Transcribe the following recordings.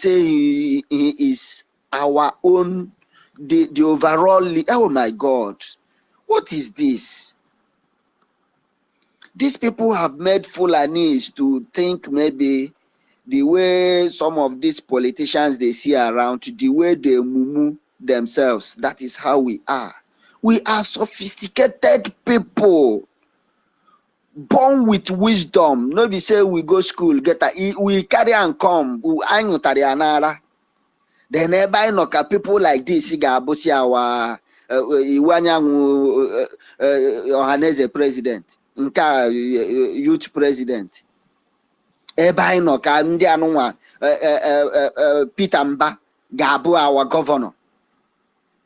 say he is our own, the overall. Oh my God, what is this? These people have made Fulanis to think maybe the way some of these politicians they see around, the way they mumu themselves, that is how we are. We are sophisticated people, born with wisdom. No be say we go school, we carry and come. Then everybody knock people like this, our Ohaneze president, youth president. Everybody knock Peter Mba Gabu, our governor.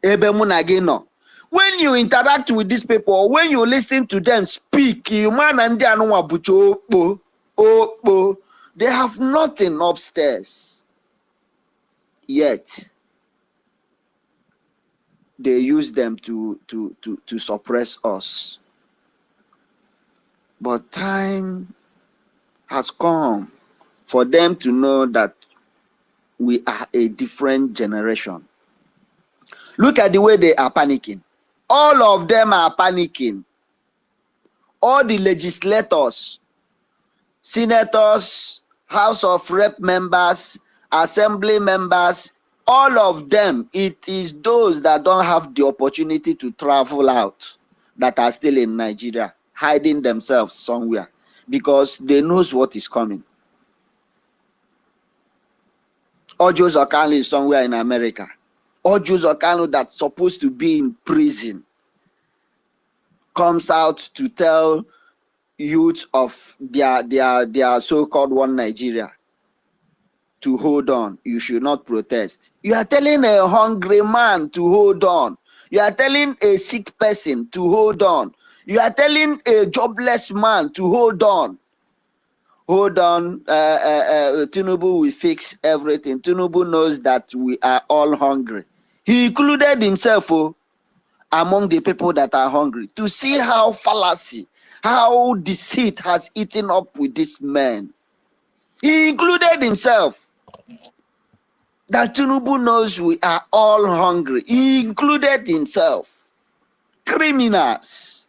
Ebe Munagino. When you interact with these people, or when you listen to them speak, they have nothing upstairs. Yet they use them to suppress us. But time has come for them to know that we are a different generation. Look at the way they are panicking. All of them are panicking. All the legislators, senators, House of Rep members, assembly members, all of them, it is those that don't have the opportunity to travel out that are still in Nigeria, hiding themselves somewhere because they knows what is coming. Ojo's Okano is somewhere in America. Ojo's Okano that's supposed to be in prison comes out to tell youth of their so-called one Nigeria to hold on. You should not protest. You are telling a hungry man to hold on. You are telling a sick person to hold on. You are telling a jobless man to hold on. Hold on, Tinubu will fix everything. Tinubu knows that we are all hungry. He included himself among the people that are hungry to see how fallacy, how deceit has eaten up with this man. He included himself. That Tinubu knows we are all hungry. He included himself. Criminals.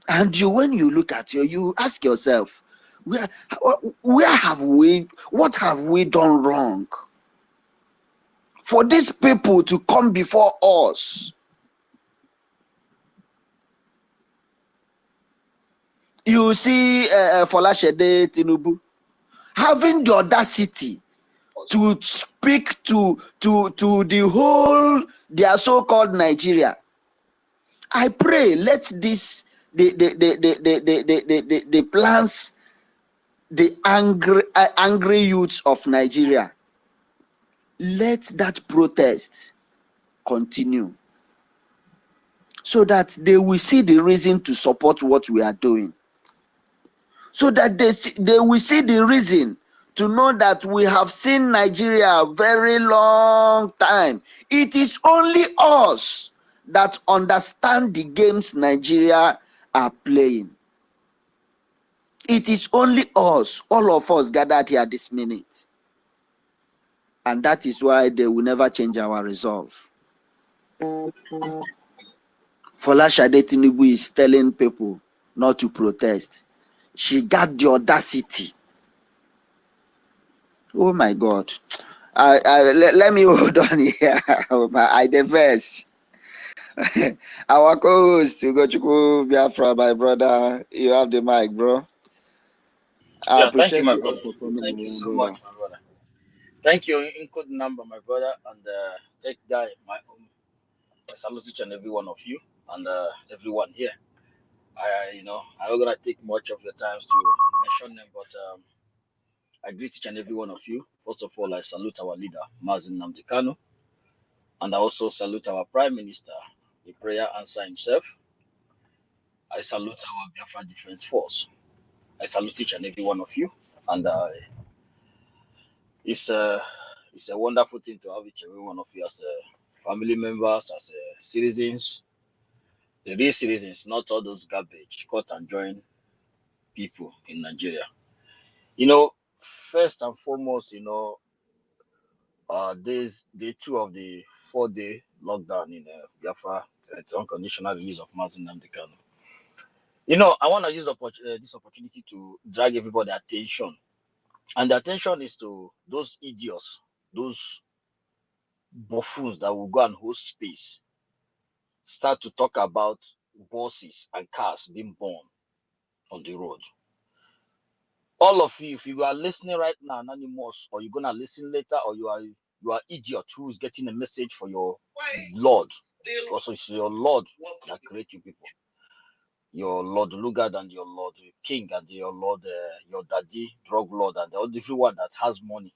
And when you look at you ask yourself, where have we, what have we done wrong for these people to come before us? You see Folashede Tinubu having the audacity to speak to the whole, their so-called Nigeria. I pray, let this the plans, the angry youths of Nigeria, let that protest continue so that they will see the reason to support what we are doing, so that they will see the reason to know that we have seen Nigeria a very long time. It is only us that understand the games Nigeria are playing. It is only us, all of us gathered here this minute. And that is why they will never change our resolve. Folashade Tinubu is telling people not to protest. She got the audacity. Oh my God. Let me hold on here. I diverse. Our co-host, Ugochukwu Biafra, my brother, you have the mic, bro. I appreciate thank you, my brother. Thank you so much, my brother. Thank you, Incode number, my brother, and take that, my own. I salute each and every one of you and everyone here. I'm not gonna take much of your time to mention them, but I greet each and every one of you. First of all, I salute our leader, Mazin Namdekano, and I also salute our Prime Minister, the prayer answer himself. I salute our Biafra Defense Force. I salute each and every one of you, and it's a wonderful thing to have each and every one of you as family members, as citizens, the real citizens, not all those garbage cut and join people in Nigeria. First and foremost, day 2 of the 4-day lockdown in Biafra, it's unconditional release of Mazen Namdekano. I want to use this opportunity to drag everybody's attention. And the attention is to those idiots, those buffoons that will go and host space, start to talk about buses and cars being born on the road. All of you, if you are listening right now, anonymous, or you're gonna listen later, or you are idiot who's getting a message for your Lord, because it's your Lord that creates you people. Your Lord Lugard and your Lord King and your Lord, your daddy, drug lord, and everyone that has money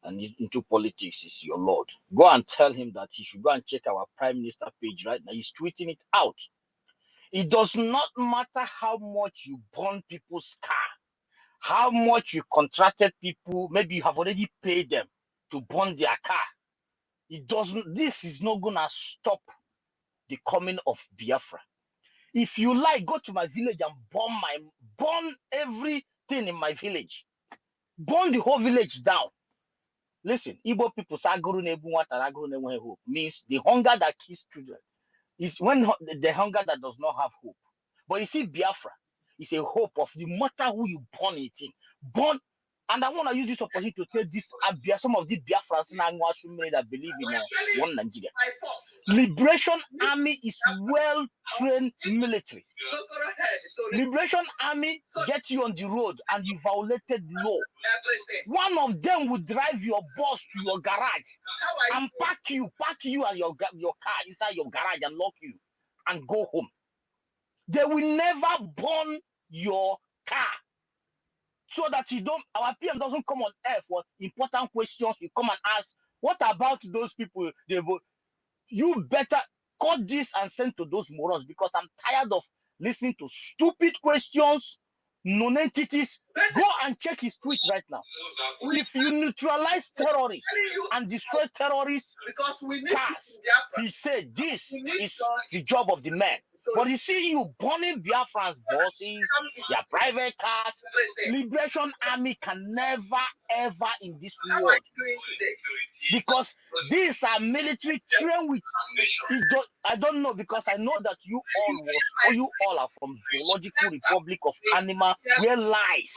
and into politics is your Lord. Go and tell him that he should go and check our Prime Minister page right now. He's tweeting it out. It does not matter how much you burn people's car, how much you contracted people, maybe you have already paid them to burn their car. This is not gonna stop the coming of Biafra. If you like, go to my village and burn everything in my village. Burn the whole village down. Listen, Igbo people say hope means the hunger that kills children is when the hunger that does not have hope. But you see, Biafra is a hope of the matter who you born it in. Born, and I want to use this opportunity to tell this some of the Biafrans that believe in one Nigeria. Liberation Army is well-trained military. Liberation Army gets you on the road and you violated law. One of them will drive your bus to your garage and park you and your car inside your garage and lock you and go home. They will never burn your car, so that our PM doesn't come on air for important questions. You come and ask, what about those people? You better cut this and send to those morons, because I'm tired of listening to stupid questions, non-entities. Go and check his tweet right now. If you neutralize terrorists and destroy terrorists cars, he said this is the job of the man. But you see, you burning Biafran's buses, their private cars. Liberation Army can never, ever in this world, because these are military trained with. I don't know, because I know that you all are from Zoological Republic of Animal, where lies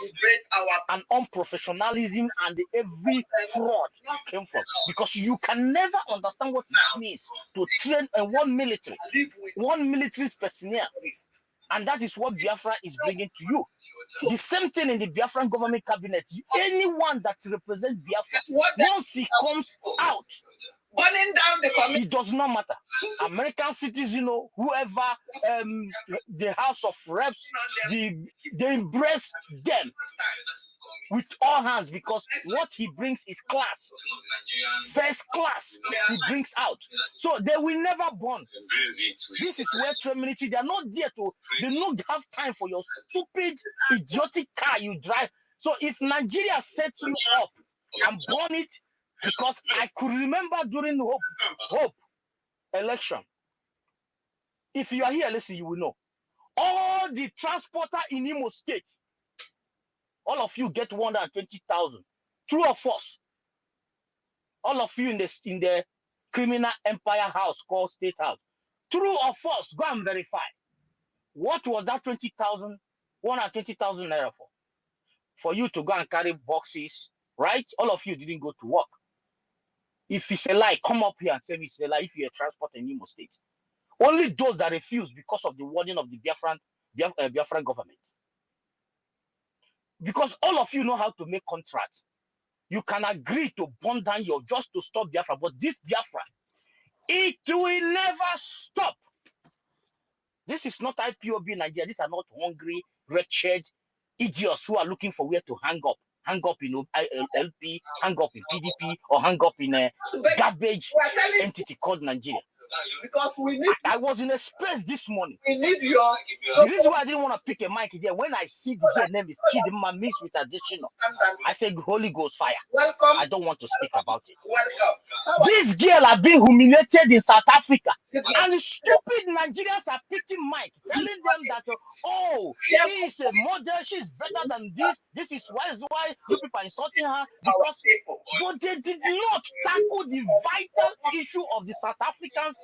and unprofessionalism and every fraud came from. Because you can never understand what it means to train one military personnel. And that is what Biafra is bringing to you. The same thing in the Biafran government cabinet. Anyone that represents Biafra, once he comes out, burning down the community, it does not matter. American citizens, whoever, the House of Reps, they embrace them with all hands, because what he brings is class. First class he brings out. So they will never burn. This is where trained military, they are not there they don't have time for your stupid, idiotic car you drive. So if Nigeria sets you up and burn it, because I could remember during Hope election. If you are here, listen, you will know. All the transporter in Imo State, all of you get 120,000. True or false? All of you in the criminal empire house called State House. True or false? Go and verify. What was that 120,000 naira for? For you to go and carry boxes, right? All of you didn't go to work. If it's a lie, come up here and tell me it's a lie. If you're a transporter in Imo State, only those that refuse because of the warning of the Biafran government. Because all of you know how to make contracts. You can agree to burn down just to stop Biafra, but this Biafra, it will never stop. This is not IPOB Nigeria. These are not hungry, wretched idiots who are looking for where to hang up in LP, hang up in PDP, or hang up in a garbage entity called Nigeria. Because I was in a space this morning. We need the reason why I didn't want to pick a mic here, when I see the girl name is Chidima mixed with additional, I said, Holy Ghost fire. Welcome. I don't want to speak about it. Welcome. This girl are being humiliated in South Africa. And the stupid Nigerians are picking mic, telling them that, oh, she is a model, she's better than this. This is why you people are insulting her because, but they did not tackle the vital issue of the South Africans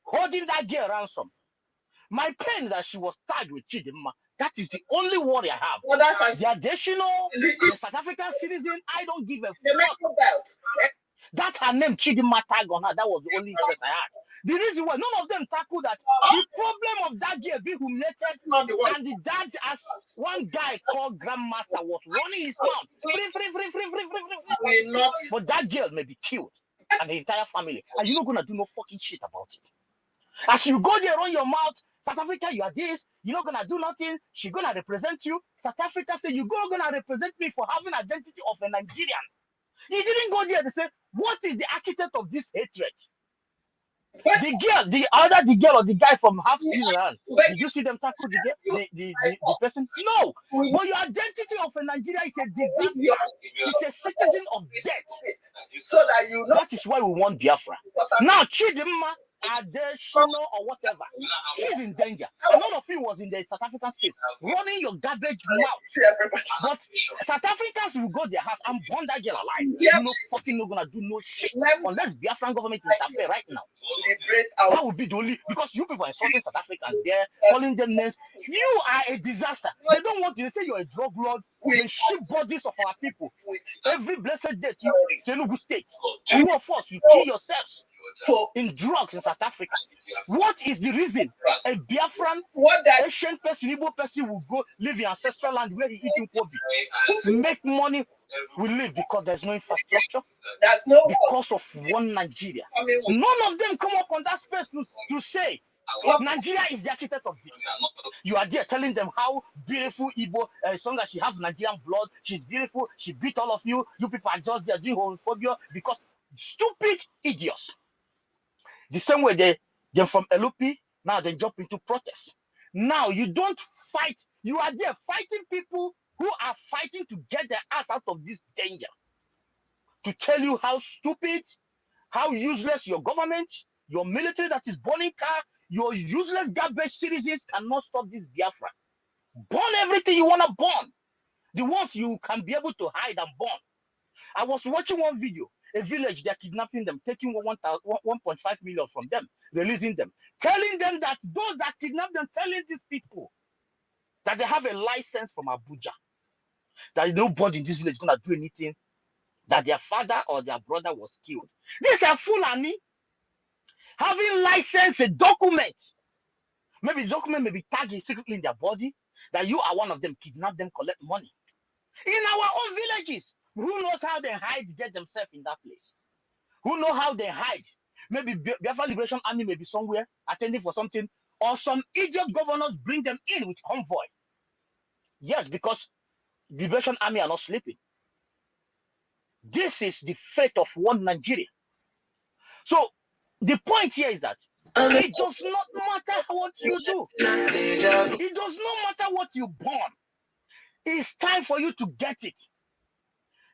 holding that girl ransom. My pain is that she was tagged with Chidinma. That is the only worry I have. The additional, the South African citizen, I don't give a fuck. That her name Chidinma tag on her, that was the only interest I had. The reason why none of them tackled that, the problem of that girl being humiliated, and the dad, as one guy called Grandmaster, was running his mouth, free. But that girl may be killed, and the entire family, and you're not gonna do no fucking shit about it. As you go there, run your mouth, South Africa, you are this, you're not gonna do nothing, she's gonna represent you. South Africa say, you're gonna represent me for having identity of a Nigerian. He didn't go there to say, what is the architect of this hatred? The girl or the guy from half Switzerland, did you see them tackle the girl, the person? No. But your identity of a Nigeria is a disaster. It's a citizen of death. So that is why we want Biafra. Now, Chidinma, additional or whatever, she's in danger. A lot of you was in the South African space running your garbage mouth. But South Africans will go their house and burn that girl alive. You know, fucking not gonna do no shit unless Biafran government interfere right now. That would be the only, because you people are insulting South Africans there, calling them names. You are a disaster. They don't want you to say you're a drug lord. They ship bodies of our people every blessed day to Telugu state. Two of us, you kill yourselves in drugs in South Africa. What is the reason a Biafran, Asian person, Igbo person will go live in ancestral land where he eating kobe, make money, will live because there's no infrastructure, because of one Nigeria. None of them come up on that space to say Nigeria is the architect of this. You are there telling them how beautiful Igbo, as long as she have Nigerian blood, she's beautiful, she beat all of you. You people are just there doing homophobia because stupid idiots. The same way they're from LP, now they jump into protest. Now you don't fight, you are there fighting people who are fighting to get their ass out of this danger. To tell you how stupid, how useless your government, your military that is burning car, your useless garbage citizens cannot stop this Biafra. Burn everything you want to burn. The ones you can be able to hide and burn. I was watching one video, a village, they're kidnapping them, taking 1.5 million from them, releasing them, telling them that those that kidnapped them, telling these people that they have a license from Abuja, that nobody in this village is going to do anything, that their father or their brother was killed. These are Fulani having license, a document. Maybe the document may be tagged secretly in their body, that you are one of them, kidnap them, collect money. In our own villages, who knows how they hide, get themselves in that place? Who know how they hide? Maybe Biafra Liberation Army may be somewhere attending for something, or some idiot governors bring them in with convoy. Yes, because the Liberation Army are not sleeping. This is the fate of one Nigeria. So the point here is that it does not matter what you do. It does not matter what you burn. It's time for you to get it.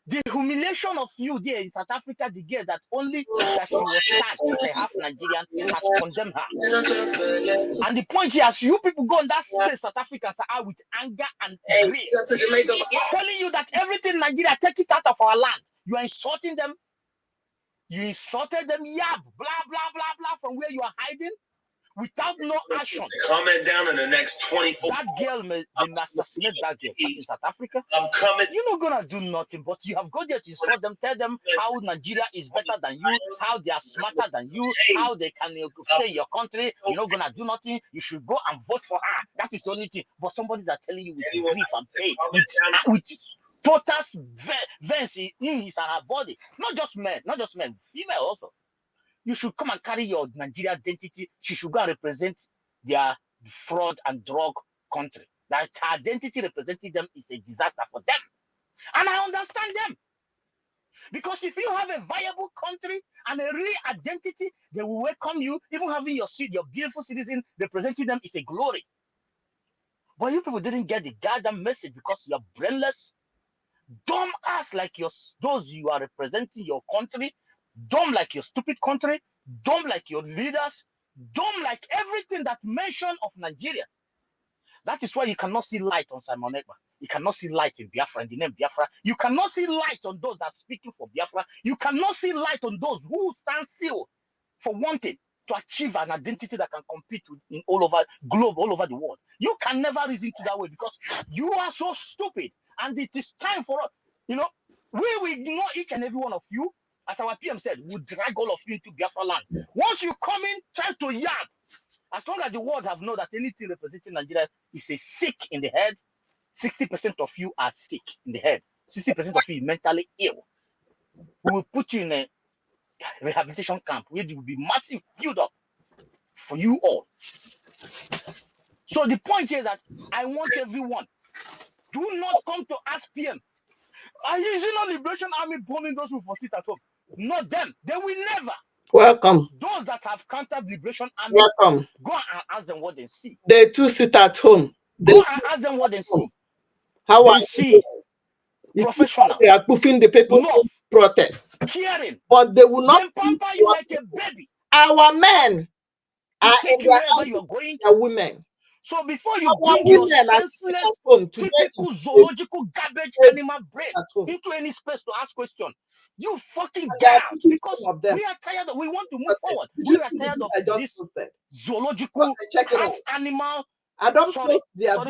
The humiliation of you there in South Africa, the girl that only that she was tagged as a half Nigerian, has condemned her. And the point here, as you people go in that space, South Africans are out with anger and grief, telling you that everything Nigeria, take it out of our land. You are insulting them. You insulted them, yeah, blah, blah, blah, blah, from where you are hiding without no action. Comment down in the next 24 That girl may assassinate that girl in South Africa. I'm coming. You're not gonna do nothing, but you have got there to insult them, tell them how Nigeria is better than you, how they are smarter than you, how they can stay in your country. You're not gonna do nothing. You should go and vote for her. That is the only thing. But somebody that's telling you with grief and pain, with total veins in his and her body. Not just men, female also. You should come and carry your Nigeria identity. She should go and represent their fraud and drug country. That her identity representing them is a disaster for them. And I understand them. Because if you have a viable country and a real identity, they will welcome you. Even having your beautiful citizen representing them is a glory. But you people didn't get the goddamn message because you're brainless, dumb ass like those you are representing your country, dumb like your stupid country, dumb like your leaders, dumb like everything that mention of Nigeria. That is why you cannot see light on Simon Ekpa. You cannot see light in Biafra, in the name Biafra. You cannot see light on those that are speaking for Biafra. You cannot see light on those who stand still for wanting to achieve an identity that can compete in all over globe, all over the world. You can never reason to that way because you are so stupid. And it is time for us, we will ignore each and every one of you. As our PM said, we'll drag all of you into Biafra land. Once you come in, try to yap. As long as the world have known that anything representing Nigeria is a sick in the head, 60% of you are sick in the head. 60% of you are mentally ill. We will put you in a rehabilitation camp where there will be massive build-up for you all. So the point here is that I want everyone, do not come to ask PM, are you using a Liberation Army bombing those who for sit at home? Not them. They will never. Welcome. Those that have countered Liberation Army, welcome. Go and ask them what they see. They too sit at home. Go and ask them what they see. How they are see professionals. They are puffing the people love, protest. caring. But they will not pamper you like a baby. Our men are take you wherever you are going to. Women. So before you bring your senseless, typical zoological garbage animal brain into any space to ask questions, you fucking get out. Because we are tired of, we want to move forward. We are tired of this zoological animal. I don't sorry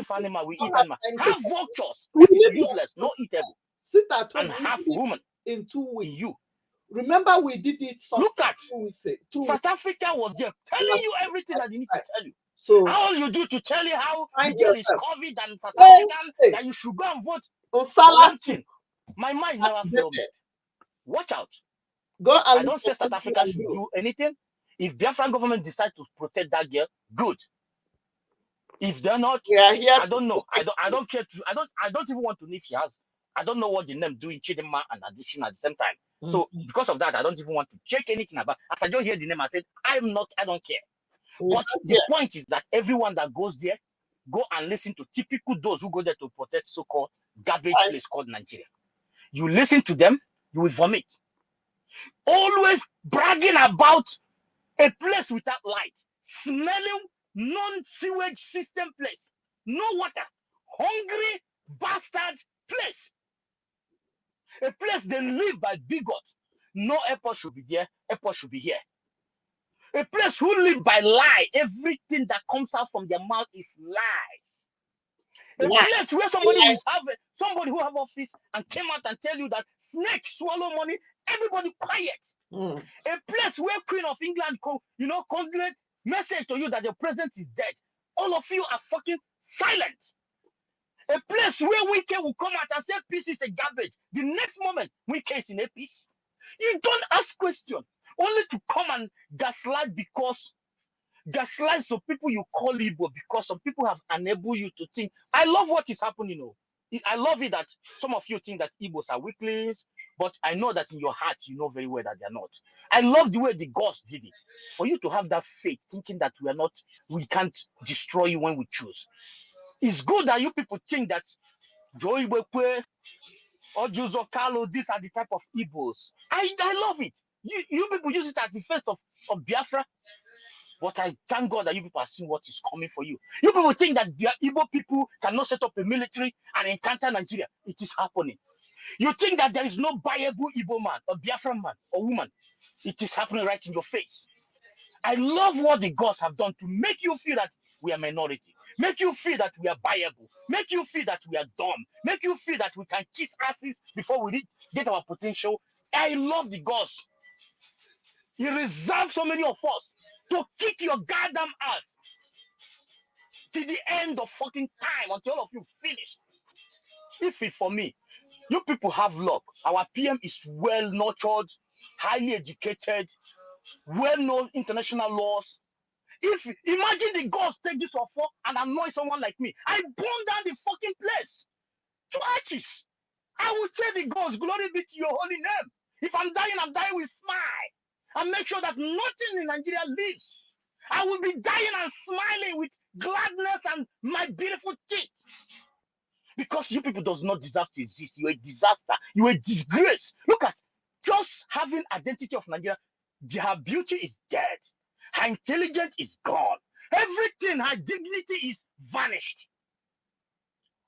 for animal, we eat animal. Have vultures. Useless, no eatable. Sit at home and half woman in 2 weeks. You remember we did it. Look at 2 weeks. South Africa was there telling you everything that you need to tell you. So all you do to tell you how the girl is COVID and South African that you should go and vote. One thing, my mind never failed me. Watch out. Go and I don't say South Africa should do anything. If the Biafran government decide to protect that girl, good. If they're not, I don't know. I don't care to. I don't even want to know if she has. I don't know what the name doing Chidinma and addition at the same time. So because of that, I don't even want to check anything about. As I just hear the name, I said I don't care. But the point is that everyone that goes there, go and listen to typical those who go there to protect so-called garbage place called Nigeria. You listen to them, you will vomit. Always bragging about a place without light, smelling non-sewage system place, no water, hungry bastard place. A place they live by bigots. No airport should be there, airport should be here. A place who live by lie. Everything that comes out from their mouth is lies. A place where somebody who have office and came out and tell you that snakes swallow money, everybody quiet. A place where Queen of England conveyed message to you that the president is dead. All of you are fucking silent. A place where Wike will come out and say peace is a garbage. The next moment, Wike is in a peace. You don't ask questions. Only to come and gaslight some people you call Igbo because some people have enabled you to think. I love what is happening. I love it that some of you think that Igbos are weaklings, but I know that in your heart you know very well that they are not. I love the way the gods did it. For you to have that faith, thinking that we can't destroy you when we choose. It's good that you people think that Joey Bekwe or Juzo Carlo, these are the type of Igbos. I love it. You people use it as the face of Biafra. But I thank God that you people are seeing what is coming for you. You people think that Igbo people cannot set up a military and encounter Nigeria. It is happening. You think that there is no viable Igbo man or Biafran man or woman. It is happening right in your face. I love what the gods have done to make you feel that we are minority. Make you feel that we are viable. Make you feel that we are dumb. Make you feel that we can kiss asses before we get our potential. I love the gods. He reserved so many of us to kick your goddamn ass to the end of fucking time until all of you finish. If it's for me, you people have luck. Our PM is well nurtured, highly educated, well-known international laws. Imagine the gods take this offer and annoy someone like me. I burn down the fucking place to ashes. I would say the gods, glory be to your holy name. If I'm dying with smile. And make sure that nothing in Nigeria lives. I will be dying and smiling with gladness and my beautiful teeth. Because you people does not deserve to exist. You're a disaster. You're a disgrace. Look at just having identity of Nigeria. Her beauty is dead. Her intelligence is gone. Everything, her dignity is vanished.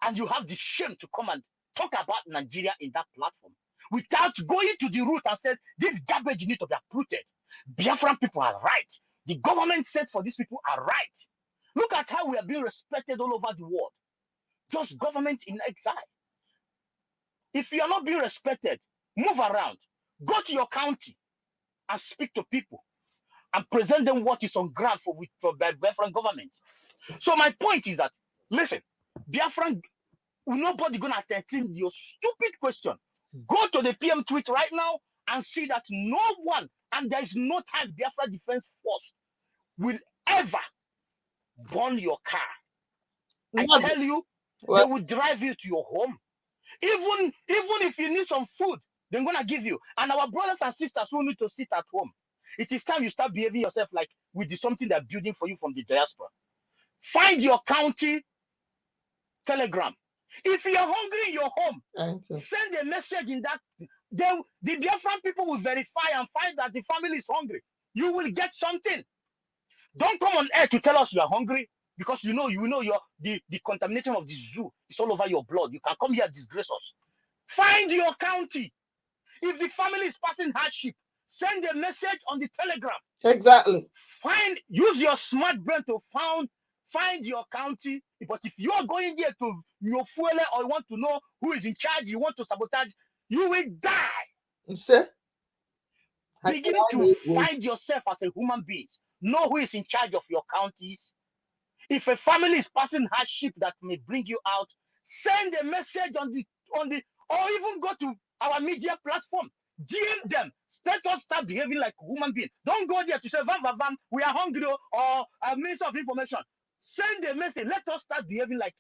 And you have the shame to come and talk about Nigeria in that platform without going to the root and said, this garbage need to be uprooted. Biafran people are right. The government said for these people are right. Look at how we are being respected all over the world. Just government in exile. If you are not being respected, move around. Go to your county and speak to people and present them what is on ground for the Biafran government. So my point is that, listen, Biafran, nobody gonna entertain your stupid question. Go to the PM tweet right now and see that no one, and there is no time Biafra Defense Force will ever burn your car. I tell you, they will drive you to your home. Even if you need some food, they're gonna give you. And our brothers and sisters who need to sit at home, it is time you start behaving yourself like with something they're building for you from the diaspora. Find your county telegram. If you're hungry in your home, send a message in that. The Biafran people will verify and find that the family is hungry. You will get something. Don't come on air to tell us you are hungry because you know the contamination of the zoo is all over your blood. You can come here and disgrace us. Find your county. If the family is passing hardship, send a message on the telegram. Exactly. Use your smart brain to find your county. But if you are going there to your fuel or you want to know who is in charge, you want to sabotage, you will die. Sir? Begin to find yourself as a human being. Know who is in charge of your counties. If a family is passing hardship that may bring you out, send a message on the or even go to our media platform. DM them. Let us start behaving like human beings. Don't go there to say, vam, we are hungry, or a Minister of Information. Send a message. Let us start behaving like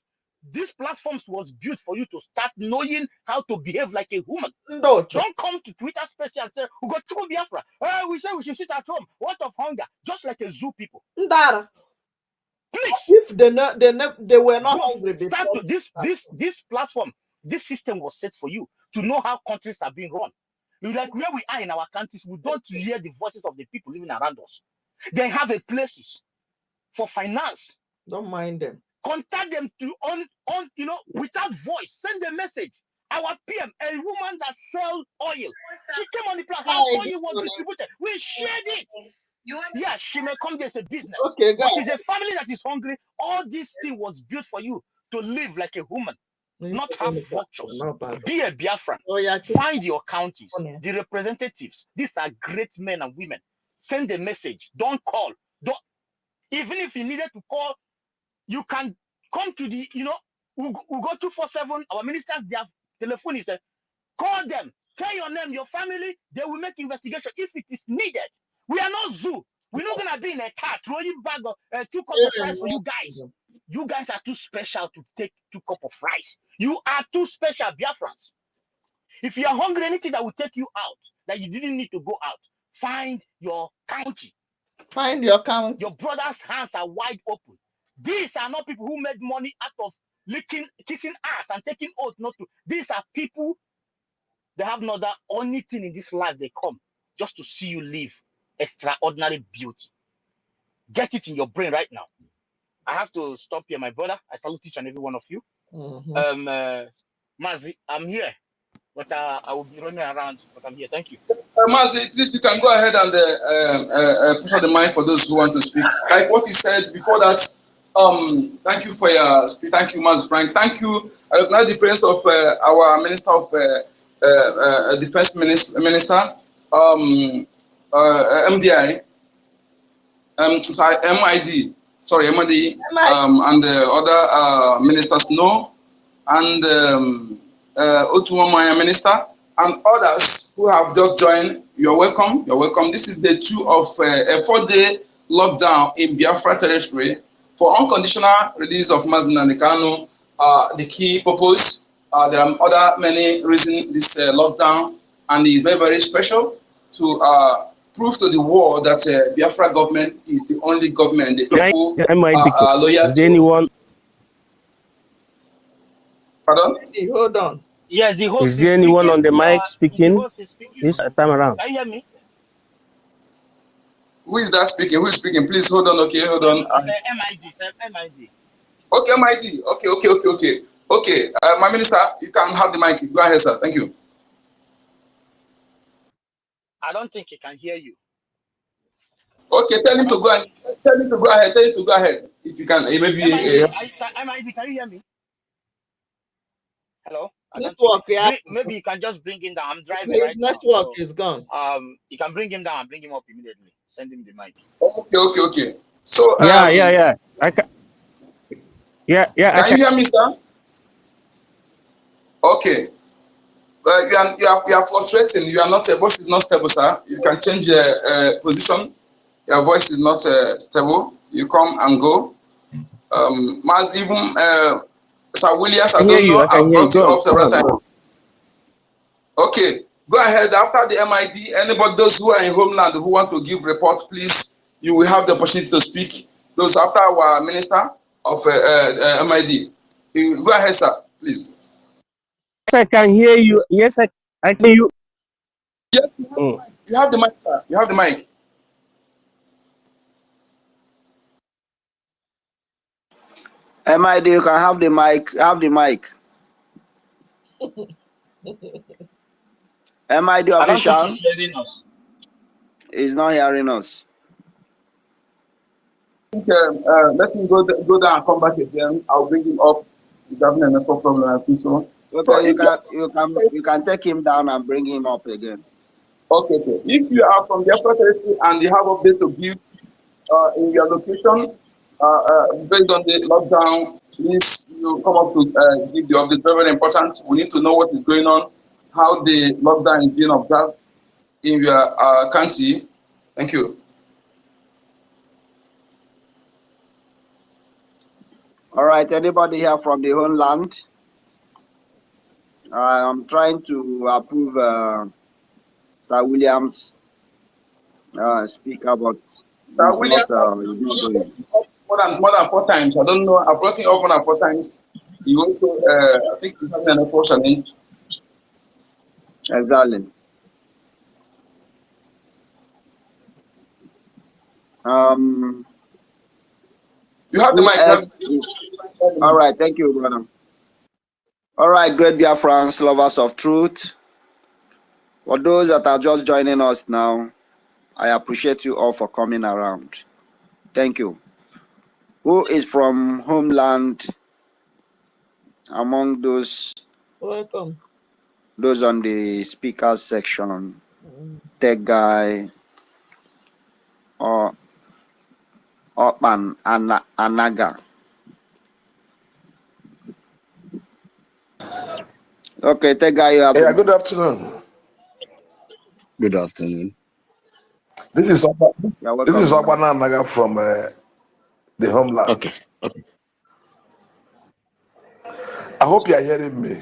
these platforms was built for you to start knowing how to behave like a human. No, don't come to Twitter space and say, we got to go Biafra. We say we should sit at home. What of hunger? Just like a zoo people. Ndara. Please. If they were not hungry start to this platform, this system was set for you to know how countries are being run. Like where we are in our countries, we don't hear the voices of the people living around us. They have a places for finance. Don't mind them. Contact them to without voice. Send a message. Our PM, a woman that sells oil, she came on the platform. How oil was distributed. We shared it. Yeah, she may come there as a business. Okay, but it's a family that is hungry. All this thing was built for you to live like a woman, not have vultures. Be a Biafran. Oh, yeah, find your counties, the representatives. These are great men and women. Send a message. Don't call. Even if you needed to call, you can come to the, we'll go 247. Our ministers, their telephone is call them. Tell your name, your family. They will make investigation if it is needed. We are not zoo. We're not gonna be in a car throwing bag of 2 cups of rice for you guys. You guys are too special to take 2 cups of rice. You are too special, Biafrans. If you are hungry, anything that will take you out, that you didn't need to go out, find your county. Find your county. Your brother's hands are wide open. These are not people who made money out of kissing ass and taking oath not to. These are people. They have no other only thing in this life. They come just to see you live extraordinary beauty. Get it in your brain right now. I have to stop here, my brother. I salute each and every one of you. Mazi, I'm here, but I will be running around, but I'm here. Thank you. Mazi, please, you can go ahead and push out the mic for those who want to speak. Like what you said before that, thank you for your speech. Thank you, Mazi Frank. Thank you. I recognize the presence of our Minister of Defense Minister, MDI, MID, sorry, MID, and the other ministers, no, and Otuamaya Minister, and others who have just joined. You're welcome. You're welcome. This is day 2 of a 4-day lockdown in Biafra territory for unconditional release of Mazi Nnamdi Kanu. The key purpose. There are other many reasons this lockdown, and it's very, very special to prove to the world that Biafra government is the only government the people are loyal to. Is there anyone? Pardon? Hey, hold on. Yeah, the host is there anyone speaking. On the mic speaking? The host is speaking. This time around. Can you hear me? Who is that speaking? Who is speaking? Please hold on. Okay, hold on. MID. Okay, MID. Okay. Okay, my minister, you can have the mic. Go ahead, sir. Thank you. I don't think he can hear you. Okay, tell him to go ahead. Tell him to go ahead. Tell him to go ahead. If you can, maybe. MID, can you hear me? Hello? I don't think Network, yeah. maybe you can just bring him down. I'm driving His right now. network So is gone. you can bring him down and bring him up immediately. Send him the mic. Okay. So Yeah. I can. Yeah. Can you hear me, sir? Okay. You are fluctuating. You are not. Your voice is not stable, sir. You can change your position. Your voice is not stable. You come and go. Even Sir Williams, I don't know. I can I've hear you. brought you up several times. Go. Okay, go ahead. After the MID, anybody, those who are in homeland who want to give report, please, you will have the opportunity to speak. Those after our minister of MID. Go ahead, sir, please. Yes, I can hear you. Yes, I can hear you. Yes, you have the mic, sir. You have the mic. MID, you can have the mic. Have the mic. MID I don't think official he's hearing us. is not hearing us. I think, let him go down and come back again. I'll bring him up. He's having a network problem, I think so. Okay, So you can take him down and bring him up again. Okay. If you are from Biafra territory and you have update to give in your location based on the lockdown, please you come up to give the update. Very, very important. We need to know what is going on, how the lockdown is being observed in your country. Thank you. All right, anybody here from the homeland? I'm trying to approve Sir Williams speaker, but Sir it's not going. more than 4 times. I don't know. I brought him up more than 4 times. He also, I think, he's having an unfortunate. Exactly. You have the mic. All right, thank you, brother. All right, great Biafrans, lovers of truth. For those that are just joining us now, I appreciate you all for coming around. Thank you. Who is from homeland among those? Welcome. Those on the speakers section, Tech Guy, or Anaga. Okay, Tech Guy, you have. Yeah, good afternoon. Good afternoon. This is Obana Naga from the homeland. Okay. I hope you are hearing me.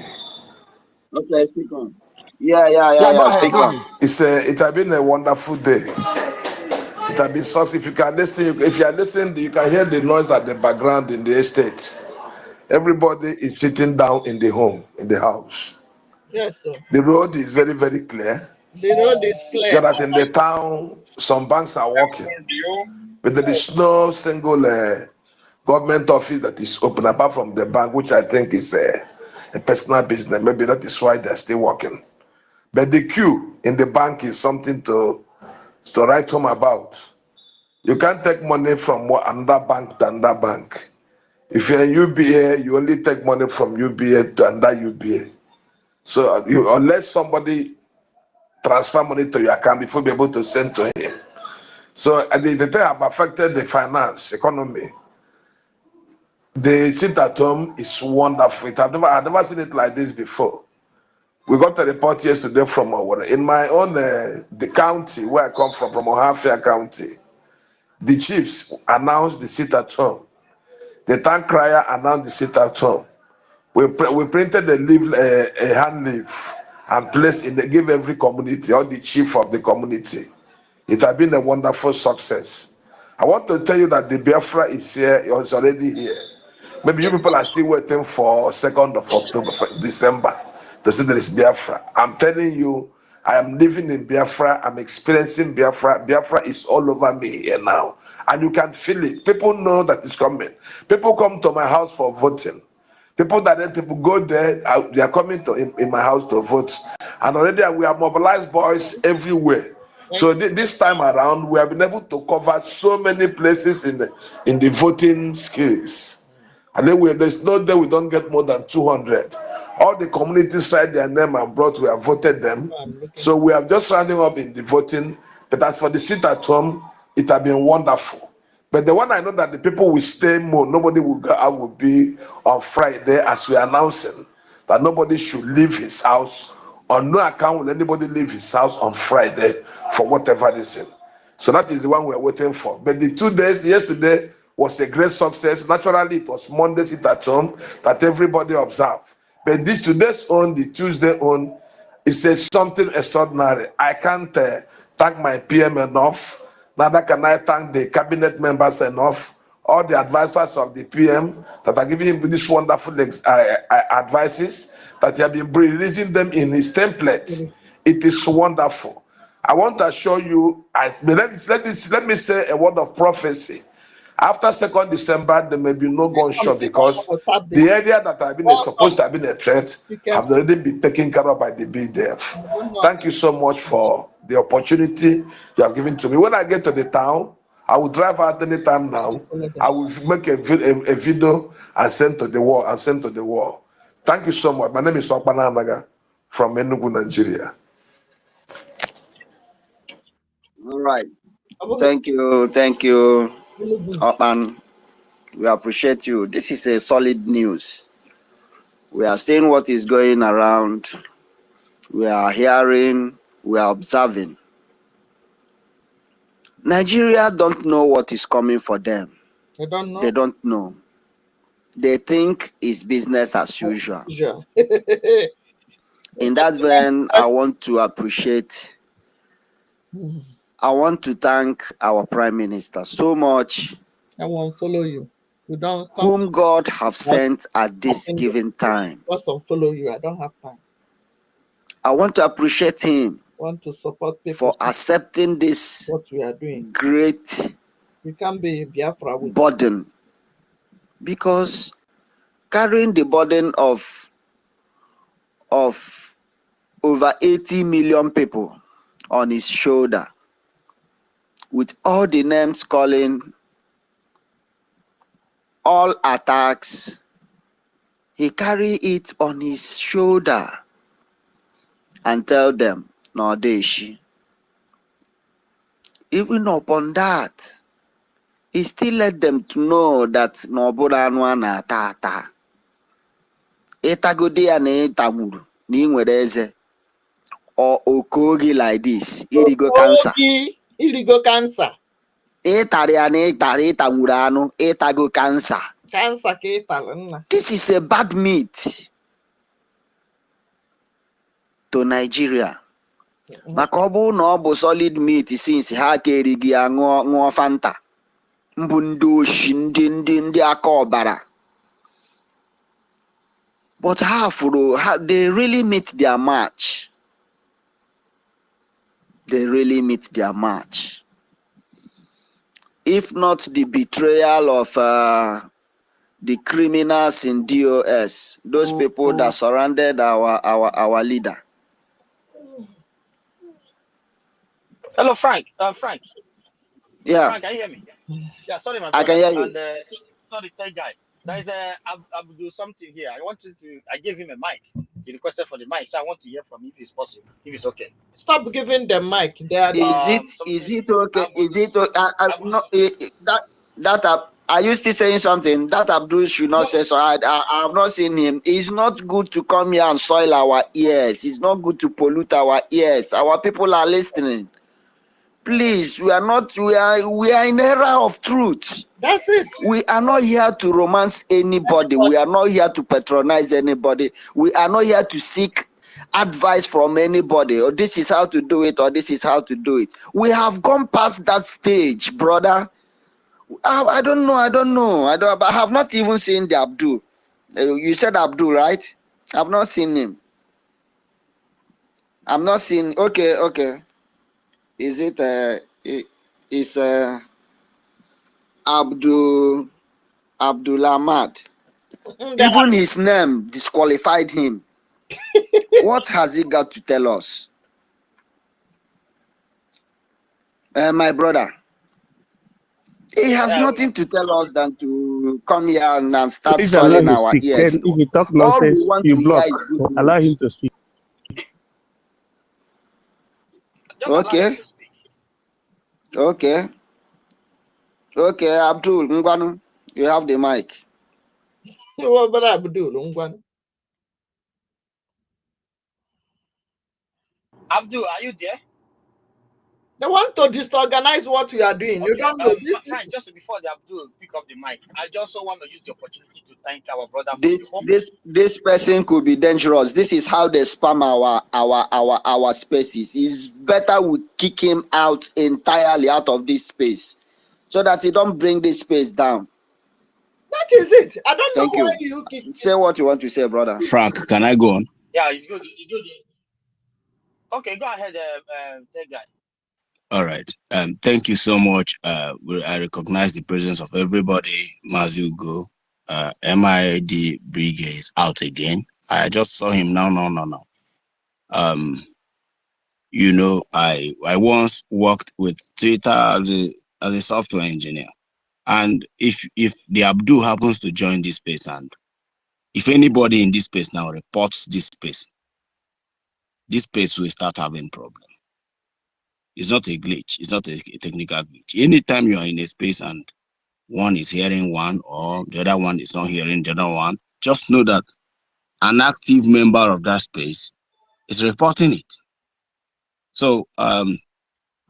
Okay, speak on. Yeah. Speak on. It has been a wonderful day. It has been successful. If you are listening, you can hear the noise at the background in the estate. Everybody is sitting down in the home, in the house. Yes, sir. The road is very, very clear. The road is clear. So that in the town, some banks are working, but there is no single government office that is open apart from the bank, which I think is a personal business. Maybe that is why they're still working. But the queue in the bank is something to write home about. You can't take money from another bank to another bank. If you're in UBA, you only take money from UBA to another UBA. So unless somebody transfer money to your account before be able to send to him. So the thing have affected the finance, economy. The sit at home is wonderful. I've never seen it like this before. We got a report yesterday from in my own the county where I come from Ohafia County. The chiefs announced the sit at home. The town crier announced the sit at home. We printed a hand leaf and placed give every community or the chief of the community. It has been a wonderful success. I want to tell you that the Biafra is here. It's already here. Maybe you people are still waiting for 2nd of October, December, to see there is Biafra. I'm telling you, I am living in Biafra. I'm experiencing Biafra. Biafra is all over me here now. And you can feel it. People know that it's coming. People come to my house for voting. People go there, they are coming to in my house to vote. And already we have mobilized boys everywhere. So this time around, we have been able to cover so many places in the voting skills. And then there's no day we don't get more than 200. All the communities write their name and brought, we have voted them. So we are just rounding up in the voting. But as for the seat at home, it has been wonderful. But the one I know that the people will stay more, nobody will go out, will be on Friday, as we are announcing that nobody should leave his house. On no account will anybody leave his house on Friday for whatever reason. So that is the one we're waiting for. But the 2 days, yesterday was a great success. Naturally, it was Monday sit at home that everybody observed. But this today's own, the Tuesday own, it says something extraordinary. I can't thank my PM enough. Neither can I thank the cabinet members enough, all the advisors of the PM that are giving him this wonderful advices, that he has been releasing them in his templates. It is wonderful. I want to assure you, let me say a word of prophecy. After 2nd December, there may be no gunshot because the area that have been supposed to have been a threat have already been taken care of by the BDF. Thank you so much for the opportunity you have given to me. When I get to the town, I will drive out anytime now. I will make a video and send to the wall. Thank you so much. My name is Okpana Anaga from Enugu, Nigeria. All right. Thank you, Opan. We appreciate you. This is a solid news. We are seeing what is going around. We are hearing. We are observing. Nigeria don't know what is coming for them. They don't know. They don't know. They think it's business as usual. In that vein, I want to appreciate. I want to thank our Prime Minister so much. I won't follow you. You don't come. Whom God have sent at this given time. Just follow you. I don't have time. I want to appreciate him. Want to support people for accepting this what we are doing. Great We can be Biafra with burden, because carrying the burden of over 80 million people on his shoulder, with all the names calling, all attacks, he carry it on his shoulder and tell them, no, Deshi. Even upon that, he still let them to know that no Boranwa na tata. Etagodi ya na etamuru na inwere eze or okogi like this, irigo cancer. Irigo cancer. Etari ya na itamuru anu, etago cancer. Cancer ka italana. This is a bad meat to Nigeria. Maka ọ bụ na ọ bụ solid meat since ha ka erigi ya ṅụọ Fanta. Mbụ ndị oshi ndị aka ọbara. But they really meet their match. They really meet their match. If not the betrayal of the criminals in DOS, those people that surrounded our leader. Hello, Frank. Frank. Yeah. Frank, can you hear me? Yeah, sorry, my brother. I can hear you. And sorry, third guy. There is Abdul something here. I gave him a mic. He requested for the mic, so I want to hear from him if it's possible, if it's okay. Stop giving the mic. Is it okay? Is it okay? Are you still saying something? That Abdul should not say so. I have not seen him. It's not good to come here and soil our ears. It's not good to pollute our ears. Our people are listening. Please, we are in era of truth. That's it. We are not here to romance anybody. We are not here to patronize anybody. We are not here to seek advice from anybody, or this is how to do it, or this is how to do it. We have gone past that stage, brother. I don't know. I have not even seen the Abdul. You said Abdul, right? I've not seen him. I'm not seeing. Okay. Is it Abdul Ahmad? Even his name disqualified him. What has he got to tell us? My brother, he has nothing to tell us than to come here and start Please allow soiling him to our speak. ears. Then if he talk All we nonsense, want you to hear block. is good Allow news. him to speak. Okay. Okay. Okay, Abdul Ngwanu, you have the mic. What about Abdul Ngwanu? Abdul, are you there? They want to disorganize what you are doing. Okay, You don't know Frank, just before the Abdul pick up the mic, I just want to use the opportunity to thank our brother from EKOM. This person could be dangerous. This is how they spam our spaces. It's better we kick him out entirely out of this space, so that he don't bring this space down. That is it. I don't Thank know why you. you kick. Say what you want to say, brother. Frank, can I go on? Yeah, it's good. Okay, go ahead, that guy. All right. Thank you so much. I recognize the presence of everybody. Mazugo, MID Brigade is out again. I just saw him now. You know, I once worked with Twitter as a software engineer. And if the Abdul happens to join this space, and if anybody in this space now reports this space will start having problem. It's not a glitch. It's not a technical glitch. Anytime you are in a space and one is hearing one or the other one is not hearing the other one, just know that an active member of that space is reporting it. So gone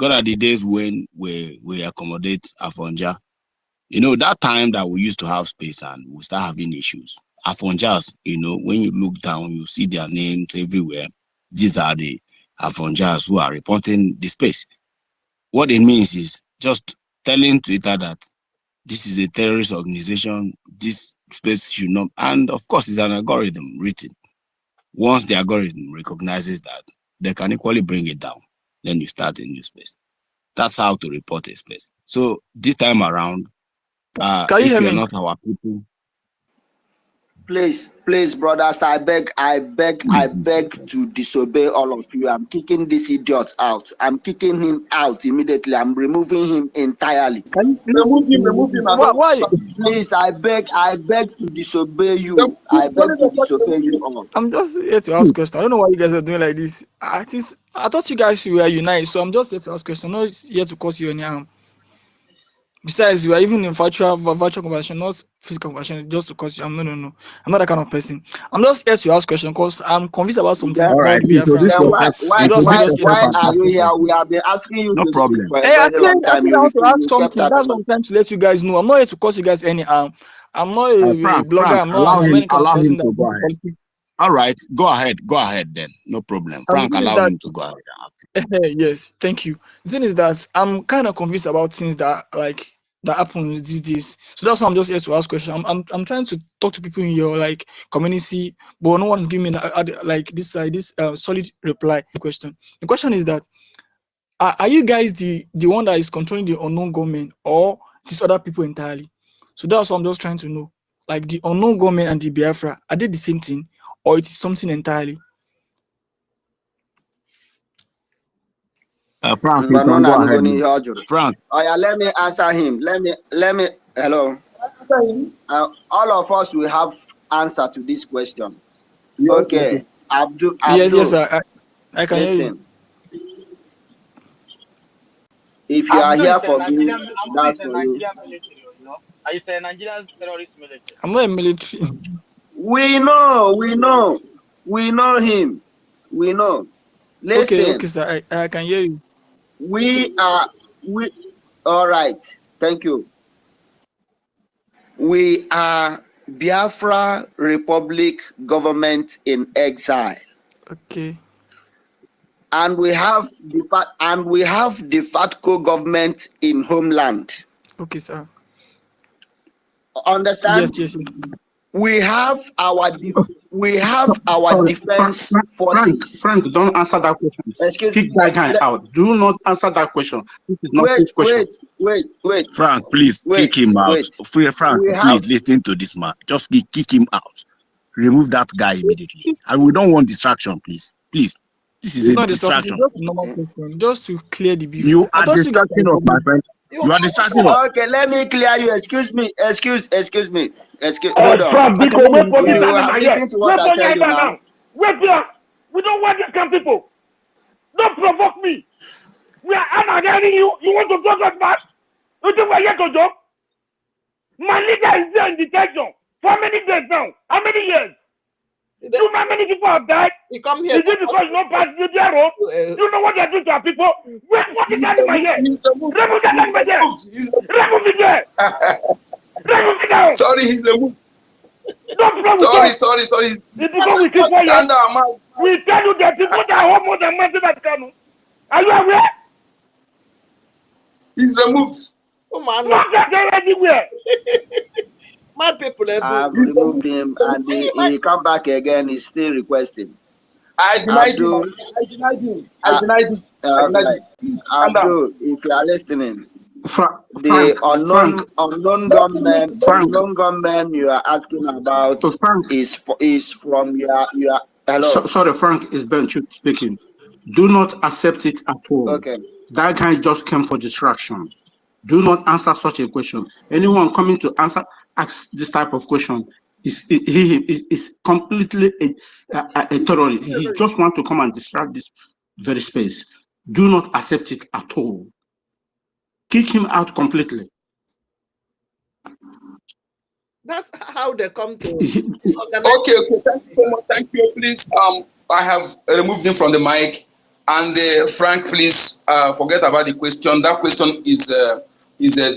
are the days when we accommodate Afonja. You know, that time that we used to have space and we start having issues. Afonjas, you know, when you look down, you see their names everywhere. These are the Afonjas who are reporting the space. What it means is just telling Twitter that this is a terrorist organization, this space should not, and of course it's an algorithm written. Once the algorithm recognizes that, they can equally bring it down. Then you start a new space. That's how to report a space. So this time around, Can you if hear you're me? not our people, Please, brothers, I beg to disobey all of you. I'm kicking this idiot out. I'm kicking him out immediately. I'm removing him entirely. Can you please Remove him. why? Please, I beg to disobey you. I beg to disobey you all. I'm just here to ask questions. I don't know why you guys are doing like this. I thought you guys were united, so I'm just here to ask questions, not here to cause you any harm. Besides, we are even in virtual conversation, not physical conversation, just to cause you. No. I'm not that kind of person. I'm just here to ask questions because I'm convinced about something Then, all right, about Biafra and stuff. why are you here? We have been asking you no to speak problem. for a Hey, I very long think I time. You want to refuse. ask You kept something. out That's of what I'm trying to let you guys know. I'm not here to cause you guys any harm. I'm not a blogger. I'm any kind of allow person him to go ahead. All right, go ahead then. No problem. Frank, allow him to go ahead. Yes, thank you. The thing is that I'm kind of confused about things that happen these days. So that's why I'm just here to ask questions. I'm trying to talk to people in your community, but no one's giving me this solid reply question. The question is that are you guys the one that is controlling the unknown government or these other people entirely? So that's what I'm just trying to know. Like the unknown government and the Biafra, are they the same thing or it is something entirely? Frank, you can go ahead. Frank. Oh yeah, let me answer him. Let me. Hello. All of us will have answer to this question. Okay. Abdul. Yes, I can hear you. Listen. If you are here for good, that's for you. Nigerian military, you know. I say Nigerian terrorist military. I'm not a military. We know him. We know. Listen. Okay, sir. I can hear you. We all right. Thank you. We are Biafra Republic government in exile. Okay. And we have the FATCO government in homeland. Okay, sir. Understand? Yes. We have our defense forces. Frank, don't answer that question. Excuse Kick that guy out. Do not answer that question. This is not his question. Wait. Frank, please kick him out. Frank, please listen to this man. Just kick him out. Remove that guy immediately. And we don't want distraction, please. Please. This is a distraction. Just to clear the beef. You are distracting us, my friend. You are distracting us. Okay, let me clear you. Excuse me. Hold on. You have listened to what I tell you now. Wait here. We don't want these kind of people. Don't provoke me. We are ANNANG you. You want to talk us back? You think we're here to joke? My leader is there in detention. For how many days now? How many years? You know how many people have died? He come here. Is it because you don't pass the road? You know what they're doing to our people? Wait, what is that in my head? Remove that in my head. Remove it there. Remove it down. Sorry, he's removed. Don't play with us. Sorry. It's because we keep quiet. We tell you that people that are more than massive at Kano. Are you aware? He's removed. Oh man, not that they're everywhere. Mad people everywhere. I've removed him and he come back again. He's still requesting. I denied him. Abdul, if you are listening, the unknown gunman you are asking about is from your hello. Sorry, Frank, is Ben speaking. Do not accept it at all. Okay. That guy just came for distraction. Do not answer such a question. Anyone coming to ask this type of question is completely a terrorist. He just wants to come and distract this very space. Do not accept it at all. Kick him out completely. That's how they come to Okay, thank you so much. Thank you. Please, I have removed him from the mic. And Frank, please forget about the question. That question is a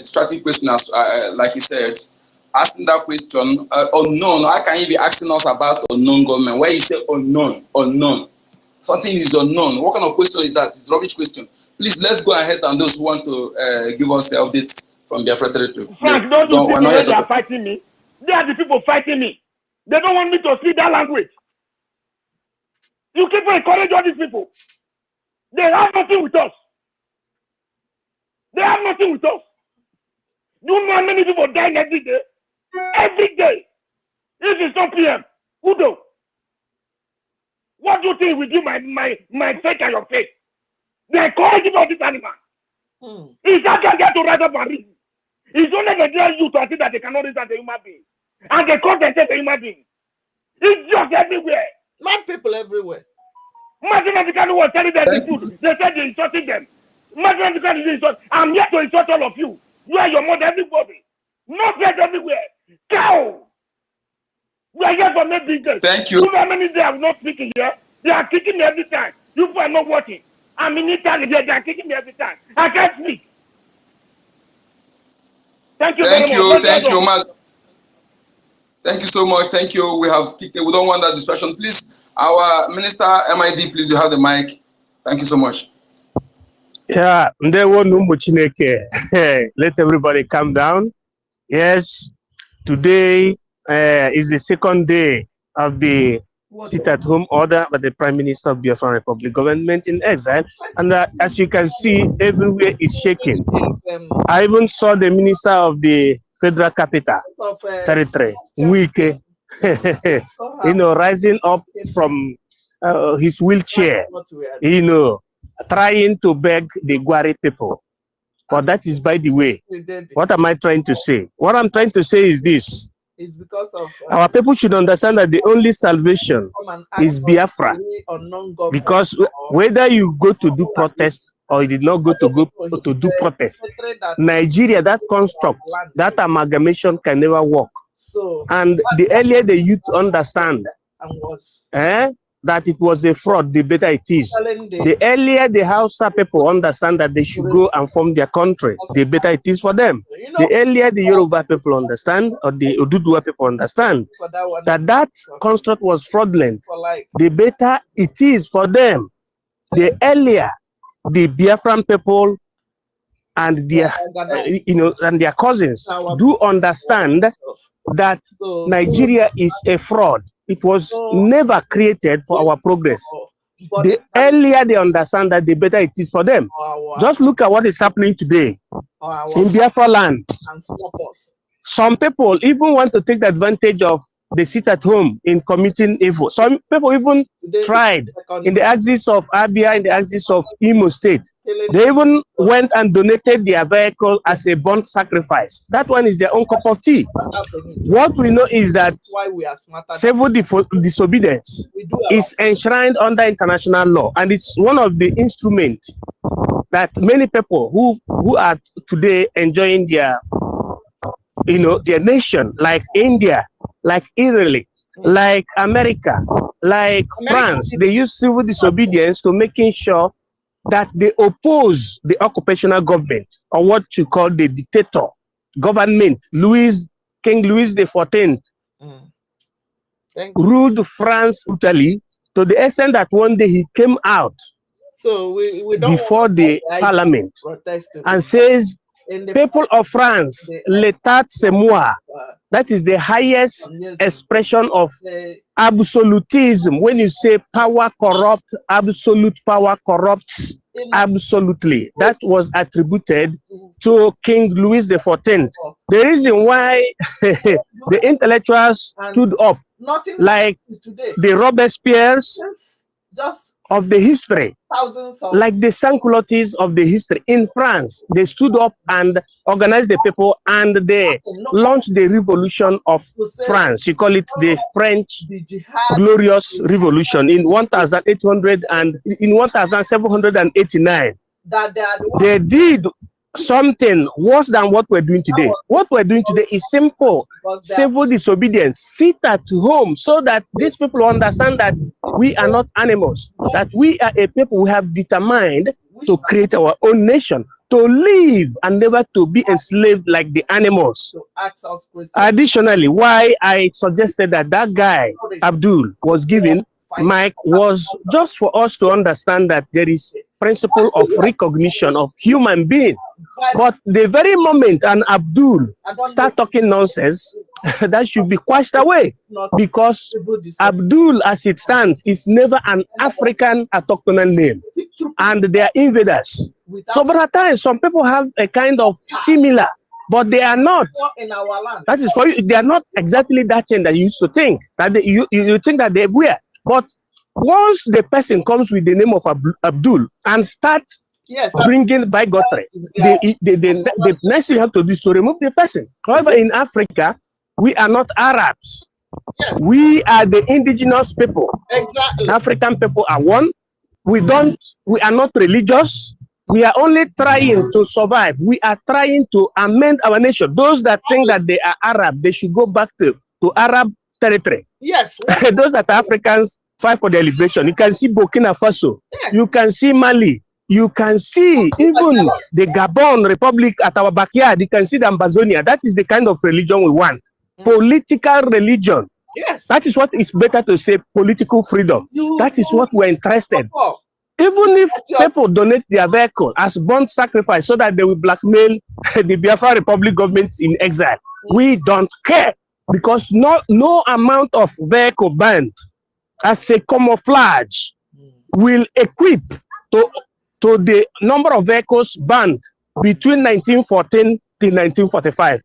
strategic question, as like he said. Asking that question, unknown. How can you be asking us about unknown government? Where you say unknown? Something is unknown. What kind of question is that? It's a rubbish question. Please, let's go ahead and those who want to give us the updates from Biafra territory. Frank, don't you see me when they are fighting me? They are the people fighting me. They don't want me to speak that language. You keep encouraging all these people. They have nothing with us. They have nothing with us. You know how many people dying every day? Every day. If it's not PM, who do? What do you think will do my face and your face? They encourage about this animal. If that can get to rise up and reason, it's only the real youth to think that they cannot reason as a human being. And they call themselves a human being. It's just everywhere. Mad people everywhere. Mathematically was telling them the truth. They said they insulted them. Mathematically they insult. I'm here to insult all of you. You are your mother, everybody. No place everywhere. Cow! We are here for make business. Thank you. You know how many days I'm not speaking here? They are kicking me every time. You people are not watching. I'm in Italy here. They are kicking me every time. I can't speak. Thank you very much. Thank you, Matt. Thank you so much. Thank you. We don't want that distraction. Please, our Minister MID, please, you have the mic. Thank you so much. Yeah, let everybody calm down. Yes, today is the second day of the sit-at-home order by the Prime Minister of Biafra Republic government in exile, and as you can see, everywhere is shaking. I even saw the Minister of the Federal Capital Territory, Wike, rising up from his wheelchair, trying to beg the Gwari people. But that is by the way. What am I trying to say? What I'm trying to say is this. It's because of our people should understand that the only salvation is Biafra. Because whether you go to do protest or you did not go to do protest, Nigeria, that construct, that amalgamation can never work. And the earlier the youth understand that it was a fraud, the better it is. The earlier the Hausa people understand that they should go and form their country, the better it is for them. The earlier the Yoruba people understand, or the Oduduwa people understand, that construct was fraudulent, the better it is for them. The earlier the Biafran people and their, and their cousins do understand that Nigeria is a fraud. It was never created for our progress. The earlier they understand that, the better it is for them. Just look at what is happening today in Biafra land. Some people even want to take the advantage of the sit at home in committing evil. Some people even tried in the axis of Abia, in the axis of Imo State. They even went and donated their vehicle as a burnt sacrifice. That one is their own cup of tea. What we know is that civil disobedience is enshrined under international law, and it's one of the instruments that many people who are today enjoying their, their nation, like India, like Italy, like America, like France, they use civil disobedience to making sure that they oppose the occupational government, or what you call the dictator government. King Louis XIV ruled France, Italy, to the extent that one day he came out before the parliament and says, people of France, l'état c'est moi. That is the highest expression of absolutism. When you say power corrupts, absolute power corrupts absolutely. That was attributed to King Louis XIV. The reason why the intellectuals stood up, like the Robespierres of the history, like the Sansculottis of the history in France, they stood up and organized the people, and they launched the revolution of France. You call it the French Glorious Revolution in 1800 and in 1789. They did something worse than what we're doing today. What we're doing today is simple civil disobedience. Sit at home so that these people understand that we are not animals, that we are a people who have determined to create our own nation, to live and never to be enslaved like the animals. Additionally, why I suggested that that guy, Abdul, was given Mike was just for us to understand that there is principle of recognition of human being. But the very moment an Abdul start talking nonsense, that should be quashed away, because Abdul, as it stands, is never an African autochthonal name, and they are invaders. So, but at times, some people have a kind of similar, but they are not. That is for you. They are not exactly that thing that you used to think. That you think that they were. But once the person comes with the name of Abdul and start bringing bigotry, the next thing you have to do is to remove the person. However, in Africa, we are not Arabs. We are the indigenous people. African people are one. We are not religious. We are only trying to survive. We are trying to amend our nation. Those that think that they are Arab, they should go back to Arab territory. Those that are Africans fight for their liberation. You can see Burkina Faso. You can see Mali. You can see even the Gabon Republic at our backyard. You can see the Amazonia. That is the kind of religion we want. Political religion. That is what is better to say, political freedom. That is what we're interested in. Even if people donate their vehicle as burnt sacrifice so that they will blackmail the Biafra Republic government in exile, we don't care, because no amount of vehicle banned as a camouflage will equip to the number of vehicles banned between 1914 to 1945.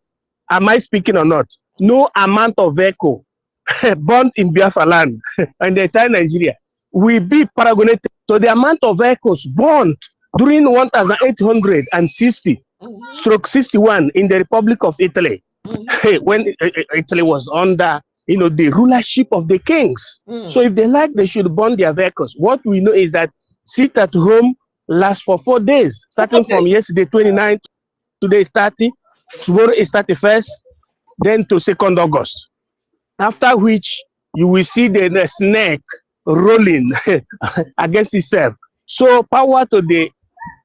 Am I speaking or not? No amount of vehicle burned in Biafra land and the entire Nigeria will be paragonated to the amount of vehicles burned during 1860/61 in the Republic of Italy, when Italy was under the rulership of the kings. So if they like, they should burn their vehicles. What we know is that sit at home lasts for 4 days, starting from yesterday 29th, today is 30, tomorrow is 31st, then to 2nd August. After which you will see the snake rolling against itself. So power to the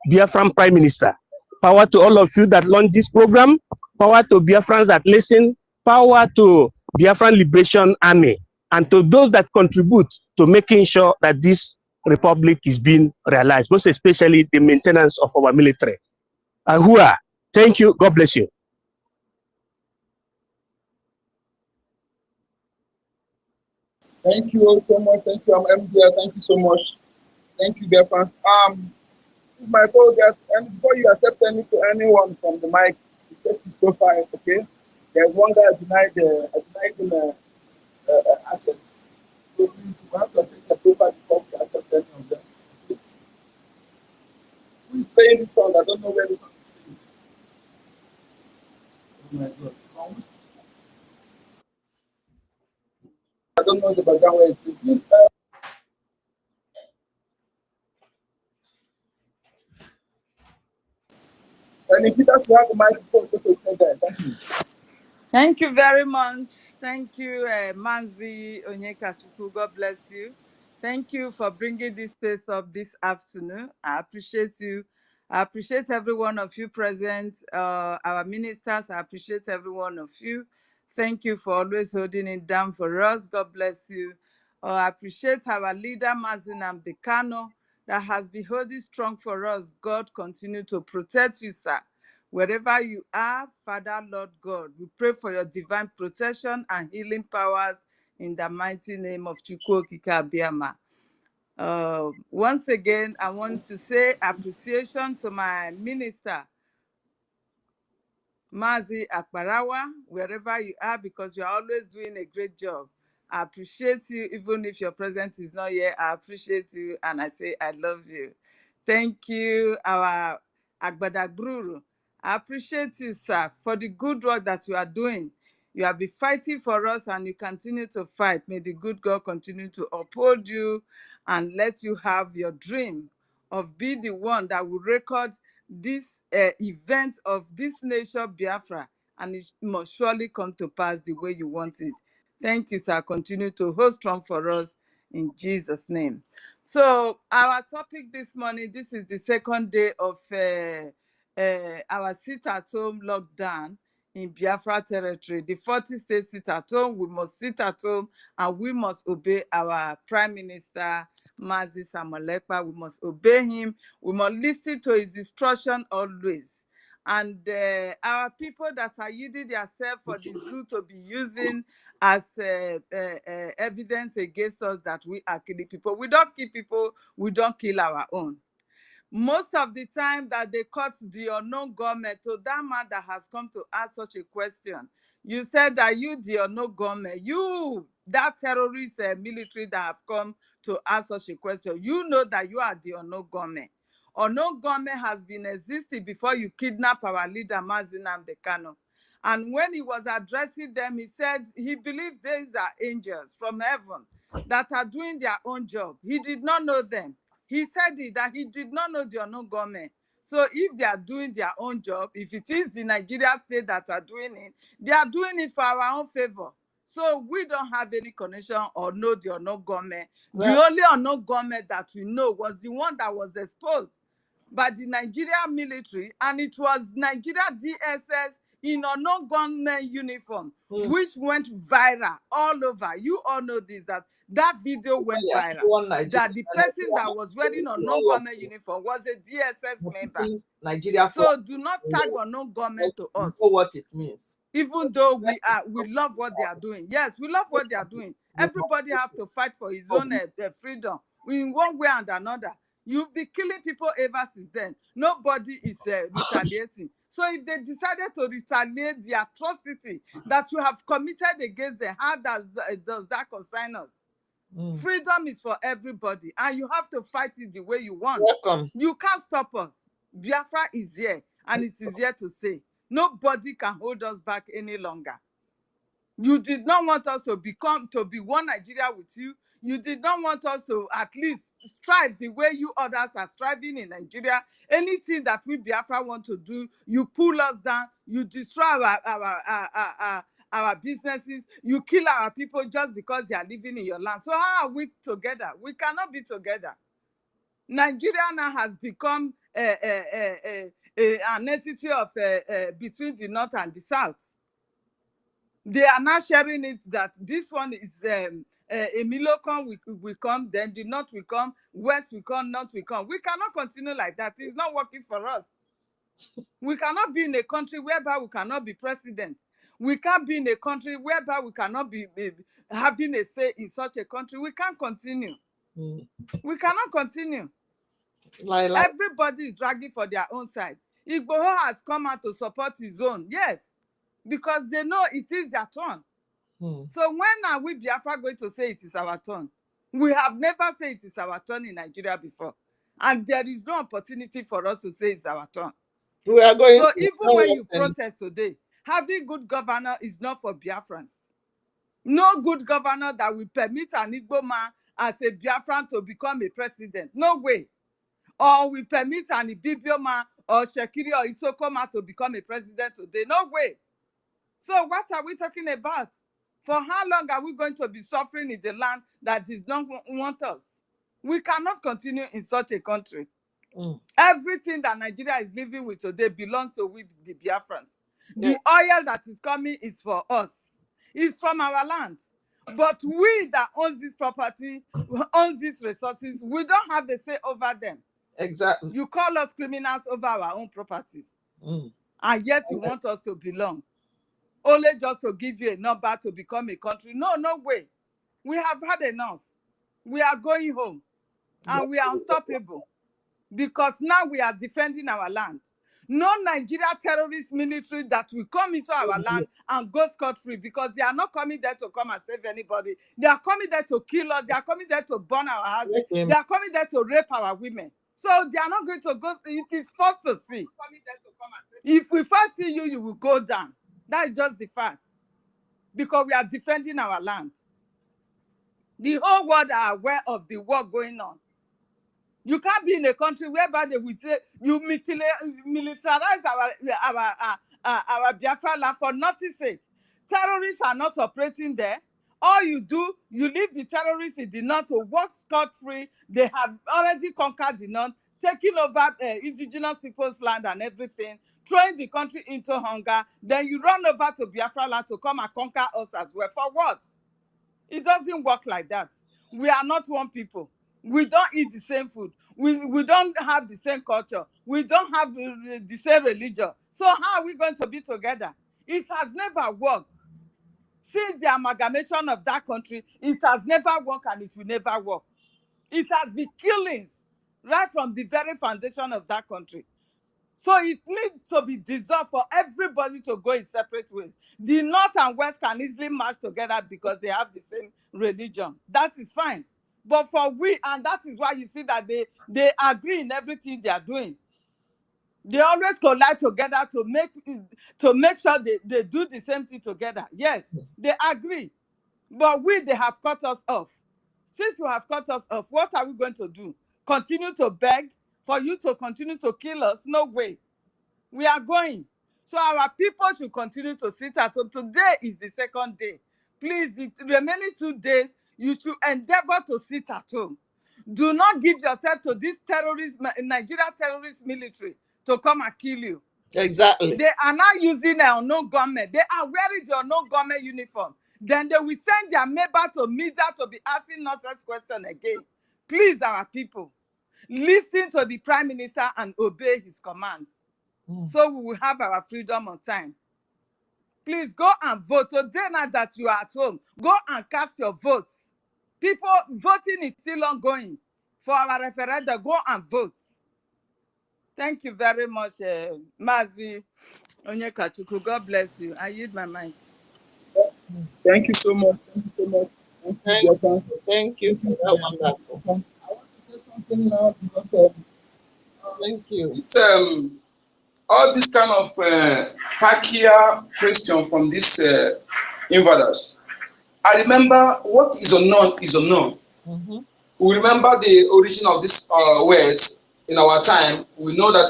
Biafran Prime Minister, power to all of you that launched this program, power to Biafrans that listen, power to Biafran Liberation Army, and to those that contribute to making sure that this republic is being realized, most especially the maintenance of our military. Ahua. Thank you. God bless you. Thank you all so much. Thank you, MDR. Thank you so much. Thank you, dear fans. This is my podcast, and before you accept anyone from the mic, check his profile, okay? There's one guy denied him access. So please, you have to take the profile before you accept any of them. Okay? Who is playing this song? I don't know where this song is playing. Oh my God. I don't know the background where it's playing. Please, Nikita, you have the microphone. Thank you. Thank you very much. Thank you, Manzi Onyekachukwu. God bless you. Thank you for bringing this space up this afternoon. I appreciate you. I appreciate every one of you present, our ministers. I appreciate every one of you. Thank you for always holding it down for us. God bless you. I appreciate our leader, Mazinam Dekano, that has been holding strong for us. God continue to protect you, sir. Wherever you are, Father, Lord God, we pray for your divine protection and healing powers in the mighty name of Chukwu Okike Abiama. Once again, I want to say appreciation to my minister, Mazi Akbarawa, wherever you are, because you're always doing a great job. I appreciate you, even if your presence is not here. I appreciate you, and I say I love you. Thank you, our Agbadagburu. I appreciate you, sir, for the good work that you are doing. You have been fighting for us, and you continue to fight. May the good God continue to uphold you and let you have your dream of being the one that will record this event of this nation, Biafra, and it must surely come to pass the way you want it. Thank you, sir. Continue to hold strong for us in Jesus' name. So our topic this morning, this is the second day of our sit-at-home lockdown in Biafra territory. The 40 states sit at home. We must sit at home and we must obey our Prime Minister, Mazi Samolekpa. We must obey him. We must listen to his instruction always. And our people that are using themselves for the zoo to be using as evidence against us that we are killing people. We don't kill people, we don't kill our own. Most of the time that they caught the unknown government, to that man that has come to ask such a question, you said that you, the unknown government, you, that terrorist military that have come to ask such a question, you know that you are the unknown government. Unknown government has been existing before you kidnap our leader, Mazinam Dekano. And when he was addressing them, he said he believed these are angels from heaven that are doing their own job. He did not know them. He said that he did not know the unknown government. So if they are doing their own job, if it is the Nigeria state that are doing it, they are doing it for our own favor. So we don't have any connection or know the unknown government. Well, the only unknown government that we know was the one that was exposed by the Nigeria military, and it was Nigeria DSS in unknown government uniform, which went viral all over. You all know this, that video went viral. That the person that was wearing unknown government uniform was a DSS member. Nigeria. So do not tag unknown government to us. Know what it means. Even though we love what they are doing. Yes, we love what they are doing. Everybody have to fight for his own freedom in one way and another. You've been killing people ever since then. Nobody is retaliating. So if they decided to retaliate the atrocity that you have committed against them, how does that concern us? Freedom is for everybody, and you have to fight it the way you want. Welcome. You can't stop us. Biafra is here, and it is here to stay. Nobody can hold us back any longer. You did not want us to be one Nigeria with you. You did not want us to at least strive the way you others are striving in Nigeria. Anything that we Biafra want to do, you pull us down, you destroy our businesses, you kill our people just because they are living in your land. So how are we together? We cannot be together. Nigeria now has become an entity of between the north and the south. They are now sharing it that this one is Emilocon will come, then the north will come, west will come, north will come. We cannot continue like that. It's not working for us. We cannot be in a country whereby we cannot be president. We can't be in a country whereby we cannot be having a say in such a country. We can't continue. We cannot continue. Everybody is dragging for their own side. Igboho has come out to support his own. Yes, because they know it is their turn. So when are we Biafra going to say it is our turn? We have never said it is our turn in Nigeria before. And there is no opportunity for us to say it's our turn. We are going. So even when you protest today, having good governor is not for Biafrans. No good governor that will permit an Igbo man as a Biafran to become a president. No way. Or we permit an IBIBIO man or Shekiri or Isoko man to become a president today. No way. So what are we talking about? For how long are we going to be suffering in the land that does not want us? We cannot continue in such a country. Everything that Nigeria is living with today belongs to we, the Biafrans. The oil that is coming is for us. It's from our land. But we that owns this property, owns these resources, we don't have a say over them. Exactly. You call us criminals over our own properties. And yet you want us to belong. Only just to give you a number to become a country. No, no way. We have had enough. We are going home. And we are unstoppable. Because now we are defending our land. No Nigeria terrorist military that will come into our land and go scot-free, because they are not coming there to come and save anybody. They are coming there to kill us. They are coming there to burn our houses. They are coming there to rape our women. So they are not going to go. It is first to see. If we first see you, you will go down. That is just the fact. Because we are defending our land. The whole world are aware of the war going on. You can't be in a country whereby they will say you militarize our Biafra land for nothing's sake. Terrorists are not operating there. All you do, you leave the terrorists in the north to walk scot-free. They have already conquered the north, taking over indigenous people's land and everything, throwing the country into hunger. Then you run over to Biafra land to come and conquer us as well. For what? It doesn't work like that. We are not one people. We don't eat the same food. We don't have the same culture. We don't have the same religion. So how are we going to be together? It has never worked. Since the amalgamation of that country, it has never worked and it will never work. It has been killings right from the very foundation of that country. So it needs to be dissolved for everybody to go in separate ways. The North and West can easily march together because they have the same religion. That is fine. But for we, and that is why you see that they agree in everything they are doing. They always collide together to make sure they do the same thing together. Yes, they agree. But they have cut us off. Since you have cut us off, what are we going to do? Continue to beg for you to continue to kill us? No way. We are going. So our people should continue to sit at home. Today is the second day. Please, the remaining 2 days, you should endeavor to sit at home. Do not give yourself to this Nigeria terrorist military to come and kill you. Exactly. They are now using the unknown government. They are wearing the unknown government uniform. Then they will send their member to media to be asking nonsense questions again. Please, our people, listen to the Prime Minister and obey his commands. So we will have our freedom on time. Please go and vote. Today, now that you are at home, go and cast your votes. People, voting is still ongoing. For our referendum, go and vote. Thank you very much, Mazi Onyekachuku. God bless you. I yield my mic. Thank you so much. Thank you so much. Thank you. I want to say something now because thank you. It's all this kind of peculiar question from these invaders. I remember what is unknown is unknown. We remember the origin of these words in our time. We know that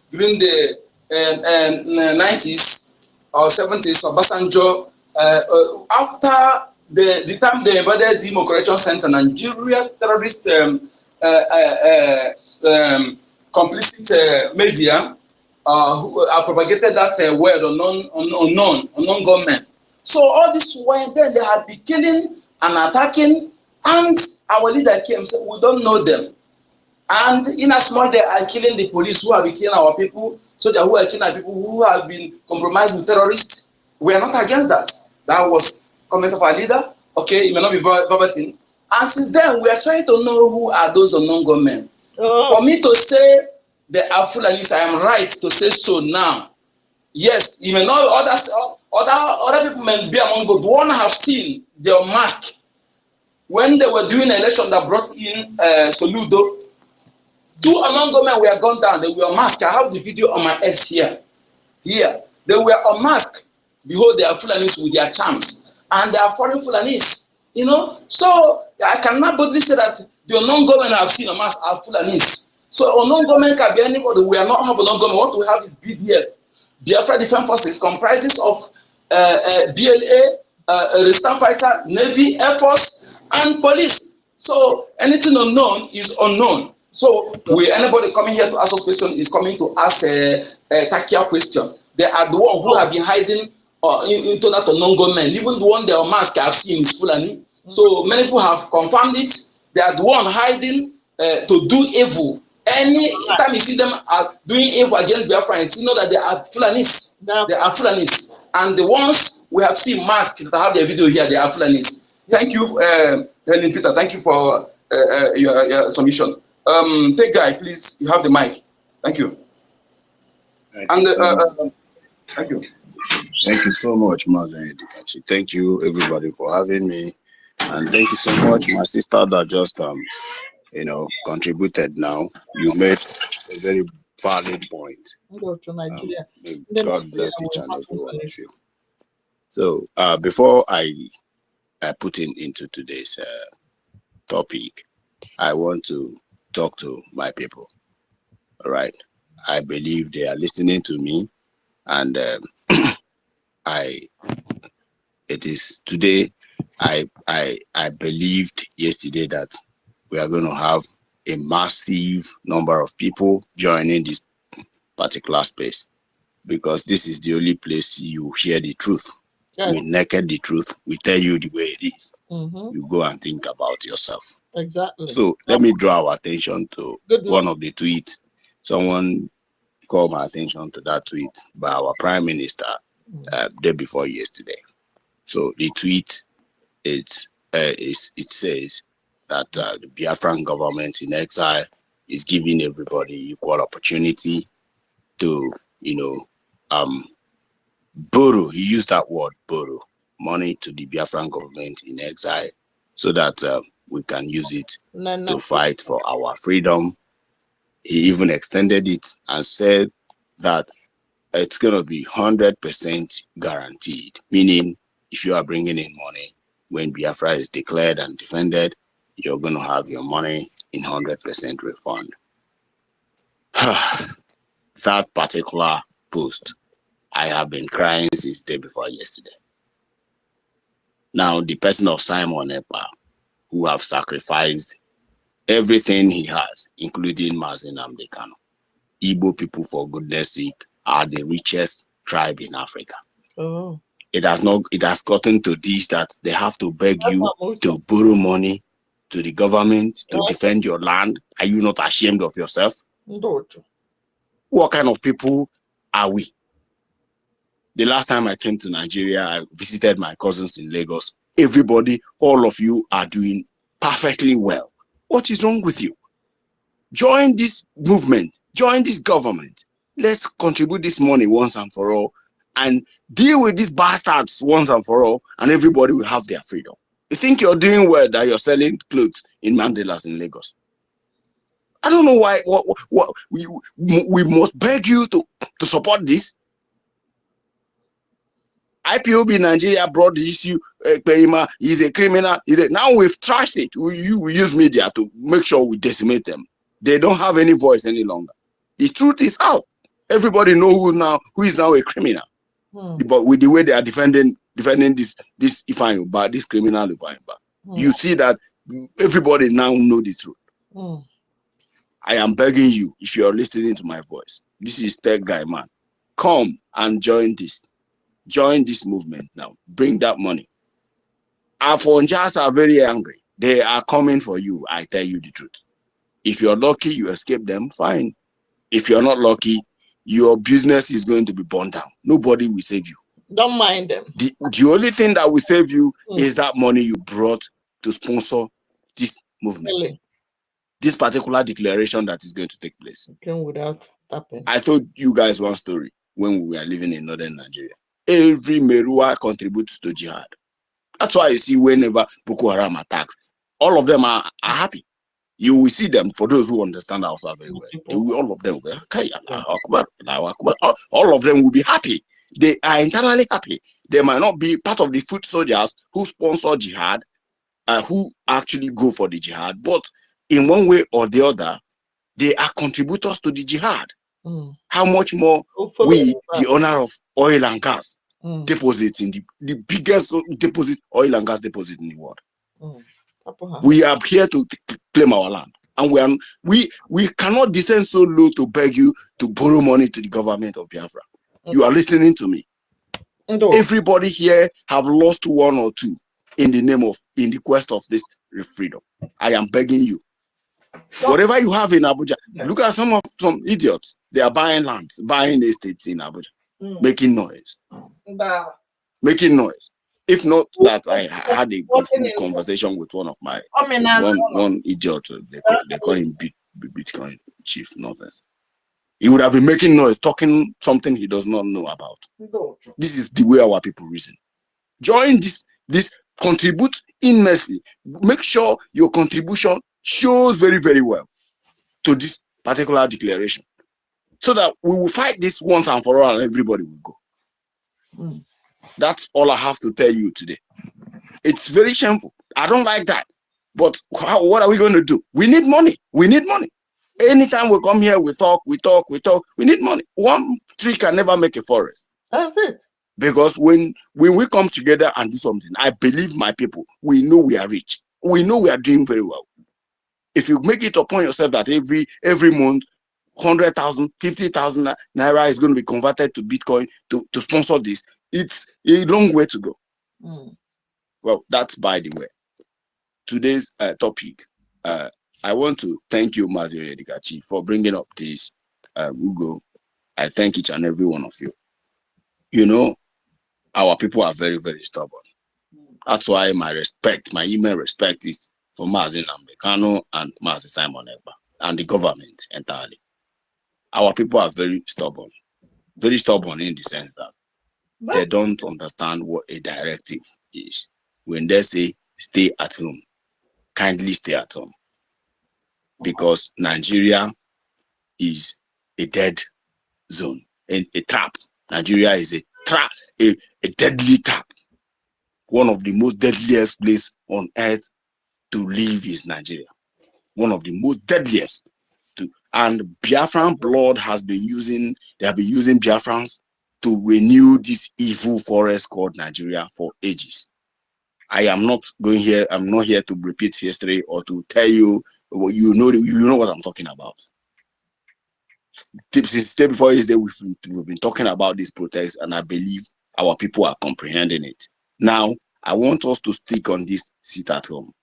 during the 90s or 70s, Obasanjo, after the time they invaded the Correction Center, Nigeria terrorist complicit media who propagated that word unknown government. So all this while then they had been killing and attacking, and our leader came and said, we don't know them. And in a small they are killing the police who are killing our people. soldiers who are killing people who have been compromised with terrorists. We are not against that. That was comment of our leader. Okay, it may not be verbatim. And since then, we are trying to know who are those unknown gunmen. For me to say they are Fulanis, I am right to say so now. Yes, you may not, other people may be among those. One have seen their mask when they were doing an election that brought in Soludo. 2 unknown gunmen were gunned down. They were masked. I have the video on my X here. Here, they were unmasked. Behold, they are Fulanis with their charms, and they are foreign Fulanis. You know, so I cannot boldly say that the unknown gunmen I've seen unmasked are Fulanis. So unknown gunmen can be anybody. We are not have unknown gunmen. What we have is BDF. Biafra Defense Forces comprises of BLA, resistance fighter, Navy, Air Force, and police. So anything unknown is unknown. So anybody coming here to ask us question is coming to ask a tactical question. They are the one who have been hiding into that unknown gunmen. Even the one they are masked I've seen is Fulani. So many people have confirmed it. They are the one hiding to do evil. Any time you see them are doing evil against Biafrans, you know that they are Fulanis. They are Fulanis. And the ones we have seen masked that have their video here, they are Fulanis. Thank you, Helen Peter. Thank you for your submission. Take guy, please. You have the mic. Thank you. Thank you. Thank you so much, Mazen Edikachi. Thank you, everybody, for having me. And thank you so much, my sister that just contributed now. You made a very valid point. God bless each and every one of you. So before I put into today's topic, I want to talk to my people. All right. I believe they are listening to me, and it is today. I believed yesterday that we are going to have a massive number of people joining this particular space, because this is the only place you hear the truth. We naked the truth. We tell you the way it is. You go and think about yourself. Exactly. So let me draw our attention to one of the tweets. Someone called my attention to that tweet by our Prime Minister day before yesterday. So the tweet it says that the Biafran government in exile is giving everybody equal opportunity to borrow. He used that word, borrow money to the Biafran government in exile, so that we can use it to fight for our freedom. He even extended it and said that it's going to be 100% guaranteed, meaning if you are bringing in money when Biafra is declared and defended, you're going to have your money in 100% refund. That particular post, I have been crying since day before yesterday. Now, the person of Simon Epa, who have sacrificed everything he has, including Mazen Amdekano. Igbo people, for goodness sake, are the richest tribe in Africa. Oh. It has gotten to this that they have to beg you to borrow money to the government to defend your land. Are you not ashamed of yourself? What kind of people are we? The last time I came to Nigeria, I visited my cousins in Lagos. Everybody, all of you are doing perfectly well. What is wrong with you? Join this movement, join this government. Let's contribute this money once and for all and deal with these bastards once and for all, and everybody will have their freedom. You think you're doing well that you're selling clothes in Mandelas in Lagos? I don't know why we must beg you to support this. IPOB Nigeria brought the issue, Perima is a criminal. Now we've trashed it. We use media to make sure we decimate them. They don't have any voice any longer. The truth is out. Everybody knows who is now a criminal. But with the way they are defending this Ifeanyi, this criminal Ifeanyi, you see that everybody now know the truth. I am begging you, if you are listening to my voice, this is Tech Guy Man. Come and join this. Join this movement now. Bring that money. Our Fonjas are very angry. They are coming for you. I tell you the truth. If you're lucky, you escape them, fine. If you're not lucky, your business is going to be burned down. Nobody will save you. Don't mind them. The only thing that will save you is that money you brought to sponsor this movement. Really? This particular declaration that is going to take place. Came without tapping. I told you guys one story when we were living in northern Nigeria. Every Merua contributes to jihad. That's why you see whenever Boko Haram attacks, all of them are happy. You will see them, for those who understand Hausa very well. All of them will be, all of them will be happy. They are internally happy. They might not be part of the foot soldiers who sponsor jihad, who actually go for the jihad, but in one way or the other, they are contributors to the jihad. How much more we, the owner of oil and gas, deposits in the biggest deposit, oil and gas deposit in the world. We are here to claim our land, and we cannot descend so low to beg you to borrow money to the government of Biafra. You are listening to me. Everybody here have lost one or two in the quest of this freedom. I am begging you. Whatever you have in Abuja, look at some idiots. They are buying lands, buying estates in Abuja, making noise. Making noise. If not that, I had a full conversation with one of my one idiot. They call him Bitcoin chief nonsense. He would have been making noise, talking something he does not know about. This is the way our people reason. Join this, contribute immensely. Make sure your contribution shows very, very well to this particular declaration, so that we will fight this once and for all, and everybody will go. That's all I have to tell you today. It's very shameful. I don't like that. But what are we going to do? We need money. We need money. Anytime we come here, we talk. We need money. One tree can never make a forest. That's it. Because when we come together and do something, I believe my people, we know we are rich. We know we are doing very well. If you make it upon yourself that every month, 100,000, 50,000 naira is going to be converted to Bitcoin to sponsor this, it's a long way to go. Well, that's by the way. Today's topic, I want to thank you, Mazio Edikachi, for bringing up this. Ugo, I thank each and every one of you. You know, our people are very, very stubborn. That's why my email respect is for Mazin Ambekano and Mazin Simon Ekpa and the government entirely. Our people are very stubborn in the sense that they don't understand what a directive is. When they say stay at home, kindly stay at home. Because Nigeria is a dead zone, and a trap. Nigeria is a trap, a deadly trap. One of the most deadliest places on earth to live is Nigeria. One of the most deadliest. And Biafran blood they have been using Biafrans to renew this evil forest called Nigeria for ages. I'm not here to repeat history or to tell you, you know what I'm talking about. Since day before yesterday, we've been talking about this protest, and I believe our people are comprehending it. Now, I want us to stick on this sit at home.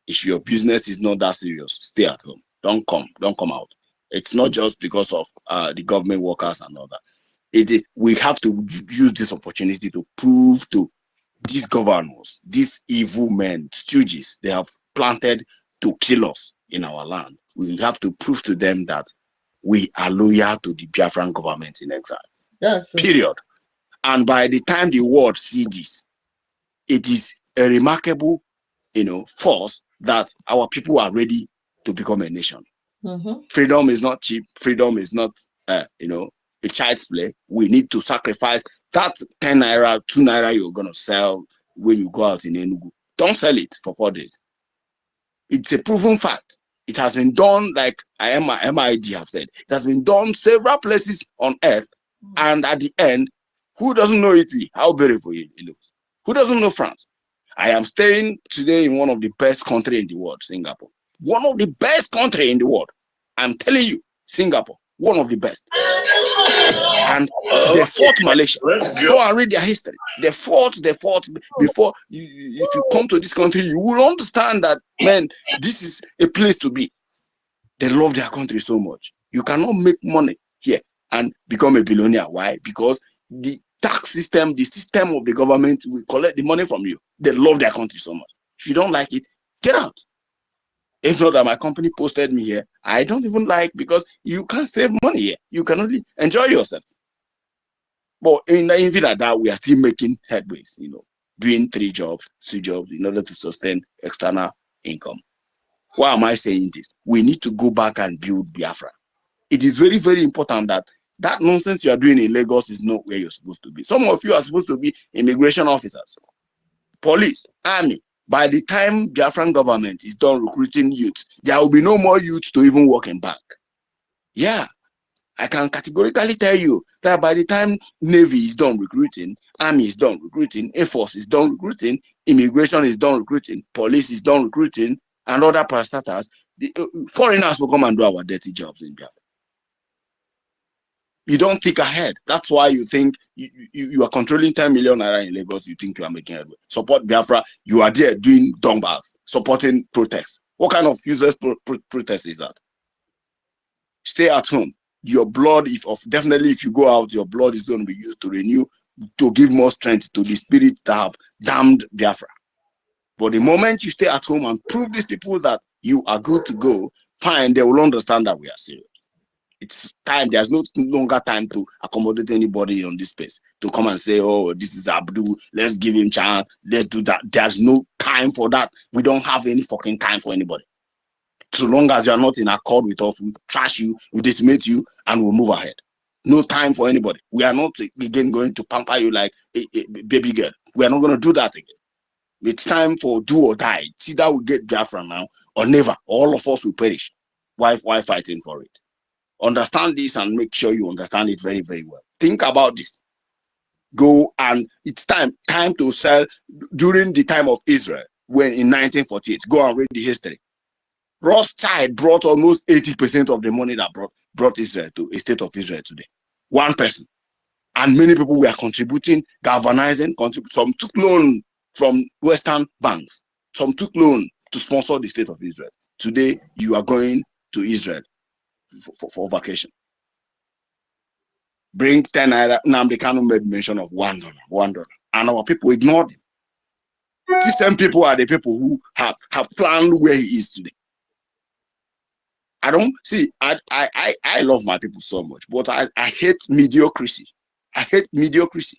If your business is not that serious, stay at home. Don't come out. It's not just because of the government workers and all that. We have to use this opportunity to prove to these governors, these evil men, stooges, they have planted to kill us in our land. We have to prove to them that we are loyal to the Biafran government in exile. Yes. Period. And by the time the world see this, it is a remarkable, force that our people are ready to become a nation. Freedom is not cheap. Freedom is not, a child's play. We need to sacrifice that 10 naira, 2 naira you're going to sell when you go out in Enugu. Don't sell it for 4 days. It's a proven fact. It has been done, like MID have said. It has been done several places on earth. And at the end, who doesn't know Italy? How beautiful it looks. Who doesn't know France? I am staying today in one of the best countries in the world, Singapore. One of the best countries in the world. I'm telling you, Singapore. One of the best. And they fought Malaysia. Go and read their history. They fought before if you come to this country, you will understand that, man, this is a place to be. They love their country so much. You cannot make money here and become a billionaire. Why? Because the tax system, the system of the government will collect the money from you. They love their country so much. If you don't like it, get out. If not that my company posted me here, I don't even like, because you can't save money here. You can only enjoy yourself. But even at that, we are still making headways, you know, doing 3 jobs, 2 jobs in order to sustain external income. Why am I saying this? We need to go back and build Biafra. It is very, very important that that nonsense you are doing in Lagos is not where you're supposed to be. Some of you are supposed to be immigration officers, police, army. By the time Biafran government is done recruiting youths, there will be no more youths to even work in bank. Yeah, I can categorically tell you that by the time Navy is done recruiting, Army is done recruiting, Air Force is done recruiting, Immigration is done recruiting, Police is done recruiting, and other parastatals, the foreigners will come and do our dirty jobs in Biafra. You don't think ahead. That's why you think you are controlling 10 million naira in Lagos. You think you are making headway. Support Biafra. You are there doing dumbbells, supporting protests. What kind of useless protest is that? Stay at home. Your blood, definitely if you go out, your blood is going to be used to renew, to give more strength to the spirits that have damned Biafra. But the moment you stay at home and prove these people that you are good to go, fine, they will understand that we are serious. It's time. There's no longer time to accommodate anybody on this space to come and say, oh, this is Abdul, let's give him chance, let's do that. There's no time for that. We don't have any fucking time for anybody. So long as you are not in accord with us, we trash you, we decimate you, and we'll move ahead. No time for anybody. We are not again going to pamper you like a baby girl. We are not going to do that again. It's time for do or die. It's either we get Biafra now or never. All of us will perish. Why fighting for it? Understand this and make sure you understand it very, very well. Think about this. Go, and it's time to sell. During the time of Israel, when in 1948, go and read the history. Rothschild brought almost 80% of the money that brought Israel to a state of Israel today. One person. And many people were contributing, galvanizing, some took loan from Western banks. Some took loan to sponsor the state of Israel. Today, you are going to Israel for vacation. Bring 10 naira. Nnamdi Kanu made mention of $1. And our people ignored him. These same people are the people who have planned where he is today. I don't see. I love my people so much, but I hate mediocrity. I hate mediocrity.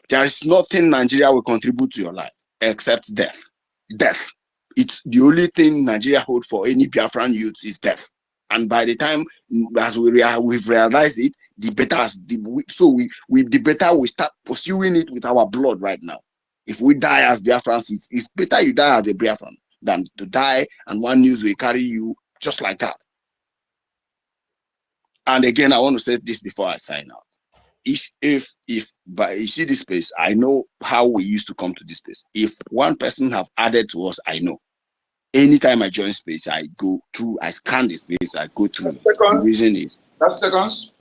There is nothing Nigeria will contribute to your life except death. Death. It's the only thing Nigeria holds for any Biafran youths is death. And by the time, as we've realized it, the better we start pursuing it with our blood right now. If we die as Biafrans, it's better you die as a Biafran than to die and one news will carry you just like that. And again, I want to say this before I sign out. But you see this space, I know how we used to come to this space. If one person have added to us, I know. Anytime I join space, I go through, I scan the space, I go through. The reason is 30 seconds.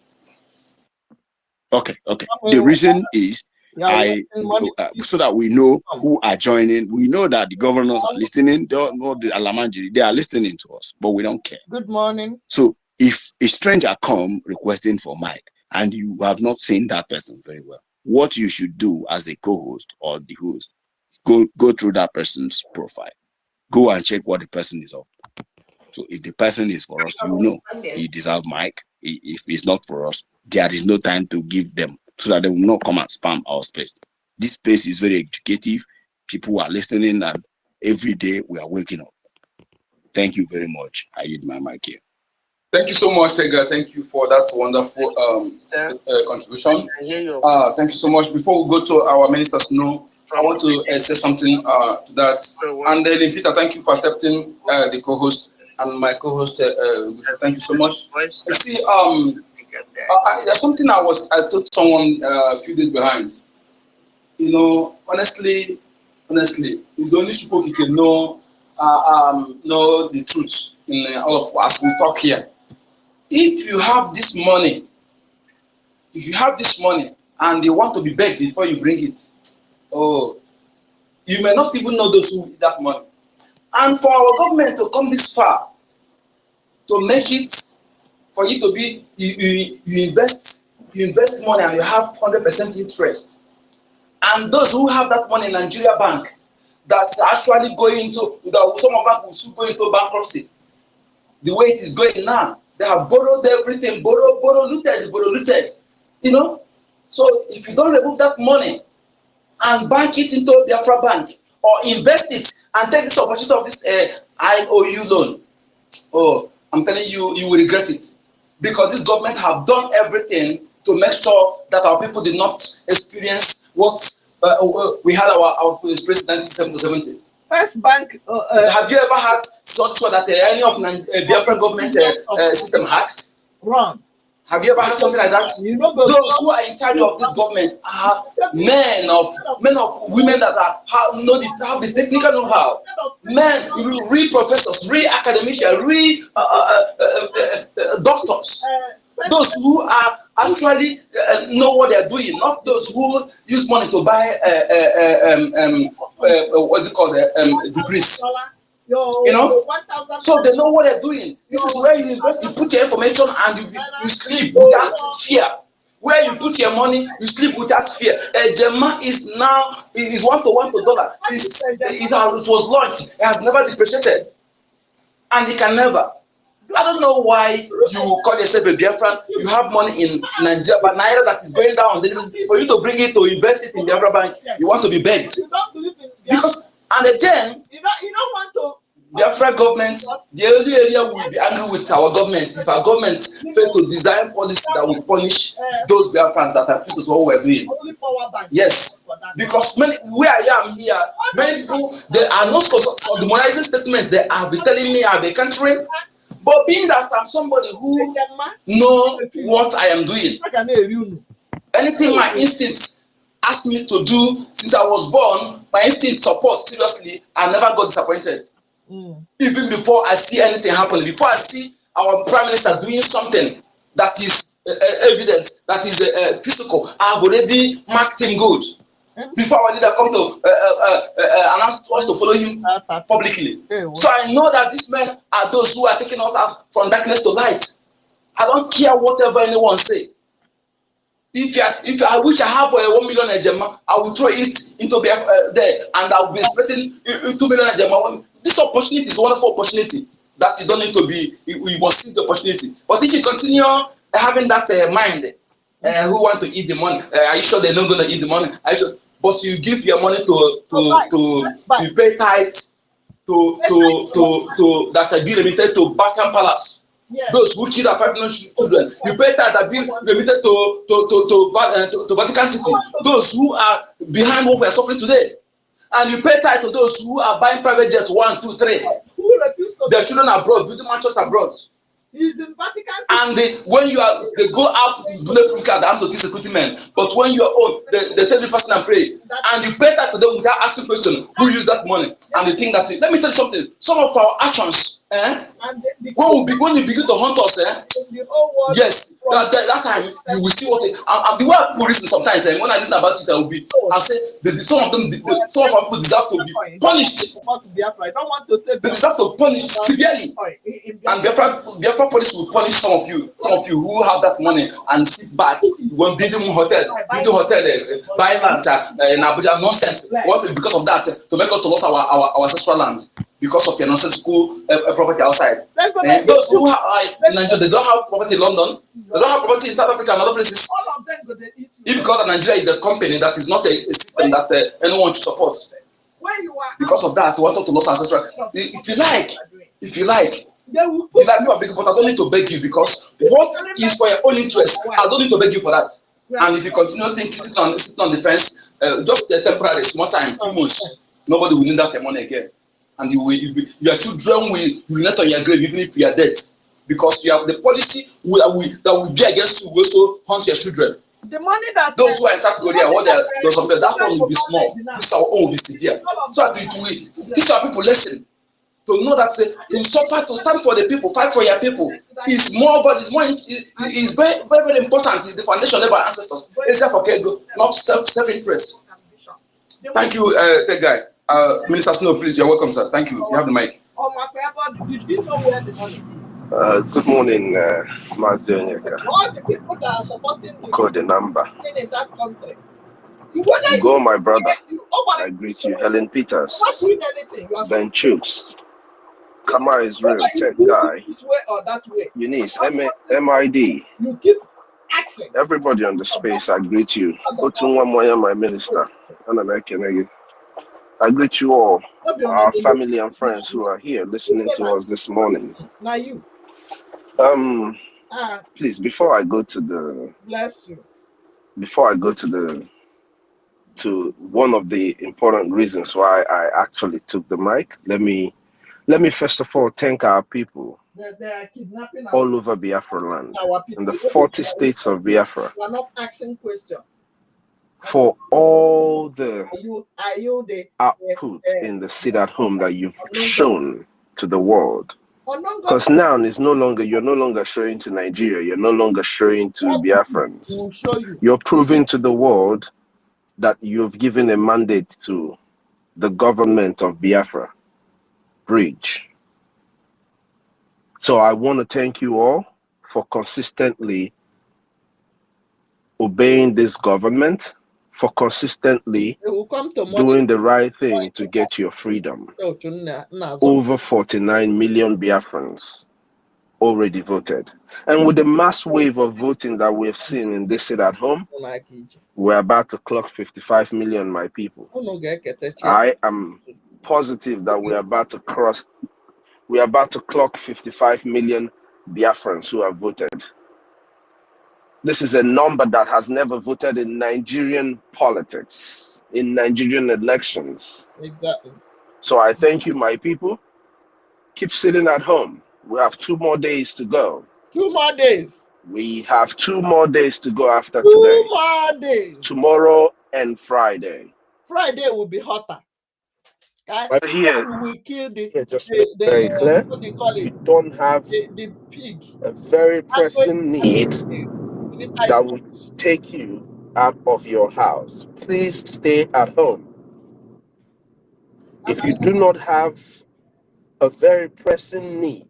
Okay. The reason is so that we know who are joining. We know that the governors are listening. They don't know the Alamanjiri. They are listening to us, but we don't care. Good morning. So if a stranger come requesting for mic and you have not seen that person very well, what you should do as a co-host or the host, go through that person's profile. Go and check what the person is of. So if the person is for us, you know he deserves mic. If it's not for us, there is no time to give them so that they will not come and spam our space. This space is very educative. People are listening, and every day we are waking up. Thank you very much. I yield my mic here. Thank you so much, Tega. Thank you for that wonderful contribution. Thank you so much. Before we go to our ministers, I want to say something to that. And then Peter, thank you for accepting the co-host and my co-host. Thank you so much. I see. There's something I told someone a few days behind. You know, honestly, it's only people who can know the truth in all of us. We talk here. If you have this money, and they want to be begged before you bring it, oh, you may not even know those who need that money. And for our government to come this far, to make it for you to be, you invest money and you have 100% interest. And those who have that money in Nigeria bank, that's actually going into, some of them will soon go into bankruptcy. The way it is going now, they have borrowed everything, looted, you know. So if you don't remove that money and bank it into Biafra Bank or invest it and take this opportunity of this IOU loan, oh, I'm telling you, you will regret it, because this government have done everything to make sure that our people did not experience what we had our president in 1970. First bank. Have you ever had such that any of Biafra government system hacked? Wrong. Have you ever had something like that? Those who are in charge of this government are men of women that have the technical know-how. Men, real professors, real academicians, real doctors. Those who are actually know what they are doing, not those who use money to buy what's it called, degrees. You know, so they know what they're doing. This is where you invest, you put your information, and you sleep without fear. Where you put your money, you sleep without fear. Gemma is now is 1 to $1. It was launched. It has never depreciated, and it can never. I don't know why you call yourself a Biafran. You have money in Nigeria, but Naira that is going down. For you to bring it to invest it in Biafra Bank, you want to be begged. Because, and again, you don't want to. Biafra government, the only area will be angry with our government if our government fail to design policy that will punish those Biafrans that are pissed with what we're doing. Yes, because where I am here, many people, they are not sodomizing statement. They have been telling me I've been countering. But being that I'm somebody who know what I am doing, anything my instincts ask me to do since I was born, my instinct support seriously, I never got disappointed. Even before I see anything happening, before I see our prime minister doing something that is evident, that is physical, I have already marked him good. Before our leader come to announce to us to follow him publicly. So I know that these men are those who are taking us out from darkness to light. I don't care whatever anyone say. If I wish I have 1 million Gemma, I will throw it into there, and I will be expecting 2 million Gemma. This opportunity is a wonderful opportunity that you don't need to be. We must see the opportunity. But if you continue having that mind, who want to eat the money? Are you sure they're not going to eat the money? Are you sure? But you give your money to you pay tithes to that are being remitted to Buckingham Palace. Yes. Those who killed our 5 million children, you pay tithes that are being remitted to Vatican City. Those who are behind what we are suffering today, and you pay tithes to those who are buying private jets 1, 2, 3. Their children abroad, building mansions abroad. He's in Vatican City. And when they go out to bulletproof card to these security men. But when you are old, they tell you fast and pray. And you pay that to them without asking question, who used that money? And they think that, let me tell you something, some of our actions, when you begin to hunt us, yes, that time you will see what it, and the way I put reason sometimes, when I listen about it, I will be, I'll say, some of our people deserve to be punished. I don't want to say they deserve to punish severely. And Biafra police will punish some of you who have that money and sit back when building hotel, buy lands in Abuja, nonsense. What because of that to make us to lose our ancestral land because of your nonsensical property outside. Those who are in Nigeria, they don't have property in London, they don't have property in South Africa and other places. If because Nigeria is a company that is not a system that anyone should support. Because of that, we want to lose ancestral. If you like. You like me, but I don't need to beg you because what is for your own interest, I don't need to beg you for that. And if you continue thinking sitting on the fence, just a temporary small time, 2 months, nobody will need that money again. And your children will urinate on your grave even if you are dead. Because you have the policy that will be against you will also hunt your children. The money that those who are in South Korea, what that one will be small. This our own will be severe. So we teach our people lesson. To know that to suffer, to stand for the people, fight for your people is is very, very, very important. It's the foundation of our ancestors. It's for not self-interest. Thank you, that guy. Minister Snow, please, you're welcome, sir. Thank you. You have the mic. Did you know where the money is? Good morning, Mazi Onyeka. All the people that are supporting the Code the number. in that country. Whether Go, my brother. you I greet you. Helen Peters, not doing anything, you are Ben Chooks, Kama is real, tech guy, this way or that way. Eunice, MID, You keep asking. everybody on the space, I greet you. Otunwa Moya, my minister, I greet you all, our family and friends who are here listening to us this morning. Now you. Please, before I go to the, bless you. Before I go to one of the important reasons why I actually took the mic, let me first of all thank our people They are kidnapping all over Biafra land, in the 40 states of Biafra, we are not asking questions, for all the are you the output in the sit at home that you've shown to the world. Because now it's you're no longer showing to Nigeria, you're no longer showing to Biafrans. We'll show you. You're proving to the world that you've given a mandate to the government of Biafra Bridge. So I want to thank you all for consistently obeying this government, for consistently doing the right thing to get your freedom. Over 49 million Biafrans already voted. And with the mass wave of voting that we've seen in this sit at home, we're about to clock 55 million, my people. I am positive that we're about to clock 55 million Biafrans who have voted. This is a number that has never voted in Nigerian politics, in Nigerian elections. Exactly. So I thank you, my people. Keep sitting at home. We have 2 more days to go. 2 more days. We have 2 more days to go after 2 today. more days. Tomorrow and Friday. Friday will be hotter. But here, we kill the very clear. what do you call it? You don't have the pig. A very pressing need that will take you out of your house. Please stay at home. If you do not have a very pressing need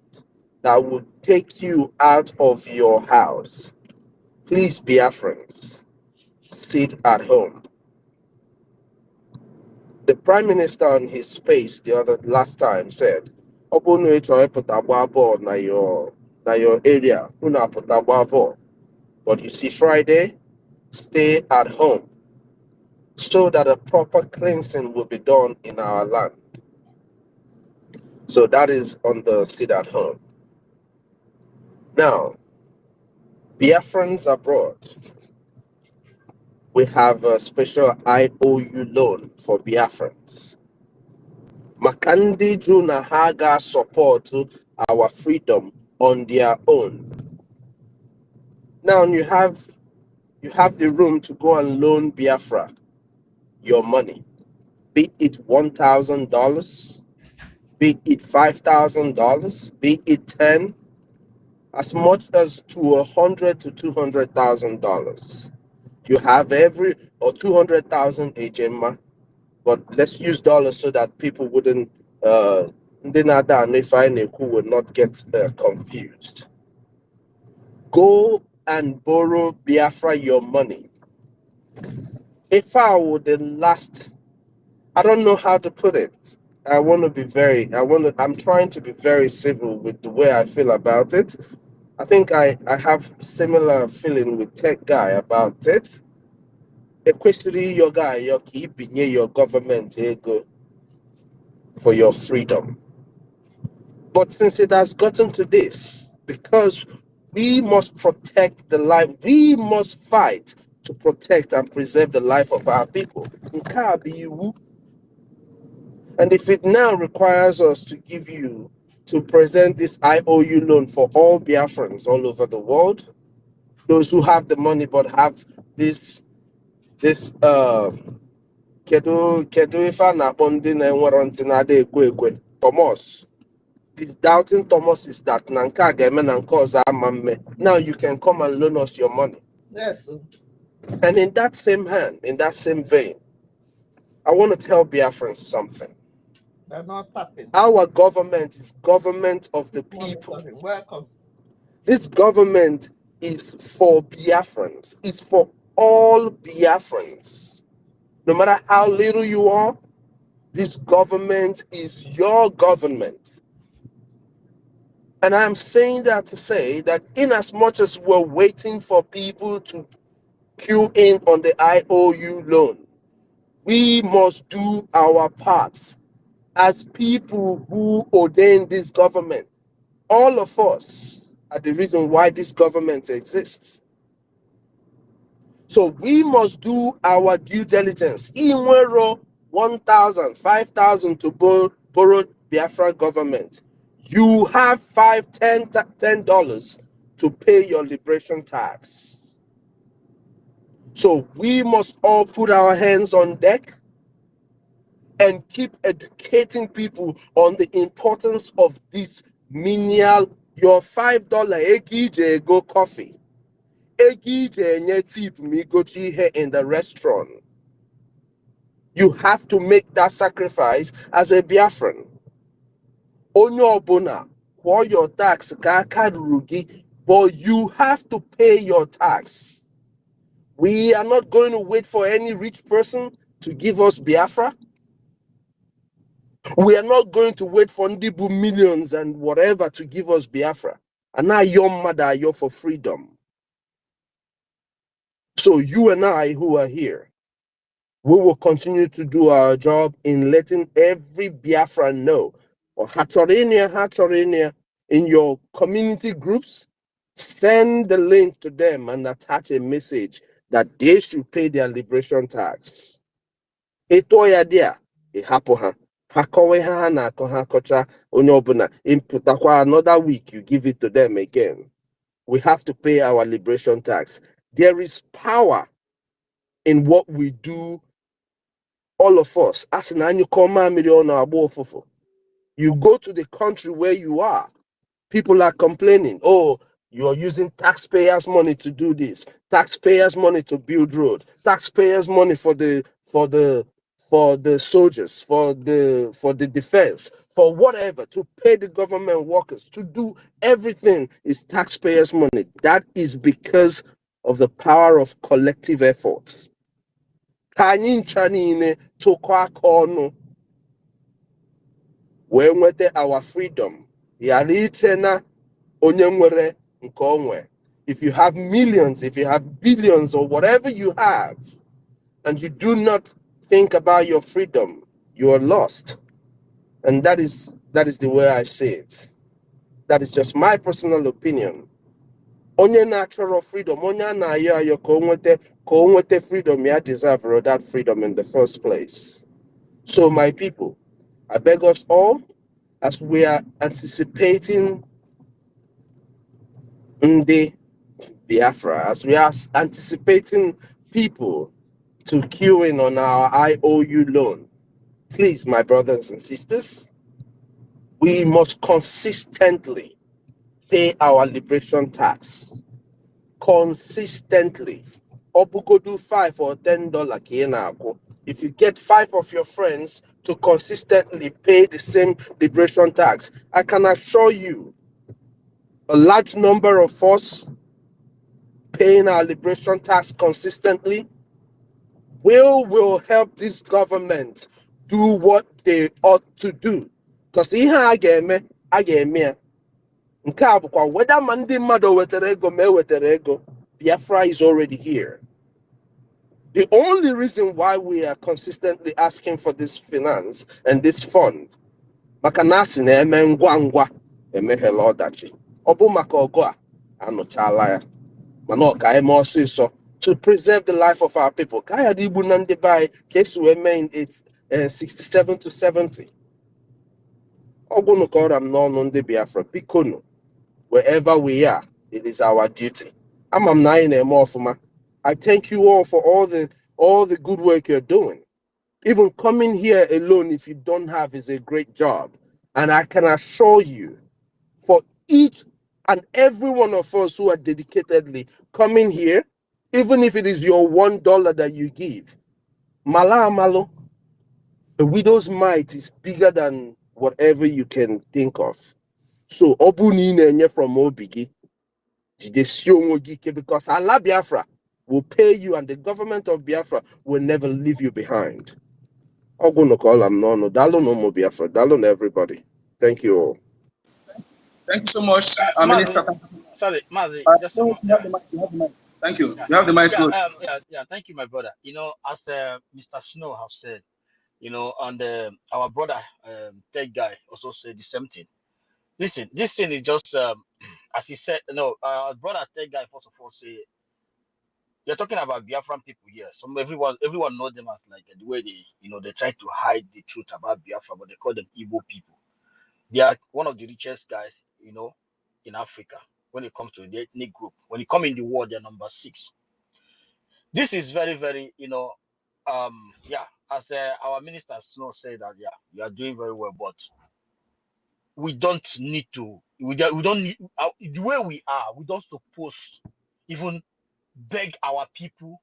that will take you out of your house, please, Biafrans, sit at home. The Prime Minister on his space last time said, na your area, but you see, Friday, stay at home so that a proper cleansing will be done in our land. So that is on the sit at home. Now, Biafrans abroad, we have a special IOU loan for Biafrans. Makandi Juna Haga support our freedom on their own. Now you have the room to go and loan Biafra your money, be it $1,000, be it $5,000, be it 10, as much as to $100,000 to $200,000. You have or 200,000 HMA, but let's use dollars so that people wouldn't would not get confused. Go and borrow Biafra your money. If I were the last, I don't know how to put it. I'm trying to be very civil with the way I feel about it. I think I have similar feeling with Tech Guy about it. Equestri your guy, your keeping your government ego for your freedom. But since it has gotten to this, because we must protect the life, we must fight to protect and preserve the life of our people. And if it now requires us to present this IOU loan for all Biafrans all over the world, those who have the money but have this Thomas. The doubting Thomas is that now you can come and loan us your money. Yes. And in that same hand, in that same vein, I want to tell Biafrans something. They're not tapping. Our government is government of the people. Welcome. This government is for Biafrans. It's for all Biafrans. No matter how little you are, this government is your government. And I'm saying that to say that in as much as we're waiting for people to queue in on the IOU loan, we must do our parts as people who ordain this government. All of us are the reason why this government exists. So we must do our due diligence. Inwero 1,000, 5,000 to borrow Biafra government. You have $10 to pay your liberation tax. So we must all put our hands on deck and keep educating people on the importance of this menial, your $5 EKID go coffee. EKID nye tip me go to here in the restaurant. You have to make that sacrifice as a Biafran. Onyo obuna, for your tax, but you have to pay your tax. We are not going to wait for any rich person to give us Biafra. We are not going to wait for Ndibu millions and whatever to give us Biafra. And now your mother, you're for freedom. So you and I who are here, we will continue to do our job in letting every Biafra know, or Hatorinia, in your community groups, send the link to them and attach a message that they should pay their liberation tax. Etoya dia, hapoha. Hakowe ha na koha kocha onyobuna. Inputakwa another week, you give it to them again. We have to pay our liberation tax. There is power in what we do, all of us. As an annual you go to the country where you are, people are complaining, oh, you're using taxpayers' money to do this, taxpayers' money to build road, taxpayers' money for the soldiers, for the defense, for whatever, to pay the government workers, to do everything is taxpayers' money. That is because of the power of collective efforts. Our freedom. If you have millions, if you have billions, or whatever you have, and you do not think about your freedom, you are lost. And that is the way I see it. That is just my personal opinion. Onye natural freedom, onye na yo ko nwete freedom, ya deserve that freedom in the first place. So my people, I beg us all, as we are anticipating Nde Biafra, as we are anticipating people to queue in on our IOU loan, please, my brothers and sisters, we must consistently pay our liberation tax. Consistently. Obuko do $5 or $10. If you get 5 of your friends to consistently pay the same liberation tax, I can assure you a large number of us paying our liberation tax consistently will help this government do what they ought to do. Because whether Mandi Mado weterego, Biafra is already here. The only reason why we are consistently asking for this finance and this fund, makanasi na eme ngwa ngwa emehela ọdachi. Obu maka ogoa anochala manoka eme ọsịsọ to preserve the life of our people. Kaya di ibu na ndị bai kesu eme in 67 to 70. Ogunu koram n'ọnụ ndị Biafra bikono. Wherever we are, it is our duty. I thank you all for all the good work you're doing. Even coming here alone, if you don't have, is a great job. And I can assure you, for each and every one of us who are dedicatedly coming here, even if it is your $1 that you give, mala malo, A widow's mite is bigger than whatever you can think of. So, Obunine from Obigi, because Allah Biafra will pay you and the government of Biafra will never leave you behind. I'm going to call them no, Dalo no more Biafra. Dalo no everybody. Thank you all. Thank you so much, Mazi, Minister. sorry, Mazi, just a You moment. have the mic. You have the mic. Thank you. Yeah, You have the mic. yeah. Thank you, my brother. You know, as Mr. Snow has said, you know, and our brother, tech guy, also said the same thing. Listen, this thing is just as he said. No, our brother tech guy first of all say you're talking about Biafran people here. Some everyone knows them as like the way they, you know, they try to hide the truth about Biafra, but they call them Igbo people. They are one of the richest guys, you know, in Africa when it comes to the ethnic group. When you come in the world, they're number 6. This is very, very, you know, yeah, as our minister Snow said that, yeah, you are doing very well, but we don't need to, we don't need, the way we are, we don't suppose even beg our people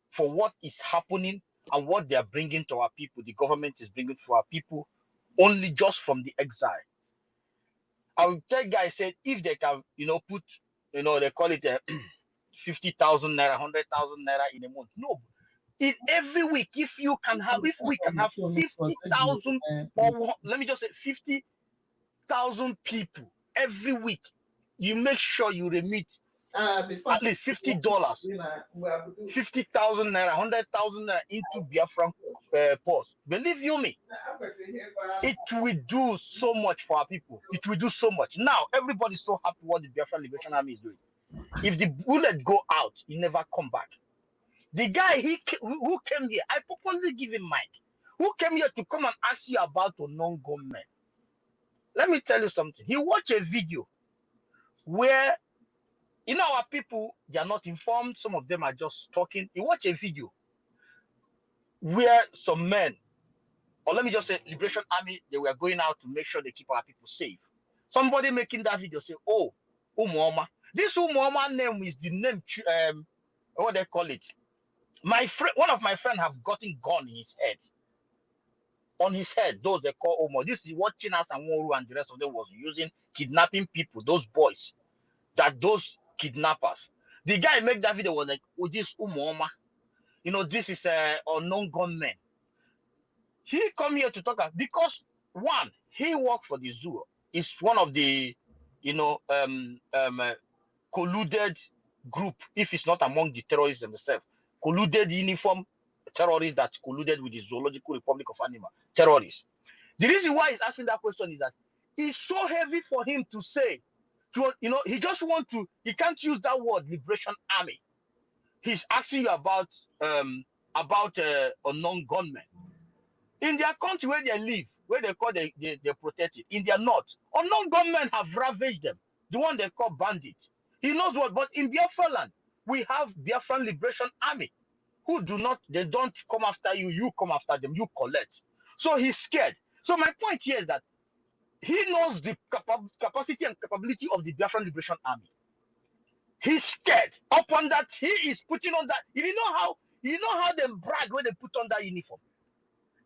for what is happening and what they are bringing to our people, the government is bringing to our people, only just from the exile. I will tell guys, said if they can, you know, put, you know, they call it 50,000 naira, 100,000 naira in a month. No, in every week, if you can have, if we can have 50,000 or let me just say 50,000 people every week, you make sure you remit at least $50, 50,000 naira, 100,000 naira into Biafran pause. Believe you me, it will do so much for our people. It will do so much. Now, everybody's so happy what the Biafran Liberation Army is doing. If the bullet go out, he never come back. The guy who came here, I purposely give him mic. Who came here to come and ask you about a non-government? Let me tell you something. He watched a video where, you know, our people, they are not informed. Some of them are just talking. He watched a video where some men, or let me just say Liberation Army, they were going out to make sure they keep our people safe. Somebody making that video say, oh, Umuoma. This Umuoma name is the name, what they call it. My friend, one of my friends have gotten gun in his head. On his head, those they call Omo. This is what Chinas and Woru and the rest of them was using, kidnapping people, those boys, that those kidnappers. The guy make that video was like, oh, this Umuoma. You know, this is a unknown gunman. He come here to talk about, because one, he worked for the zoo. It's one of the, you know, colluded group, if it's not among the terrorists themselves, colluded uniform terrorists that colluded with the Zoological Republic of Animal terrorists. The reason why he's asking that question is that it's so heavy for him to say, to, you know, he just want to, he can't use that word Liberation Army. He's asking you about unknown gunmen. In their country where they live, where they call they're protected, in their north, unknown gunmen have ravaged them. The one they call bandits. He knows what, but in Biafra land, we have Biafran Liberation Army who do not, they don't come after you, you come after them, you collect. So he's scared. So my point here is that he knows the capacity and capability of the Biafran Liberation Army. He's scared. Upon that, he is putting on that. You know how they brag when they put on that uniform.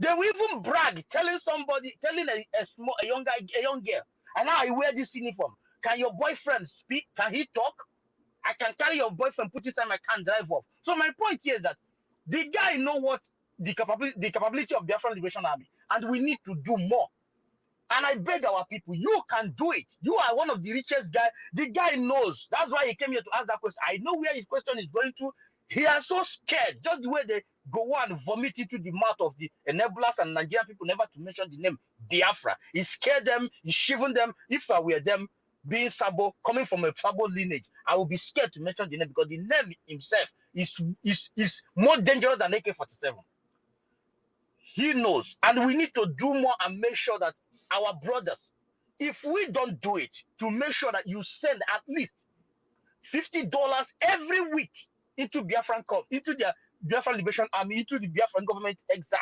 They will even brag, telling somebody, telling a young girl, and now I wear this uniform. Can your boyfriend speak? Can he talk? I can carry your boyfriend, put inside my car and drive off. So my point here is that the guy know what the capability of the Biafran Liberation Army, and we need to do more. And I beg our people, you can do it. You are one of the richest guys. The guy knows. That's why he came here to ask that question. I know where his question is going to. He is so scared. Just the way they go and vomit into the mouth of the enablers and Nigerian people, never to mention the name Biafra. He scared them. He shivered them. If I were them, being Sabo, coming from a Sabo lineage, I would be scared to mention the name because the name himself is more dangerous than AK-47. He knows. And we need to do more and make sure that our brothers, if we don't do it, to make sure that you send at least $50 every week into Biafran cause, into the Biafran Liberation Army, into the Biafran government exile.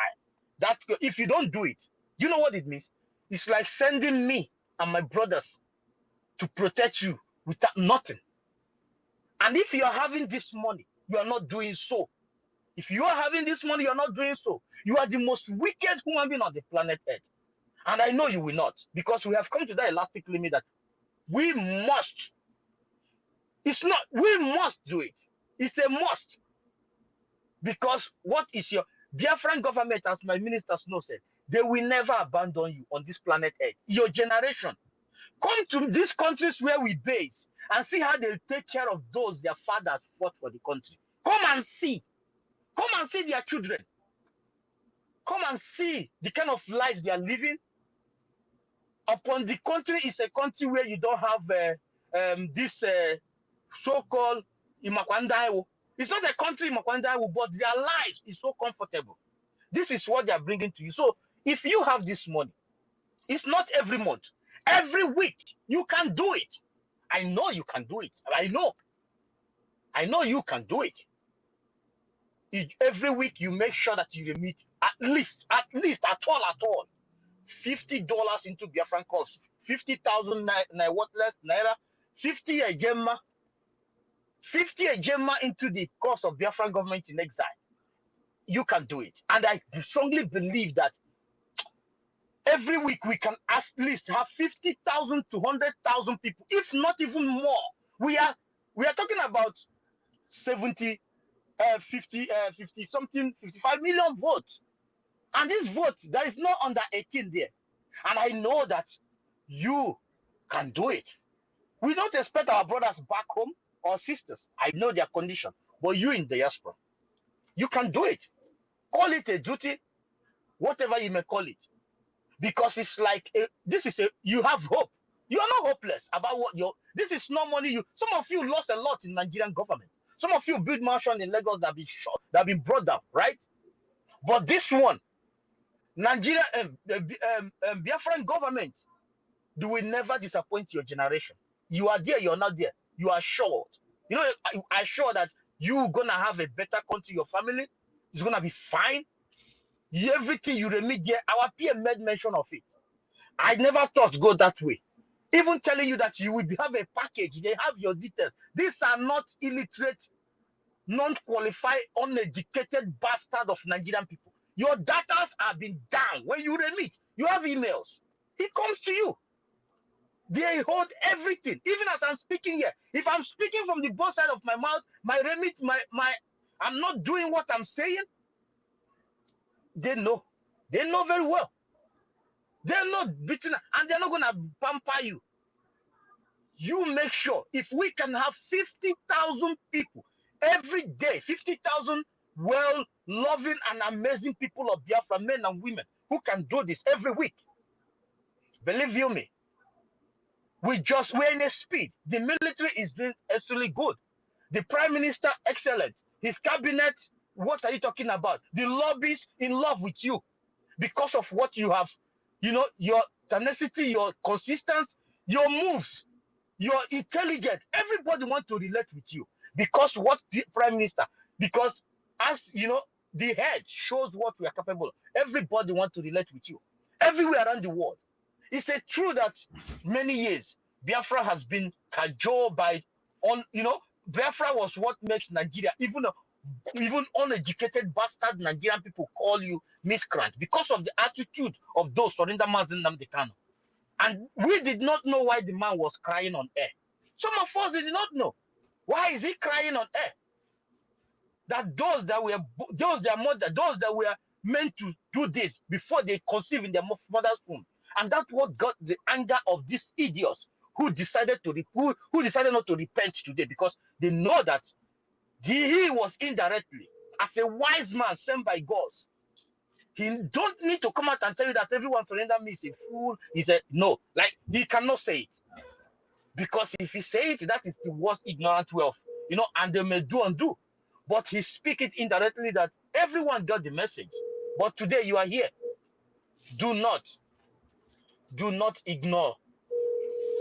That if you don't do it, do you know what it means? It's like sending me and my brothers to protect you without nothing. And if you are having this money, you are not doing so If you are having this money, you're not doing so. You are the most wicked human being on the planet Earth. And I know you will not, because we have come to that elastic limit that we must. We must do it. It's a must. Because what is your Biafran government, as my minister Snow said, they will never abandon you on this planet Earth. Your generation. Come to these countries where we base and see how they take care of those their fathers fought for the country. Come and see. Come and see their children. Come and see the kind of life they are living. Upon the country is a country where you don't have this so-called Imakwandaiwo. It's not a country Imakwandaiwo, but their life is so comfortable. This is what they are bringing to you. So if you have this money, it's not every month. Every week, you can do it. I know you can do it. I know you can do it. Every week, you make sure that you remit at least, at all, $50 into Biafran cost, 50,000 naira, 50 a gemma, 50 a gemma into the cost of Biafran government in exile. You can do it. And I strongly believe that every week we can at least have 50,000 to 100,000 people, if not even more. We are talking about 50 something, 55 million votes. And these votes, there is no under 18 there. And I know that you can do it. We don't expect our brothers back home or sisters. I know their condition. But you in diaspora, you can do it. Call it a duty, whatever you may call it. Because it's like, you have hope. You are not hopeless about this is no money. Some of you lost a lot in Nigerian government. Some of you built mansion in Lagos that have been shot, that have been brought down, right? But this one, Nigeria, the Biafran government, they will never disappoint your generation. You are there, you're not there. You are sure. You know, I sure that you're gonna have a better country. Your family is gonna be fine. Everything you remit there, our PM made mention of it. I never thought go that way. Even telling you that you will have a package, they have your details. These are not illiterate, non-qualified, uneducated bastards of Nigerian people. Your data have been down. When you remit, you have emails. It comes to you. They hold everything. Even as I'm speaking here, if I'm speaking from the both side of my mouth, my remit, I'm not doing what I'm saying. They know. They know very well. They're not beating, and they're not gonna pamper you. You make sure if we can have 50,000 people every day, 50,000 well-loving and amazing people of Biafra, men and women, who can do this every week. Believe you me, we're in a speed. The military is doing extremely good. The Prime Minister, excellent. His cabinet, what are you talking about? The lobbies in love with you because of what you have, your tenacity, your consistency, your moves. You're intelligent. Everybody wants to relate with you because what the Prime Minister, because as you know, the head shows what we are capable of. Everybody wants to relate with you. Everywhere around the world. It's a true that many years Biafra has been cajoled by Biafra was what makes Nigeria, even uneducated bastard Nigerian people call you miscreant because of the attitude of those surrender Mazen Nnamdi Kanu. And we did not know why the man was crying on air. Some of us did not know. Why is he crying on air? That those that were meant to do this before they conceive in their mother's womb. And that's what got the anger of these idiots who decided not to repent today, because they know that he was indirectly, as a wise man sent by God. He don't need to come out and tell you that everyone surrender me is a fool. He said no, like he cannot say it, because if he say it, that is the worst ignorant way of, and they may do and do. But he speak it indirectly that everyone got the message. But today you are here. Do not ignore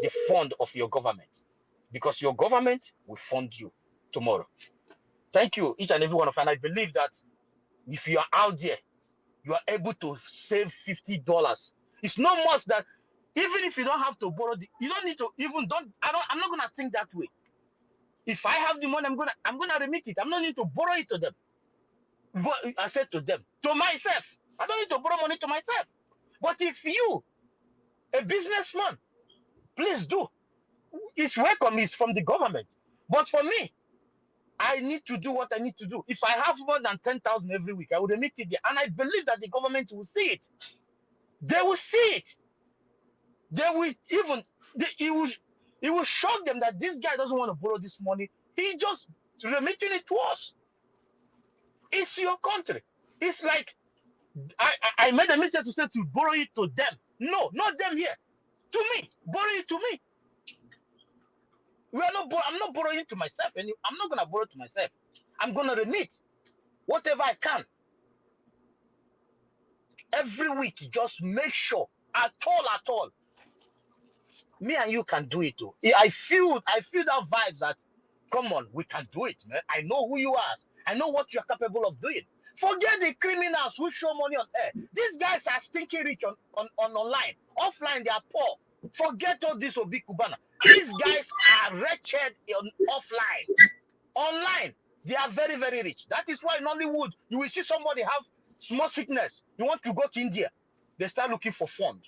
the fund of your government, because your government will fund you tomorrow. Thank you, each and every one of you. And I believe that if you are out there, you are able to save $50. It's not much that, even if you don't have to borrow, you don't need to I'm not gonna think that way. If I have the money, I'm gonna remit it. I'm not need to borrow it to them. But I said to them, to myself, I don't need to borrow money to myself. But if you, a businessman, please do. It's welcome, it's from the government. But for me, I need to do what I need to do. If I have more than 10,000 every week, I would emit it there. And I believe that the government will see it. They will see it. They will even, it will shock them that this guy doesn't want to borrow this money. He just remitting it to us. It's your country. It's like, I made a mistake to say to borrow it to them. No, not them here. To me, borrow it to me. I'm not borrowing to myself. I'm not going to borrow to myself. I'm going to remit whatever I can. Every week, just make sure at all, me and you can do it too. I feel that vibe that, come on, we can do it, man. I know who you are. I know what you're capable of doing. Forget the criminals who show money on air. These guys are stinking rich on online. Offline, they are poor. Forget all this Obi Kubana. These guys are wretched offline. Online, they are very, very rich. That is why in Hollywood, you will see somebody have small sickness. You want to go to India, they start looking for funds.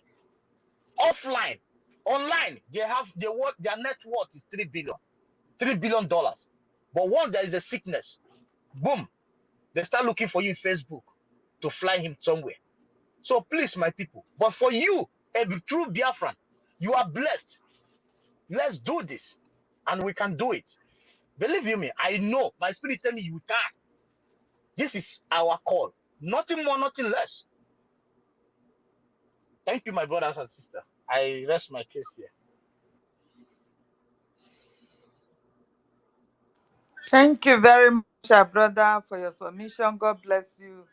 Offline, online, their net worth is $3 billion. But once there is a sickness, boom, they start looking for you in Facebook to fly him somewhere. So please, my people, but for you, a true Biafran, you are blessed. Let's do this, and we can do it. Believe you me, I know. My spirit tell me you can. This is our call. Nothing more, nothing less. Thank you, my brothers and sisters. I rest my case here. Thank you very much, our brother, for your submission. God bless you.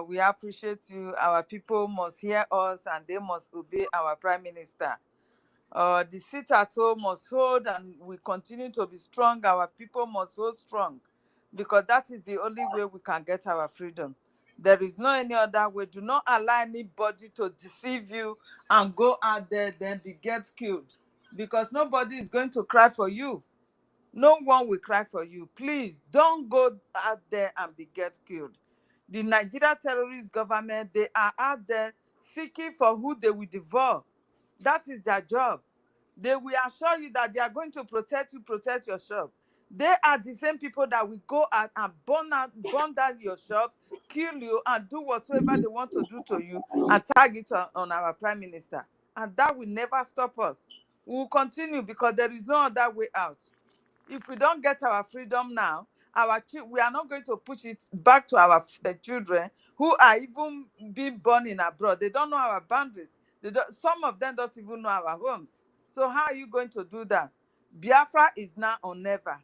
We appreciate you. Our people must hear us and they must obey our Prime Minister. The seat at home must hold and we continue to be strong. Our people must hold strong because that is the only way we can get our freedom. There is no any other way. Do not allow anybody to deceive you and go out there then get killed because nobody is going to cry for you. No one will cry for you. Please don't go out there and get killed. The Nigeria terrorist government, they are out there seeking for who they will devour. That is their job. They will assure you that they are going to protect you, protect your shop. They are the same people that will go out and burn down your shops, kill you, and do whatsoever they want to do to you and tag it on our Prime Minister. And that will never stop us. We will continue because there is no other way out. If we don't get our freedom now, we are not going to push it back to our children who are even being born in abroad. They don't know our boundaries. Some of them don't even know our homes. So how are you going to do that? Biafra is now or never.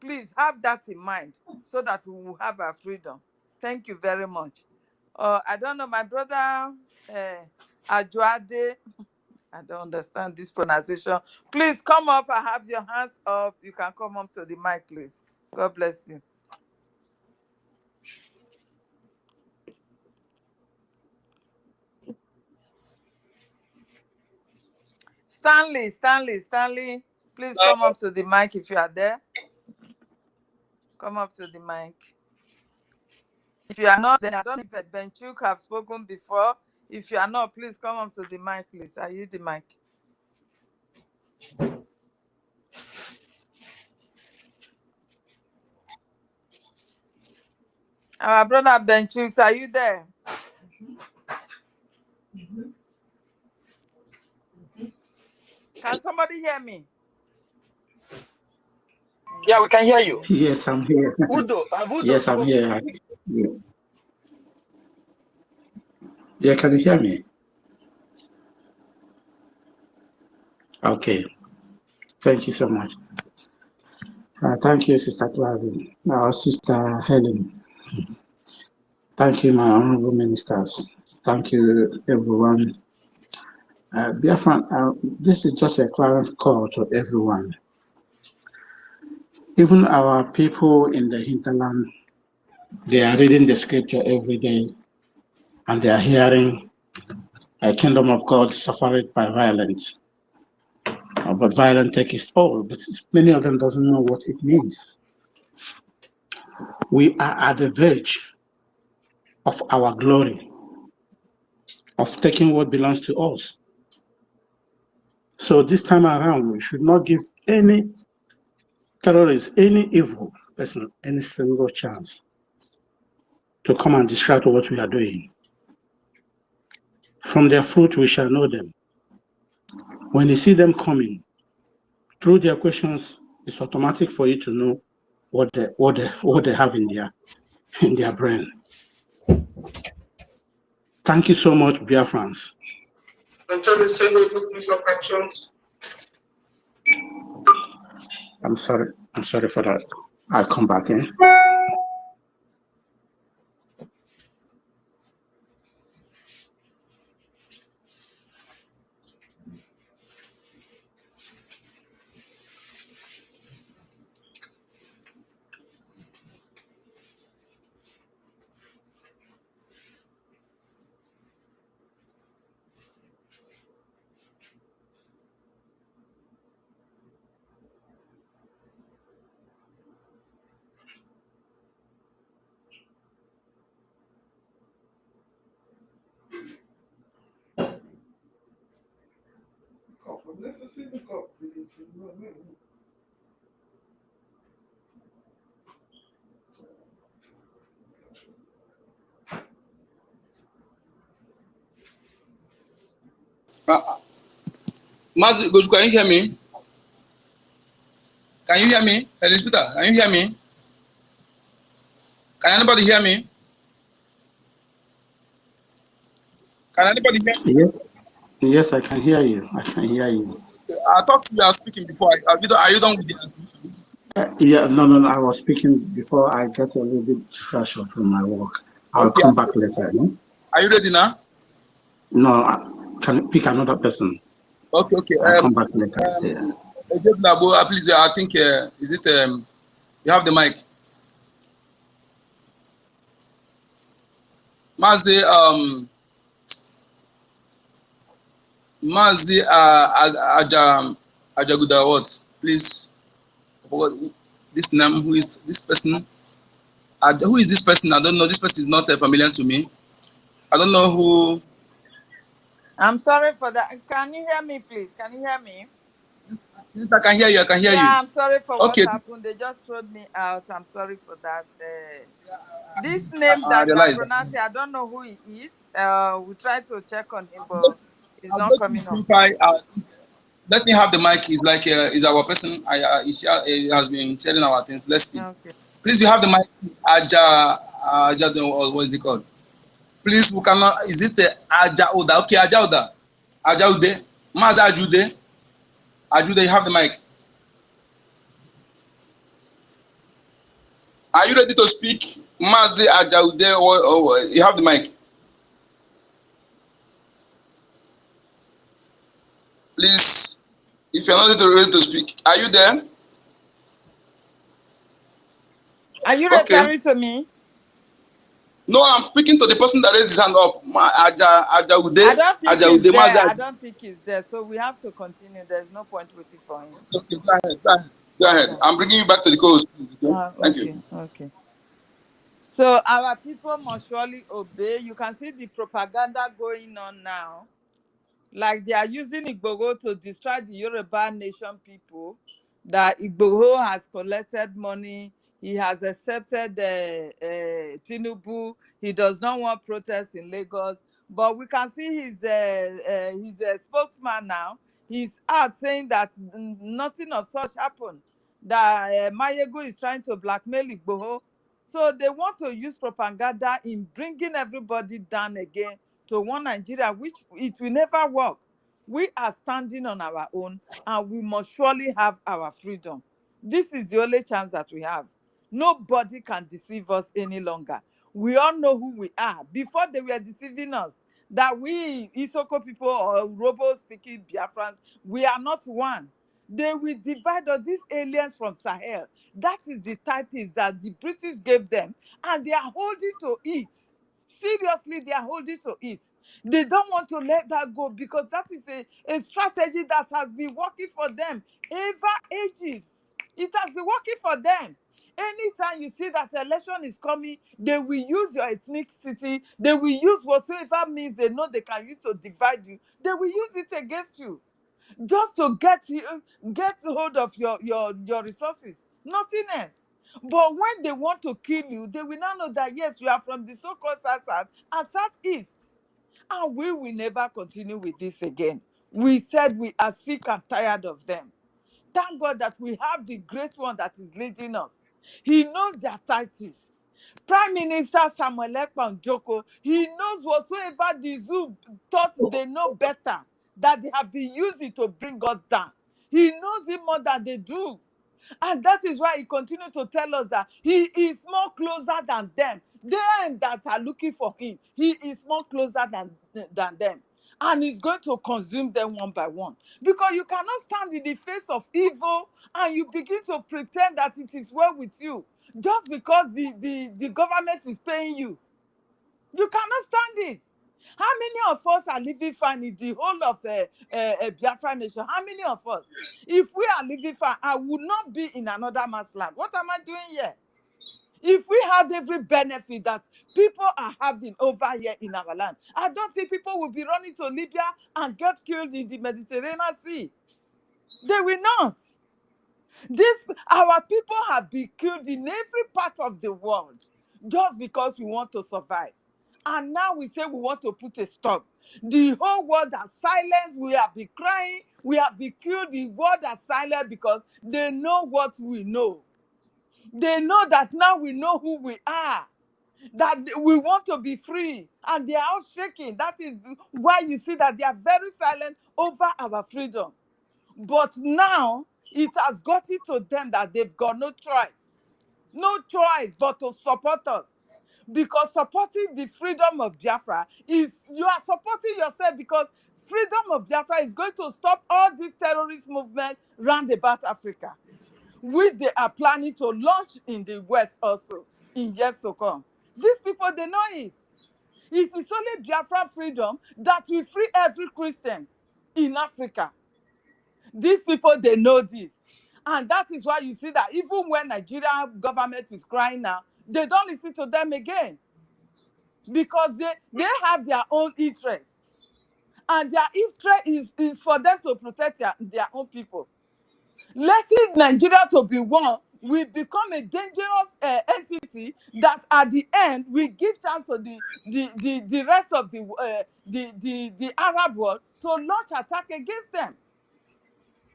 Please have that in mind so that we will have our freedom. Thank you very much. I don't know, my brother Ajuade, I don't understand this pronunciation. Please come up. I have your hands up. You can come up to the mic, please. God bless you. Stanley, please come up to the mic if you are there. Come up to the mic. If you are not, then I don't know if Benchuk have spoken before. If you are not, please come up to the mic, please. Are you the mic? Our brother Benchuk, are you there? Can somebody hear me? Yeah, we can hear you. Yes, I'm here. Udo Yes, I'm here. Yeah, can you hear me? Okay. Thank you so much. Thank you, Sister Clavin. Sister Helen. Thank you, my honorable ministers. Thank you, everyone. Biafra, this is just a clarity call to everyone. Even our people in the hinterland, they are reading the scripture every day, and they are hearing a kingdom of God suffered by violence. But violence takes its toll, but many of them doesn't know what it means. We are at the verge of our glory, of taking what belongs to us. So this time around, we should not give any terrorist, any evil person, any single chance to come and distract what we are doing. From their fruit, we shall know them. When you see them coming, through their questions, it's automatic for you to know what they have in their brain. Thank you so much, Biafrans. I'm sorry for that. I'll come back in. Mazi Goju, can you hear me? Can you hear me? Elizabeth, can you hear me? Can anybody hear me? Can anybody hear me? Yes, I can hear you. I can hear you. I thought you were speaking before. Are you done with the answer? No. I was speaking before I get a little bit fresh from my work. I'll come back later. No? Are you ready now? No, I can pick another person. Okay. I'll come back later. Please, I think, is it, you have the mic. Mazi, Ajaguda, what? Please, this name, who is this person? Who is this person? I don't know. This person is not familiar to me. I don't know who. I'm sorry for that. Can you hear me, please? Can you hear me? Yes, I can hear you. Yeah, I'm sorry for what happened. They just threw me out. I'm sorry for that. This name that you are pronouncing, I don't know who he is. We tried to check on him, but he's not coming up. Let me have the mic. He's like, is our person. He has been telling our things. Let's see. Okay. Please, you have the mic. What is it called? Please, we cannot. Is it the Ajauda? Okay, Ajauda. Ajaude. Maza Ajude. Ajude, you have the mic. Are you ready to speak? Mazi Ajaude, or you have the mic. Please, if you're not ready to speak, are you there? Are you referring to me? No, I'm speaking to the person that raised his hand up. Ajaude. I don't think he's there. I don't think he's there. So we have to continue. There's no point waiting for him. Okay, go ahead. I'm bringing you back to the coast. Thank you. Okay. So our people must surely obey. You can see the propaganda going on now. Like they are using Igboho to distract the Yoruba nation people. That Igboho has collected money. He has accepted Tinubu. He does not want protests in Lagos. But we can see his spokesman now. He's out saying that nothing of such happened. That Mayegu is trying to blackmail Igboho. So they want to use propaganda in bringing everybody down again to one Nigeria, which it will never work. We are standing on our own and we must surely have our freedom. This is the only chance that we have. Nobody can deceive us any longer. We all know who we are. Before they were deceiving us, that we Isoko people or Robo-speaking Biafrans, we are not one. They will divide us, these aliens from Sahel. That is the titles that the British gave them, and they are holding to it. Seriously, they are holding to it. They don't want to let that go because that is a strategy that has been working for them ever ages. It has been working for them. Anytime you see that election is coming, they will use your ethnicity, they will use whatsoever means they know they can use to divide you, they will use it against you, just to get hold of your resources, nothing else. But when they want to kill you, they will now know that yes, you are from the so-called South and Southeast, and we will never continue with this again. We said we are sick and tired of them. Thank God that we have the great one that is leading us. He knows their tactics. Prime Minister Samuel Ekpan Joko, he knows whatsoever the zoo thought they know better, that they have been using to bring us down. He knows it more than they do. And that is why he continues to tell us that he is more closer than them. Them that are looking for him, he is more closer than them. And he's going to consume them one by one. Because you cannot stand in the face of evil and you begin to pretend that it is well with you just because the government is paying you. You cannot stand it. How many of us are living fine in the whole of Biafra nation? How many of us? If we are living fine, I would not be in another man's land. What am I doing here? If we have every benefit that people are having over here in our land, I don't think people will be running to Libya and get killed in the Mediterranean Sea. They will not. Our people have been killed in every part of the world just because we want to survive. And now we say we want to put a stop. The whole world has silent. We have been crying. We have been killed. The world has silent because they know what we know. They know that now we know who we are, that we want to be free, and they are all shaking. That is why you see that they are very silent over our freedom. But now it has gotten to them that they've got no choice but to support us. Because supporting the freedom of Biafra is, you are supporting yourself, because freedom of Biafra is going to stop all these terrorist movements round about Africa, which they are planning to launch in the West also in years to come. These people, they know it. It is only Biafra freedom that will free every Christian in Africa. These people, they know this. And that is why you see that even when Nigerian government is crying now, they don't listen to them again. Because they have their own interest. And their interest is for them to protect their own people. Letting Nigeria to be one will become a dangerous entity that at the end will give chance to the rest of the Arab world to launch attack against them.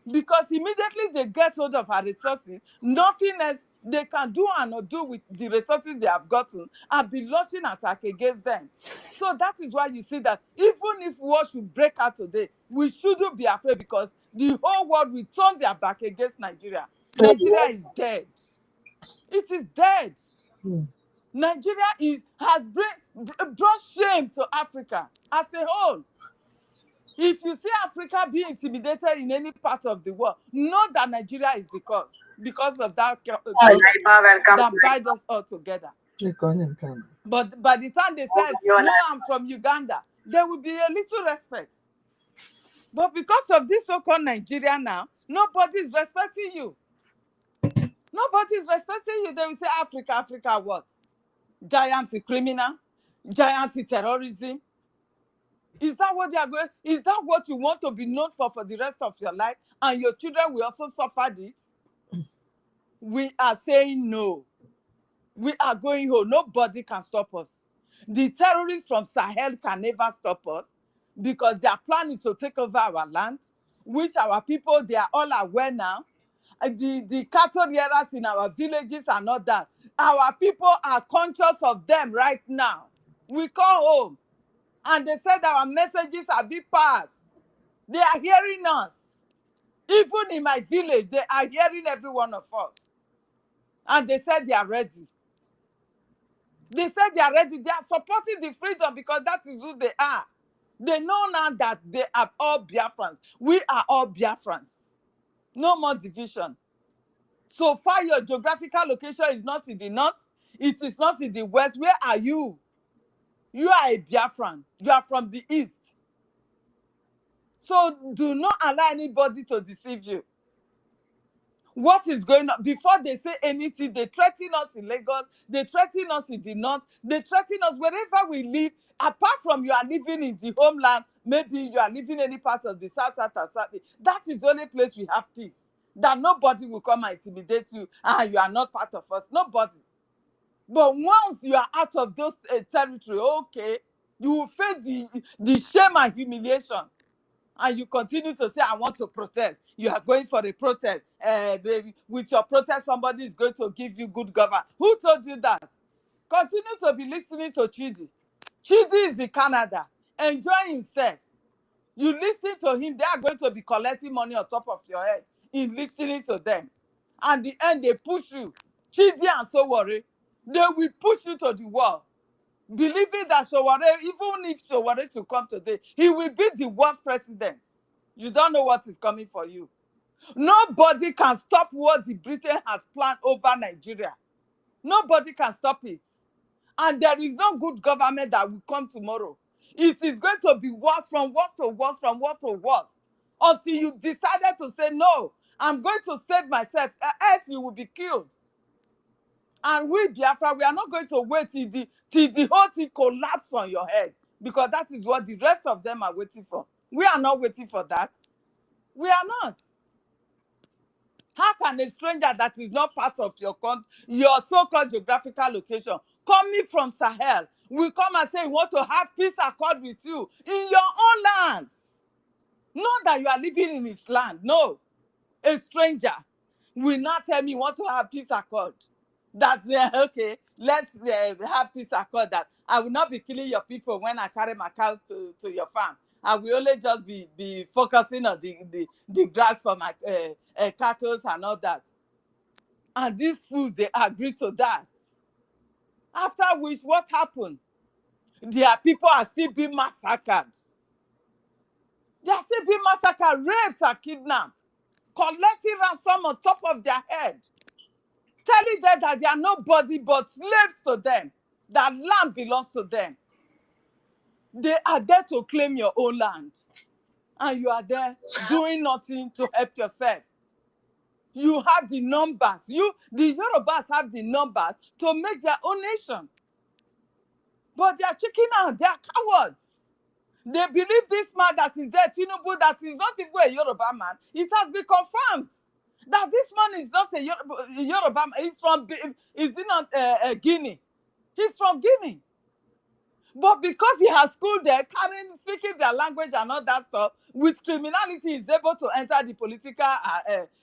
Because immediately they get hold of our resources, nothing else they can do and not do with the resources they have gotten, and be launching attack against them. So that is why you see that even if war should break out today, we shouldn't be afraid, because the whole world will turn their back against Nigeria. Nigeria is dead. It is dead. Nigeria has brought shame to Africa as a whole. If you see Africa being intimidated in any part of the world, know that Nigeria is the cause, because of that that bind us all together. But by the time they said, no, I'm from Uganda, there will be a little respect. But because of this so-called Nigeria now, nobody is respecting you. Nobody is respecting you. They will say, Africa what? Giant criminal? Giant terrorism? Is that what they are going? Is that what you want to be known for the rest of your life? And your children will also suffer this? We are saying no. We are going home. Nobody can stop us. The terrorists from Sahel can never stop us, because their plan is to take over our land, which our people, they are all aware now. The cattle rearers in our villages and all that. Our people are conscious of them right now. We call home. And they said our messages are being passed. They are hearing us. Even in my village, they are hearing every one of us. And they said they are ready. They said they are ready. They are supporting the freedom, because that is who they are. They know now that they are all Biafrans. We are all Biafrans. No more division. So far, your geographical location is not in the north. It is not in the west. Where are you? You are a Biafran. You are from the east. So do not allow anybody to deceive you. What is going on? Before they say anything, they threaten us in Lagos, they threaten us in the north, they threaten us wherever we live. Apart from you are living in the homeland, maybe you are living any part of the south, that is the only place we have peace. That nobody will come and intimidate you, and you are not part of us. Nobody. But once you are out of those territory, okay, you will face the shame and humiliation. And you continue to say, I want to protest. You are going for a protest. Baby, with your protest, somebody is going to give you good government. Who told you that? Continue to be listening to Chidi. Chidi is in Canada, enjoying himself. You listen to him, they are going to be collecting money on top of your head in listening to them. And the end, they push you. Chidi and Sowore, they will push you to the wall. Believing that Sowore, even if Sowore to come today, he will be the worst president. You don't know what is coming for you. Nobody can stop what the Britain has planned over Nigeria. Nobody can stop it. And there is no good government that will come tomorrow. It is going to be worse from worse to worse from worse to worse. Until you decided to say, no, I'm going to save myself, else you will be killed. And we, Biafra, we are not going to wait till the whole thing collapses on your head. Because that is what the rest of them are waiting for. We are not waiting for that. We are not. How can a stranger that is not part of your so-called geographical location, coming from Sahel, will come and say, we want to have peace accord with you in your own lands? Not that you are living in his land. No. A stranger will not tell me you want to have peace accord. That, okay, let's have peace accord that I will not be killing your people when I carry my cow to your farm. I will only just be focusing on the grass for my cattle and all that. And these fools, they agree to that. After which, what happened? Their people are still being massacred. They are still being massacred, raped and kidnapped, collecting ransom on top of their head, telling them that they are nobody but slaves to them, that land belongs to them. They are there to claim your own land. And you are there doing nothing to help yourself. You have the numbers. The Yorubas have the numbers to make their own nation. But they are checking out. They are cowards. They believe this man that is there, Tinubu, that is not even a Yoruba man. It has been confirmed that this man is not a Yoruba man. He's not Guinea. He's from Guinea. But because he has school there, speaking their language and all that stuff, with criminality, he's able to enter the political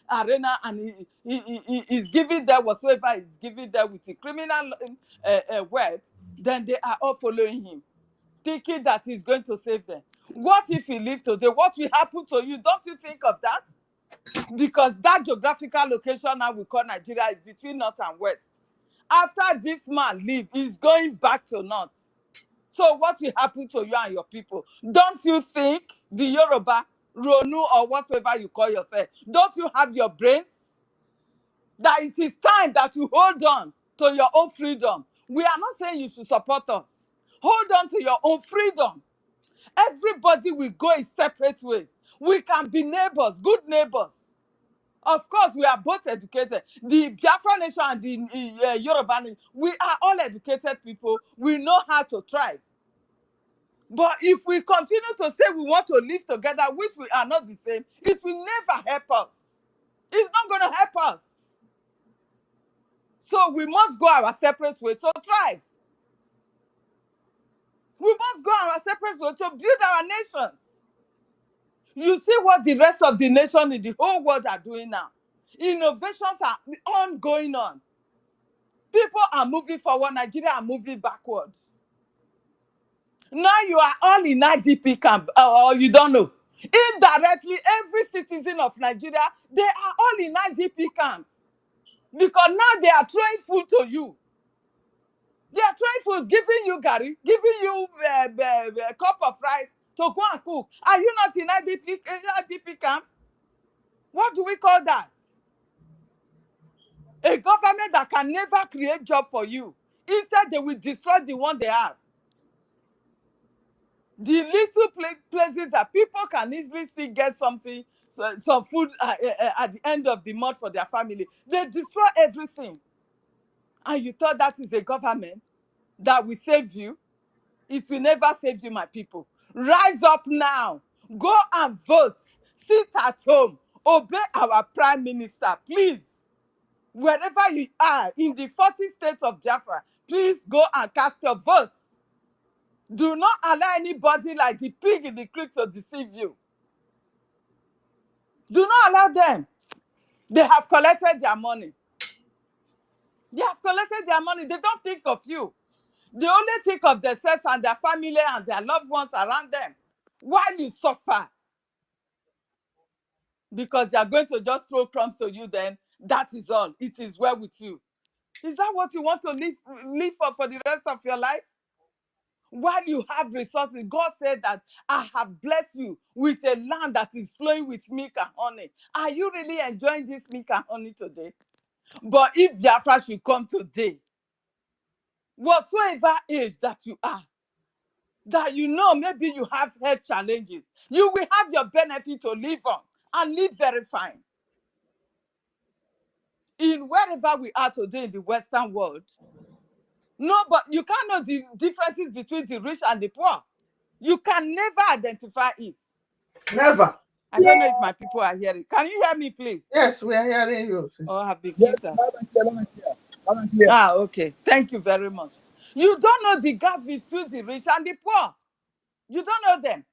arena, and he is giving them whatsoever he's giving them with the criminal wealth, then they are all following him, thinking that he's going to save them. What if he leaves today? What will happen to you? Don't you think of that? Because that geographical location now we call Nigeria is between north and west. After this man leaves, he's going back to north. So what will happen to you and your people? Don't you think the Yoruba, Ronu, or whatever you call yourself, don't you have your brains? That it is time that you hold on to your own freedom. We are not saying you should support us. Hold on to your own freedom. Everybody will go in separate ways. We can be neighbors, good neighbors. Of course, we are both educated. The Biafra nation and the Yoruba nation, we are all educated people. We know how to thrive. But if we continue to say we want to live together, which we are not the same, it will never help us. It's not going to help us. So we must go our separate ways to thrive. We must go our separate ways to build our nations. You see what the rest of the nation in the whole world are doing now. Innovations are ongoing on. People are moving forward. Nigeria are moving backwards. Now you are all in IDP camp, or you don't know. Indirectly, every citizen of Nigeria, they are all in IDP camps. Because now they are throwing food to you. They are throwing food, giving you gari, giving you a cup of rice to go and cook. Are you not in IDP camp? What do we call that? A government that can never create job for you. Instead, they will destroy the one they have. The little places that people can easily see get something some food at the end of the month for their family. They destroy everything. And you thought that is a government that will save you? It will never save you, my people. Rise up now. Go and vote. Sit at home. Obey our prime minister, please. Wherever you are, in the 40 states of Biafra, please go and cast your votes. Do not allow anybody like the pig in the creek to deceive you. Do not allow them. They have collected their money. They have collected their money. They don't think of you. They only think of themselves and their family and their loved ones around them while you suffer. Because they are going to just throw crumbs to you, then that is all. It is well with you. Is that what you want to live for the rest of your life? While you have resources, God said that I have blessed you with a land that is flowing with milk and honey. Are you really enjoying this milk and honey today? But if Biafra should come today, whatsoever age that you are, that you know maybe you have health challenges, you will have your benefit to live on and live very fine. In wherever we are today in the Western world, no, but you can't know the differences between the rich and the poor. You can never identify it. Never. I don't know if my people are hearing. Can you hear me, please? Yes, we are hearing you. Oh, have been Yes, kicked out. loud and clear, loud and clear. Loud and clear. Ah, okay. Thank you very much. You don't know the gaps between the rich and the poor. You don't know them.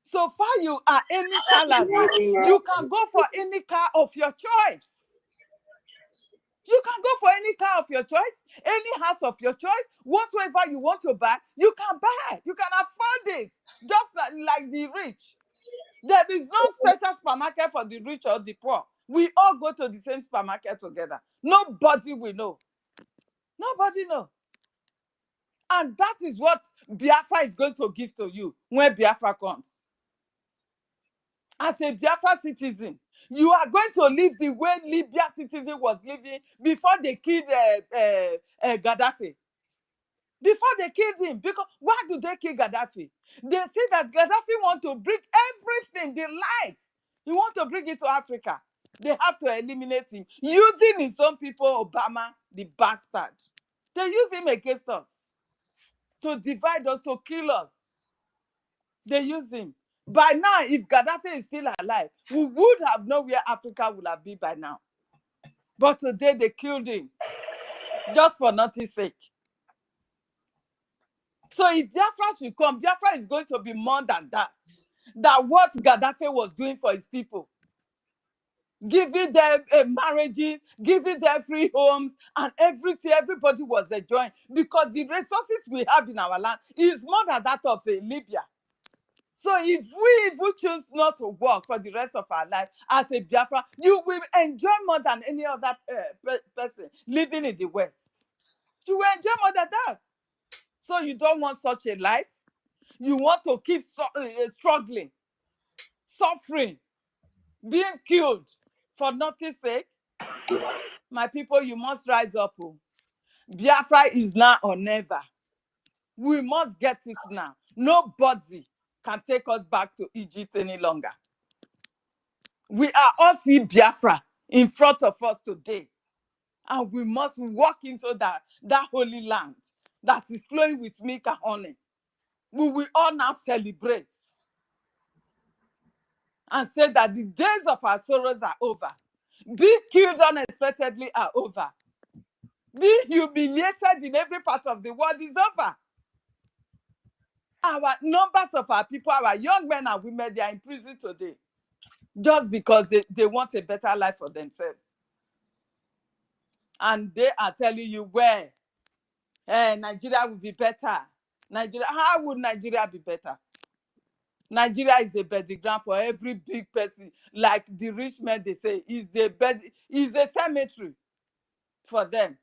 So far you are any salary, you can go for any car of your choice. You can go for any car of your choice, any house of your choice, whatsoever you want to buy, you can buy. You can afford it, just like the rich. There is no special supermarket for the rich or the poor. We all go to the same supermarket together. Nobody will know. Nobody knows. And that is what Biafra is going to give to you when Biafra comes. As a Biafra citizen, you are going to live the way Libya citizen was living before they killed Gaddafi. Before they killed him. Because why do they kill Gaddafi? They say that Gaddafi want to bring everything, the light. He want to bring it to Africa. They have to eliminate him. Using his own people, Obama, the bastard. They use him against us. To divide us, to kill us. They use him. By now, if Gaddafi is still alive, we would have known where Africa would have been by now. But today they killed him. Just for nothing's sake. So if Biafra should come, Biafra is going to be more than that. That what Gaddafi was doing for his people. Giving them marriages, giving them free homes, and everything, everybody was enjoying. Because the resources we have in our land is more than that of Libya. So if we choose not to work for the rest of our life as a Biafra, you will enjoy more than any other person living in the West. You will enjoy more than that. So you don't want such a life. You want to keep struggling, suffering, being killed for nothing's sake. My people, you must rise up. Biafra is now or never. We must get it now. Nobody can take us back to Egypt any longer. We are all see Biafra in front of us today. And we must walk into that holy land that is flowing with milk and honey. We will all now celebrate and say that the days of our sorrows are over. Being killed unexpectedly are over. Being humiliated in every part of the world is over. Our numbers of our people, our young men and women, they are in prison today just because they want a better life for themselves. And they are telling you where Nigeria will be better. Nigeria, how would Nigeria be better? Nigeria is a bedding ground for every big person. Like the rich men, they say, is a cemetery for them.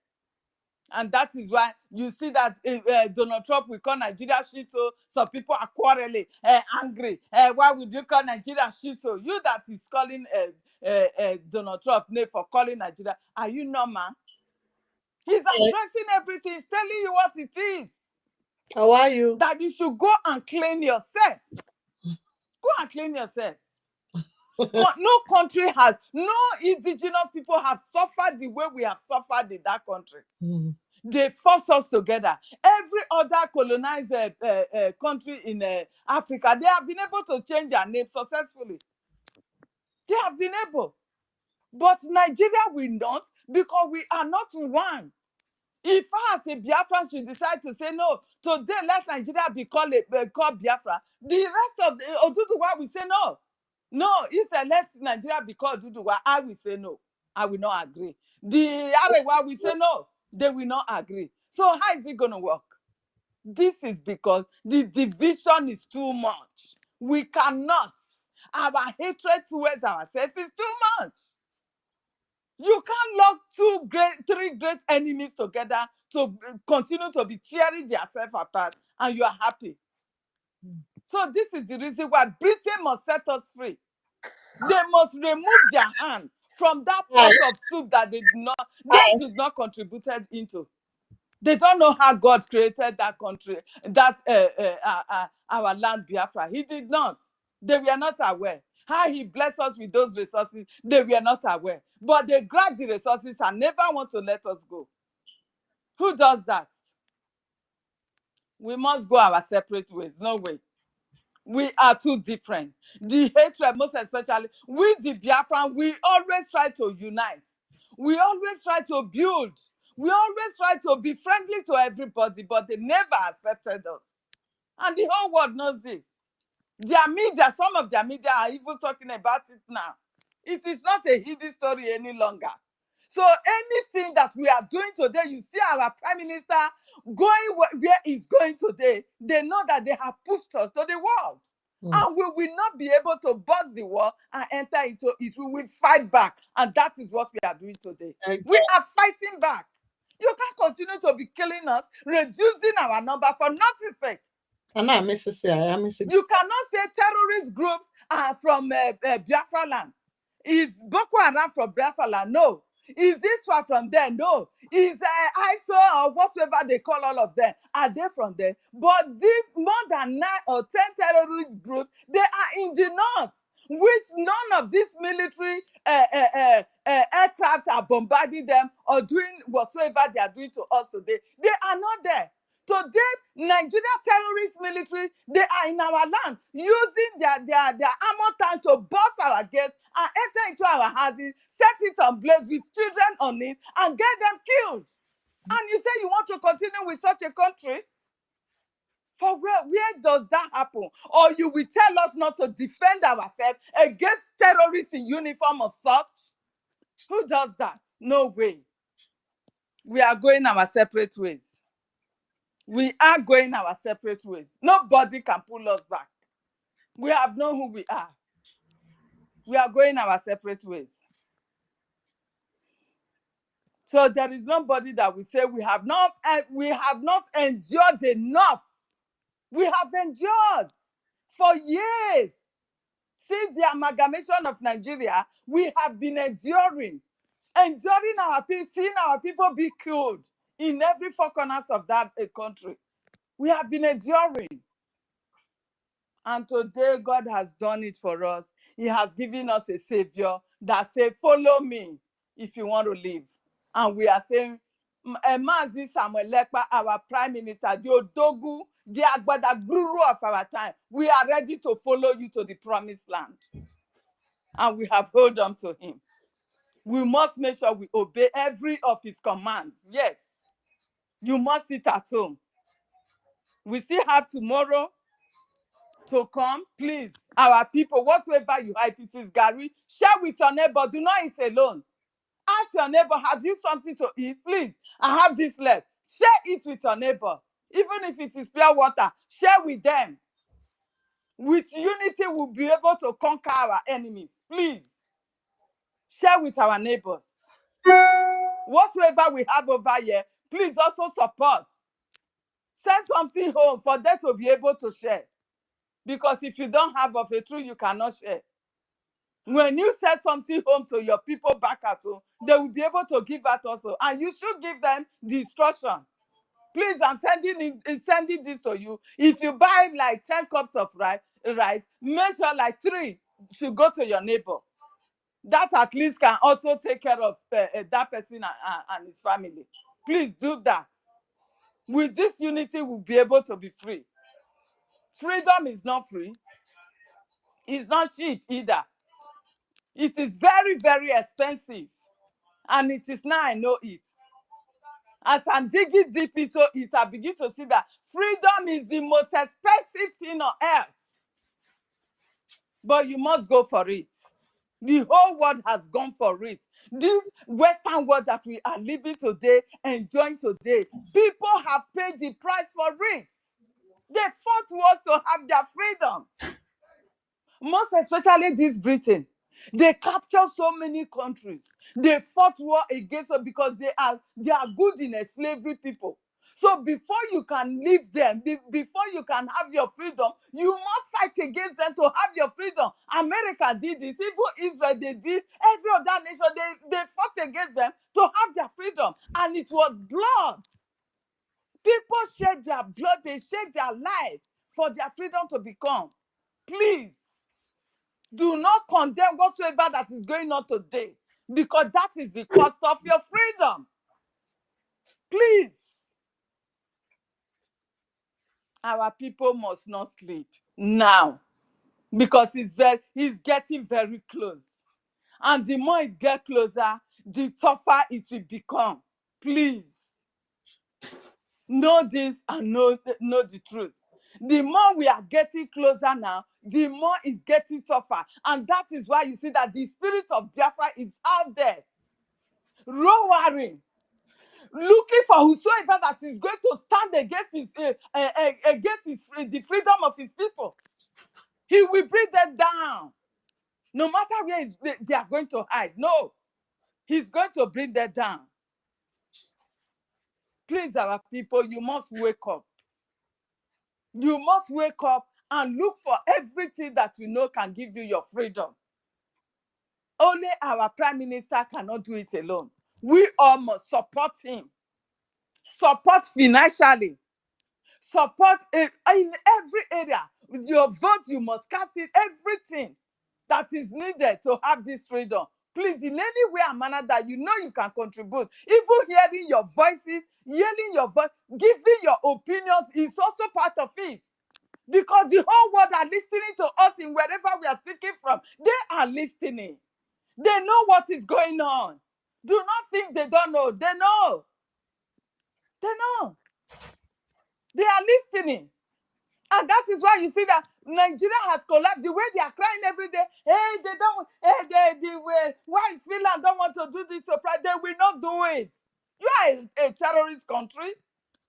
And that is why you see that Donald Trump will call Nigeria shito. Some people are quarreling, angry. Why would you call Nigeria shito? You that is calling Donald Trump name for calling Nigeria. Are you normal? He's addressing everything. He's telling you what it is. How are you? That you should go and clean yourselves. Go and clean yourselves. No country has, no indigenous people have suffered the way we have suffered in that country. They force us together. Every other colonized country in Africa, they have been able to change their name successfully. They have been able. But Nigeria will not, because we are not one. If I, as a Biafran, should decide to say no, today let Nigeria be called Biafra, the rest of the Oduduwa will say no. No, instead let Nigeria be called Oduduwa, I will say no. I will not agree. The Arewa will say no. They will not agree. So how is it going to work? This is because the division is too much. We cannot. Our hatred towards ourselves is too much. You can't lock three great enemies together to continue to be tearing themselves apart, and you are happy. So this is the reason why Britain must set us free. They must remove their hand from that pot of soup that they did not contribute into. They don't know how God created that country, that our land Biafra. He did not. They were not aware. How he blessed us with those resources, they were not aware. But they grab the resources and never want to let us go. Who does that? We must go our separate ways. No way. We are too different. The hatred, most especially, with the Biafran, we always try to unite. We always try to build. We always try to be friendly to everybody, but they never accepted us. And the whole world knows this. Their media, some of their media are even talking about it now. It is not a hidden story any longer. So anything that we are doing today, you see our Prime Minister going where he's going today, they know that they have pushed us to the world. And we will not be able to bust the wall and enter into it. We will fight back. And that is what we are doing today. We are fighting back. You can't continue to be killing us, reducing our number for nothing sake. You cannot say terrorist groups are from Biafra land. Is Boko Haram from Biafra land? No. Is this one from there? No. Is ISO or whatever they call all of them? Are they from there? But these more than 9 or 10 terrorist groups, they are in the north, which none of these military aircraft are bombarding them or doing whatsoever they are doing to us today. They are not there. Today, Nigeria terrorist military, they are in our land using their armor tank to bust our gates and enter into our houses, set it on blaze with children on it, and get them killed. And you say you want to continue with such a country? For where does that happen? Or you will tell us not to defend ourselves against terrorists in uniform of such? Who does that? No way. We are going our separate ways. We are going our separate ways. Nobody can pull us back. We have known who we are. We are going our separate ways. So there is nobody that will say we have not endured enough. We have endured for years. Since the amalgamation of Nigeria, we have been enduring our people, seeing our people be killed in every 4 corners of that country. We have been enduring. And today, God has done it for us. He has given us a savior that says, follow me if you want to live. And we are saying, Mazi Samuel Lekpa, our prime minister, the Odogu, the Agbada Guru of our time, we are ready to follow you to the promised land. And we have held on to him. We must make sure we obey every of his commands. Yes, you must sit at home. We still have tomorrow to come. Please, our people, whatsoever you have, if it is Gary, share with your neighbor. Do not eat alone. Ask your neighbor, have you something to eat? Please, I have this left. Share it with your neighbor. Even if it is pure water, share with them. With unity, we'll be able to conquer our enemies. Please, share with our neighbors. Whatsoever we have over here, please also support. Send something home for them to be able to share. Because if you don't have of a truth, you cannot share. When you send something home to your people back at home, they will be able to give that also. And you should give them the instruction. Please, I'm sending this to you. If you buy like 10 cups of rice, make sure like 3 should go to your neighbor. That at least can also take care of that person and his family. Please do that. With this unity, we'll be able to be free. Freedom is not free. It's not cheap either. It is very, very expensive. And it is now I know it. As I'm digging deep into it, I begin to see that freedom is the most expensive thing on earth. But you must go for it. The whole world has gone for it. This Western world that we are living today, enjoying today, people have paid the price for it. They fought wars to have their freedom. Most especially this Britain. They captured so many countries. They fought war against them because they are good in enslaving people. So before you can leave them, before you can have your freedom, you must fight against them to have your freedom. America did this, even Israel, they did, every other nation, they fought against them to have their freedom. And it was blood. People shed their blood, they shed their life for their freedom to become. Please, do not condemn whatsoever that is going on today, because that is the cost of your freedom. Please. Our people must not sleep now, because it's getting very close. And the more it gets closer, the tougher it will become. Please. Know this and know the truth. The more we are getting closer now, the more it's getting tougher. And that is why you see that the spirit of Biafra is out there, roaring, looking for whosoever that is going to stand against the freedom of his people. He will bring them down. No matter where they are going to hide. No, he's going to bring them down. Please, our people, you must wake up. You must wake up and look for everything that you know can give you your freedom. Only our Prime Minister cannot do it alone. We all must support him. Support financially. Support in every area. With your vote, you must cast in everything that is needed to have this freedom. Please, in any way and manner that you know you can contribute, even hearing your voices, yelling your voice, giving your opinions is also part of it. Because the whole world are listening to us in wherever we are speaking from. They are listening. They know what is going on. Do not think they don't know. They know. They know. They are listening. And that is why you see that Nigeria has collapsed. The way they are crying every day, hey, they don't, why is Finland don't want to do this surprise? They will not do it. You are a terrorist country.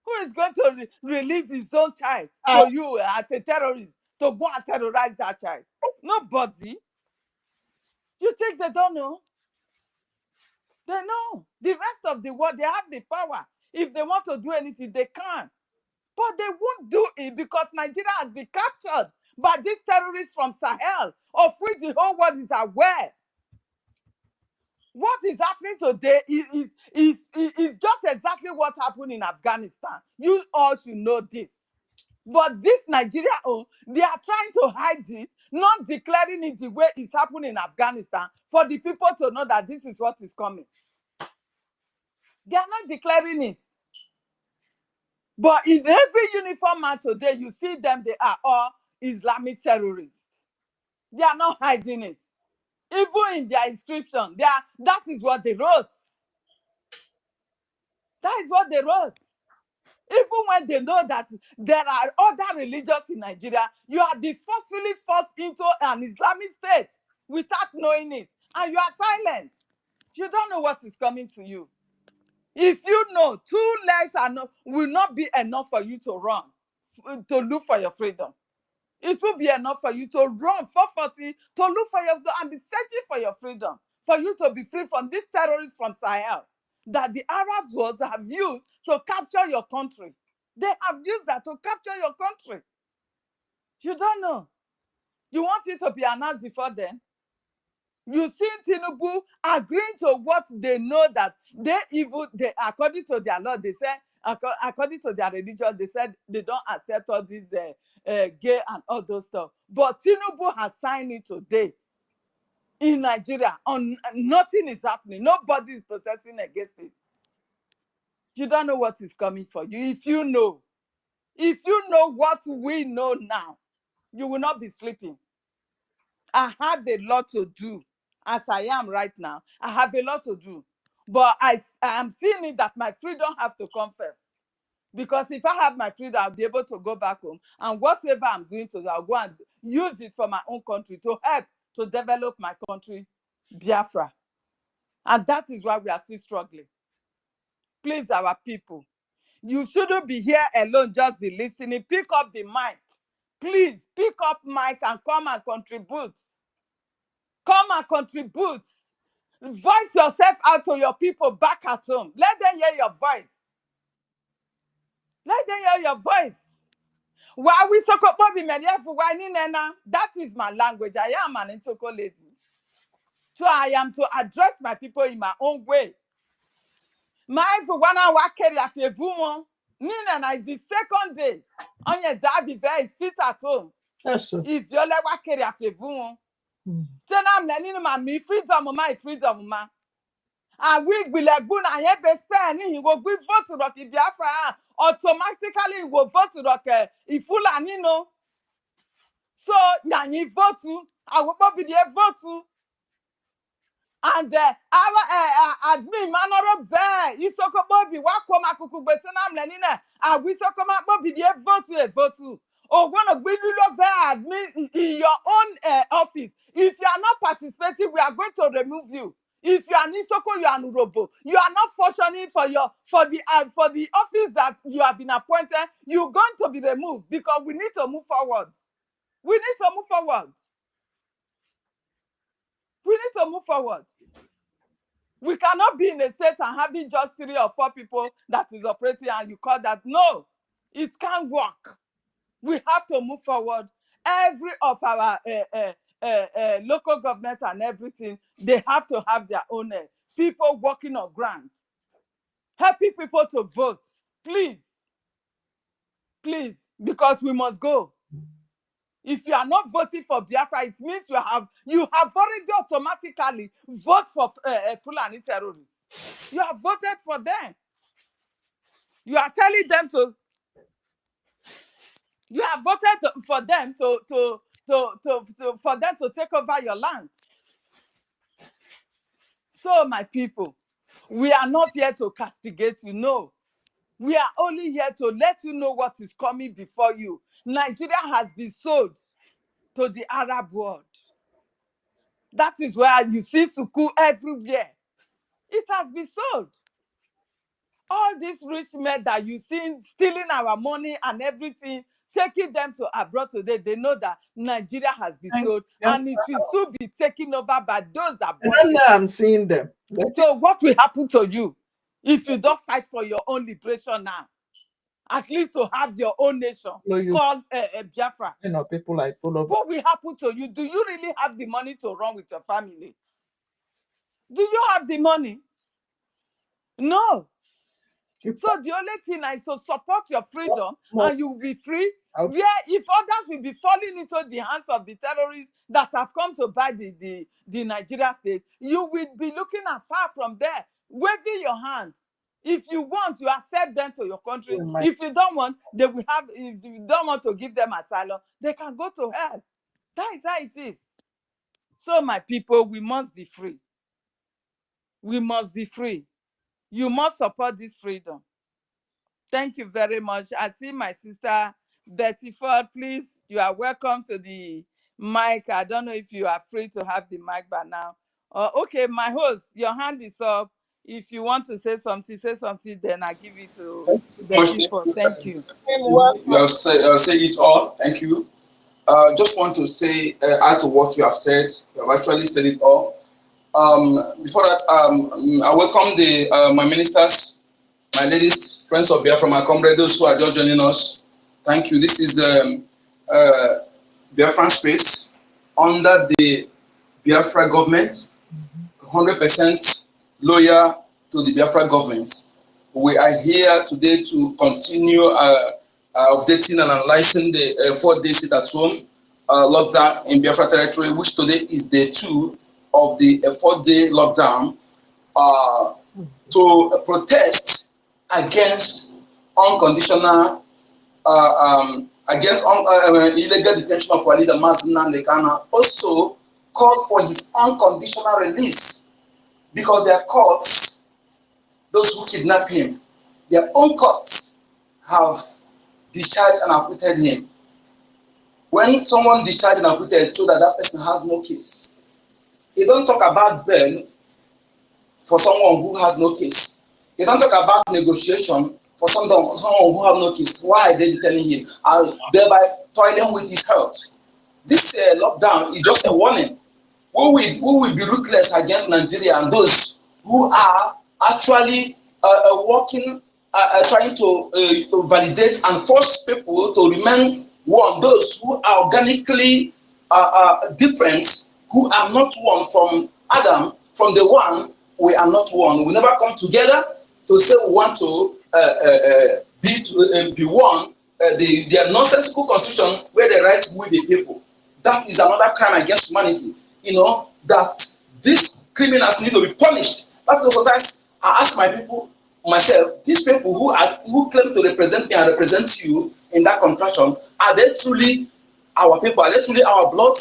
Who is going to release his own child to you as a terrorist to go and terrorize that child? Nobody. You think they don't know? They know. The rest of the world, they have the power. If they want to do anything, they can. But they won't do it because Nigeria has been captured by these terrorists from Sahel, of which the whole world is aware. What is happening today is just exactly what happened in Afghanistan. You all should know this. But this Nigeria, they are trying to hide it, not declaring it the way it's happening in Afghanistan, for the people to know that this is what is coming. They are not declaring it. But in every uniform man today, you see them, they are all Islamic terrorists. They are not hiding it. Even in their inscription, that is what they wrote. That is what they wrote. Even when they know that there are other religions in Nigeria, you are forcefully forced into an Islamic state without knowing it. And you are silent. You don't know what is coming to you. If you know 2 legs will not be enough for you to run, to look for your freedom. It will be enough for you to run 440 to look for your freedom and be searching for your freedom, for you to be free from these terrorists from Sahel that the Arabs have used to capture your country. They have used that to capture your country. You don't know. You want it to be announced before then? You see Tinubu agreeing to what they know that according to their law, they said, according to their religion, they said they don't accept all these gay and all those stuff. But Tinubu has signed it today in Nigeria, nothing is happening. Nobody is protesting against it. You don't know what is coming for you. If you know what we know now, you will not be sleeping. I have a lot to do as I am right now. I have a lot to do. But I am seeing it that my freedom have to come first. Because if I have my freedom, I'll be able to go back home. And whatever I'm doing today, I'll go and use it for my own country to help to develop my country, Biafra. And that is why we are still struggling. Please, our people, you shouldn't be here alone, just be listening. Pick up the mic. Please, pick up mic and come and contribute. Come and contribute. Voice yourself out to your people back at home. Let them hear your voice. Let them hear your voice. That is my language. I am an Nsoko lady. So I am to address my people in my own way. My one hour carry at a woman. Nina is the second day. On your daddy very sit at home. Yes, sir. If you let carry at a woman. Then I'm letting my freedom, ma. And we will like boon and he best he will vote to rock Biafra. Automatically he will vote to rock Ifulani no. So Nani vote to I will not be there vote to. And our admin manoro bear Isoko Bobby Wakoma Kuku Besenam Lenina. I wish so come out Bobby there vote to. Or one of we love admin in your own office. If you are not participating, we are going to remove you. If you are Nisoko, you are Nurobo. You are not functioning for the office that you have been appointed. You're going to be removed because we need to move forward. We need to move forward. We need to move forward. We cannot be in a state and having just 3 or 4 people that is operating and you call that. No, it can't work. We have to move forward. Every of our local government and everything, they have to have their own people working on ground, helping people to vote. Please, because we must go. If you are not voting for Biafra, it means you have already automatically voted for Fulani terrorists. You have voted for them. You are telling them to. You have voted for them for them to take over your land. So, my people, we are not here to castigate you. No, we are only here to let you know what is coming before you. Nigeria has been sold to the Arab world. That is where you see Suku everywhere. It has been sold. All these rich men that you see stealing our money and everything, taking them to abroad today, they know that Nigeria has been sold and it will soon be taken over by those that bought it. I'm seeing them. So what will happen to you if you don't fight for your own liberation now? At least to have your own nation called Biafra. You know, people like follow. What will happen to you? Do you really have the money to run with your family? Do you have the money? No. So the only thing is to support your freedom and you will be free. Yeah, if others will be falling into the hands of the terrorists that have come to buy the Nigeria state, you will be looking afar from there, waving your hand. If you want, you accept them to your country. If you don't want, they will have. If you don't want to give them asylum, they can go to hell. That is how it is. So, my people, we must be free. We must be free. You must support this freedom. Thank you very much. I see my sister Betty Ford. Please, you are welcome to the mic. I don't know if you are free to have the mic by now. Okay, my host, your hand is up. If you want to say something, then I give it to Betty Ford. Thank you. You have said it all. Thank you. Just want to say, add to what you have said. You have actually said it all. Before that, I welcome my ministers, my ladies, friends of Biafra, my comrades, those who are just joining us. Thank you. This is Biafran space under the Biafra government, 100% loyal to the Biafra government. We are here today to continue updating and analyzing the 4-day sit-at-home lockdown in Biafra territory, which today is day 2 of the 4-day lockdown to protest against unconditional, illegal detention of our leader Mazina Lekana, also called for his unconditional release because their courts, those who kidnapped him, their own courts have discharged and acquitted him. When someone discharged and acquitted, so that that person has no case. You don't talk about bail for someone who has no case. You don't talk about negotiation for someone who has no case. Why are they detaining him? Thereby toiling with his health. This lockdown is just a warning. We will be ruthless against Nigeria and those who are actually working, trying to validate and force people to remain one. Those who are organically different, who are not one from Adam, from the one, we are not one. We never come together to say we want to be one. Their nonsensical constitution where they write we the people. That is another crime against humanity. You know, that these criminals need to be punished. That's also that I ask my people, myself, these people who claim to represent me and represent you in that contraction, are they truly our people? Are they truly our blood?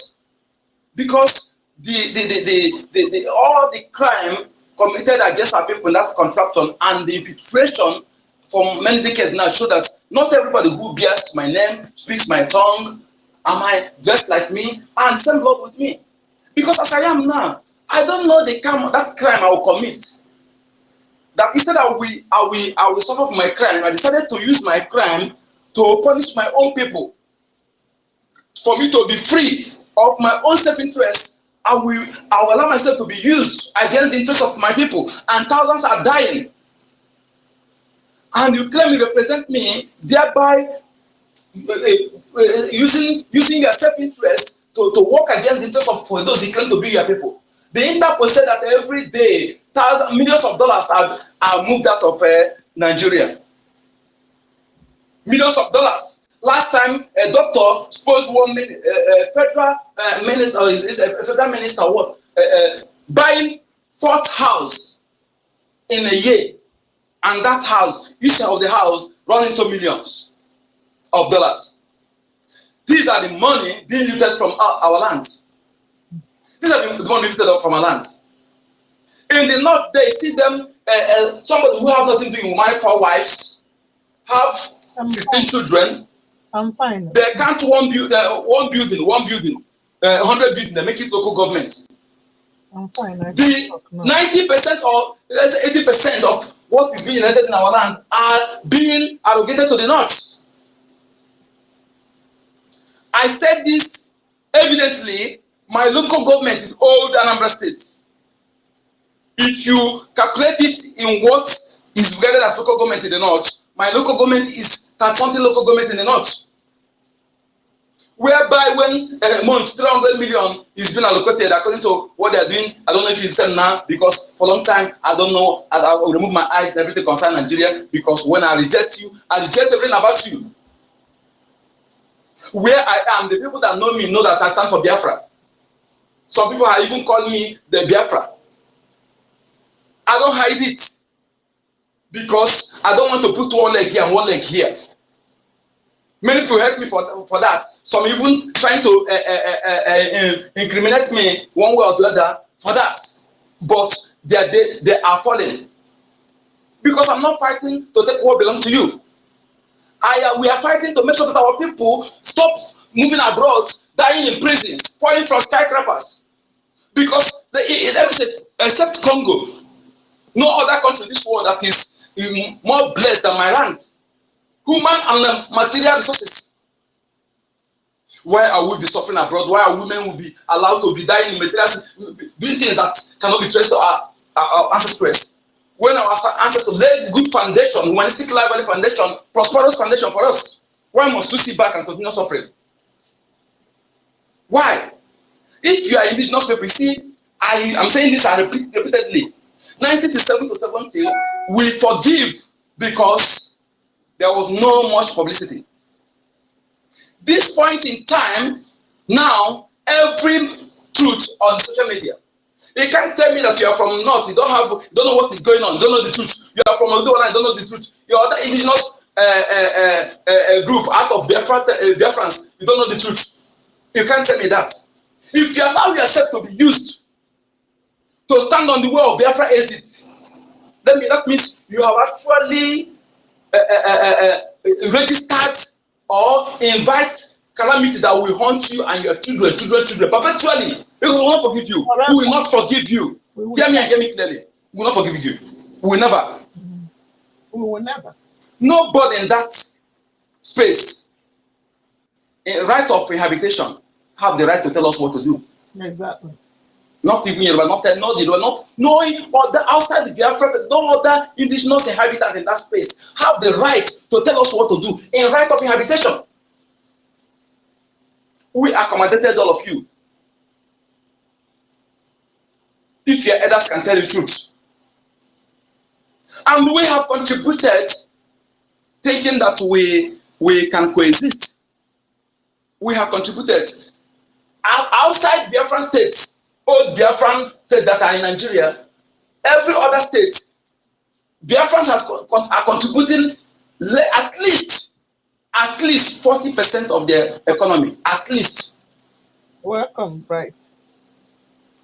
Because all the crime committed against our people in that contraction and the infiltration for many decades now show that not everybody who bears my name, speaks my tongue, am I dressed like me, and same blood with me. Because as I am now, I don't know that crime I will commit. That instead I will suffer for my crime, I decided to use my crime to punish my own people. For me to be free of my own self-interest, I will allow myself to be used against the interests of my people, and thousands are dying. And you claim you represent me, thereby using your self-interest to work against the interests of for those who claim to be your people. The Interpol said that every day, millions of dollars are moved out of Nigeria. Millions of dollars. Last time, a doctor supposed one federal minister, or is a federal minister, what buying 4th house in a year, and that house, each of the house, running some millions of dollars. These are the money being looted from our lands. These are the money looted from our lands. In the north, they see them, somebody who have nothing to do with marry 4 wives, have 16 children. I'm fine. They can't one building, 100 buildings, they make it local government. I'm fine. The 90% or 80% of what is being inherited in our land are being allocated to the north. I said this evidently, my local government in old Anambra State. If you calculate it in what is regarded as local government in the north, my local government is something local government in the north. Whereby when a month 300 million is being allocated according to what they are doing, I don't know if it's the same now, because for a long time I don't know. I will remove my eyes and everything concerning Nigeria, because when I reject you, I reject everything about you. Where I am, the people that know me know that I stand for Biafra. Some people are even calling me the Biafra. I don't hide it because I don't want to put one leg here and one leg here. Many people help me for that. Some even trying to incriminate me one way or the other for that. But they are falling. Because I'm not fighting to take what belongs to you. We are fighting to make sure that our people stop moving abroad, dying in prisons, falling from skyscrapers. Because let me say, except Congo, no other country in this world that is more blessed than my land. Human and material resources. Why are we be suffering abroad? Why are women will be allowed to be dying in materials, doing things that cannot be traced to our ancestors? When our ancestors laid good foundation, humanistic life value foundation, prosperous foundation for us, why must we sit back and continue suffering? Why? If you are indigenous people, you see, I'm saying this and repeatedly. 1967 to 70, we forgive because there was no much publicity. This point in time, now every truth on social media, You can't tell me that you are from North, you don't know what is going on, you don't know the truth. You are from Odola, you don't know the truth. You are the indigenous group out of Biafrans, you don't know the truth. You can't tell me that. If you allow yourself to be used to stand on the way of Biafra exit, that means you have actually registered or invite calamity that will haunt you and your children perpetually. Because we will not forgive you. We will not forgive you. Hear me and hear me clearly. We will not forgive you. We will never. We will never. Nobody in that space, in right of inhabitation, have the right to tell us what to do. Exactly. Not even Yoruba, not knowing other outside the Biafra, no other indigenous inhabitants in that space have the right to tell us what to do in right of inhabitation. We accommodated all of you. If your elders can tell the truth. And we have contributed thinking that we can coexist. We have contributed. Outside Biafran states, old Biafran states that are in Nigeria, every other state, Biafrans are contributing at least 40% of their economy. At least. Welcome, right.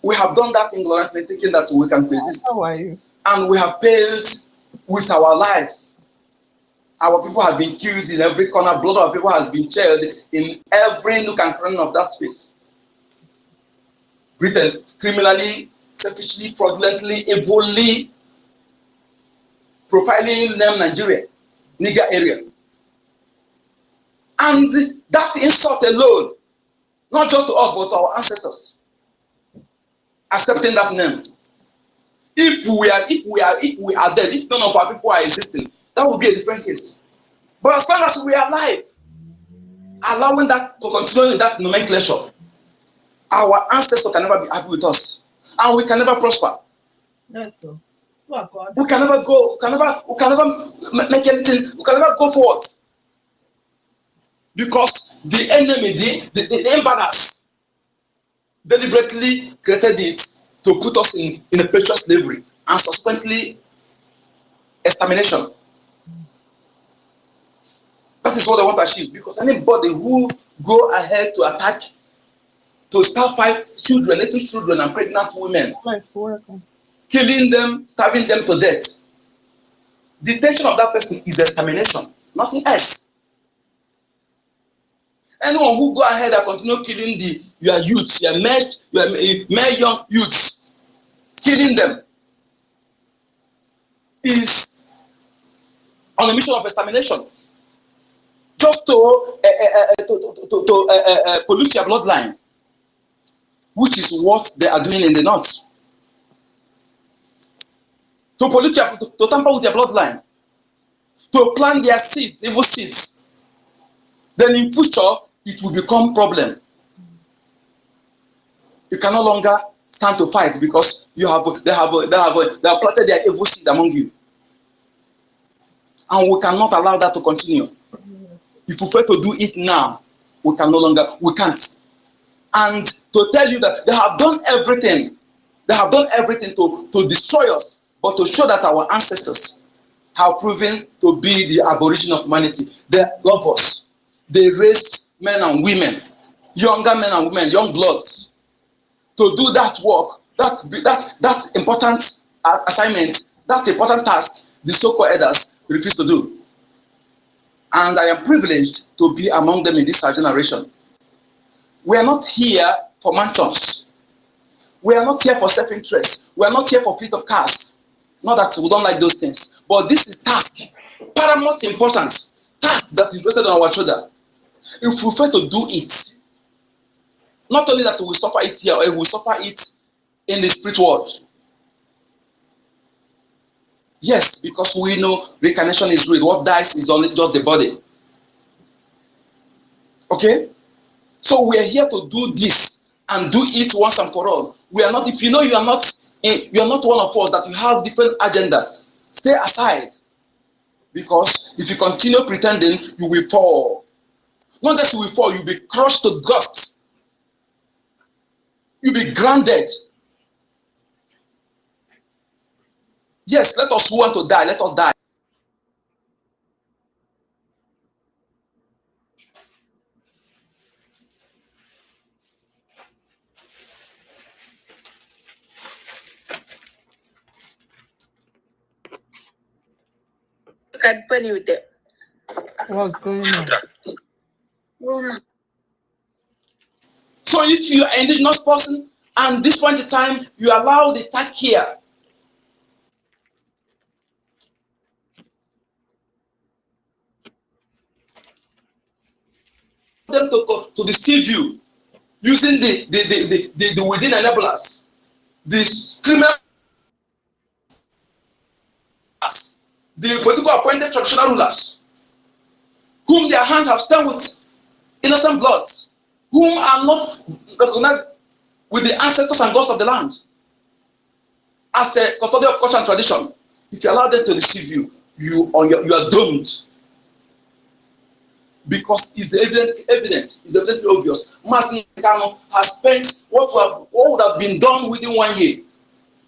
We have done that ignorantly, thinking that we can coexist. How are you? And we have paid with our lives. Our people have been killed in every corner. Blood of people has been shed in every nook and cranny of that space. Written criminally, selfishly, fraudulently, evilly, profiling them Nigeria, Niger area. And that insult alone, not just to us, but to our ancestors, accepting that name. If we are dead, if none of our people are existing, that would be a different case. But as long as we are alive, allowing that to continue in that nomenclature, our ancestors can never be happy with us, and we can never prosper. That's so. We can never go. We can never make anything. We can never go forward because the enemy, the imbalance, deliberately created it to put us in a perpetual slavery and subsequently extermination. That is what they want to achieve, because anybody who go ahead to attack, to start fight children, little children and pregnant women, killing them, starving them to death, the intention of that person is extermination, nothing else. Anyone who go ahead and continue killing your youth, your male young youths, killing them, is on a mission of extermination, just to pollute your bloodline, which is what they are doing in the north. To pollute to tamper with your bloodline, to plant their seeds, evil seeds. Then in future, it will become problem. You can no longer stand to fight because they have planted their evil seed among you. And we cannot allow that to continue. If we fail to do it now, we can't. And to tell you that they have done everything to destroy us, but to show that our ancestors have proven to be the aborigine of humanity. They love us. They raise men and women, younger men and women, young bloods, to do that work, that important assignment, that important task the so-called elders refuse to do. And I am privileged to be among them in this generation. We are not here for mansions. We are not here for self-interest. We are not here for fleet of cars. Not that we don't like those things, but this is task, paramount important, task that is rested on our shoulder. If we fail to do it, not only that we will suffer it here, we will suffer it in the spirit world. Yes, because we know reincarnation is real. What dies is only just the body. Okay? So we are here to do this and do it once and for all. We are not, if you know you are not one of us, that you have different agenda, stay aside. Because if you continue pretending, you will fall. Not just you will fall, you'll be crushed to dust. You'll be grounded. Yes, let us who want to die, let us die. What's going on? So if you are an indigenous person and this point in time you allow the attack here, them to deceive you using the within enablers, the criminal, the political appointed traditional rulers, whom their hands have stained with innocent bloods, whom are not recognized with the ancestors and gods of the land as a custodian of culture and tradition. If you allow them to deceive you, you are doomed. Because it's evident, it's evidently obvious. Mazi Kano has spent what would have been done within 1 year.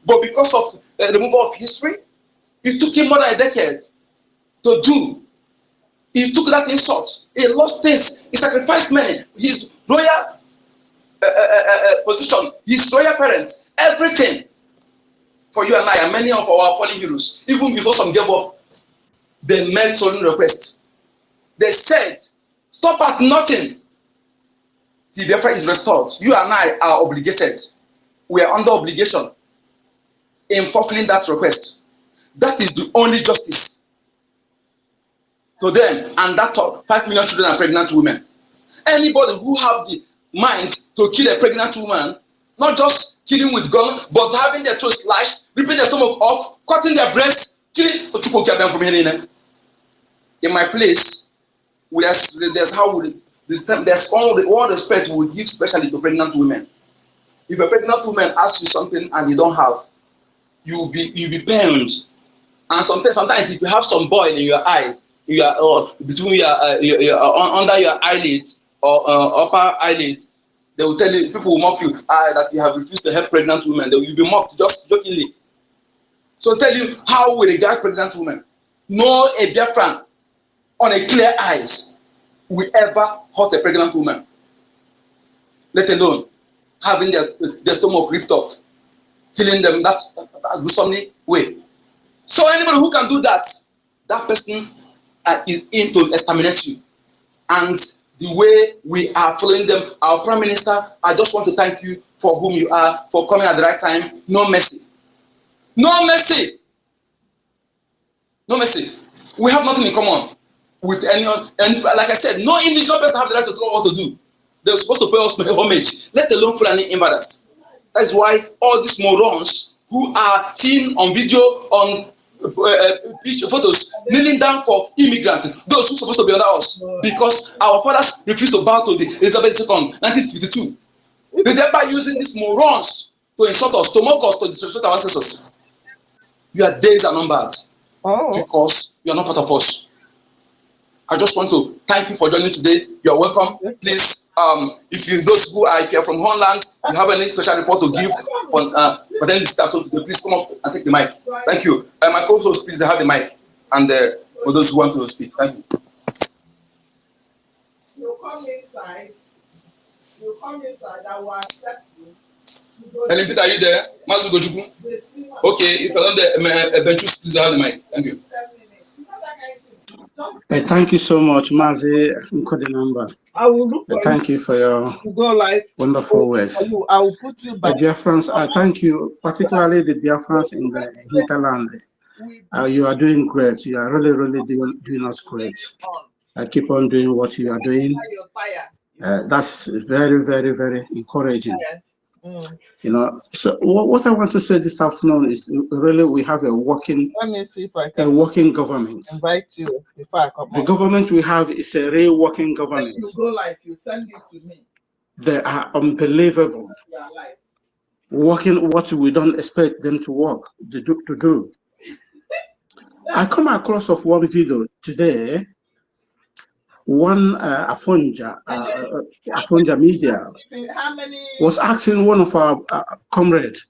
But because of the removal of history, it took him more than a decade to do. He took that insult. He lost things. He sacrificed many. His royal position, his royal parents, everything for you and I and many of our fallen heroes. Even before some gave up, they made solemn requests. They said, stop at nothing till Biafra is restored. You and I are obligated. We are under obligation in fulfilling that request. That is the only justice to them and that of 5 million children and pregnant women. Anybody who have the mind to kill a pregnant woman, not just killing with gun, but having their throat slashed, ripping their stomach off, cutting their breasts, killing. In my place, there's all respect we would give, especially to pregnant women. If a pregnant woman asks you something and you don't have, you'll be pained. And sometimes if you have some boil in your eyes, between your under your eyelids or upper eyelids, they will tell you, people will mock you that you have refused to help pregnant women. They will be mocked just jokingly. So tell you how we regard pregnant women. No a Biafran on a clear eyes will ever hurt a pregnant woman, let alone having their stomach ripped off, killing them that gruesomely way. So anybody who can do that, that person is in to exterminate you. And the way we are following them, our Prime Minister, I just want to thank you for whom you are, for coming at the right time. No mercy. No mercy. No mercy. We have nothing in common with anyone. And like I said, no indigenous person have the right to tell what to do. They're supposed to pay us homage, let alone Fulani invaders. That's why all these morons who are seen on video, on picture photos, kneeling down for immigrants, those who are supposed to be under us, because our fathers refused to bow to the Elizabeth II, 1952. They thereby using these morons to insult us, to mock us, to disrespect our ancestors. Your days are numbered because you are not part of us. I just want to thank you for joining today. You are welcome. Please, if you're from Holland, you have any special report to give on this started today, please come up and take the mic. Thank you. My co-host, please have the mic. And for those who want to speak, thank you. You come inside. I will accept you. Helen Peter, are you there? Okay, if you're not there, Benchus, please have the mic. Thank you. Thank you so much, Mazi Nkodinamba. I will look for thank you for your wonderful words. I will put you back. The Biafrans, I thank you, particularly the Biafrans in the hinterland. You are doing great. You are really doing us great. Keep on doing what you are doing. That's very encouraging. You know, so what I want to say this afternoon is really we have a working. Let me see if I can. A working government. Invite you before I come. The government we have is a real working government. When you go live, you send it to me. They are unbelievable. Yeah, live. Working what we don't expect them to work to do. I come across of one video today. One Afonja Media was asking one of our comrades,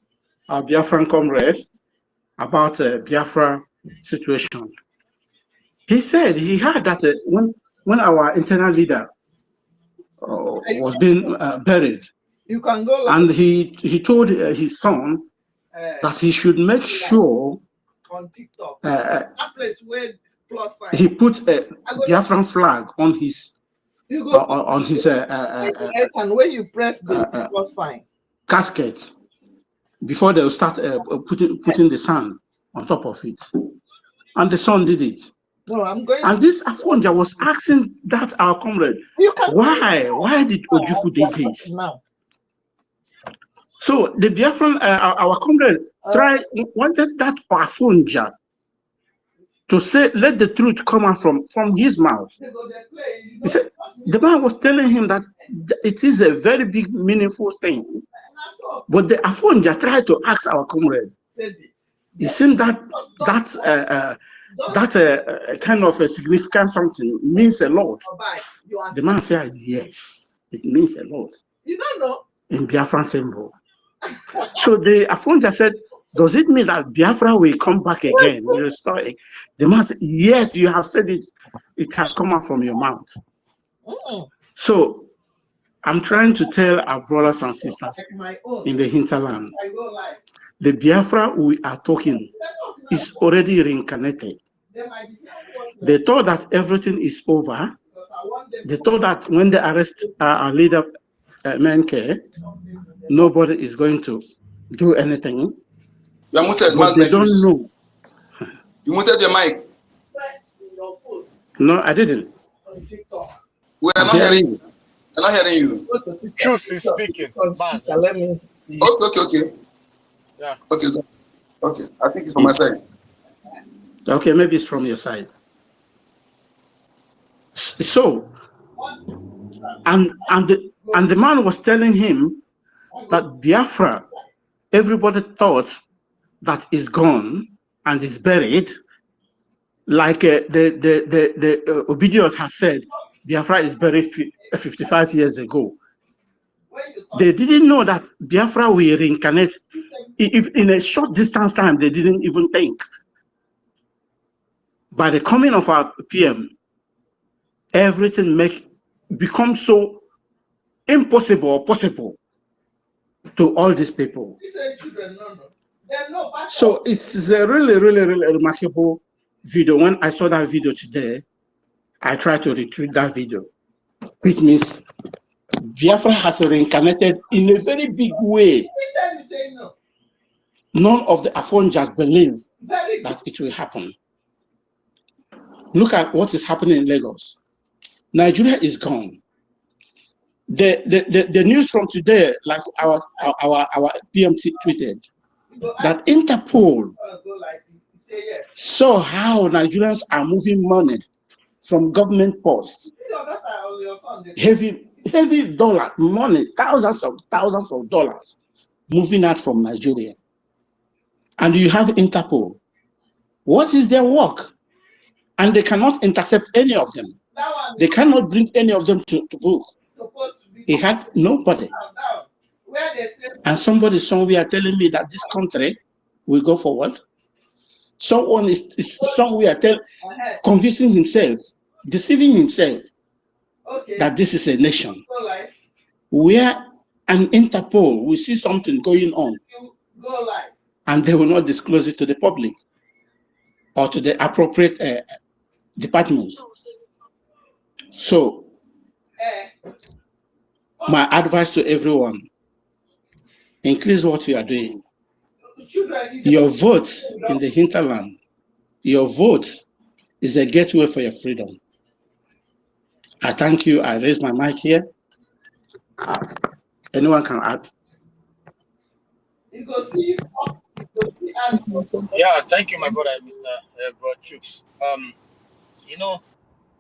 our Biafran comrade, about Biafra situation. He said he heard that when our internal leader was being buried, you can go and he told his son that he should make sure on TikTok that place where plus sign he put a Biafran flag on his and when you press the plus sign casket before they'll start putting the sand on top of it, and the son did it. No, I'm going. And this Afonja was asking that our comrade, why did Ojukwu do this? Now. So the Biafran, our comrade, wanted that Afonja to say, let the truth come out from his mouth. He said, the man was telling him that it is a very big, meaningful thing. But the Afonja tried to ask our comrade. It seemed that kind of a significant something means a lot. The man said, yes, it means a lot. You don't know? In Biafran symbol. So the Afonja said, does it mean that Biafra will come back again? Will restore it? The man said, yes, you have said it. It has come out from your mouth. So I'm trying to tell our brothers and sisters in the hinterland, the Biafra we are talking is already reincarnated. They thought that everything is over. They thought that when they arrest our leader, Menke, nobody is going to do anything. You are muted, but they don't know. You muted your mic. No, I didn't. We are not hearing you. I'm not hearing you. Truth is speaking. Let me see. Okay. Yeah. Okay. I think it's from my side. Okay, maybe it's from your side. So, and the man was telling him that Biafra, everybody thought that is gone and is buried, like the Obidiot has said, Biafra is buried 55 years ago. They didn't know that Biafra will reincarnate. If in a short distance time, they didn't even think. By the coming of our PM, everything becomes so impossible or possible to all these people. So it's a really remarkable video. When I saw that video today, I tried to retrieve that video, which means Biafra has reincarnated in a very big way. None of the Afonjas believe that it will happen. Look at what is happening in Lagos. Nigeria is gone. The news from today, like our PMC tweeted, that Interpol saw how Nigerians are moving money from government posts, heavy dollar money, thousands of dollars moving out from Nigeria. And you have Interpol. What is their work? And they cannot intercept any of them. They cannot bring any of them to book. He had nobody. And somebody somewhere telling me that this country will go forward. Someone is somewhere convincing himself, deceiving himself that this is a nation where an Interpol will see something going on and they will not disclose it to the public or to the appropriate departments. So my advice to everyone, increase what you are doing. Your vote in the hinterland, your vote is a gateway for your freedom. I thank you. I raise my mic here. Anyone can add. Yeah, thank you, my brother, Mr. Brochukes. You know,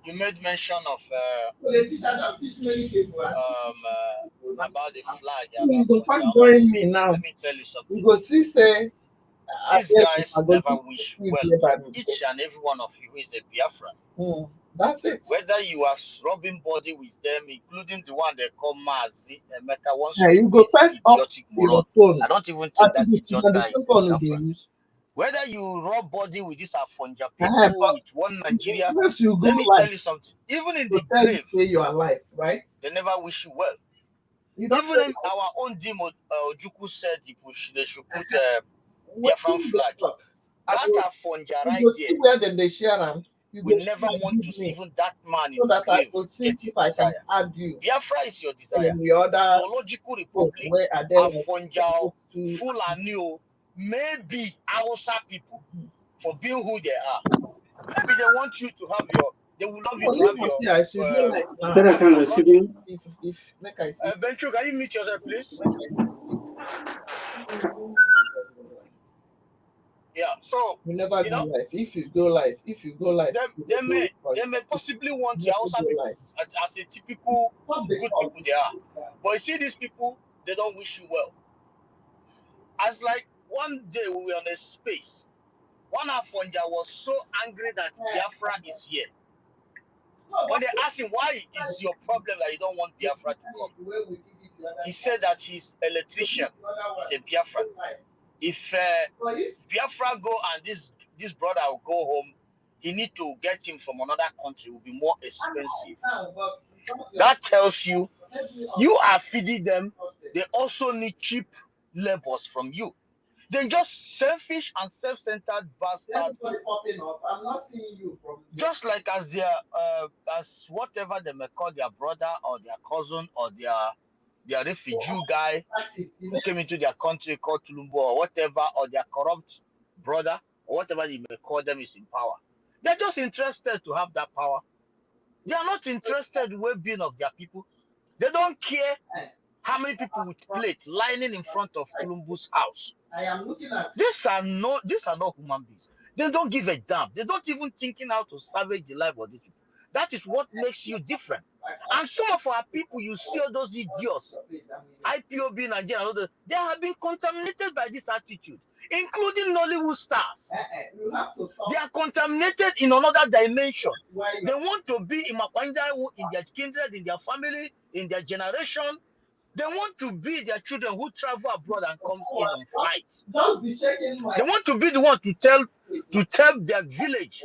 you made mention of about the flag. You can't join me now. Let me tell you something. You go see, say, these guys never wish well to each and every one of you who is a Biafran. That's it. Whether you are rubbing body with them, including the one they call Mazi, you go first up your phone. I don't even think that idiot guy is a Biafran. Whether you rub body with this Afonja people, But with one Nigeria, unless you go let me tell live you something. Even in to the tell you grave, say you are alive, right? they never wish you well. You don't Even in our own demo, Ojukwu said they should put when Biafran you flag. talk, That Afonja you right go there, see where then they share them. You we go never share want to give see me even that man in so the that I grave will to see get his if I can desire. add you Biafra is your desire. in the other Zoological phone Republic, where are there Afonja, to Fulani, maybe Hausa people for being who they are. Maybe they want you to have your, they will love you to have your I should go live now. That I have can your country. receiving. If make I see. Benchu, can you mute yourself, please? Yeah. So You never you go know, live. If you go live, they may possibly want your Hausa people as a typical good people they are. But you see, these people, they don't wish you well. As like one day we were on a space, one Afonja was so angry that Biafra is here. When they asked him why is your problem that you don't want Biafra to come, he said that his electrician is a Biafra. If Biafra go and this brother will go home, he need to get him from another country. It will be more expensive. That tells you you are feeding them. They also need cheap labors from you. They're just selfish and self-centered bastard. I'm not seeing you from just like as their as whatever they may call their brother or their cousin or their refugee guy who came into their country called Tulumbo or whatever, or their corrupt brother or whatever you may call them is in power. They're just interested to have that power. They are not interested in well-being of their people. They don't care how many people with plates lining in front of Tulumbu's house. I am looking at These are not human beings. They don't give a damn. They don't even thinking how to salvage the life of these people. That is what makes you different. And some of our people, you see all those idiots, IPOB, Nigeria, and others, they have been contaminated by this attitude, including Nollywood stars. They are contaminated in another dimension. They want to be in Makwanja, in their kindred, in their family, in their generation. They want to be their children who travel abroad and come in on flights. just be checking my They want to be the one to tell their village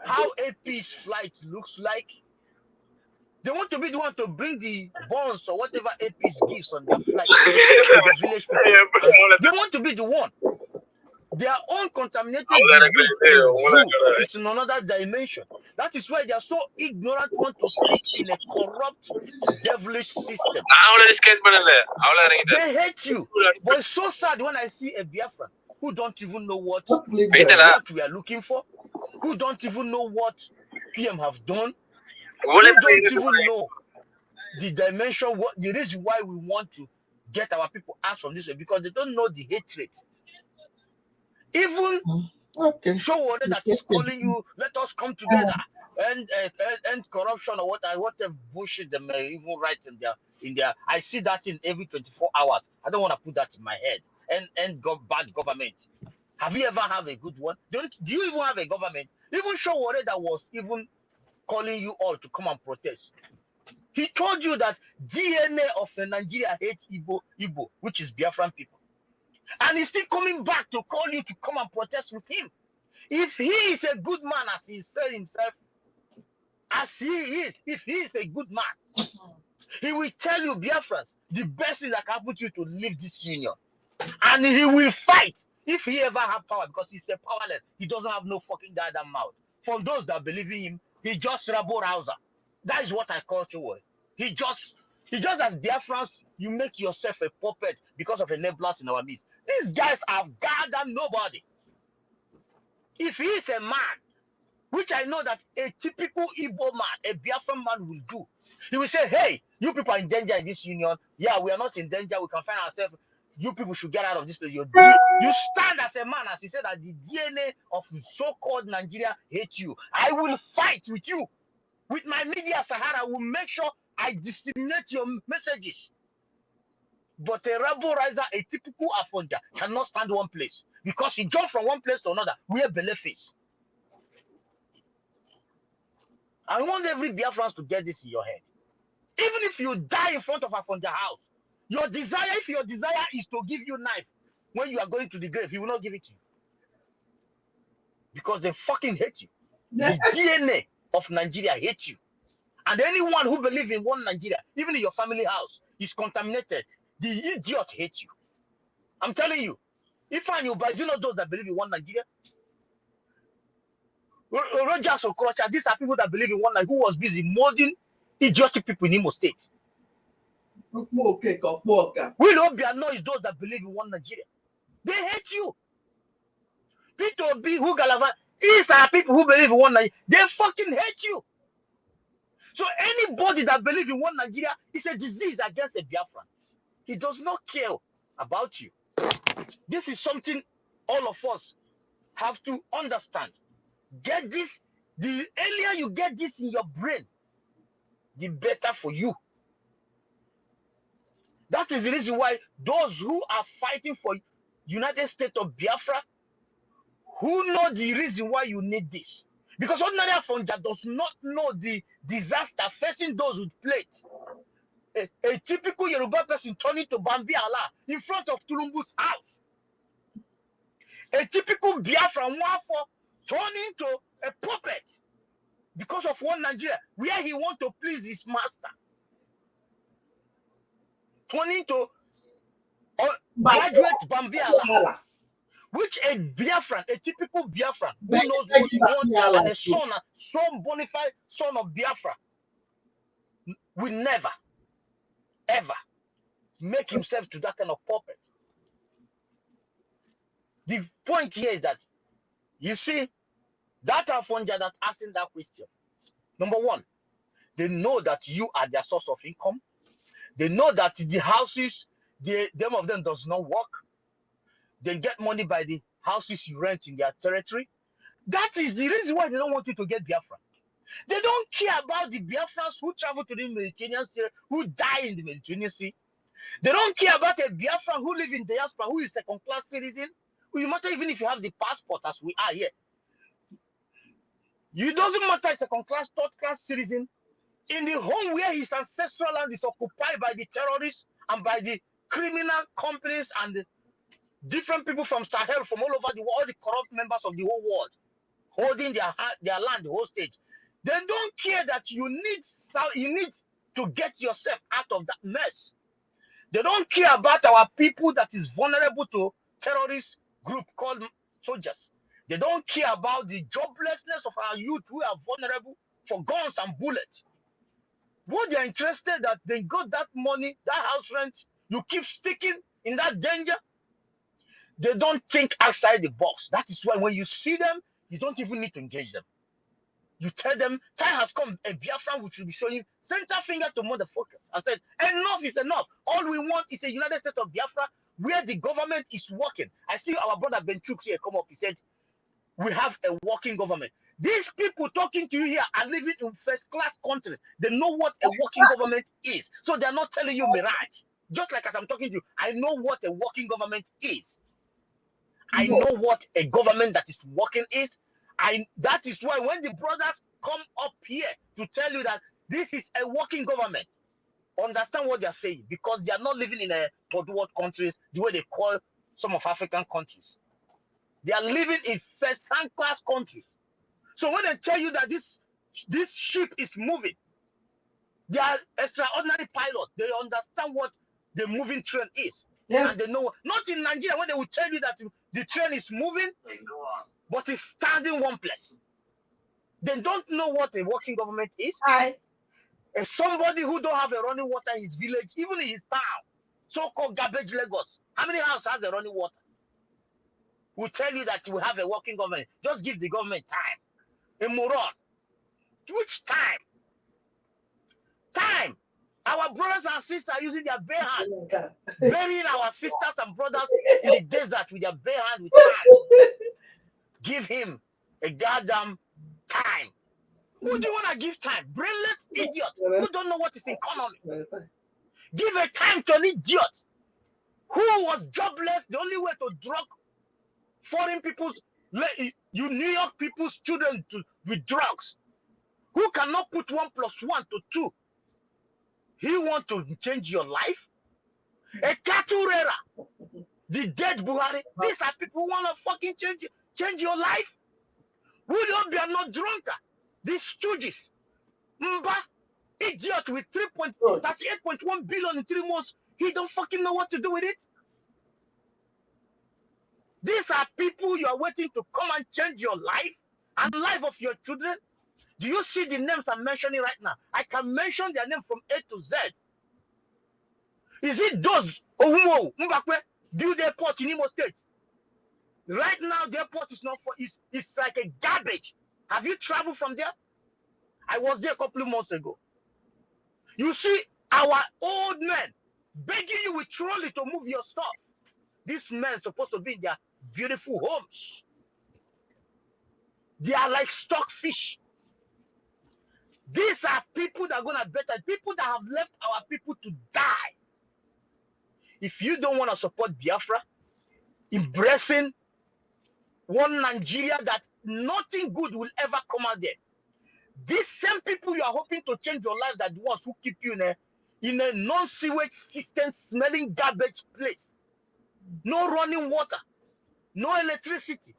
how AP's flight looks like. They want to be the one to bring the bonds or whatever AP's gives on their flight to the village people. They want to be the one. Their own contaminated disease in zoo is in another dimension. That is why they are so ignorant, want to stay in a corrupt, devilish system. They hate you. But it's so sad when I see a Biafran who don't even know what we are looking for, who don't even know what PM have done, who don't even know the dimension, what the reason why we want to get our people out from this way, because they don't know the hatred. Even show that is calling you, let us come together and corruption or whatever bullshit they may even write in their. I see that in every 24 hours. I don't want to put that in my head. And bad government. Have you ever had a good one? Do you even have a government? Even show that was even calling you all to come and protest. He told you that DNA of Nigeria hates Igbo, which is Biafran people. And he's still coming back to call you to come and protest with him. If he is a good man, as he said himself, as he is, if he is a good man, he will tell you, Biafrans, the best thing that can happen to you to leave this union. And he will fight if he ever have power, because he's a powerless. He doesn't have no fucking goddamn mouth. For those that believe in him, he just rabble rouser. That is what I call to. He just as Biafrans, you make yourself a puppet because of enablers in our midst. These guys are goddamn nobody. If he is a man, which I know that a typical Igbo man, a Biafran man will do, he will say, hey, you people are in danger in this union. Yeah, we are not in danger. We can find ourselves. You people should get out of this place. You stand as a man, as he said, that the DNA of so-called Nigeria hates you. I will fight with you. With my media Sahara, I will make sure I disseminate your messages. But a rebel riser, a typical Afonja, cannot stand one place because he jumps from one place to another. We are Beleface. I want every Biafran to get this in your head. Even if you die in front of Afonja house, if your desire is to give you knife when you are going to the grave, he will not give it to you. because they fucking hate you. The DNA of Nigeria hates you. And anyone who believes in one Nigeria, even in your family house, is contaminated. The idiots hate you. I'm telling you. If I knew, but you know those that believe in one Nigeria? Rogers Okorocha, these are people that believe in one Nigeria, who was busy molding idiotic people in Imo State. Will Obiano is those that believe in one Nigeria. They hate you. Peter Obi, who Galava, these are people who believe in one Nigeria. They fucking hate you. So anybody that believes in one Nigeria is a disease against a Biafran. He does not care about you. This is something all of us have to understand. Get this. The earlier you get this in your brain, the better for you. That is the reason why those who are fighting for United States of Biafra, who know the reason why you need this. Because ordinary Afonja does not know the disaster facing those with plate. A typical Yoruba person turning to Bambi Allah in front of Tulumbu's house. A typical Biafra Nwafo turning to a puppet because of one Nigeria, where he wants to please his master. Turning to graduate Bambi Allah. Which a Biafran, a typical Biafran, who knows what he wants, and a son bona fide son of Biafra, will never, ever make himself to that kind of puppet. The point here is that, you see, that Afonja that asking that question, number one, they know that you are their source of income. They know that the houses, them of them does not work. They get money by the houses you rent in their territory. That is the reason why they don't want you to get Biafra. They don't care about the Biafrans who travel to the Mediterranean Sea, who die in the Mediterranean Sea. They don't care about a Biafran who live in diaspora, who is second-class citizen, who you matter even if you have the passport as we are here. You doesn't matter second-class, third-class citizen in the home where his ancestral land is occupied by the terrorists and by the criminal companies and the different people from Sahel, from all over the world, all the corrupt members of the whole world, holding their land hostage. They don't care that you need to get yourself out of that mess. They don't care about our people that is vulnerable to terrorist group called soldiers. They don't care about the joblessness of our youth who are vulnerable for guns and bullets. What they're interested that they got that money, that house rent, you keep sticking in that danger. They don't think outside the box. That is why when you see them, you don't even need to engage them. You tell them, time has come, a Biafran which will be showing center finger to motherfuckers and said, enough is enough. All we want is a United States of Biafra where the government is working. I see our brother Ben Chuk here come up. He said, we have a working government. These people talking to you here are living in first-class countries. They know what a working government is. So they're not telling you mirage. Just like as I'm talking to you, I know what a working government is. I know what a government that is working is. That is why when the brothers come up here to tell you that this is a working government, understand what they're saying, because they are not living in a third world countries the way they call some of African countries. They are living in first-class countries. So when they tell you that this ship is moving, they are extraordinary pilots. They understand what the moving train is. Yes. And they know, not in Nigeria, when they will tell you that the train is moving, but it's standing one place. They don't know what a working government is. As somebody who don't have a running water in his village, even in his town, so-called garbage Lagos, how many houses has a running water? Will tell you that you have a working government. Just give the government time. A moron. Which time? Time. Our brothers and sisters are using their bare hands, burying our sisters and brothers in the desert with their bare hands with hands. Give him a goddamn time. Who do you want to give time? Brainless idiot who don't know what is economy. Give a time to an idiot who was jobless. The only way to drug foreign people's, you New York people's children with drugs. Who cannot put 1 + 1 to 2? He want to change your life? A cattle rearer, the dead Buhari. These are people who want to fucking change your life. Would you be not drunker? These stooges. Mba, idiot with 38.1 billion in 3 months. He don't fucking know what to do with it. These are people you are waiting to come and change your life and life of your children. Do you see the names I'm mentioning right now? I can mention their name from A to Z. Is it those Owumo Mbakwe build airport in Imo State? Right now, the airport is not for it's like a garbage. Have you traveled from there? I was there a couple of months ago. You see our old men begging you with trolley to move your stuff. These men supposed to be in their beautiful homes. They are like stockfish. These are people that are gonna better, people that have left our people to die. If you don't want to support Biafra, embracing one Nigeria that nothing good will ever come out there. These same people you are hoping to change your life that the ones who keep you in a non-sewage system smelling garbage place. No running water, no electricity.